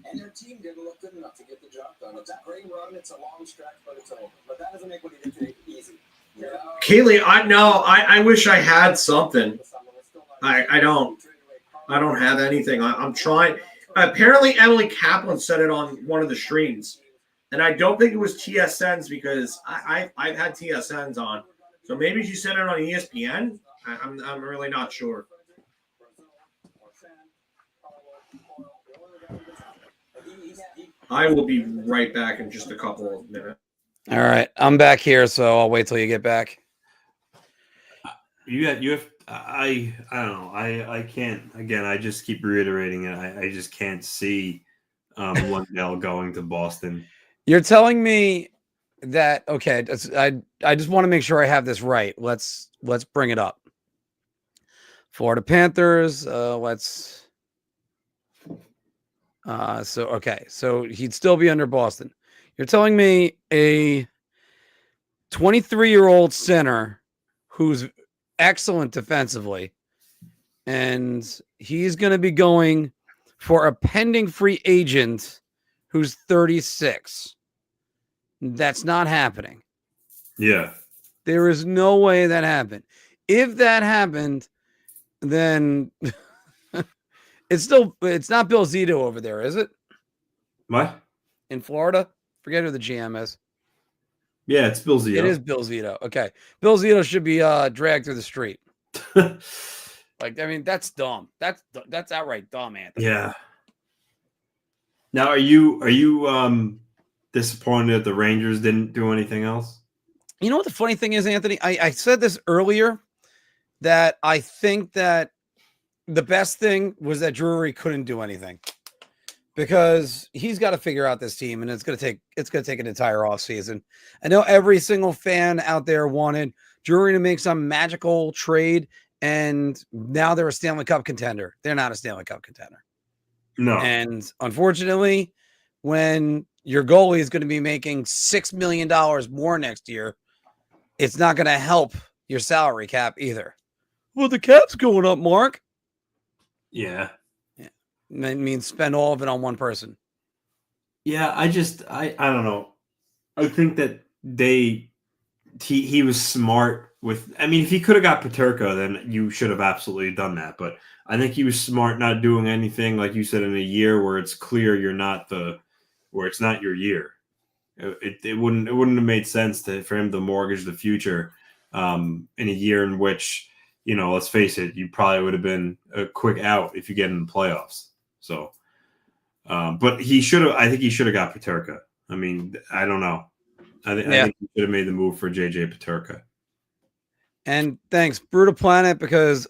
And their team didn't look good enough to get the job done. It's a great run. It's a long stretch, but it's over. But that doesn't make what he did today easy. You know? Kaylee, I wish I had something. I don't have anything. I'm trying. Apparently, Emily Kaplan said it on one of the streams, and I don't think it was TSN's because I've had TSN's on. So maybe she said it on ESPN. I'm really not sure. I will be right back in just a couple of minutes. All right, I'm back here, so I'll wait till you get back. You have I don't know. I can't. Again, I just keep reiterating it. I just can't see Lundell going to Boston. You're telling me that okay? I just want to make sure I have this right. Let's bring it up. Florida Panthers. So he'd still be under Boston. You're telling me a 23-year-old center who's excellent defensively, and he's going to be going for a pending free agent who's 36. That's not happening. Yeah. There is no way that happened. If that happened, then it's not Bill Zito over there, is it? What? In Florida? Forget who the GM is. Yeah, it's Bill Zito. It is Bill Zito. Okay. Bill Zito should be dragged through the street. Like, I mean, that's dumb. That's outright dumb, Anthony. Yeah. Now, are you disappointed that the Rangers didn't do anything else? You know what the funny thing is, Anthony? I said this earlier that I think that the best thing was that Drury couldn't do anything because he's got to figure out this team, and it's going to take an entire offseason. I know every single fan out there wanted Drury to make some magical trade, and now they're a Stanley Cup contender. They're not a Stanley Cup contender. No. And unfortunately, when your goalie is going to be making $6 million more next year, it's not going to help your salary cap either. Well, the cap's going up, Mark. Yeah. It means spend all of it on one person. Yeah, I don't know. I think that he was smart with. I mean, if he could have got Peterka, then you should have absolutely done that. But I think he was smart not doing anything, like you said, in a year where it's clear where it's not your year. It wouldn't have made sense for him to mortgage the future in a year in which, let's face it, you probably would have been a quick out if you get in the playoffs. So, but I think he should have got Peterka. I mean, I don't know. I think he should have made the move for JJ Peterka. And thanks, Brutal Planet, because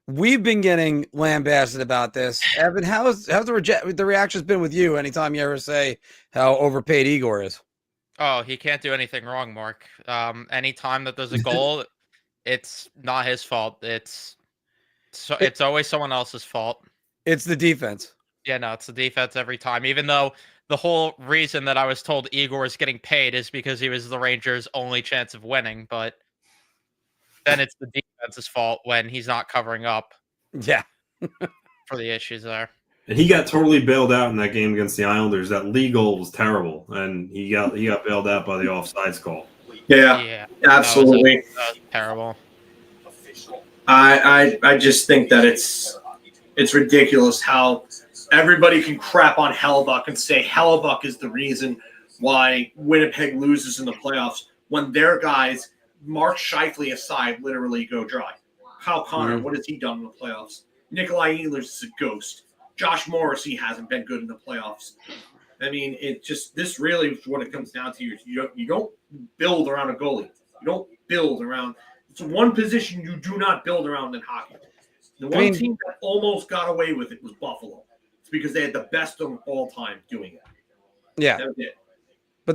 we've been getting lambasted about this. Evan, how's the reaction's been with you anytime you ever say how overpaid Eigor is? Oh, he can't do anything wrong, Mark. Anytime that there's a goal, it's not his fault. It's always someone else's fault. It's the defense. Yeah, no, it's the defense every time. Even though the whole reason that I was told Eigor is getting paid is because he was the Rangers' only chance of winning, but then it's the defense's fault when he's not covering up. Yeah. For the issues there. And he got totally bailed out in that game against the Islanders. That lead goal was terrible, and he got bailed out by the offsides call. Yeah, absolutely. That was terrible. I just think that it's ridiculous how everybody can crap on Hellebuck and say Hellebuck is the reason why Winnipeg loses in the playoffs when their guys, Mark Scheifele aside, literally go dry. Kyle Connor, what has he done in the playoffs? Nikolai Ehlers is a ghost. Josh Morrissey hasn't been good in the playoffs. I mean, this really is what it comes down to. You don't build around a goalie. You don't build around. It's one position you do not build around in hockey. The one team that almost got away with it was Buffalo. It's because they had the best of all time doing it. Yeah. That was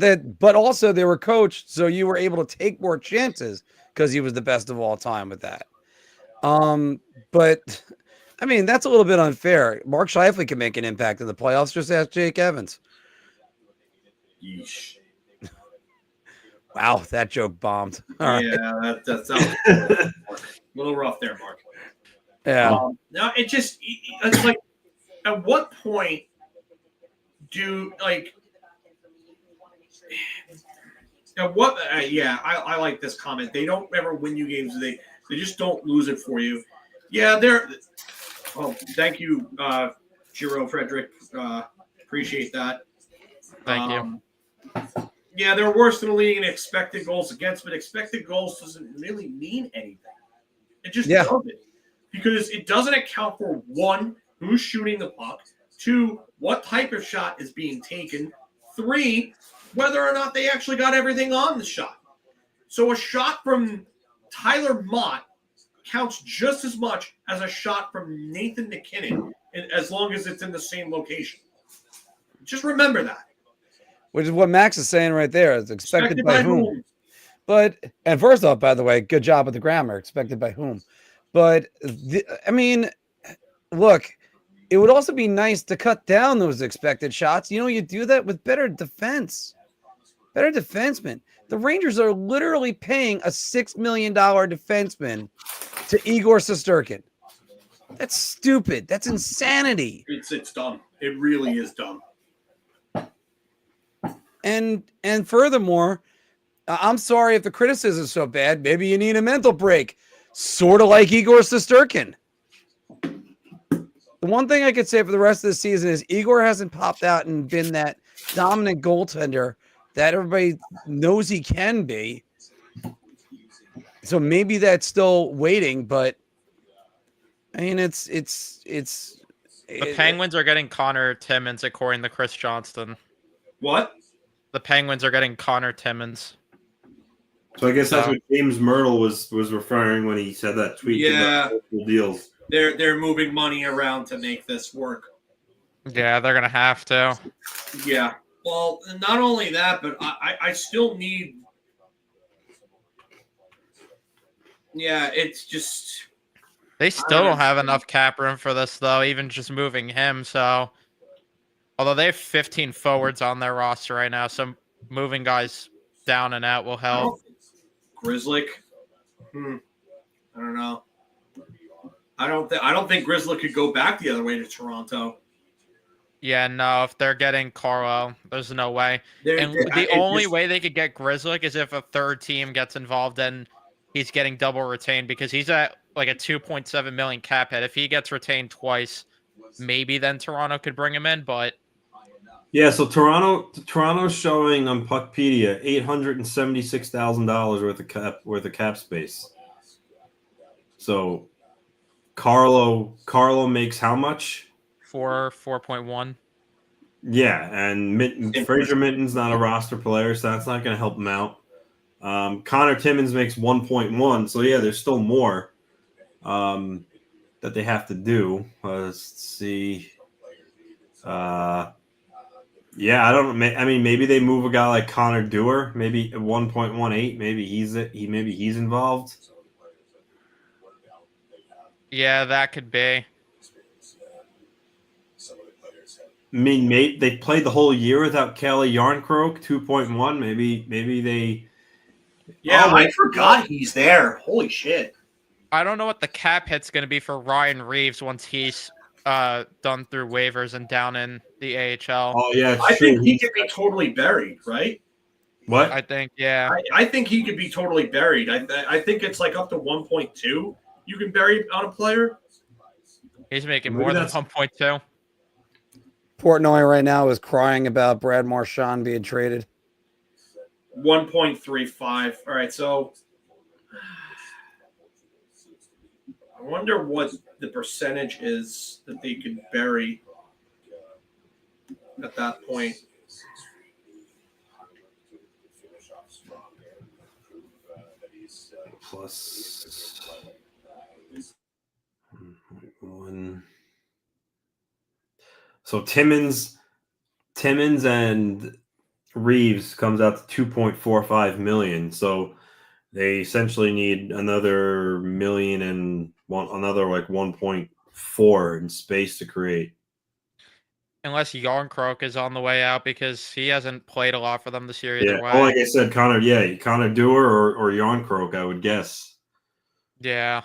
it. But also they were coached, so you were able to take more chances because he was the best of all time with that. But I mean, that's a little bit unfair. Mark Scheifele can make an impact in the playoffs. Just ask Jake Evans. Yeesh. Wow, that joke bombed. All right. That's a little rough there, Mark. Yeah. No, it's like, at what point do I like this comment. They don't ever win you games. They just don't lose it for you. Yeah, thank you, Giro Frederick. Appreciate that. Thank you. Yeah, they're worse than the league in expected goals against, but expected goals doesn't really mean anything. It just doesn't. Because it doesn't account for, one, who's shooting the puck, two, what type of shot is being taken, three, whether or not they actually got everything on the shot. So a shot from Tyler Mott counts just as much as a shot from Nathan McKinnon, as long as it's in the same location. Just remember that. Which is what Max is saying right there. It's expected by whom? And first off, by the way, good job with the grammar. Expected by whom? But I mean, look, it would also be nice to cut down those expected shots. You do that with better defense, better defensemen. The Rangers are literally paying a $6 million defenseman to Eigor Shesterkin. That's stupid. That's insanity. It's dumb. It really is dumb. And furthermore, I'm sorry if the criticism is so bad. Maybe you need a mental break. Sort of like Eigor Shesterkin. The one thing I could say for the rest of the season is Eigor hasn't popped out and been that dominant goaltender that everybody knows he can be. So maybe that's still waiting, but I mean, it's the Penguins are getting Connor Timmins according to Chris Johnston. What? The Penguins are getting Connor Timmins. So I guess that's what James Myrtle was referring when he said that tweet. Yeah, about deals. They're moving money around to make this work. Yeah, they're gonna have to. Yeah. Well, not only that, but I still need. Yeah, it's just. They still don't have enough cap room for this, though, even just moving him. So, although they have 15 forwards on their roster right now, so moving guys down and out will help. Grizzlick. I don't know. I don't think Grizzlick could go back the other way to Toronto. Yeah, no, if they're getting Carlo, there's no way. The only way they could get Grizzlick is if a third team gets involved and he's getting double retained, because he's at like a 2.7 million cap hit. If he gets retained twice, maybe then Toronto could bring him in, but yeah, so Toronto's showing on Puckpedia $876,000 worth of cap space. So Carlo makes how much? 4.1. Yeah, and Fraser Minton's not a roster player, so that's not going to help him out. Connor Timmins makes 1.1, so yeah, there's still more that they have to do. Let's see. Yeah, I don't know. I mean, maybe they move a guy like Connor Dewar, maybe 1.18. Maybe he's involved. Yeah, that could be. I mean, they played the whole year without Kelly Yarncroke, 2.1. Maybe they. Yeah, I forgot he's there. Holy shit! I don't know what the cap hit's going to be for Ryan Reeves once he's done through waivers and down in the AHL. Oh yeah, I think he could be totally buried, right? What? I think, yeah. I think he could be totally buried. I think it's like up to 1.2 you can bury on a player. He's making more than 1.2. Portnoy right now is crying about Brad Marchand being traded. 1.35. All right, so I wonder what the percentage is that they could bury at that point. Plus 1. So Timmins and Reeves comes out to 2.45 million. So they essentially need another million and another like 1.4 in space to create. Unless Yarncroke is on the way out, because he hasn't played a lot for them this year either way. Oh, like I said, Connor Dewar or Yarncroke, I would guess. Yeah,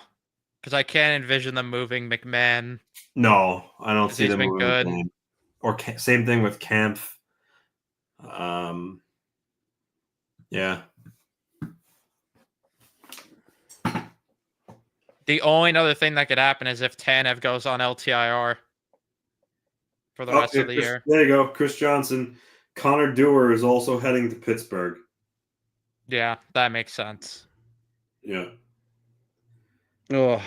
because I can't envision them moving McMahon. No, I don't see them moving good. McMahon. Or same thing with Kampf. Yeah. The only other thing that could happen is if Tanev goes on LTIR for the rest of the year. There you go. Chris Johnson. Connor Dewar is also heading to Pittsburgh. Yeah, that makes sense. Yeah. Oh.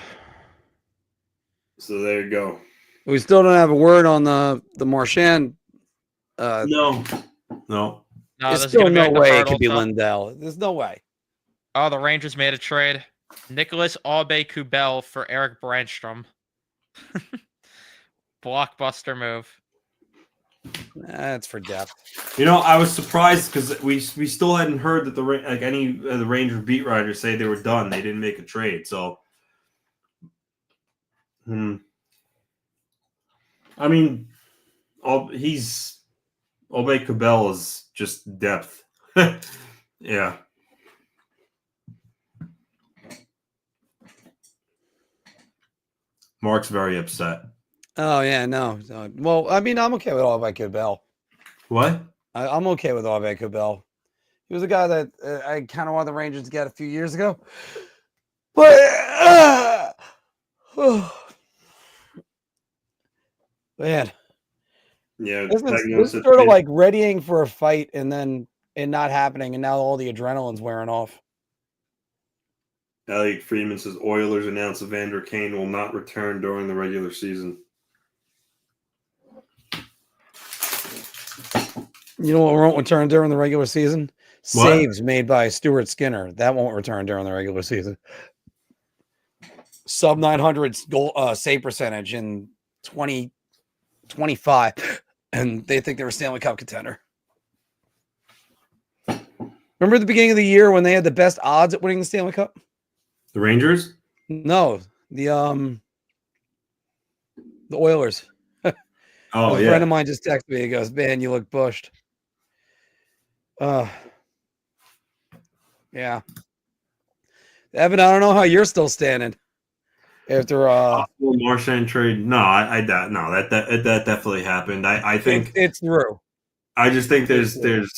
So there you go. We still don't have a word on the Marchand. No. There's still no way it could be Lindell. There's no way. Oh, the Rangers made a trade. Nicholas Aube-Kubel for Eric Brandstrom. Blockbuster move. That's for depth. I was surprised because we still hadn't heard that any of the Ranger beat writers say they were done. They didn't make a trade. So, I mean, Aube-Kubel is just depth. Yeah. Mark's very upset. Oh, yeah, no. Well, I mean, I'm okay with Aube-Kubel. What? I'm okay with Aube-Kubel. He was a guy that I kind of wanted the Rangers to get a few years ago. But, man. Yeah, this is sort of like readying for a fight and then it not happening, and now all the adrenaline's wearing off. Elliot Friedman says Oilers announced Evander Kane will not return during the regular season. You know what won't return during the regular season? What? Saves made by Stuart Skinner. That won't return during the regular season. Sub 900 goal save percentage in 2025, and they think they're a Stanley Cup contender. Remember at the beginning of the year when they had the best odds at winning the Stanley Cup? The Rangers? No, The Oilers. Oh, A yeah. friend of mine just texted me. He goes, "Man, you look bushed." Yeah. Evan, I don't know how you're still standing after Marchand trade. No, I doubt. No, that definitely happened. I think it's through. I just think there's the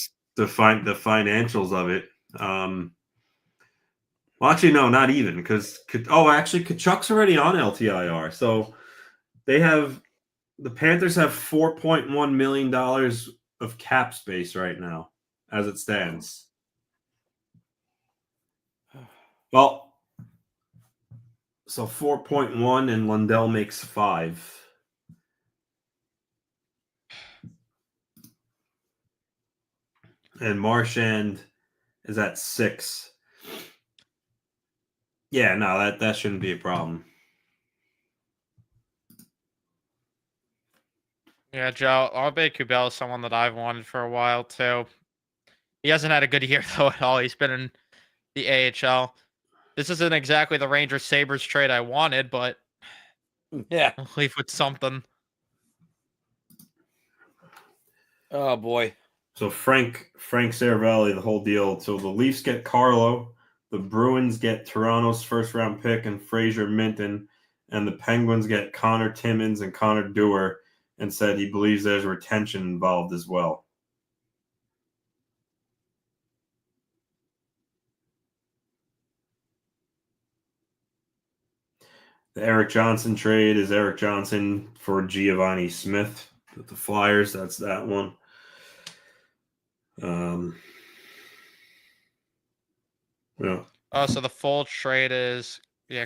financials of it. Well, actually, no, not even because actually, Kachuk's already on LTIR, so the Panthers have $4.1 million of cap space right now, as it stands. Well, so 4.1 and Lundell makes 5. And Marchand is at 6. Yeah, no, that shouldn't be a problem. Yeah, Joe, Arbe Kubel is someone that I've wanted for a while too. He hasn't had a good year though at all. He's been in the AHL. This isn't exactly the Rangers Sabres trade I wanted, but yeah, I'll leave with something. Oh boy. So Frank Saravelli, the whole deal. So the Leafs get Carlo, the Bruins get Toronto's first round pick and Fraser Minton, and the Penguins get Connor Timmins and Connor Dewar, and said he believes there's retention involved as well. The Eric Johnson trade is Eric Johnson for Giovanni Smith with the Flyers. That's that one. Yeah. So the full trade is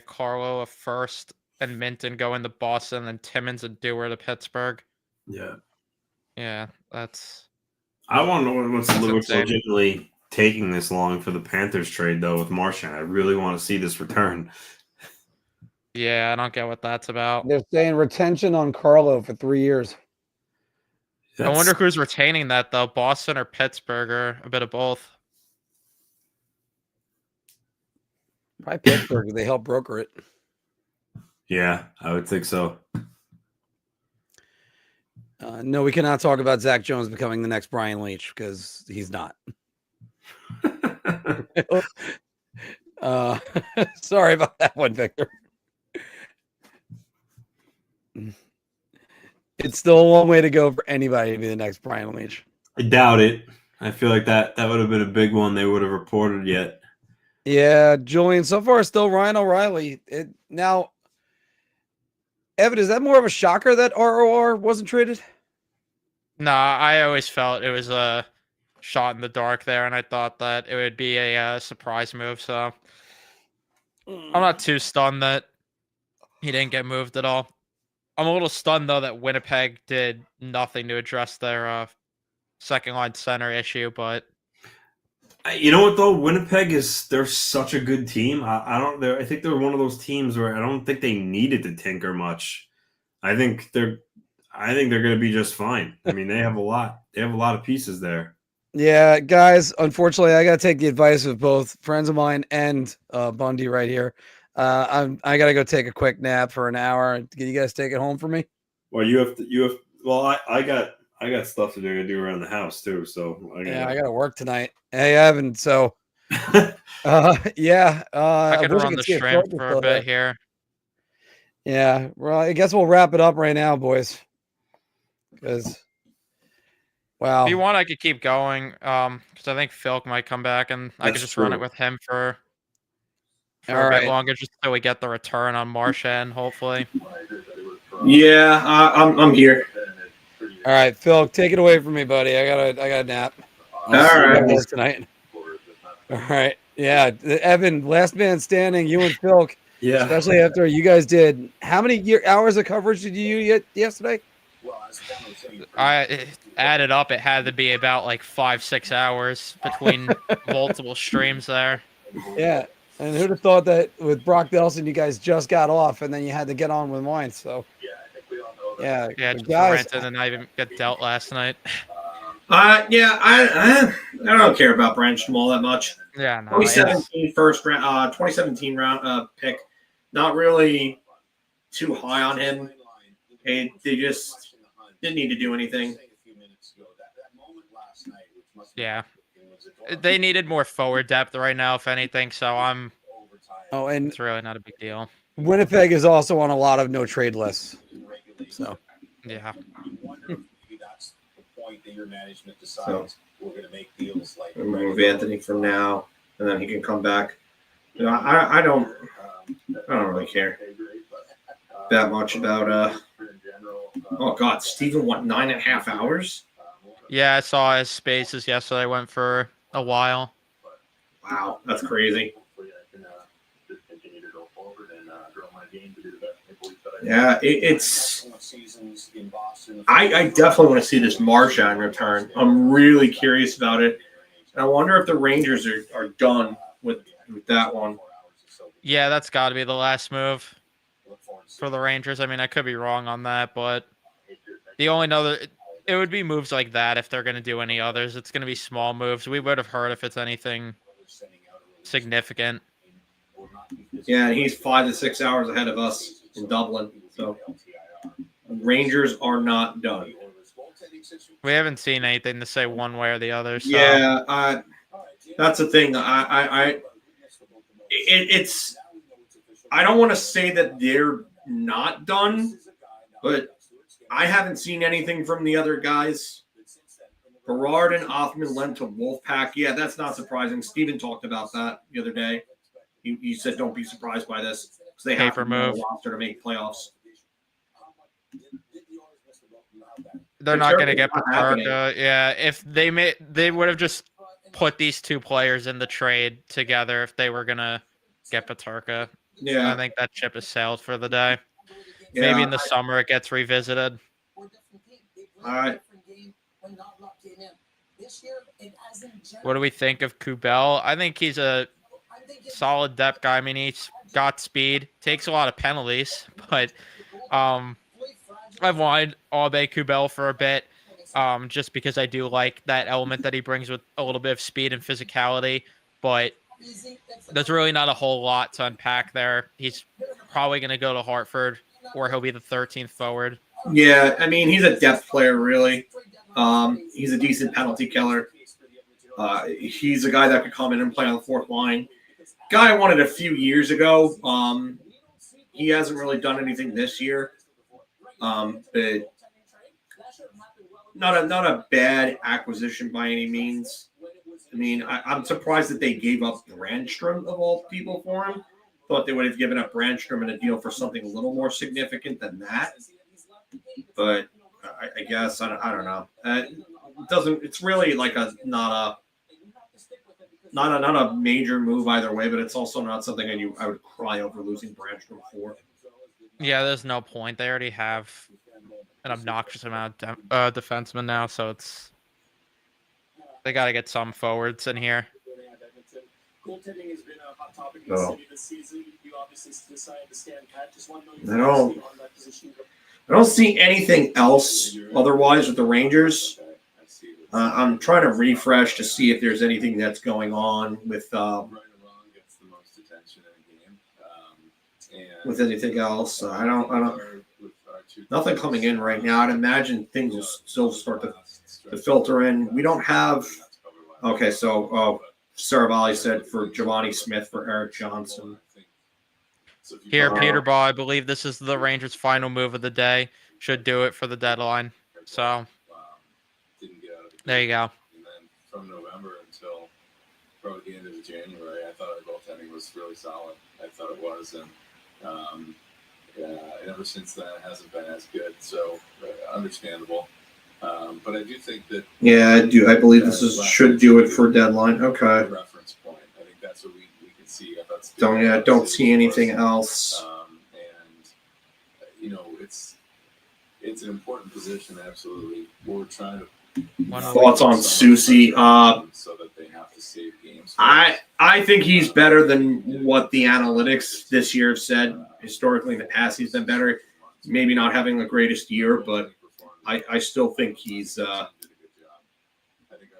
Carlo a first and Minton going to Boston, and Timmins and Dewar to Pittsburgh. Yeah. Yeah, that's. I want to know what's insane. legitimately taking this long for the Panthers trade though with Marchand. I really want to see this return. Yeah, I don't get what that's about. They're saying retention on Carlo for 3 years. I wonder who's retaining that though, Boston or Pittsburgh, or a bit of both. Probably Pittsburgh. They help broker it. Yeah, I would think so. No, we cannot talk about Zach Jones becoming the next Brian Leach because he's not. Sorry about that one, Victor. It's still one way to go for anybody to be the next Brian Leach. I doubt it. I feel like that would have been a big one they would have reported yet. Yeah, Julian, so far still Ryan O'Reilly. Now, Evan, is that more of a shocker that ROR wasn't traded? Nah, I always felt it was a shot in the dark there, and I thought that it would be a surprise move. So I'm not too stunned that he didn't get moved at all. I'm a little stunned though that Winnipeg did nothing to address their second line center issue. But you know what though, they're such a good team. I think they're one of those teams where I don't think they needed to tinker much. I think they're going to be just fine. I mean, they have a lot of pieces there. Yeah, guys, unfortunately, I got to take the advice of both friends of mine and Bundy right here. I got to go take a quick nap for an hour. Can you guys take it home for me? Well, I got stuff to do around the house too. So I got to work tonight. Hey, Evan. So, I can run the stream for a bit here. Yeah, well, I guess we'll wrap it up right now, boys. Because, wow. If you want, I could keep going. Because I think Phil might come back, and I could just run it with him for a bit longer, just so we get the return on Marchand, hopefully. Yeah, I'm here. All right, Phil, take it away from me, buddy. I got a nap. All right. Tonight. All right. Yeah, Evan, last man standing. You and Phil. Yeah. Especially after you guys did. How many hours of coverage did you get yesterday? I added up. It had to be about like 5-6 hours between multiple streams there. Yeah. And who'd have thought that with Brock Nelson, you guys just got off and then you had to get on with mine. So, yeah. Yeah, just ranted and I even got dealt last night. I don't care about Brandstrom all that much. Yeah, no. 2017 round pick. not really too high on him. And they just didn't need to do anything. Yeah. They needed more forward depth right now, if anything. So and it's really not a big deal. Winnipeg is also on a lot of no trade lists. So yeah. That's the point that your management decides we're going to make deals like. Remove Anthony from now, and then he can come back. You know, I don't really care that much about oh God, Steven went 9.5 hours. Yeah, I saw his spaces yesterday. Went for a while. Wow, that's crazy. Yeah, it's. I definitely want to see this Marchand return. I'm really curious about it. And I wonder if the Rangers are done with that one. Yeah, that's got to be the last move for the Rangers. I mean, I could be wrong on that, but the only other it would be moves like that if they're going to do any others. It's going to be small moves. We would have heard if it's anything significant. Yeah, and he's 5 to 6 hours ahead of us in Dublin. So Rangers are not done. We haven't seen anything to say one way or the other. So. Yeah, that's the thing. It's. I don't want to say that they're not done, but I haven't seen anything from the other guys. Berard and Offman lent to Wolfpack. Yeah, that's not surprising. Steven talked about that the other day. He said, "Don't be surprised by this because they have to move the roster to make playoffs." They're not going to get Peterka. Yeah, if they would have just put these two players in the trade together if they were going to get Peterka. Yeah, I think that ship has sailed for the day. Yeah, Maybe in the summer it gets revisited. All right. What do we think of Kubel? I think he's a solid depth guy. I mean, he's got speed, takes a lot of penalties, but I've wanted Aube Kubel for a bit, just because I do like that element that he brings with a little bit of speed and physicality, but there's really not a whole lot to unpack there. He's probably going to go to Hartford, or he'll be the 13th forward. Yeah, I mean, he's a depth player, really. He's a decent penalty killer. He's a guy that could come in and play on the fourth line. Guy I wanted a few years ago. He hasn't really done anything this year. But not a bad acquisition by any means. I mean, I'm surprised that they gave up Brandstrom of all people for him. Thought they would have given up Brandstrom in a deal for something a little more significant than that. But I guess I don't know. It doesn't. It's really like not a major move either way. But it's also not something I would cry over losing Brandstrom for. Yeah, there's no point. They already have an obnoxious amount of defensemen now, so they got to get some forwards in here. Goaltending has been a hot topic in the city this season. You obviously decided to stand pat. Just want to know I don't see anything else otherwise with the Rangers. I'm trying to refresh to see if there's anything that's going on with anything else. I don't. Nothing coming in right now. I'd imagine things will still start to filter in. We don't have. Okay, so Saravalli said for Giovanni Smith for Eric Johnson. Here, Peterball, I believe this is the Rangers' final move of the day. Should do it for the deadline. So, there you go. And then from November until probably the end of January, I thought our goaltending was really solid. I thought it was, and ever since then, it hasn't been as good. So, understandable. But I do think that. Yeah, I do. I believe this should do it for deadline. Okay. Reference point. I think that's what we can see. I thought don't see anything else. And it's an important position. Absolutely, we're trying to. Thoughts on Susie? So that they have to save games. I think he's better than what the analytics this year have said. Historically, in the past, he's been better. Maybe not having the greatest year, but I still think he's. I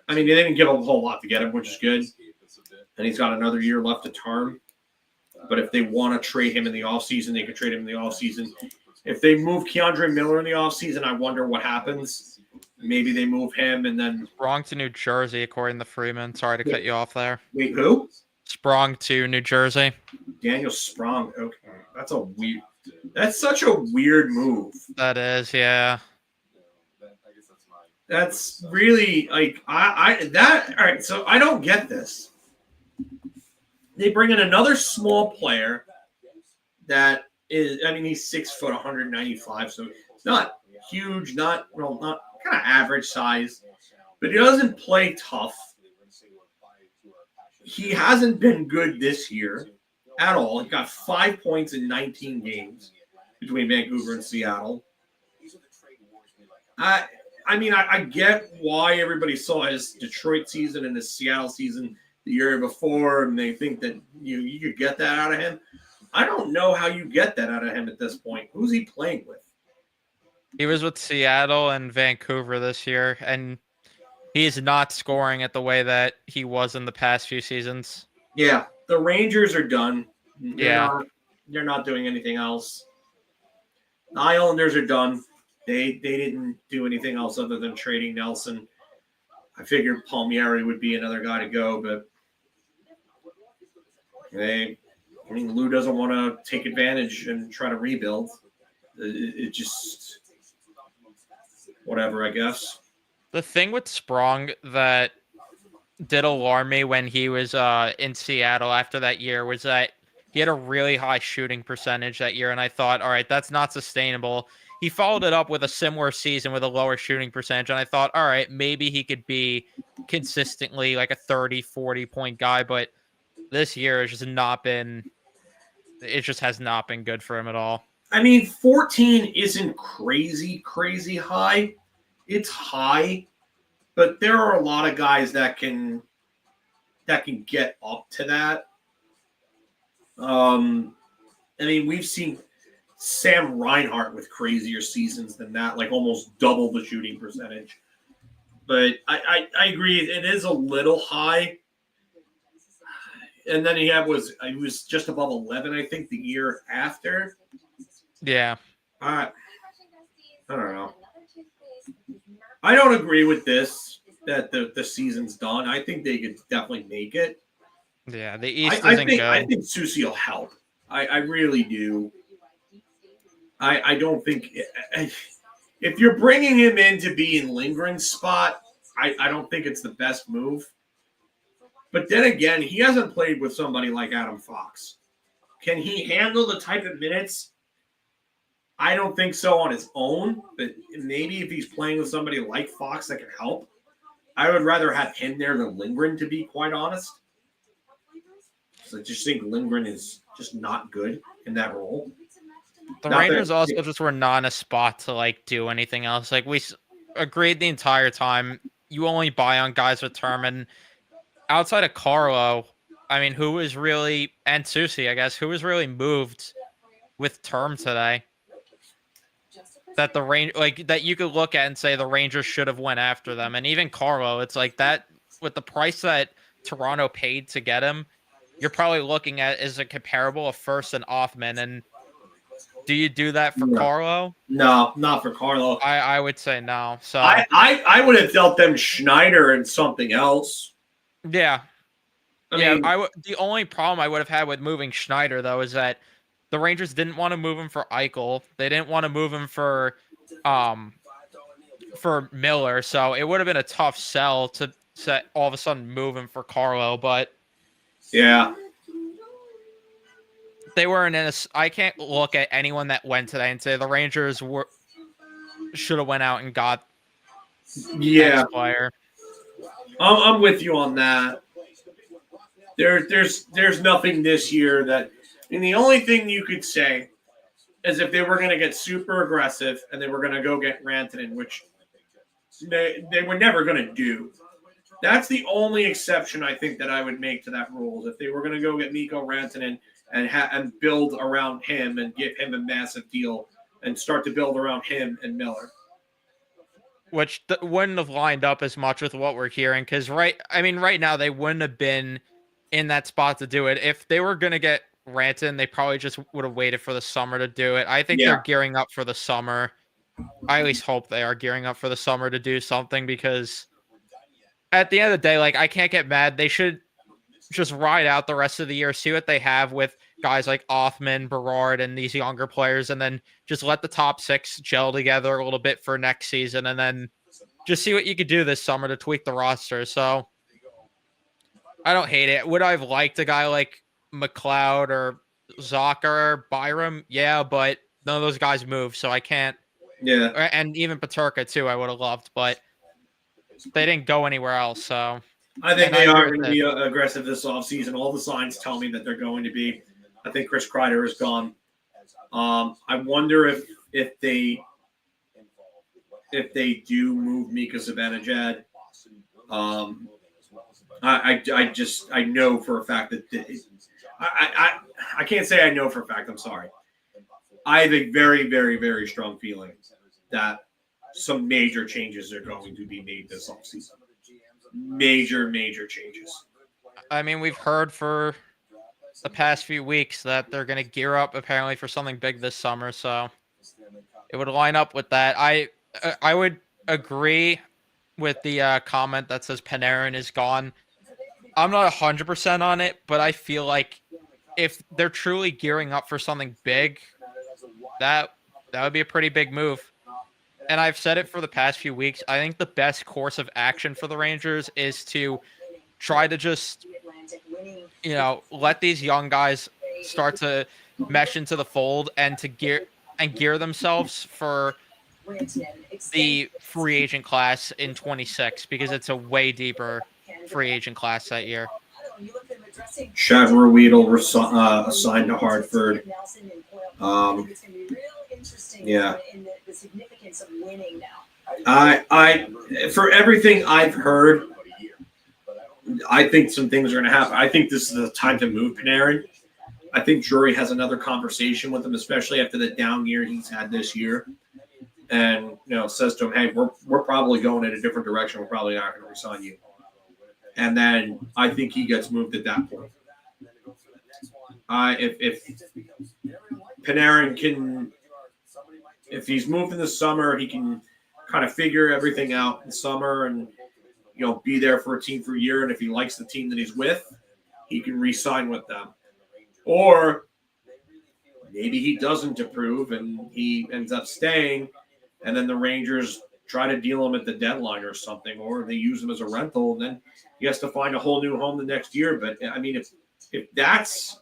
mean, they didn't give a whole lot to get him, which is good. And he's got another year left to term. But if they want to trade him in the offseason, they could trade him in the offseason. If they move Keandre Miller in the offseason, I wonder what happens. Maybe they move him and then Sprong to New Jersey, according to Freeman. Sorry to cut you off there. Wait, who? Sprong to New Jersey. Daniel Sprong. Okay. That's such a weird move. That is, yeah. That's really like all right, so I don't get this. They bring in another small player that is, I mean, he's 6 foot, 195, so it's not huge, not kind of average size, but he doesn't play tough. He hasn't been good this year at all. He got 5 points in 19 games between Vancouver and Seattle. I mean, I get why everybody saw his Detroit season and his Seattle season the year before, and they think that you could get that out of him. I don't know how you get that out of him at this point. Who's he playing with? He was with Seattle and Vancouver this year, and he's not scoring at the way that he was in the past few seasons. Yeah, the Rangers are done. They're not doing anything else. The Islanders are done. They didn't do anything else other than trading Nelson. I figured Palmieri would be another guy to go, but Lou doesn't want to take advantage and try to rebuild. It just whatever, I guess. The thing with Sprong that did alarm me when he was in Seattle after that year was that he had a really high shooting percentage that year, and I thought, all right, that's not sustainable. He followed it up with a similar season with a lower shooting percentage, and I thought, all right, maybe he could be consistently like a 30, 40-point guy, but this year has just not been – it just has not been good for him at all. I mean, 14 isn't crazy high. It's high, but there are a lot of guys that can get up to that. I mean, we've seen Sam Reinhart with crazier seasons than that, like almost double the shooting percentage. But I agree, it is a little high. And then he was just above 11, I think, the year after. Yeah. I don't know. I don't agree with this, that the season's done. I think they could definitely make it. Yeah, the East isn't good. I think Soucy will help. I really do. I don't think if you're bringing him in to be in Lindgren's spot, I don't think it's the best move. But then again, he hasn't played with somebody like Adam Fox. Can he handle the type of minutes? I don't think so on his own, but maybe if he's playing with somebody like Fox that can help. I would rather have him there than Lindgren, to be quite honest. So I just think Lindgren is just not good in that role. The Rangers also just were not in a spot to like do anything else. Like we agreed the entire time, you only buy on guys with term, and outside of Carlo, I mean, who was really, and Soucy, I guess, who was really moved with term today? That that you could look at and say the Rangers should have went after them, and even Carlo, it's like that with the price that Toronto paid to get him, you're probably looking at is a comparable of First and Offman, and do you do that for Carlo? No, not for Carlo. I would say no. So I would have dealt them Schneider and something else. Yeah. I mean, the only problem I would have had with moving Schneider, though, is that the Rangers didn't want to move him for Eichel. They didn't want to move him for Miller. So it would have been a tough sell to all of a sudden move him for Carlo. But yeah, they weren't in a. I can't look at anyone that went today and say the Rangers should have went out and got X player. I'm with you on that. There's nothing this year that. And the only thing you could say is if they were going to get super aggressive and they were going to go get Rantanen, which they were never going to do. That's the only exception I think that I would make to that rule. If they were going to go get Mikko Rantanen and build around him and give him a massive deal and start to build around him and Miller. Which wouldn't have lined up as much with what we're hearing because right now they wouldn't have been in that spot to do it. If they were going to get Rantanen, they probably just would have waited for the summer to do it. I think Yeah. they're gearing up for the summer. I at least hope they are gearing up for the summer to do something because at the end of the day, like I can't get mad. They should just ride out the rest of the year, see what they have with guys like Othman, Berard, and these younger players, and then just let the top 6 gel together a little bit for next season, and then just see what you could do this summer to tweak the roster. So I don't hate it. Would I have liked a guy like McLeod or Zucker or Byram? Yeah, but none of those guys move, so I can't. Yeah. And even Paterka too, I would have loved, but they didn't go anywhere else. So I think they are going to be aggressive this offseason. All the signs tell me that they're going to be. I think Chris Kreider is gone. I wonder if they do move Mika Zibanejad. I know for a fact that I can't say I know for a fact. I'm sorry. I have a very, very, very strong feeling that some major changes are going to be made this offseason. Major changes. I mean, we've heard for the past few weeks that they're going to gear up apparently for something big this summer, so it would line up with that. I would agree with the comment that says Panarin is gone. I'm not 100% on it, but I feel like if they're truly gearing up for something big, that would be a pretty big move. And I've said it for the past few weeks. I think the best course of action for the Rangers is to try to just, let these young guys start to mesh into the fold and to gear themselves for the free agent class in 26 because it's a way deeper free agent class that year. Chad Ruedel assigned to Hartford. Yeah. I for everything I've heard, I think some things are going to happen. I think this is the time to move Panarin. I think Drury has another conversation with him, especially after the down year he's had this year, and says to him, "Hey, we're probably going in a different direction. We're probably not going to resign you." And then I think he gets moved at that point. If Panarin can, if he's moved in the summer, he can kind of figure everything out in the summer and be there for a team for a year. And if he likes the team that he's with, he can re-sign with them. Or maybe he doesn't approve and he ends up staying, and then the Rangers try to deal him at the deadline or something, or they use him as a rental, and then he has to find a whole new home the next year. But I mean, if that's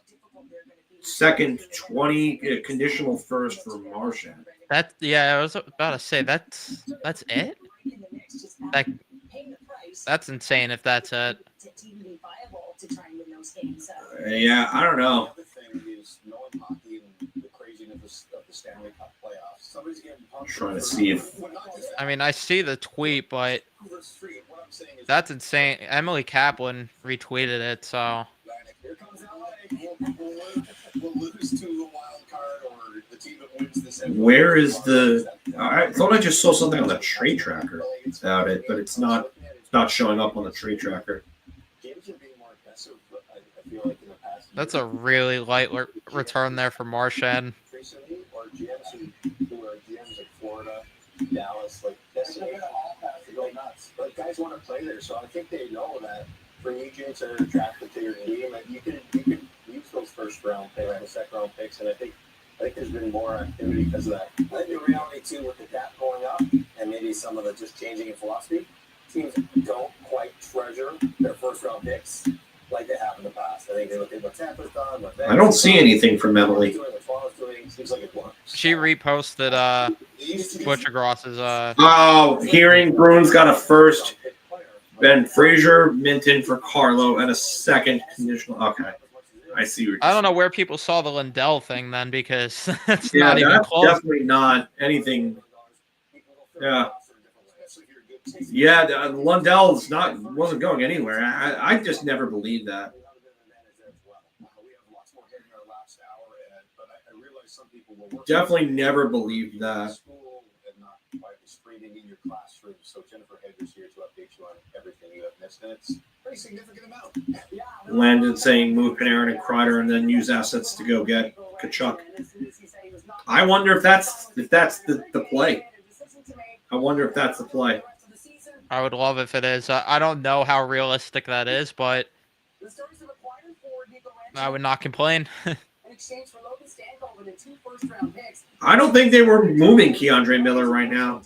second 20 conditional first for Marchand. I was about to say that's it. That's insane if that's it. Yeah, I don't know. I'm trying to see if. I mean, I see the tweet, but that's insane. Emily Kaplan retweeted it, so. Where is the? I thought I just saw something on the trade tracker about it, but it's not showing up on the trade tracker. That's a really light return there for Marchand. Dallas, but guys want to play there, so I think they know that free agents are attracted to your team, and you can use those first round picks and second round picks, and I think there's been more activity because of that. I think the reality too, with the cap going up and maybe some of the just changing in philosophy, teams don't quite treasure their first round picks like they have in the past. I think they look at what Tampa's done. I don't see anything from Emily. She reposted Butcher Gross's. Hearing Bruins got a first. Ben Frazier, Minton for Carlo, and a second conditional. Okay, I see. I don't know where people saw the Lindell thing then, because that's not even close. Definitely not anything. Yeah, Lundell's wasn't going anywhere. I just never believed that. Definitely never believed that. reading in your classroom. So Jennifer Hager's here to update you on everything you have missed, and it's a pretty significant amount. Landon saying move Panarin and Kreider and then use assets to go get Kachuk. I wonder if that's the play. I wonder if that's the play. I would love if it is. I don't know how realistic that is, but I would not complain. I don't think they were moving Keandre Miller right now.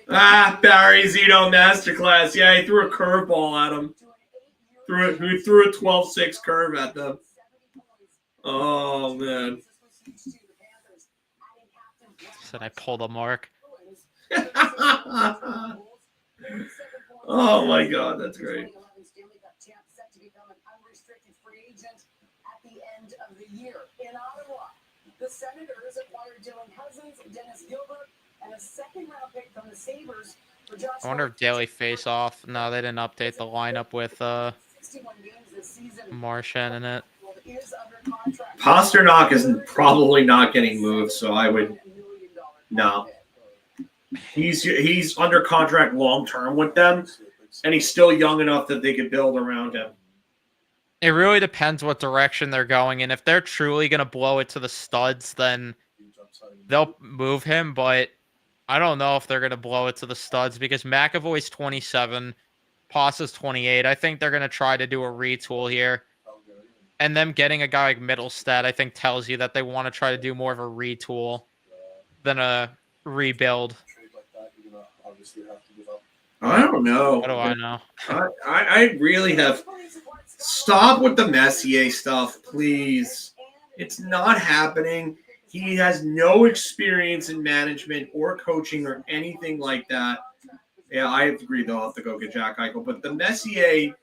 Barry Zito masterclass. Yeah, he threw a curveball at him. He threw a 12-6 curve at them. Oh, man. Said I pulled a mark. Oh, my God. That's great. The Senators acquired Dylan Cousins, Dennis Gilbert, and a second-round pick from the Sabres for Josh. I wonder if daily face-off. No, they didn't update the lineup with Martian in it. Pasternak is probably not getting moved, so I would no. He's under contract long-term with them, and he's still young enough that they could build around him. It really depends what direction they're going in. If they're truly going to blow it to the studs, then they'll move him. But I don't know if they're going to blow it to the studs because McAvoy's 27, Pasa's 28. I think they're going to try to do a retool here. And them getting a guy like Middlestat, I think, tells you that they want to try to do more of a retool than a rebuild. I don't know. What do I know? I really have... Stop with the Messier stuff, please. It's not happening. He has no experience in management or coaching or anything like that. Yeah, I agree, they'll have to go get Jack Eichel. But the Messier,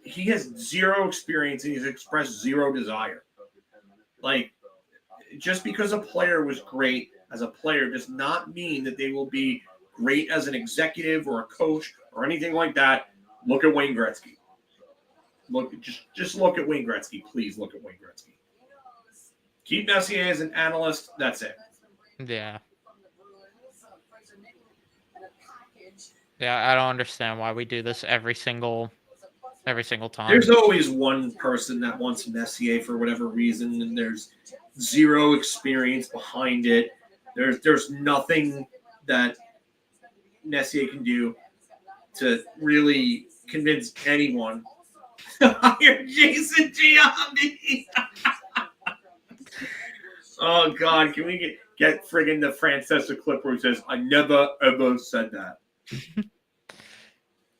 he has zero experience and he's expressed zero desire. Like, just because a player was great as a player does not mean that they will be great as an executive or a coach or anything like that. Look at Wayne Gretzky. Just look at Wayne Gretzky. Please look at Wayne Gretzky. Keep Messier as an analyst. That's it. Yeah. Yeah, I don't understand why we do this every single time. There's always one person that wants Messier for whatever reason, and there's zero experience behind it. There's nothing that Messier can do to really convince anyone. Hire Jason Giambi. Oh, God. Can we get friggin' the Francesca clip where he says, I never, ever said that.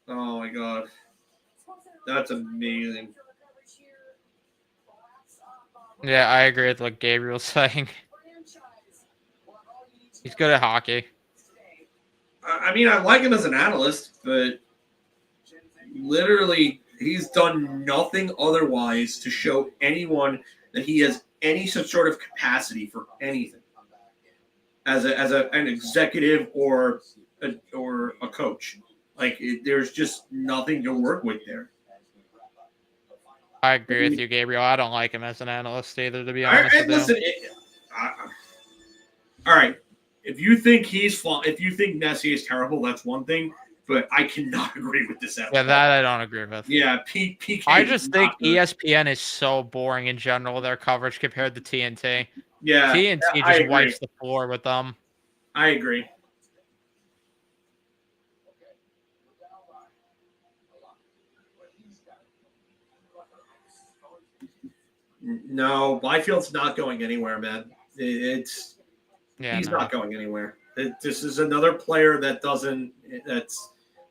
Oh, my God. That's amazing. Yeah, I agree with what Gabriel's saying. He's good at hockey. I mean, I like him as an analyst, but literally he's done nothing otherwise to show anyone that he has any sort of capacity for anything as an executive or a coach. Like, there's just nothing to work with there. I agree with you, Gabriel. I don't like him as an analyst either, to be honest with listen, you. All right. If you think if you think Messier is terrible, that's one thing. But I cannot agree with this at all. Yeah, that I don't agree with. Yeah, PK. I just think ESPN is so boring in general, their coverage compared to TNT. Yeah. TNT just wipes the floor with them. I agree. No, Byfield's not going anywhere, man. He's not going anywhere. This is another player that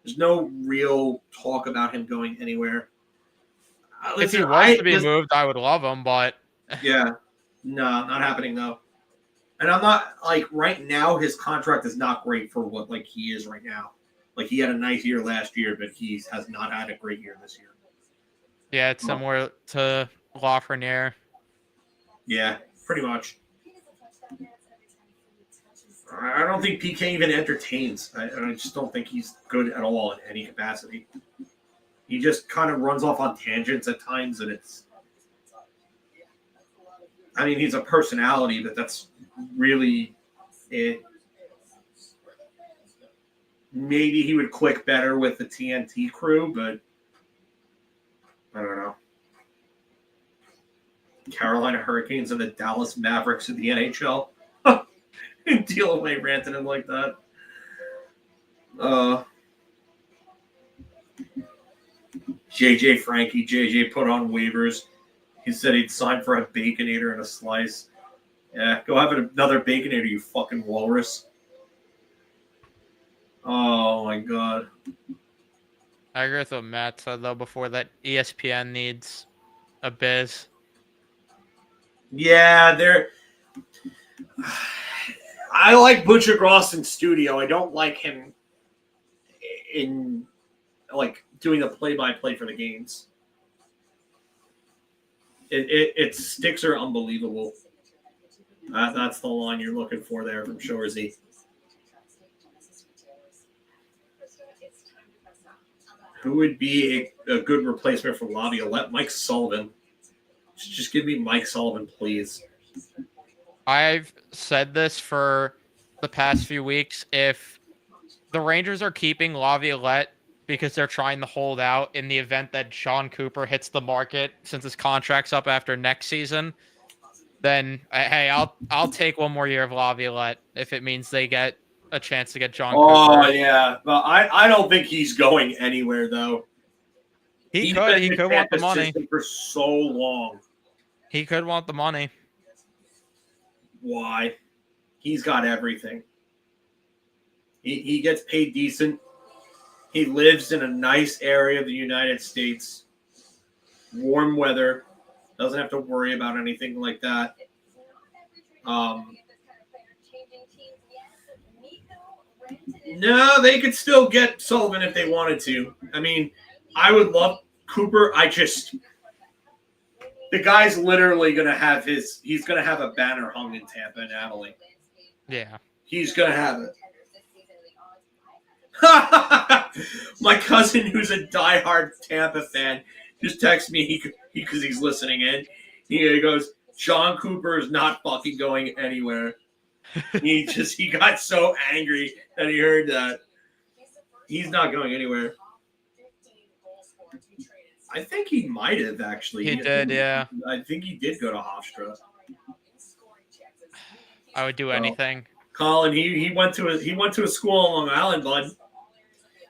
there's no real talk about him going anywhere. If he was to be moved, I would love him, but yeah, no, not happening though. And I'm not right now. His contract is not great for what he is right now. Like, he had a nice year last year, but he has not had a great year this year. Yeah, it's similar to Lafreniere. Yeah, pretty much. I don't think PK even entertains. I just don't think he's good at all in any capacity. He just kind of runs off on tangents at times, and I mean, he's a personality, but that's really it. Maybe he would click better with the TNT crew, but I don't know. Carolina Hurricanes and the Dallas Mavericks of the NHL. Deal away Rantanen like that. JJ Frankie. JJ put on waivers. He said he'd sign for a Baconator and a slice. Yeah, go have another Baconator, you fucking walrus. Oh, my God. I agree with what Matt said, though, before that ESPN needs a biz. Yeah, I like Butcher Gross in studio. I don't like him in, like, doing the play-by-play for the games. Its sticks are unbelievable. That's the line you're looking for there from Shorzy. Who would be a good replacement for Laviolette? Mike Sullivan. Just give me Mike Sullivan, please. I've said this for the past few weeks. If the Rangers are keeping Laviolette because they're trying to hold out in the event that Sean Cooper hits the market since his contract's up after next season, then hey, I'll take one more year of Laviolette if it means they get a chance to get John Cooper. Oh, yeah. But I don't think he's going anywhere, though. He could want the money for so long. He could want the money. Why? He's got everything. He gets paid decent. He lives in a nice area of the United States. Warm weather. Doesn't have to worry about anything like that. No, they could still get Sullivan if they wanted to. I mean, I would love Cooper. The guy's literally going to have he's going to have a banner hung in Tampa and Abilene. Yeah. He's going to have it. My cousin, who's a diehard Tampa fan, just texted me because he's listening in. He goes, John Cooper is not fucking going anywhere. He got so angry that he heard that. He's not going anywhere. I think he might have actually. He did, yeah. I think he did go to Hofstra. I would do anything. Colin, he went to a school on Long Island, bud.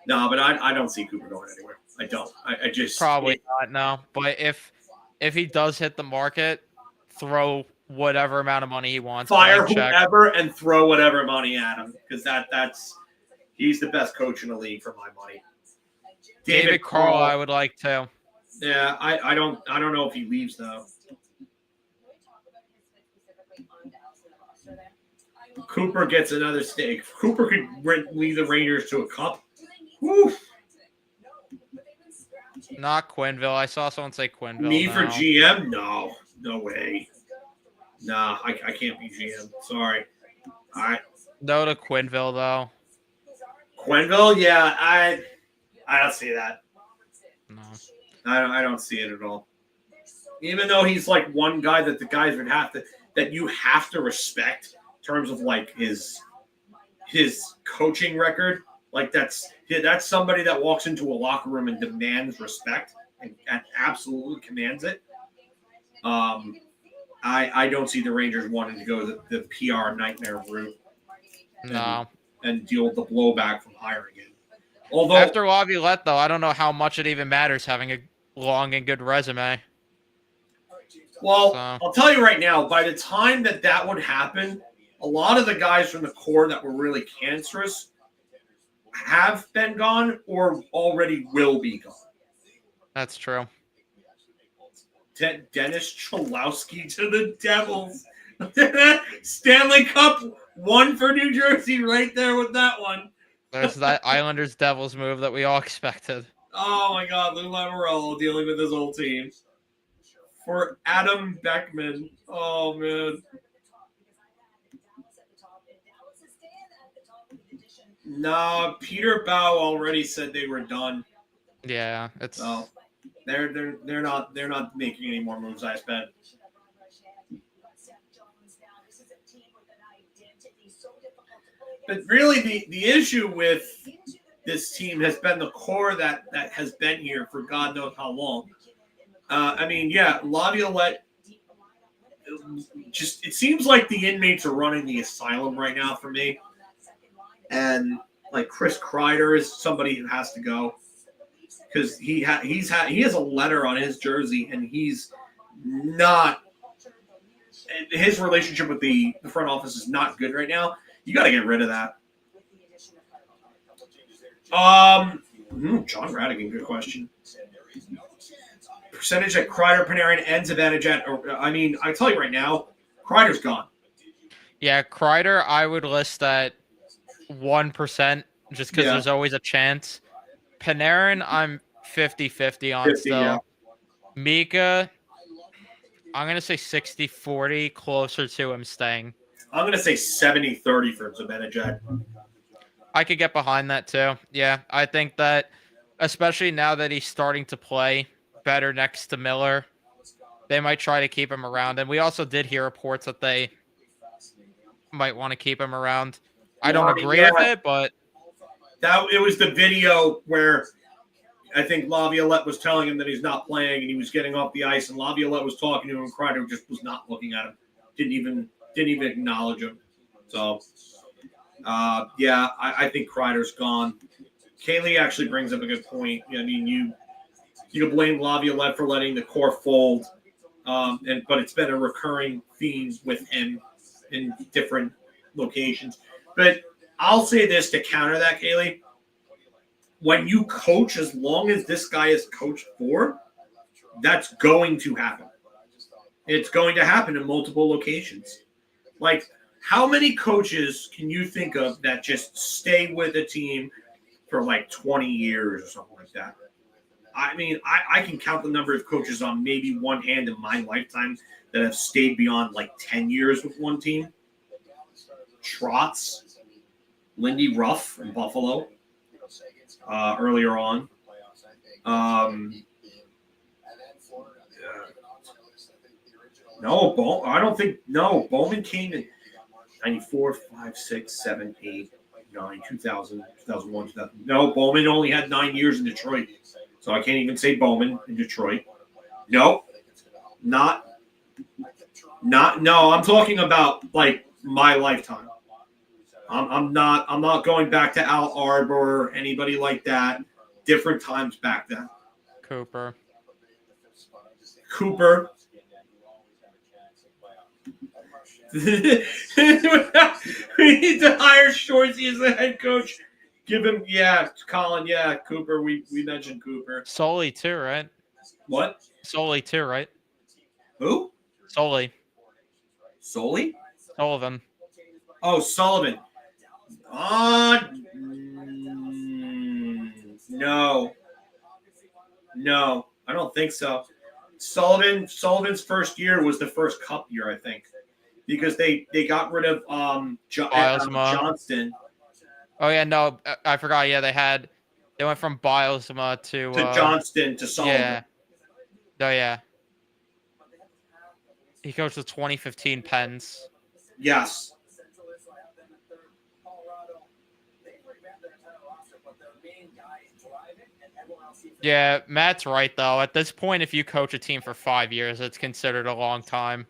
No, but I don't see Cooper going anywhere. I don't. I just probably not. No, but if he does hit the market, throw whatever amount of money he wants. Fire whoever and throw whatever money at him because he's the best coach in the league for my money. David Carl, I would like to. Yeah, I don't know if he leaves though. Cooper gets another stake. Cooper could lead the Rangers to a cup. Woo. Not Quenneville. I saw someone say Quenneville. Me for GM? No way. Nah, I can't be GM. Sorry. All right. No to Quenneville though. Quenneville? Yeah, I don't see that. No. I don't see it at all. Even though he's like one guy that the guys would that you have to respect in terms of like his coaching record. Like that's somebody that walks into a locker room and demands respect and absolutely commands it. I don't see the Rangers wanting to go the PR nightmare route. No. And deal with the blowback from hiring him. Although after Laviolette, though, I don't know how much it even matters having a long and good resume. Well, I'll tell you right now, by the time that would happen, a lot of the guys from the core that were really cancerous have been gone or already will be gone. That's true. Dennis Cholowski to the Devils. Stanley Cup won for New Jersey right there with that one. There's that Islanders Devils move that we all expected. Oh my God, Lou Lamoriello dealing with his old team. For Adam Beckman. Oh man. No, Peter Bow already said they were done. Yeah, it's they're not making any more moves, I bet. But really, the issue with this team has been the core that has been here for God knows how long. Laviolette, just it seems like the inmates are running the asylum right now for me. And like Chris Kreider is somebody who has to go because he has a letter on his jersey and he's not. His relationship with the front office is not good right now. You got to get rid of that. John Radigan, good question. Percentage that Kreider, Panarin, ends advantage at. I tell you right now, Kreider's gone. Yeah, Kreider, I would list at 1% just because there's always a chance. Panarin, I'm 50-50 on 50, still. yeah. Mika, I'm going to say 60-40, closer to him staying. I'm going to say 70-30 for Zibanejad. I could get behind that too. Yeah, I think that, especially now that he's starting to play better next to Miller, they might try to keep him around. And we also did hear reports that they might want to keep him around. I don't agree with it, but it was the video where I think Laviolette was telling him that he's not playing and he was getting off the ice, and Laviolette was talking to him, and Kreider just was not looking at him. Didn't even acknowledge him. So I think Kreider's gone. Kaylee actually brings up a good point. I mean, you can blame Laviolette for letting the core fold, but it's been a recurring theme with him in different locations. But I'll say this to counter that, Kaylee. When you coach, as long as this guy is coached for, that's going to happen. It's going to happen in multiple locations. Like, how many coaches can you think of that just stay with a team for like 20 years or something like that? I mean, I can count the number of coaches on maybe one hand in my lifetime that have stayed beyond like 10 years with one team. Trotz, Lindy Ruff in Buffalo earlier on. Bowman came in 94, 5, 6, 7, 8, 9, 2000, 2001, 2000. No, Bowman only had 9 years in Detroit. So I can't even say Bowman in Detroit. No, I'm talking about like my lifetime. I'm not going back to Al Arbor or anybody like that. Different times back then. Cooper. We need to hire Shorzy as the head coach. Give him, Colin, Cooper. We mentioned Cooper. Sully too, right? What? Sully too, right? Who? Sully. Sullivan. Oh, Sullivan. No, I don't think so. Sullivan's first year was the first Cup year, I think, because they got rid of Johnston. Oh yeah, no, I forgot. Yeah, they went from Bilesma to Johnston to Sullivan. Yeah. Oh yeah. He coached the 2015 Pens. Yes. Yeah, Matt's right though. At this point, if you coach a team for 5 years, it's considered a long time.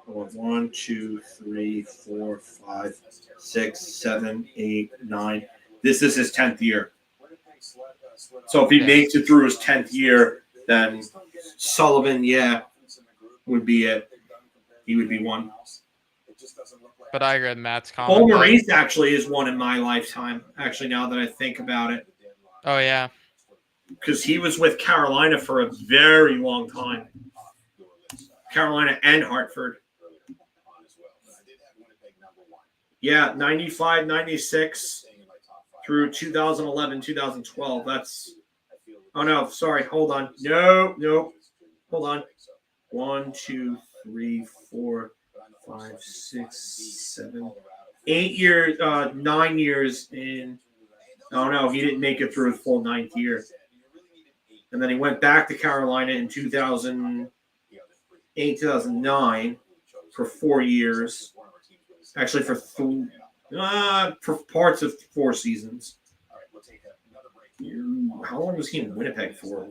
1, 2, 3, 4, 5, 6, 7, 8, 9. This is his 10th year. So if he makes it through his 10th year, then Sullivan, would be it. He would be one. But I agree with Matt's comment. Paul Maurice actually is one in my lifetime, actually, now that I think about it. Oh, yeah. Because he was with Carolina for a very long time. Carolina and Hartford. Yeah, 95, 96 through 2011, 2012. Oh, no, sorry. Hold on. No. Hold on. 1, 2, 3, 4, 5, 6, 7, 8 years, 9 years in. Oh, no, he didn't make it through his full 9th year. And then he went back to Carolina in 2008, 2009 for 4 years. Actually, for For parts of 4 seasons. How long was he in Winnipeg for?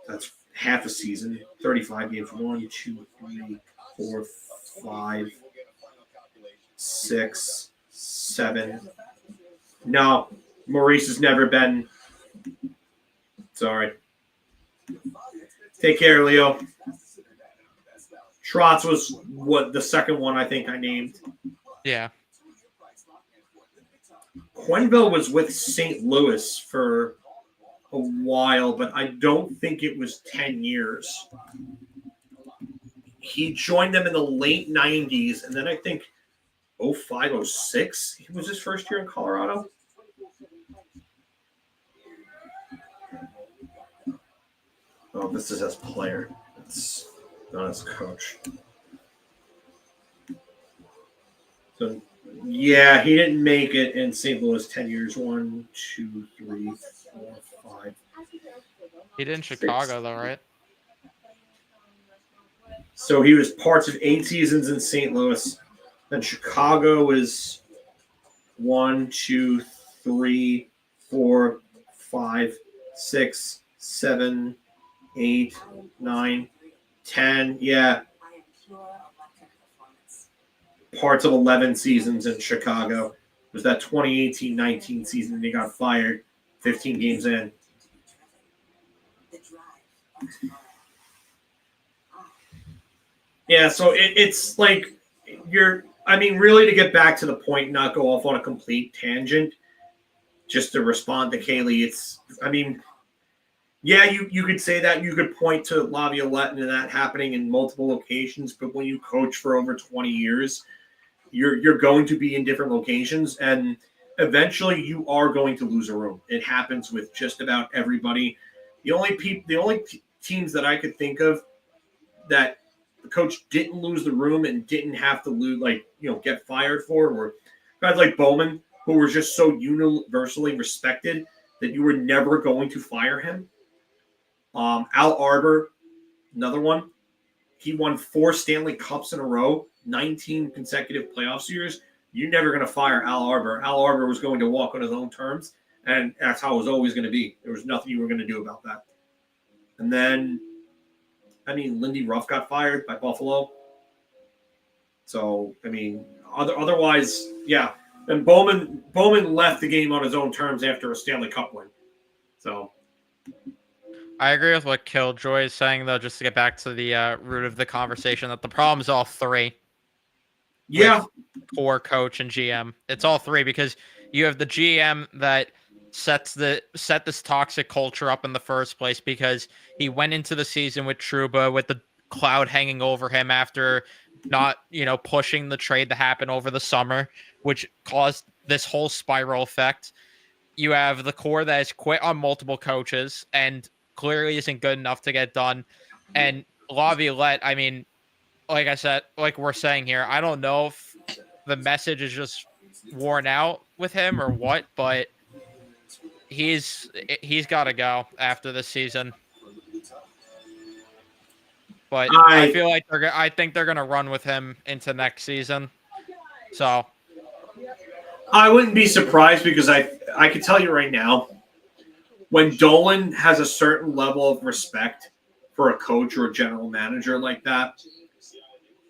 That's half a season. 35 games. 1, 2, 3, 4, 5, 6, 7. No, Maurice has never been. Sorry. Take care, Leo. Trotz was the second one I think I named. Yeah. Quenneville was with St. Louis for a while, but I don't think it was 10 years. He joined them in the late 90s, and then I think 05, 06, he was his first year in Colorado. Oh, this is as player. It's not as coach. So, yeah, he didn't make it in St. Louis 10 years. 1, 2, 3, 4, 5. He did in Chicago, though, right? So he was parts of 8 seasons in St. Louis. Then Chicago is 1, 2, 3, 4, 5, 6, 7, 8, 9, 10. Yeah. Parts of 11 seasons in Chicago. It was that 2018-19 season and he got fired 15 games in. Yeah, so it's like really to get back to the point, not go off on a complete tangent, just to respond to Kaylee, you could say that. You could point to Laviolette and that happening in multiple locations, but when you coach for over 20 years, you're going to be in different locations, and eventually you are going to lose a room. It happens with just about everybody. The only teams that I could think of that the coach didn't lose the room and didn't have to get fired for were guys like Bowman, who were just so universally respected that you were never going to fire him. Al Arbor, another one. He won 4 Stanley Cups in a row, 19 consecutive playoff years. You're never going to fire Al Arbor. Al Arbor was going to walk on his own terms, and that's how it was always going to be. There was nothing you were going to do about that. And then, Lindy Ruff got fired by Buffalo. So, otherwise, yeah. And Bowman left the game on his own terms after a Stanley Cup win. So, I agree with what Killjoy is saying, though, just to get back to the root of the conversation, that the problem is all 3. Yeah. Core, coach, and GM. It's all 3 because you have the GM that set this toxic culture up in the first place because he went into the season with Trouba with the cloud hanging over him after not, pushing the trade to happen over the summer, which caused this whole spiral effect. You have the core that has quit on multiple coaches and clearly isn't good enough to get done. And Laviolette, like I said, like we're saying here, I don't know if the message is just worn out with him or what, but he's got to go after this season. But I feel like I think they're going to run with him into next season. So I wouldn't be surprised because I could tell you right now, when Dolan has a certain level of respect for a coach or a general manager like that,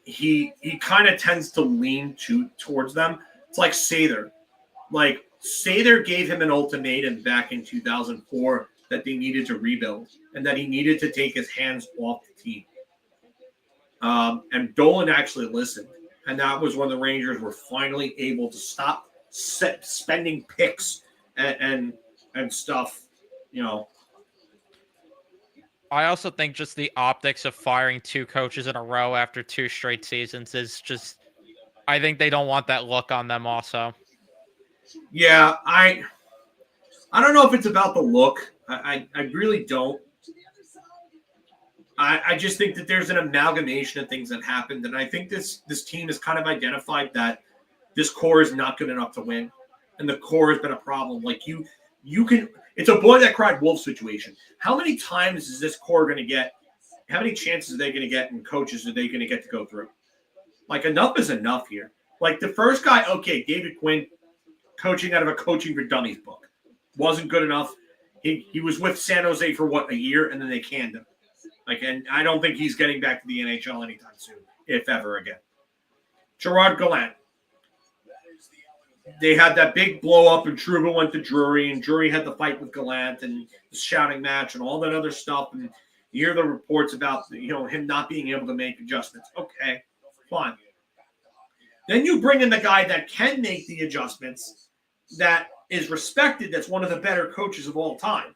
he kind of tends to lean towards them. It's like Sather. Like Sather gave him an ultimatum back in 2004 that they needed to rebuild and that he needed to take his hands off the team. And Dolan actually listened. And that was when the Rangers were finally able to stop spending picks and stuff, I also think just the optics of firing 2 coaches in a row after 2 straight seasons is just, I think they don't want that look on them also. Yeah, I don't know if it's about the look. I really don't. I just think that there's an amalgamation of things that happened, and I think this team has kind of identified that this core is not good enough to win, and the core has been a problem. Like you can. It's a boy that cried wolf situation. How many times is this core going to get? How many chances are they going to get, and coaches are they going to get to go through? Like enough is enough here. Like the first guy, okay, David Quinn, coaching out of a Coaching for Dummies book. Wasn't good enough. He was with San Jose for, a year, and then they canned him. And I don't think he's getting back to the NHL anytime soon, if ever again. Gerard Gallant. They had that big blow-up, and Trouba went to Drury, and Drury had the fight with Gallant and the shouting match and all that other stuff. And you hear the reports about him not being able to make adjustments. Okay, fine. Then you bring in the guy that can make the adjustments, that is respected, that's one of the better coaches of all time.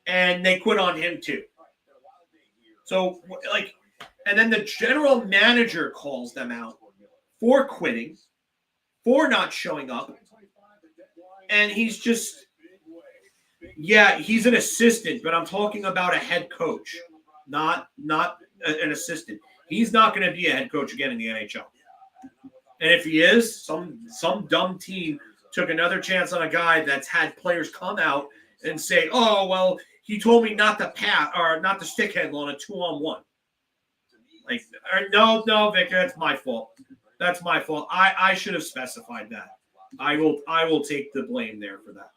And they quit on him too. So, and then the general manager calls them out for quitting, for not showing up. And he's just, he's an assistant, but I'm talking about a head coach, not an assistant. He's not going to be a head coach again in the NHL. And if he is, some dumb team took another chance on a guy that's had players come out and say, "Oh, well, he told me not to pass or not to stick handle on a 2-on-1." No, Victor, that's my fault. That's my fault. I should have specified that. I will take the blame there for that.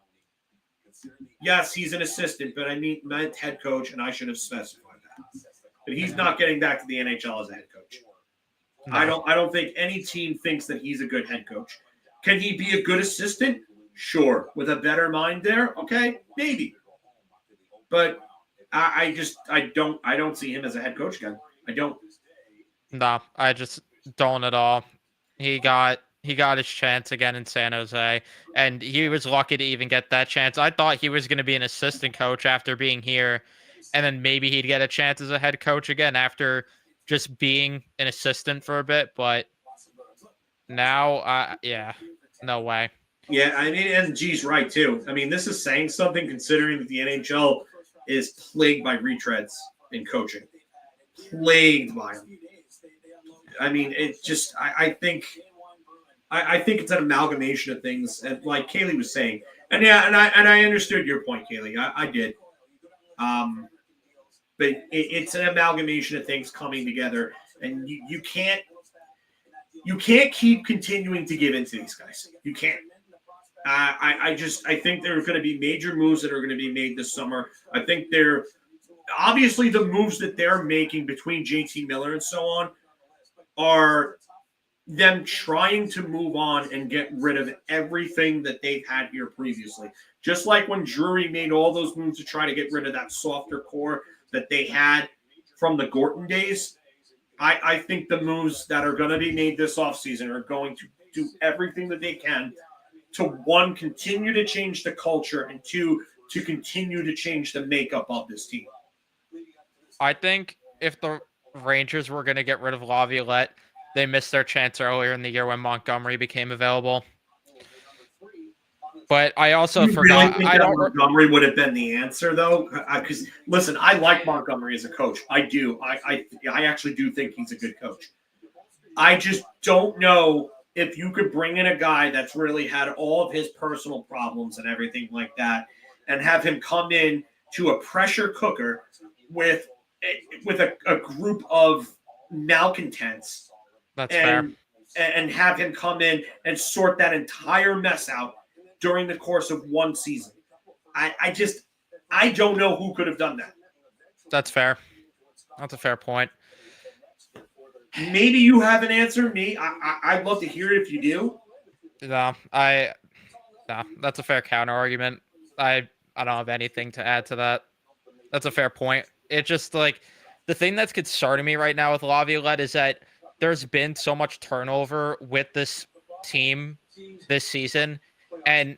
Yes, he's an assistant, but I meant head coach, and I should have specified that. But he's not getting back to the NHL as a head coach. No. I don't think any team thinks that he's a good head coach. Can he be a good assistant? Sure. With a better mind there? Okay, maybe. But I don't see him as a head coach again. I don't. No, I just don't at all. He got his chance again in San Jose, and he was lucky to even get that chance. I thought he was going to be an assistant coach after being here, and then maybe he'd get a chance as a head coach again after just being an assistant for a bit. But now, no way. Yeah, I mean, and G's right, too. I mean, this is saying something considering that the NHL is plagued by retreads in coaching. Plagued by them. I mean, it's just, I think it's an amalgamation of things, and like Kaylee was saying, and I understood your point, Kaylee. I did. But it's an amalgamation of things coming together, and you can't keep continuing to give in to these guys. You can't. I think there are going to be major moves that are going to be made this summer. I think they're obviously the moves that they're making between JT Miller and so on are them trying to move on and get rid of everything that they've had here previously. Just like when Drury made all those moves to try to get rid of that softer core that they had from the Gorton days, I think the moves that are going to be made this offseason are going to do everything that they can to, one, continue to change the culture, and two, to continue to change the makeup of this team. I think if the Rangers were going to get rid of Laviolette, they missed their chance earlier in the year when Montgomery became available. But I also forgot. Really think Montgomery would have been the answer, though? Because, listen, I like Montgomery as a coach. I do. I actually do think he's a good coach. I just don't know if you could bring in a guy that's really had all of his personal problems and everything like that, and have him come in to a pressure cooker with a group of malcontents. That's fair. And have him come in and sort that entire mess out during the course of one season. I don't know who could have done that. That's fair. That's a fair point. Maybe you have an answer. I'd love to hear it if you do. No, that's a fair counter argument. I don't have anything to add to that. That's a fair point. It just, like, the thing that's concerning me right now with Laviolette is that there's been so much turnover with this team this season. And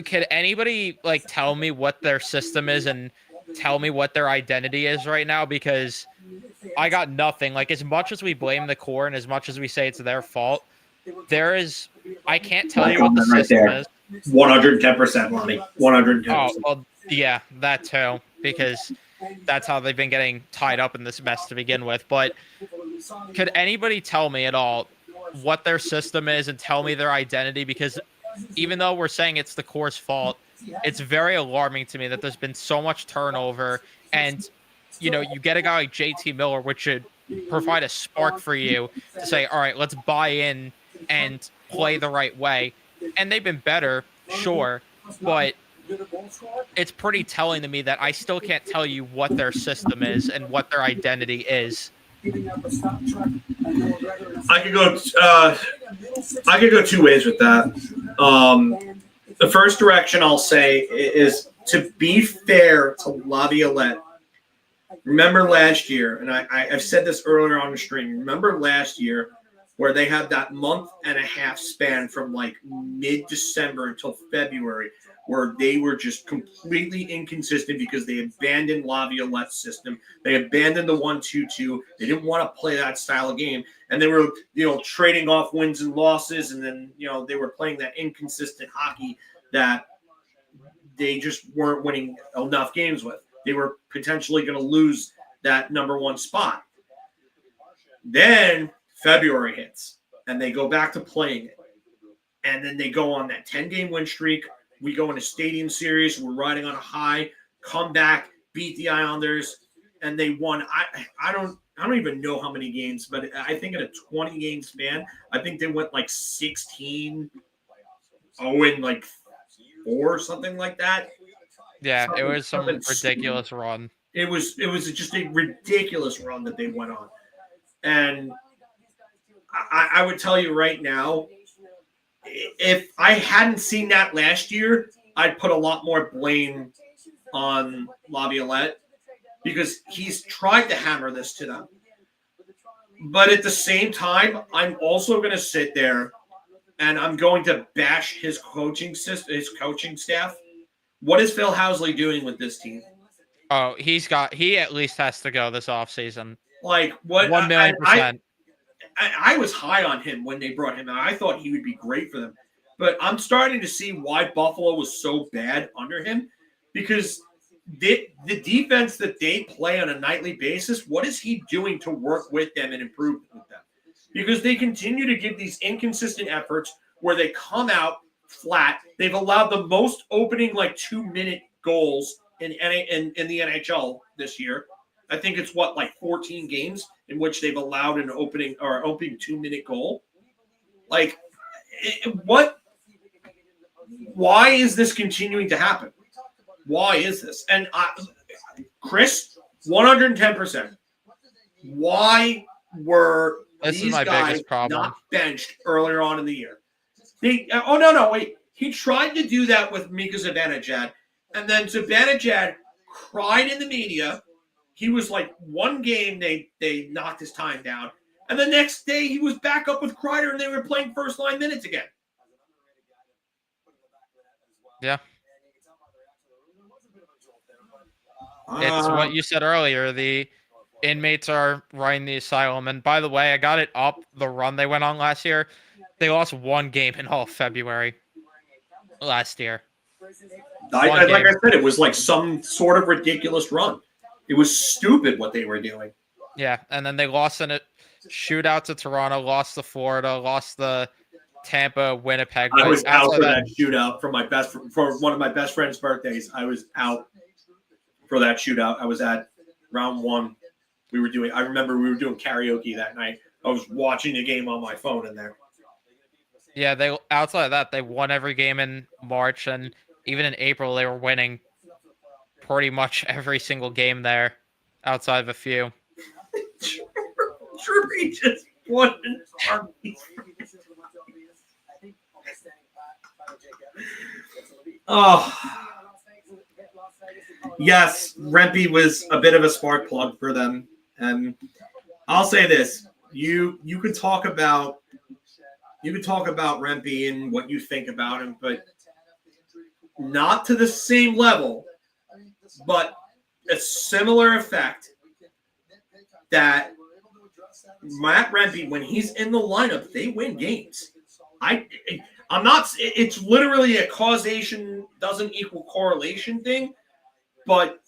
could anybody, like, tell me what their system is and tell me what their identity is right now? Because I got nothing. Like, as much as we blame the core and as much as we say it's their fault, I can't tell you what the system is. 110%, Lonnie. 110%. Oh, well, yeah, that too, because that's how they've been getting tied up in this mess to begin with. But could anybody tell me at all what their system is and tell me their identity? Because even though we're saying it's the core's fault, it's very alarming to me that there's been so much turnover. And, you know, you get a guy like JT Miller, which should provide a spark for you to say, all right, let's buy in and play the right way. And they've been better, sure, but it's pretty telling to me that I still can't tell you what their system is and what their identity is. I could go two ways with that. The first direction I'll say is to be fair to Laviolette. Remember last year, and I've said this earlier on the stream. Remember last year where they had that month and a half span from like mid-December until February where they were just completely inconsistent because they abandoned Laviolette's system. They abandoned the 1-2-2. They didn't want to play that style of game. And they were, trading off wins and losses. And then, they were playing that inconsistent hockey that they just weren't winning enough games with. They were potentially going to lose that number one spot. Then February hits, and they go back to playing it. And then they go on that 10-game win streak. We go in a stadium series. We're riding on a high. Come back, beat the Islanders, and they won. I don't even know how many games, but I think in a 20-game span, I think they went like 16-0 and like 4 or something like that. Yeah, it was some ridiculous run. It was just a ridiculous run that they went on. And I would tell you right now, if I hadn't seen that last year, I'd put a lot more blame on Laviolette because he's tried to hammer this to them. But at the same time, I'm also going to sit there and I'm going to bash his coaching staff. What is Phil Housley doing with this team? Oh, he at least has to go this offseason. Like what? 1,000,000%. I was high on him when they brought him out. I thought he would be great for them. But I'm starting to see why Buffalo was so bad under him because the defense that they play on a nightly basis, what is he doing to work with them and improve with them? Because they continue to give these inconsistent efforts where they come out flat. They've allowed the most opening 2-minute goals in the NHL this year. I think it's 14 games in which they've allowed an opening 2-minute goal. Why is this continuing to happen? Why is this? And Chris, 110%. Why were these guys not benched earlier on in the year? Wait. He tried to do that with Mika Zibanejad, and then Zibanejad cried in the media. He was one game they knocked his time down. And the next day he was back up with Kreider and they were playing first line minutes again. Yeah. It's what you said earlier. The inmates are running the asylum. And by the way, I got it up the run they went on last year. They lost one game in all of February last year. Like I said, it was some sort of ridiculous run. It was stupid what they were doing. Yeah, and then they lost in a shootout to Toronto, lost to Florida, lost the Tampa, Winnipeg. I was out for that shootout for one of my best friend's birthdays. I was out for that shootout. I was at round 1. I remember we were doing karaoke that night. I was watching the game on my phone in there. Yeah, outside of that, they won every game in March, and even in April, they were winning pretty much every single game there, outside of a few. Drury just won an army. Oh. Yes, Rempe was a bit of a spark plug for them. And I'll say this. You could talk about Rempe and what you think about him, but not to the same level, but a similar effect that Matt Rempe, when he's in the lineup, they win games. I'm not. It's literally a causation doesn't equal correlation thing, but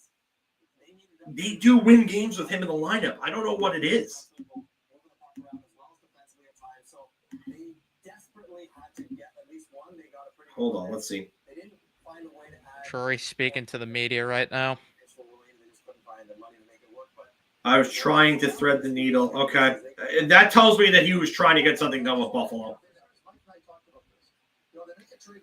they do win games with him in the lineup. I don't know what it is. Hold on, let's see. Drury speaking to the media right now. I was trying to thread the needle. Okay. That tells me that he was trying to get something done with Buffalo.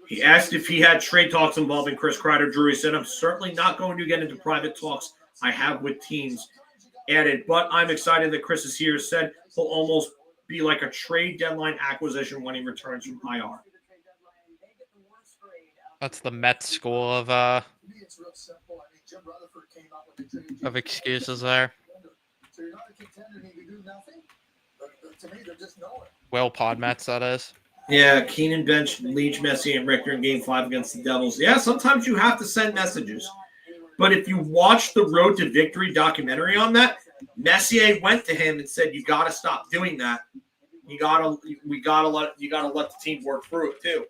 He asked if he had trade talks involving Chris Kreider. Drury said, I'm certainly not going to get into private talks I have with teams. Added, but I'm excited that Chris is here. Said he'll almost be like a trade deadline acquisition when he returns from IR. That's the Mets school of excuses there. Will Pod Mets, that is. Yeah, Keenan benched Leach, Messi, and Richter in Game 5 against the Devils. Yeah, sometimes you have to send messages. But if you watch the Road to Victory documentary on that, Messier went to him and said, "You got to stop doing that. We gotta let the team work through it too.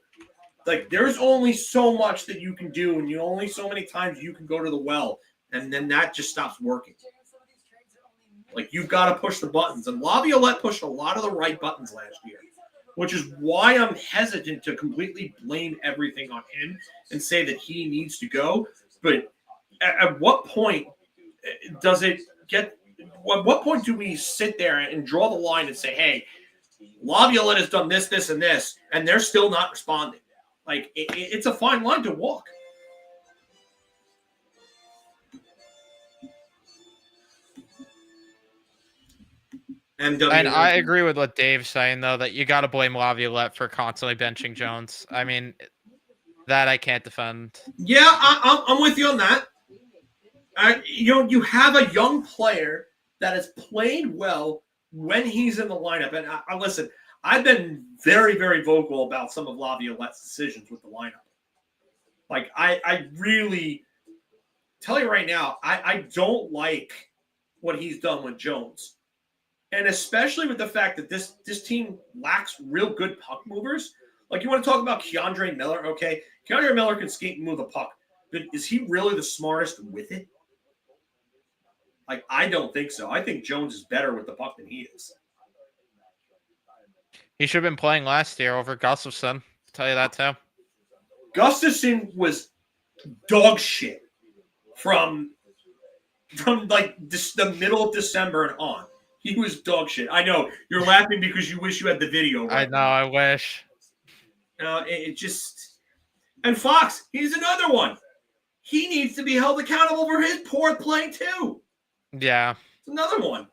Like there's only so much that you can do, and only so many times you can go to the well, and then that just stops working. Like you've got to push the buttons, and Laviolette pushed a lot of the right buttons last year, which is why I'm hesitant to completely blame everything on him and say that he needs to go. But at what point does it get? At what point do we sit there and draw the line and say, "Hey, Laviolette has done this, this, and this," and they're still not responding? Like it's a fine line to walk. And I agree with what Dave's saying, though, that you got to blame Laviolette for constantly benching Jones. I mean, that I can't defend. Yeah, I'm with you on that. You have a young player that has played well when he's in the lineup. And I listen, I've been very, very vocal about some of Laviolette's decisions with the lineup. Like, I really tell you right now, I don't like what he's done with Jones. And especially with the fact that this team lacks real good puck movers. Like, you want to talk about Keandre Miller? Okay, Keandre Miller can skate and move the puck. But is he really the smartest with it? Like, I don't think so. I think Jones is better with the puck than he is. He should have been playing last year over Gustafsson. I'll tell you that, too. Gustafsson was dog shit from like the middle of December and on. He was dog shit. I know. You're laughing because you wish you had the video. Right? I know. I wish. It just... And Fox, he's another one. He needs to be held accountable for his poor play, too. Yeah. It's another one.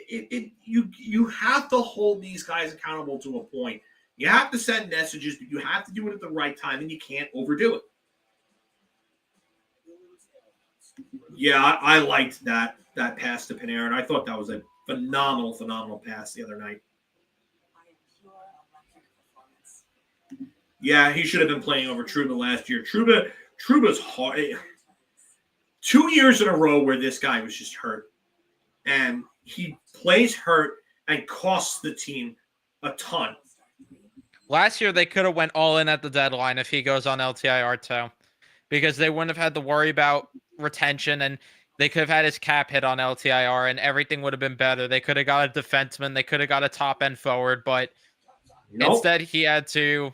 You have to hold these guys accountable to a point. You have to send messages, but you have to do it at the right time, and you can't overdo it. Yeah, I liked that pass to Panarin. I thought that was a phenomenal pass the other night. Yeah, he should have been playing over Trouba last year. Truba's hard. 2 years in a row where this guy was just hurt. And he plays hurt and costs the team a ton. Last year, they could have went all in at the deadline if he goes on LTIR too. Because they wouldn't have had to worry about retention, and they could have had his cap hit on LTIR, and everything would have been better. They could have got a defenseman. They could have got a top-end forward, but instead he had to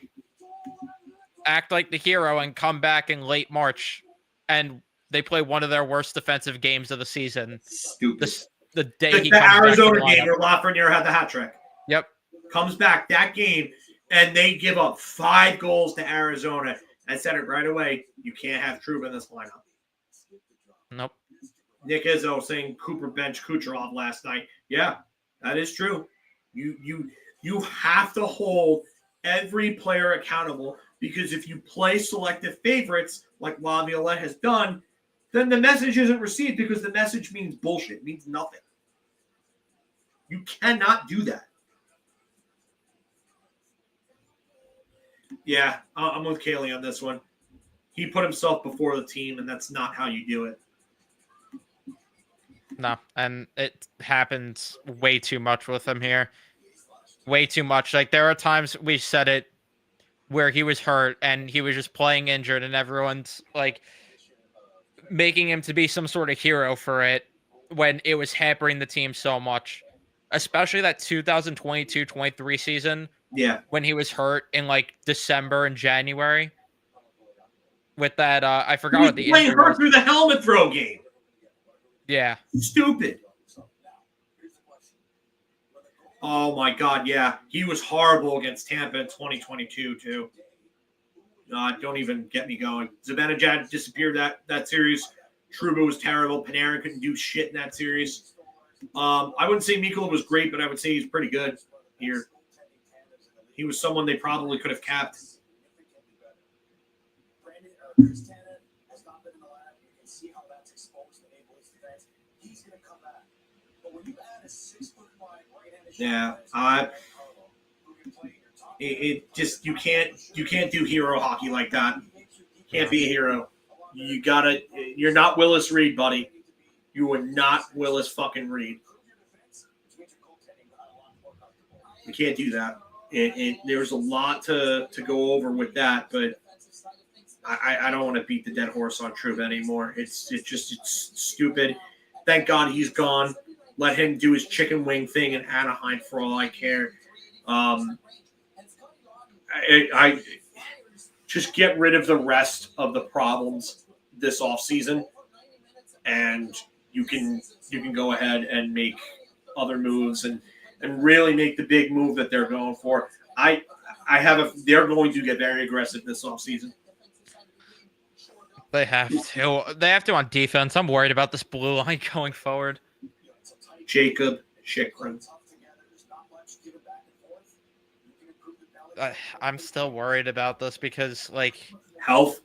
act like the hero and come back in late March, and they play one of their worst defensive games of the season. Stupid. The day he the comes Arizona back game where Lafreniere had the hat trick. Yep. Comes back that game, and they give up 5 goals to Arizona. I said it right away. You can't have Trouba in this lineup. Nope. Nick Izzo saying Cooper bench Kucherov last night. Yeah, that is true. You have to hold every player accountable, because if you play selective favorites like Laviolette has done, then the message isn't received, because the message means bullshit. It means nothing. You cannot do that. Yeah, I'm with Kaylee on this one. He put himself before the team, and that's not how you do it. No, and it happens way too much with him here. Way too much. Like, there are times we said it where he was hurt and he was just playing injured, and everyone's like making him to be some sort of hero for it when it was hampering the team so much. Especially that 2022-23 season. Yeah. When he was hurt in like December and January. With that, I forgot what the injury was. He played hurt through the helmet throw game. Yeah. Stupid. Oh my God, yeah. He was horrible against Tampa in 2022 too. Don't even get me going. Zibanejad disappeared that series. Trouba was terrible. Panarin couldn't do shit in that series. I wouldn't say Mikkola was great, but I would say he's pretty good here. He was someone they probably could have kept. Yeah, it just you can't do hero hockey like that. Can't be a hero. You're not Willis Reed, buddy. You are not Willis fucking Reed. You can't do that. There's a lot to go over with that, but I don't want to beat the dead horse on Trouba anymore. It's stupid. Thank God he's gone. Let him do his chicken wing thing in Anaheim for all I care. I just get rid of the rest of the problems this offseason, and you can go ahead and make other moves and really make the big move that they're going for. They're going to get very aggressive this offseason. They have to. They have to on defense. I'm worried about this blue line going forward. Jacob Chychrun. I'm still worried about this because, like, health.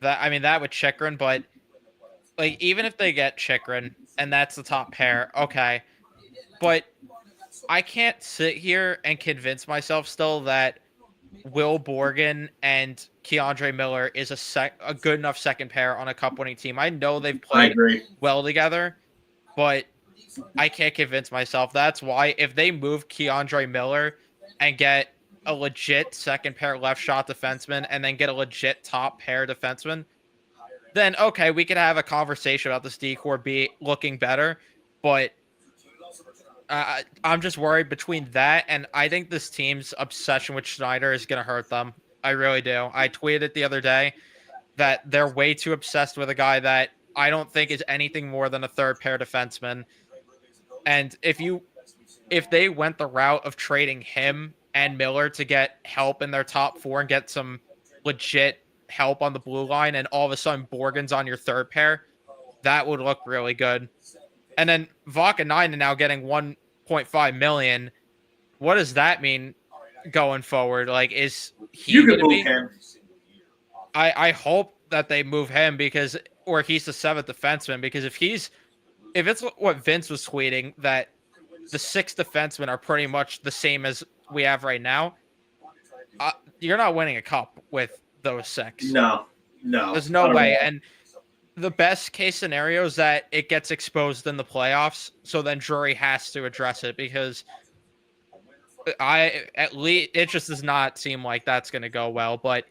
That with Chychrun, but like even if they get Chychrun and that's the top pair, okay. But I can't sit here and convince myself still that Will Borgen and Keandre Miller is a good enough second pair on a cup-winning team. I know they've played well together, but I can't convince myself. That's why if they move Keandre Miller and get a legit second pair left shot defenseman and then get a legit top pair defenseman, then okay, we could have a conversation about this decor be looking better. But I'm just worried between that and I think this team's obsession with Schneider is going to hurt them. I really do. I tweeted it the other day that they're way too obsessed with a guy that I don't think is anything more than a third pair defenseman. And if they went the route of trading him and Miller to get help in their top four and get some legit help on the blue line, and all of a sudden Borgen's on your third pair, that would look really good. And then Vakanainen now getting $1.5 million. What does that mean going forward? Like, is he going to be? Him. I hope that they move him or he's the seventh defenseman, because if it's what Vince was tweeting, that the six defensemen are pretty much the same as we have right now, you're not winning a cup with those six. No. There's no way. And the best case scenario is that it gets exposed in the playoffs, so then Drury has to address it, because at least it just does not seem like that's going to go well. But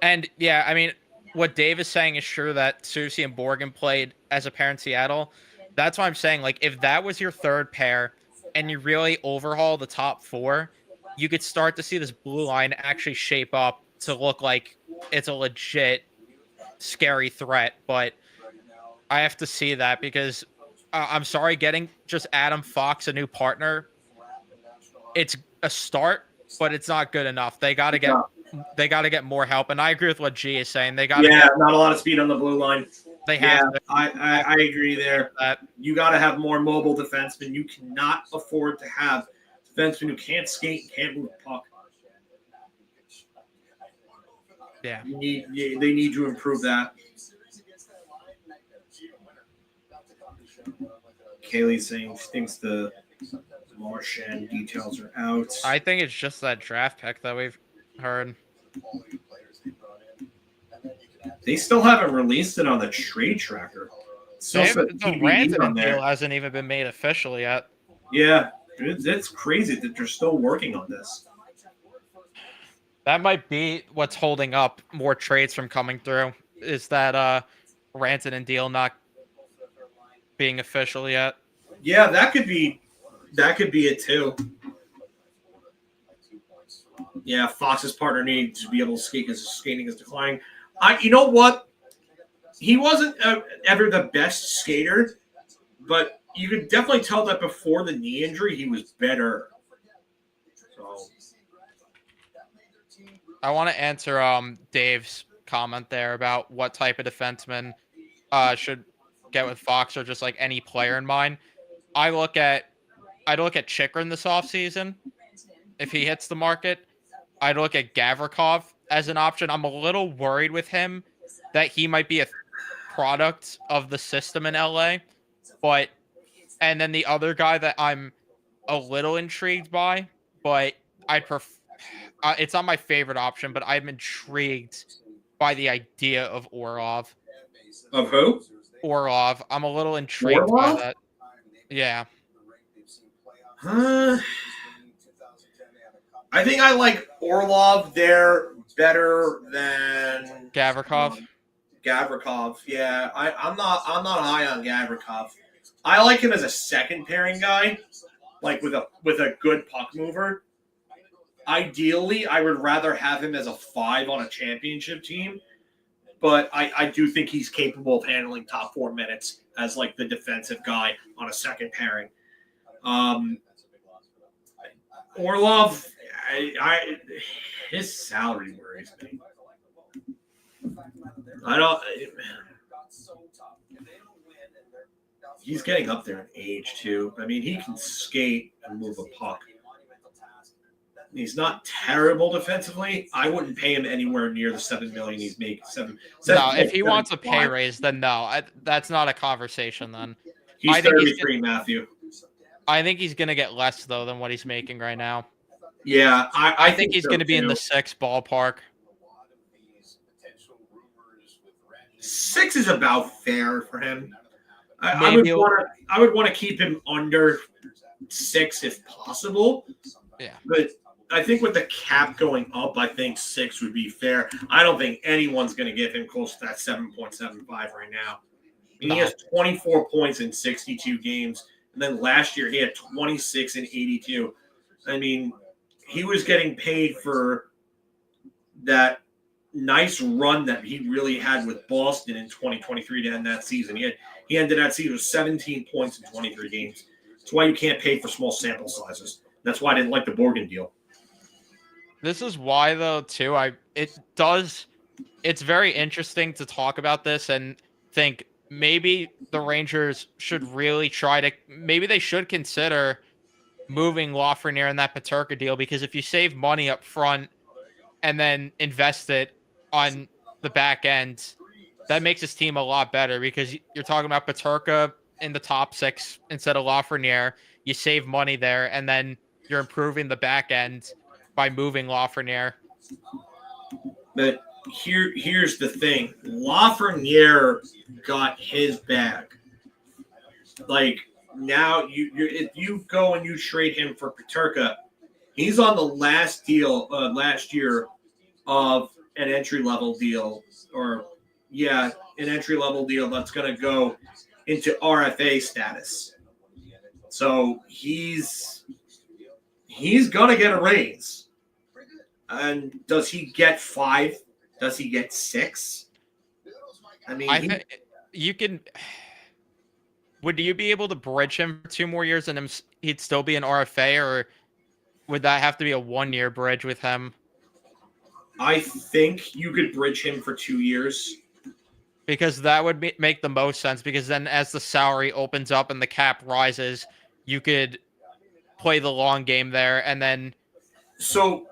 and yeah, I mean, what Dave is saying is true, that Soucy and Borgen played as a pair in Seattle. That's why I'm saying, like, if that was your third pair and you really overhaul the top four, you could start to see this blue line actually shape up to look like it's a legit scary threat. But I have to see that, because I'm sorry, getting just Adam Fox a new partner, it's a start, but it's not good enough. They got to get more help. And I agree with what G is saying. They got not a lot of speed on the blue line. They have. I agree there. You got to have more mobile defensemen. You cannot afford to have defensemen who can't skate and can't move the puck. Yeah. They need to improve that. Kaylee's saying she thinks the Marchand details are out. I think it's just that draft pick that we've heard. They still haven't released it on the trade tracker. The Rantanen deal hasn't even been made official yet. Yeah, it's crazy that they're still working on this. That might be what's holding up more trades from coming through, is that Rantanen deal not being official yet. Yeah, that could be it too. Yeah, Fox's partner needs to be able to skate because his skating is declining. You know what? he wasn't ever the best skater, but you could definitely tell that before the knee injury, he was better. So I want to answer Dave's comment there about what type of defenseman should get with Fox or just like any player in mind. I'd look at Chikrin this offseason if he hits the market. I'd look at Gavrikov as an option. I'm a little worried with him that he might be a product of the system in LA, and then the other guy that I'm a little intrigued by, but I'd prefer. It's not my favorite option, but I'm intrigued by the idea of Orlov. Of who? Orlov. I'm a little intrigued by that. Yeah. I think I like Orlov there better than Gavrikov. Gavrikov, yeah. I'm not high on Gavrikov. I like him as a second pairing guy, like with a good puck mover. Ideally, I would rather have him as a 5 on a championship team, but I do think he's capable of handling top 4 minutes as like the defensive guy on a second pairing. Orlov, his salary worries me. He's getting up there in age too. I mean, he can skate and move a puck. He's not terrible defensively. I wouldn't pay him anywhere near the $7 million he's making. No, if he wants a pay raise, then no, that's not a conversation. Then he's 33, Matthew. I think he's going to get less though than what he's making right now. Yeah, I think he's going to be in the 6 ballpark. 6 is about fair for him. I would want to keep him under 6 if possible. Yeah, but I think with the cap going up, I think 6 would be fair. I don't think anyone's going to give him close to that 7.75 right now. I mean, he has 24 points in 62 games, and then last year he had 26 in 82. I mean, he was getting paid for that nice run that he really had with Boston in 2023 to end that season. He ended that season with 17 points in 23 games. That's why you can't pay for small sample sizes. That's why I didn't like the Borgen deal. This is why, though, too. It's very interesting to talk about this and think maybe the Rangers should really maybe they should consider moving Lafreniere in that Peterka deal, because if you save money up front and then invest it on the back end, that makes his team a lot better, because you're talking about Peterka in the top 6 instead of Lafreniere. You save money there, and then you're improving the back end by moving Lafreniere. But here's the thing. Lafreniere got his bag. Like, now if you go and you trade him for Peterka, he's on the last deal last year of an entry-level deal, an entry-level deal that's going to go into RFA status. So he's going to get a raise. And does he get 5? Does he get 6? I mean, you can. Would you be able to bridge him for 2 more years and he'd still be an RFA, or would that have to be a 1-year bridge with him? I think you could bridge him for 2 years. Because that would make the most sense, because then as the salary opens up and the cap rises, you could play the long game there and then sign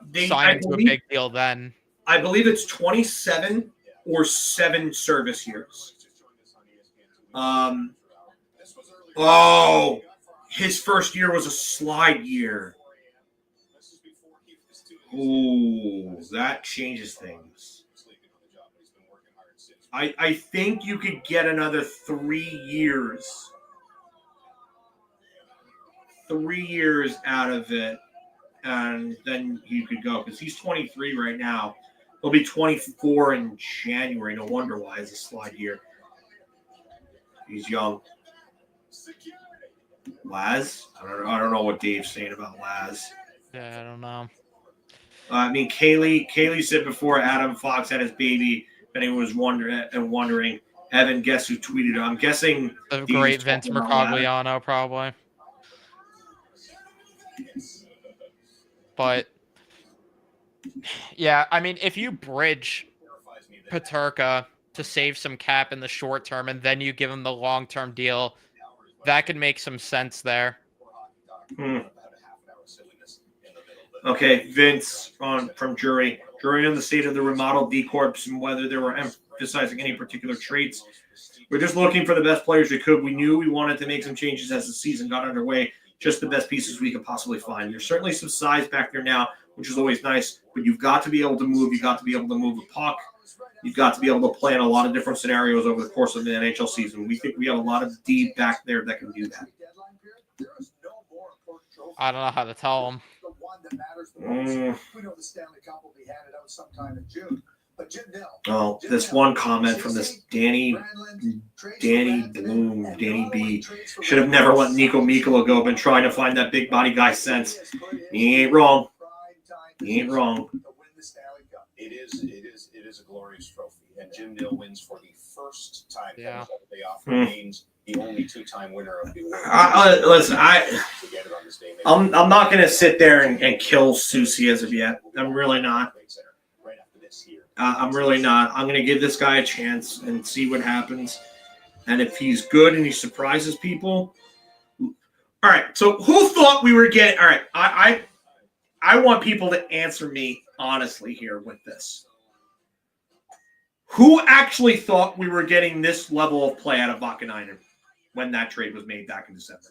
into a big deal then. I believe it's 27 or 7 service years. His first year was a slide year. Ooh, that changes things. I think you could get another 3 years. 3 years out of it, and then you could go, because he's 23 right now. He'll be 24 in January. No wonder why it's a slide year. He's young. Laz? I don't know what Dave's saying about Laz. Yeah, I don't know. I mean, Kaylee said before Adam Fox had his baby, and he was wondering Evan, guess who tweeted it? I'm guessing The Dee's great Vince talking about that. Mercogliano, probably. But yeah, I mean, if you bridge Peterka to save some cap in the short term, and then you give him the long-term deal, that could make some sense there. Okay, Vince from Jury on the state of the remodeled D Corps and whether they were emphasizing any particular traits. We're just looking for the best players we could. We knew we wanted to make some changes as the season got underway. Just the best pieces we could possibly find. There's certainly some size back there now, which is always nice, but you've got to be able to move. You've got to be able to move the puck. You've got to be able to play in a lot of different scenarios over the course of the NHL season. We think we have a lot of D back there that can do that. I don't know how to tell him. We know the Stanley Cup will be handed out sometime in June. But Jim Nill, Oh, this one comment from this Danny Bloom, Danny B. Should have never let Nico Mikkola go. Been trying to find that big body guy since. He ain't wrong. He ain't wrong. It is a glorious trophy, and Jim Nill wins for the first time. Yeah. They offer games, the only two-time winner of the award. Listen, I'm not going to sit there and kill Susie as of yet. I'm really not. I'm really not. I'm going to give this guy a chance and see what happens. And if he's good and he surprises people. All right. So who thought we were getting? All right. I want people to answer me honestly here with this. Who actually thought we were getting this level of play out of Vakanainen when that trade was made back in December?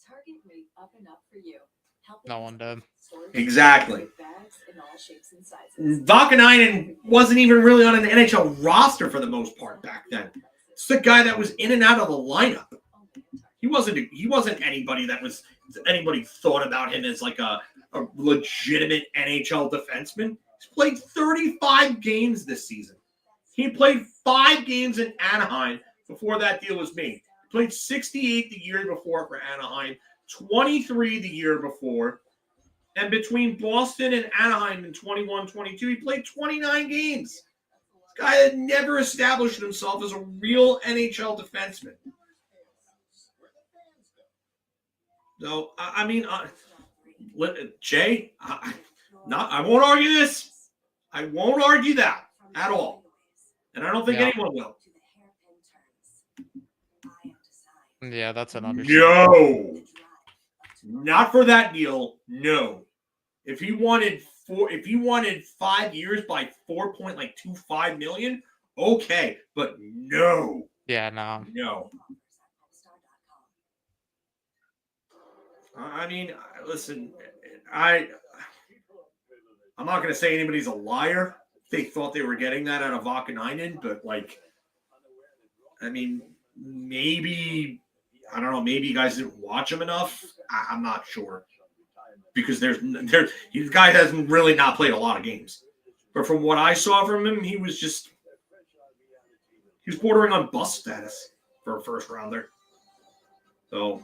Target rate up and up for you. No one did. Exactly. Vakanainen wasn't even really on an NHL roster for the most part back then. It's the guy that was in and out of the lineup. He wasn't anybody that was anybody thought about him as like a legitimate NHL defenseman. He's played 35 games this season. He played 5 games in Anaheim before that deal was made. He played 68 the year before for Anaheim, 23 the year before. And between Boston and Anaheim in 21-22, he played 29 games. This guy had never established himself as a real NHL defenseman. So, I mean, Jay, I won't argue this. I won't argue that at all. And I don't think anyone will. Yeah, that's an understanding. No. Not for that deal, no. If he wanted 5 years by $4.25 million, okay, but no. Yeah, no. No. I mean, listen, I'm not going to say anybody's a liar. They thought they were getting that out of Vakanainen, but I mean, maybe, I don't know, maybe you guys didn't watch him enough. I'm not sure. Because this guy hasn't really not played a lot of games. But from what I saw from him, he was bordering on bust status for a first rounder. So,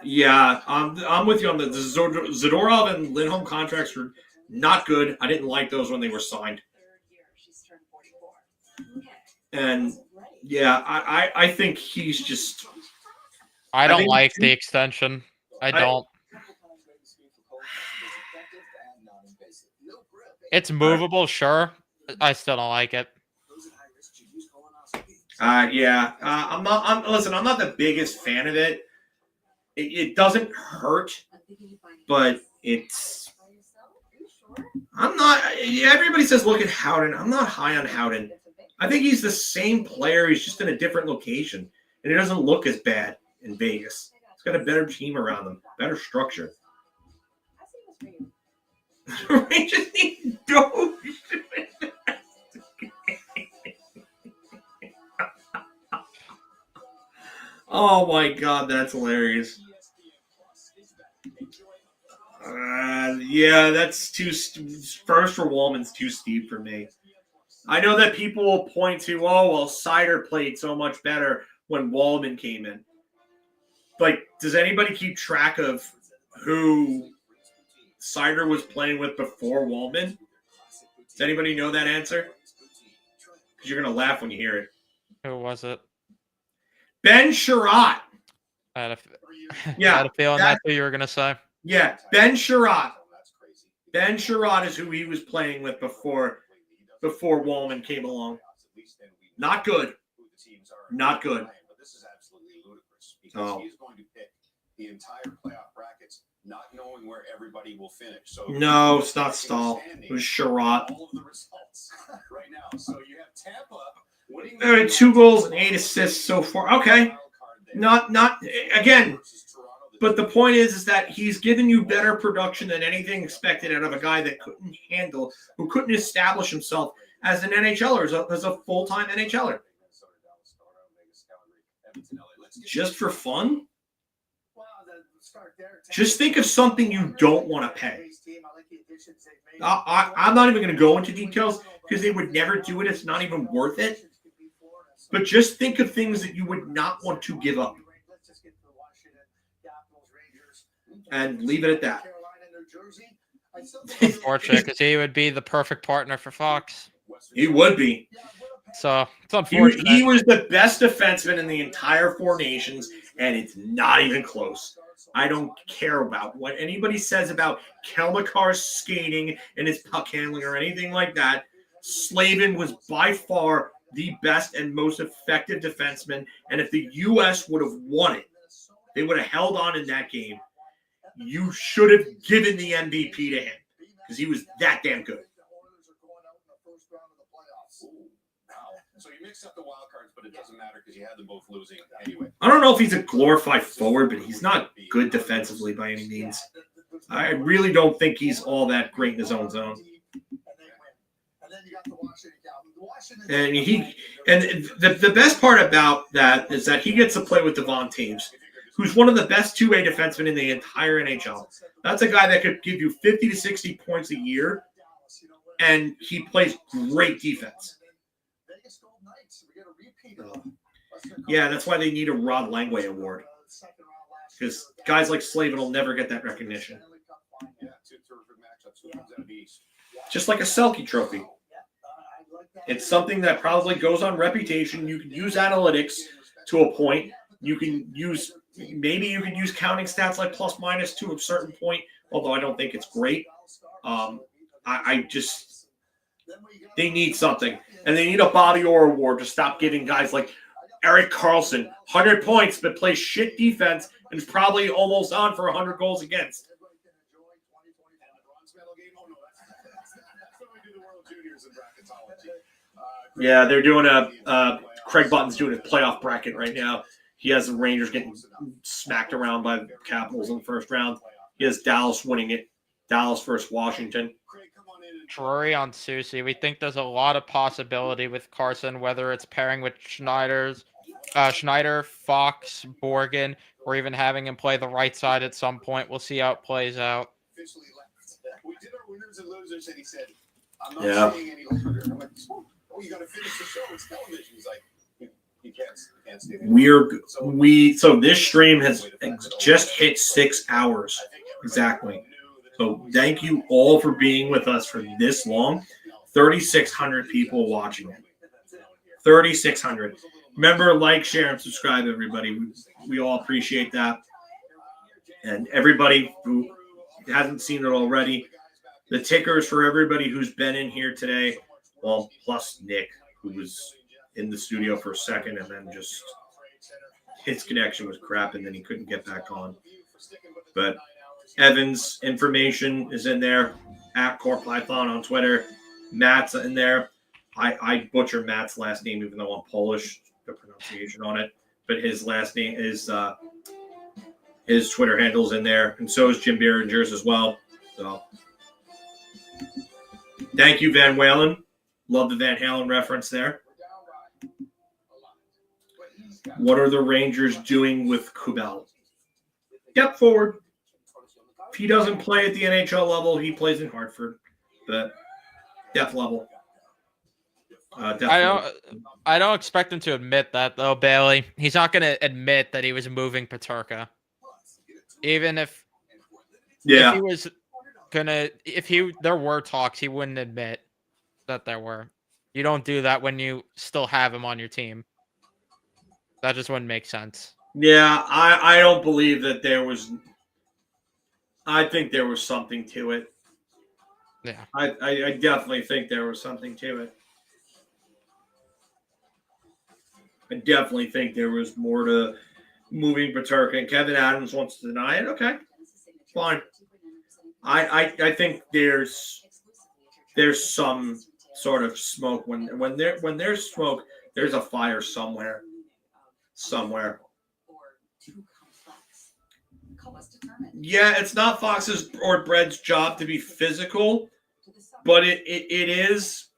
yeah, I'm with you on the Zadorov and Lindholm contracts were not good. I didn't like those when they were signed. And yeah, I think he's just. I don't like the extension. I don't. It's movable, sure. I still don't like it. Yeah. I'm not the biggest fan of it. It doesn't hurt, but it's. I'm not. Everybody says look at Howden. I'm not high on Howden. I think he's the same player. He's just in a different location, and it doesn't look as bad in Vegas. He's got a better team around him, better structure. Rangers need dope. Oh my God, that's hilarious. Yeah, that's too. First for Wallman's too steep for me. I know that people will point to, Sider played so much better when Wallman came in. Like, does anybody keep track of who Sider was playing with before Wallman? Does anybody know that answer? because you're going to laugh when you hear it. Who was it? Ben Sherratt. I had a Yeah, feeling that's who you were going to say. Yeah, Ben Sherratt. Ben Sherratt is who he was playing with before Wallman came along. Not good. Not good. But this is absolutely ludicrous because he's going to pick the entire playoff brackets, not knowing where everybody will finish. So no, it's not Stahl. It was Sherratt. All of the results right now. So you have Tampa winning. All right, 2 goals and 8 assists so far. Okay, not again. But the point is that he's given you better production than anything expected out of a guy that who couldn't establish himself as an NHLer, as a full-time NHLer. Just for fun? Just think of something you don't want to pay. I'm not even going to go into details because they would never do it. It's not even worth it. But just think of things that you would not want to give up. And leave it at that. Unfortunate, because he would be the perfect partner for Fox. He would be. So it's unfortunate. He was the best defenseman in the entire 4 nations, and it's not even close. I don't care about what anybody says about Kelmakar's skating and his puck handling or anything like that. Slavin was by far the best and most effective defenseman, and if the U.S. would have won it, they would have held on in that game. You should have given the MVP to him because he was that damn good. So you mix up the wild cards, but it doesn't matter because you had them both losing anyway. I don't know if he's a glorified forward, but he's not good defensively by any means. I really don't think he's all that great in his own zone. And the best part about that is that he gets to play with Devon Taves, who's one of the best two-way defensemen in the entire NHL. That's a guy that could give you 50 to 60 points a year, and he plays great defense. Yeah, that's why they need a Rod Langway award. Because guys like Slavin will never get that recognition. Just like a Selke trophy. It's something that probably goes on reputation. You can use analytics to a point. You can use counting stats like plus minus to a certain point, although I don't think it's great. They need something. And they need a Bobby Orr award to stop giving guys like Erik Karlsson 100 points but plays shit defense and is probably almost on for 100 goals against. Yeah, they're doing Craig Button's doing a playoff bracket right now. He has the Rangers getting smacked around by the Capitals in the first round. He has Dallas winning it. Dallas versus Washington. Drury on Susie. We think there's a lot of possibility with Carson, whether it's pairing with Schneider, Fox, Borgen, or even having him play the right side at some point. We'll see how it plays out. We did our winners and losers, and he said, I'm not saying any longer. I'm like, oh, you got to finish the show. It's television. He's like, you can't stay there. So this stream has just hit 6 hours exactly. So thank you all for being with us for this long. 3,600 people watching it. 3,600. Remember, like, share, and subscribe, everybody. We all appreciate that. And everybody who hasn't seen it already, the tickers for everybody who's been in here today, well, plus Nick, who was in the studio for a second and then just his connection was crap and then he couldn't get back on. But Evan's information is in there at Core Python on Twitter. Matt's in there. I butcher Matt's last name even though I'm Polish, the pronunciation on it. But his last name is his Twitter handle's in there, and so is Jim Behringer's as well. So thank you, Van Walen. Love the Van Halen reference there. What are the Rangers doing with Kubel? Step forward. If he doesn't play at the NHL level, he plays in Hartford. But depth level. I don't expect him to admit that though, Bailey. He's not going to admit that he was moving Peterka. Even if he was gonna, there were talks, he wouldn't admit that there were. You don't do that when you still have him on your team. That just wouldn't make sense. Yeah, I don't believe that there was. I think there was something to it. Yeah. I definitely think there was something to it. I definitely think there was more to moving Peterka, and Kevin Adams wants to deny it. Okay, fine. I think there's some sort of smoke when there's smoke, there's a fire somewhere. Yeah, it's not Fox's or Bread's job to be physical, but it is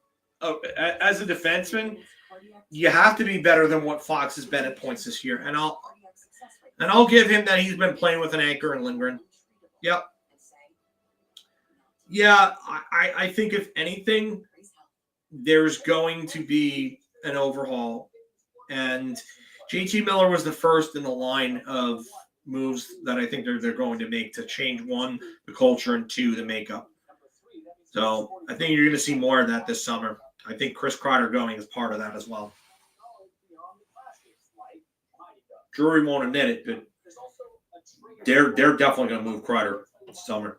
as a defenseman, you have to be better than what Fox has been at points this year. And I'll give him that he's been playing with an anchor in Lindgren. Yep. Yeah, I think if anything, there's going to be an overhaul. And JT Miller was the first in the line of moves that I think they're going to make to change, one, the culture, and two, the makeup. So I think you're going to see more of that this summer. I think Chris Kreider going is part of that as well. Drury won't admit it, but they're definitely going to move Kreider this summer.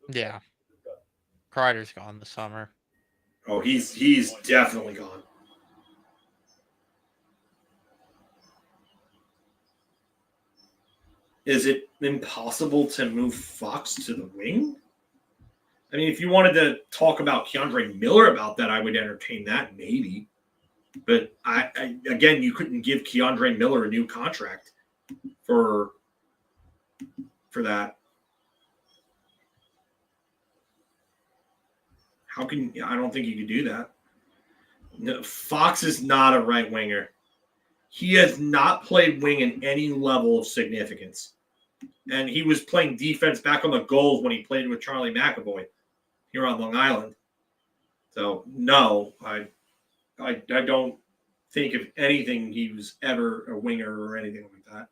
Yeah. Kreider's gone this summer. Oh, he's definitely gone. Is it impossible to move Fox to the wing? I mean, if you wanted to talk about Keandre Miller about that, I would entertain that maybe. But I again, you couldn't give Keandre Miller a new contract for that. How can I don't think you could do that. No, Fox is not a right winger. He has not played wing in any level of significance. And he was playing defense back on the goals when he played with Charlie McAvoy here on Long Island. So, no, I don't think, if anything, he was ever a winger or anything like that.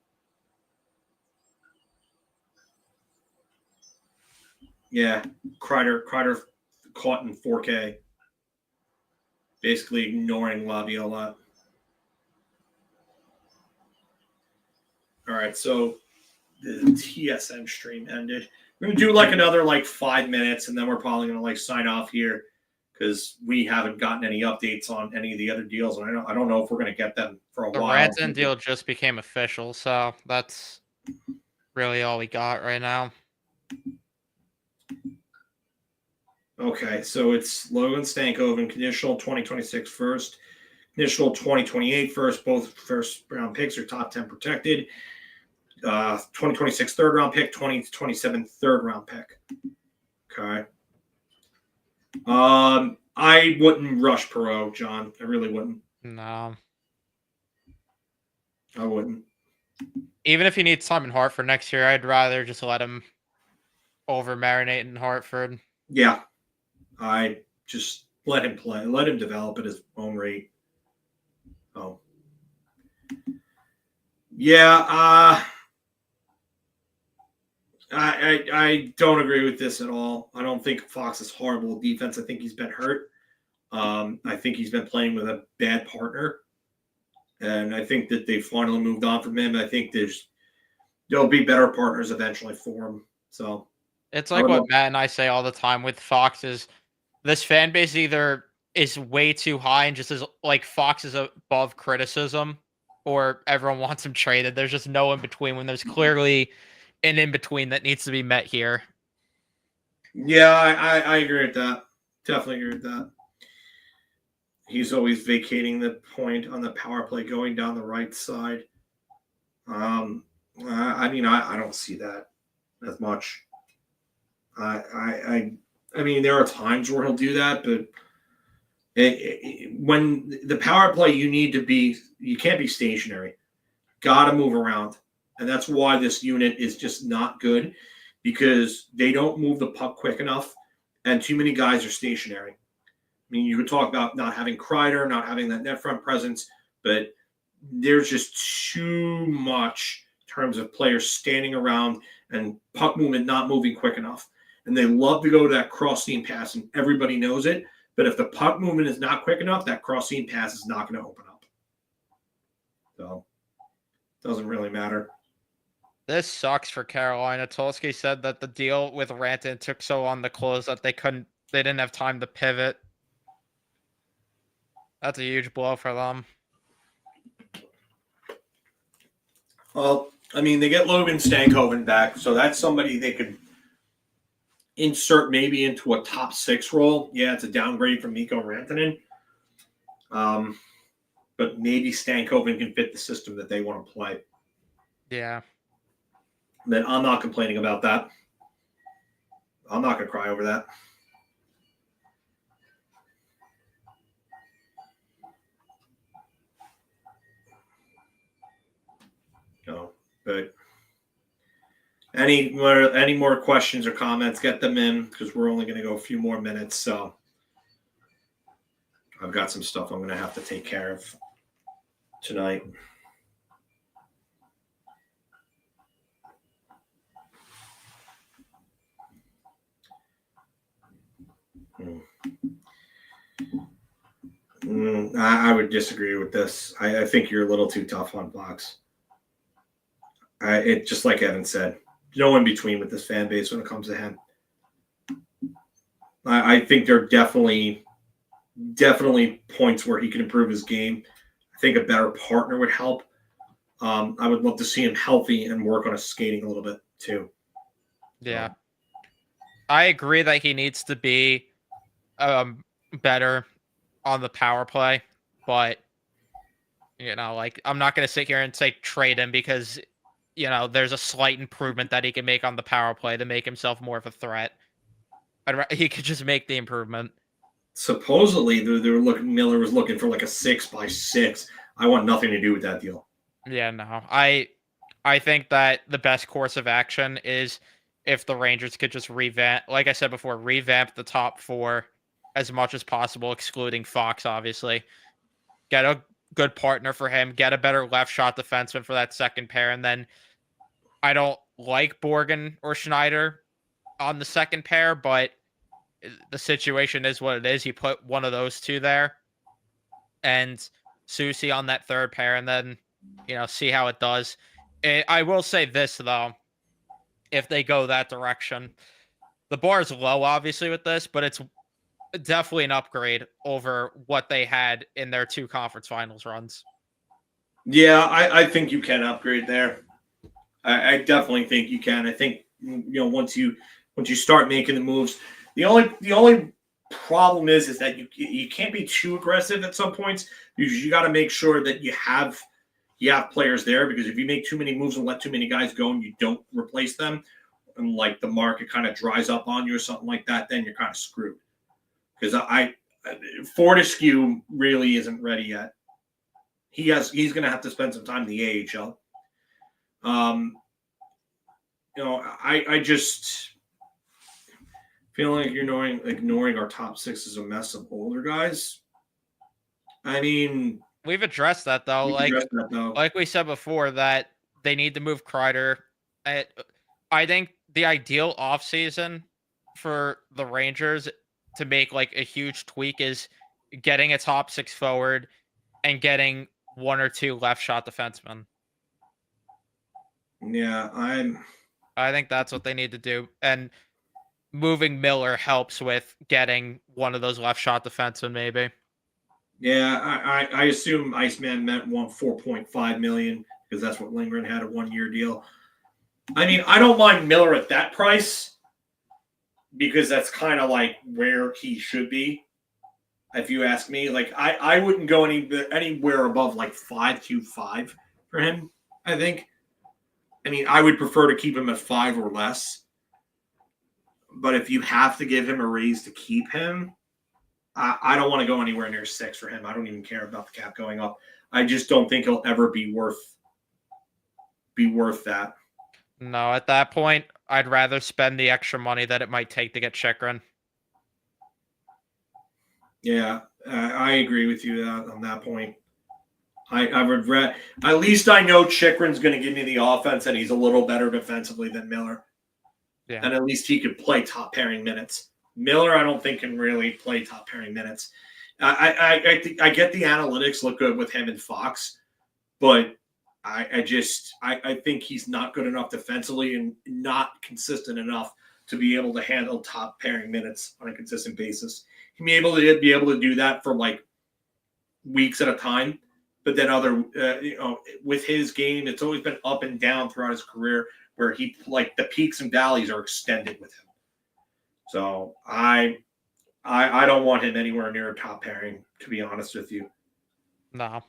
Yeah, Kreider caught in 4K, basically ignoring Laviolette. All right, so the TSN stream ended. We're going to do another 5 minutes, and then we're probably going to sign off here because we haven't gotten any updates on any of the other deals, and I don't know if we're going to get them for a while. The Rantanen deal just became official, so that's really all we got right now. Okay, so it's Logan Stankoven, conditional 2026 first, conditional 2028 first. Both first round picks are top 10 protected. 2026 third round pick, 2027 third round pick. Okay. I wouldn't rush Perreault, John. I really wouldn't. No. I wouldn't. Even if he needs time in Hartford next year, I'd rather just let him over marinate in Hartford. Yeah. I just let him play. Let him develop at his own rate. Oh. Yeah, I don't agree with this at all. I don't think Fox is horrible at defense. I think he's been hurt. I think he's been playing with a bad partner. And I think that they finally moved on from him. I think there'll be better partners eventually for him. So it's like what Matt and I say all the time with Fox is this fan base either is way too high and just is Fox is above criticism, or everyone wants him traded. There's just no in between when there's clearly an in between that needs to be met here. Yeah, I agree with that. Definitely agree with that. He's always vacating the point on the power play going down the right side. I don't see that as much. I mean, there are times where he'll do that, but when the power play, you can't be stationary. Got to move around. And that's why this unit is just not good, because they don't move the puck quick enough, and too many guys are stationary. I mean, you could talk about not having Kreider, not having that net front presence, but there's just too much in terms of players standing around and puck movement not moving quick enough. And they love to go to that cross-seam pass, and everybody knows it, But if the puck movement is not quick enough, that cross-seam pass is not going to open up. So, it doesn't really matter. This sucks for Carolina. Tulsky said that the deal with Rantanen took so long to close that they didn't have time to pivot. That's a huge blow for them. Well, I mean, they get Logan Stankoven back, so that's somebody they could insert maybe into a top 6 role. Yeah, it's a downgrade from Mikko Rantanen. But maybe Stankoven can fit the system that they want to play. Yeah. Then I'm not complaining about that. I'm not going to cry over that. No, but any more questions or comments, get them in because we're only going to go a few more minutes. So I've got some stuff I'm going to have to take care of tonight. I would disagree with this. I think you're a little too tough on Fox. It just like Evan said, no in between with this fan base when it comes to him. I think there are definitely points where he can improve his game. I think a better partner would help. I would love to see him healthy and work on his skating a little bit too. Yeah. I agree that he needs to be better on the power play, but I'm not going to sit here and say trade him because there's a slight improvement that he can make on the power play to make himself more of a threat. He could just make the improvement. Supposedly, Miller was looking for like a 6x6. I want nothing to do with that deal. Yeah, no. I think that the best course of action is if the Rangers could just revamp the top 4 as much as possible, excluding Fox, obviously. Get a good partner for him, get a better left shot defenseman for that second pair, and then I don't like Borgen or Schneider on the second pair, but the situation is what it is. You put one of those two there and Susie on that third pair and then, see how it does. I will say this, though. If they go that direction, the bar is low, obviously, with this, but it's definitely an upgrade over what they had in their 2 conference finals runs. Yeah, I think you can upgrade there. I definitely think you can. I think once you start making the moves, the only problem is that you can't be too aggressive at some points because you got to make sure that you have players there, because if you make too many moves and let too many guys go and you don't replace them, and like the market kind of dries up on you or something like that, then you're kind of screwed. Because Fortescue really isn't ready yet. He's going to have to spend some time in the AHL. I just feel like you're ignoring our top 6 is a mess of older guys. I mean, we've addressed that though. Like we said before, that they need to move Kreider. I think the ideal offseason for the Rangers to make like a huge tweak is getting a top 6 forward and getting 1 or 2 left shot defensemen. Yeah, I think that's what they need to do. And moving Miller helps with getting one of those left shot defensemen, maybe. Yeah, I assume Iceman meant 4.5 million because that's what Lindgren had, a 1-year deal. I mean, I don't mind Miller at that price because that's kind of like where he should be. If you ask me, like I wouldn't go anywhere above like 5.25 for him. I think. I mean, I would prefer to keep him at 5 or less. But if you have to give him a raise to keep him, I don't want to go anywhere near 6 for him. I don't even care about the cap going up. I just don't think he'll ever be worth that. No, at that point, I'd rather spend the extra money that it might take to get Chychrun. Yeah, I agree with you on that point. I regret. At least I know Chychrun's going to give me the offense, and he's a little better defensively than Miller. Yeah. And at least he could play top pairing minutes Miller, I don't think can really play top pairing minutes. I think I get the analytics look good with him and Fox, but I think he's not good enough defensively and not consistent enough to be able to handle top pairing minutes on a consistent basis. He may be able to do that for like weeks at a time, but then with his game, it's always been up and down throughout his career, where he like the peaks and valleys are extended with him. So I don't want him anywhere near a top pairing, to be honest with you. No.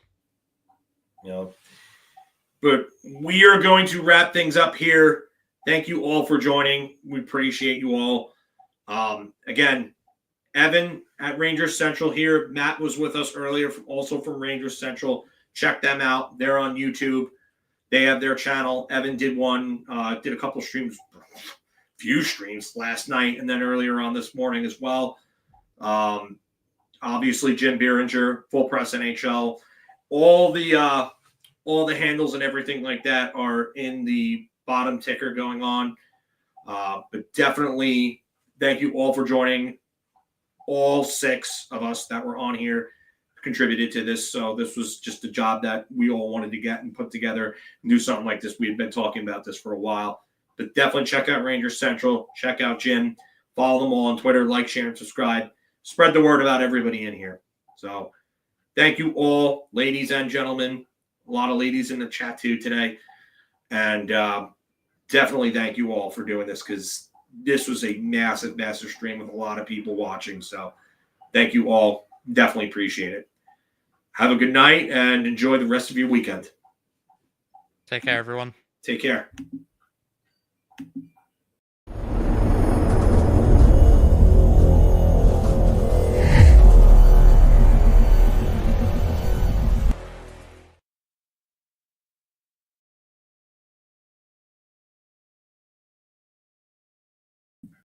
But we are going to wrap things up here. Thank you all for joining. We appreciate you all. Again, Evan at Rangers Central here. Matt was with us earlier, also from Rangers Central. Check them out. They're on YouTube. They have their channel. Evan did a couple streams, few streams last night, and then earlier on this morning as well. Obviously, Jim Beeringer, Full Press NHL. All the handles and everything like that are in the bottom ticker going on. But definitely thank you all for joining. All 6 of us that were on here contributed to this. So this was just a job that we all wanted to get and put together and do something like this. We had been talking about this for a while. But definitely check out Rangers Central. Check out Jim. Follow them all on Twitter. Like, share, and subscribe. Spread the word about everybody in here. So thank you all, ladies and gentlemen. A lot of ladies in the chat too today. And definitely thank you all for doing this, because this was a massive, massive stream with a lot of people watching. So thank you all. Definitely appreciate it. Have a good night and enjoy the rest of your weekend. Take care, everyone. Take care.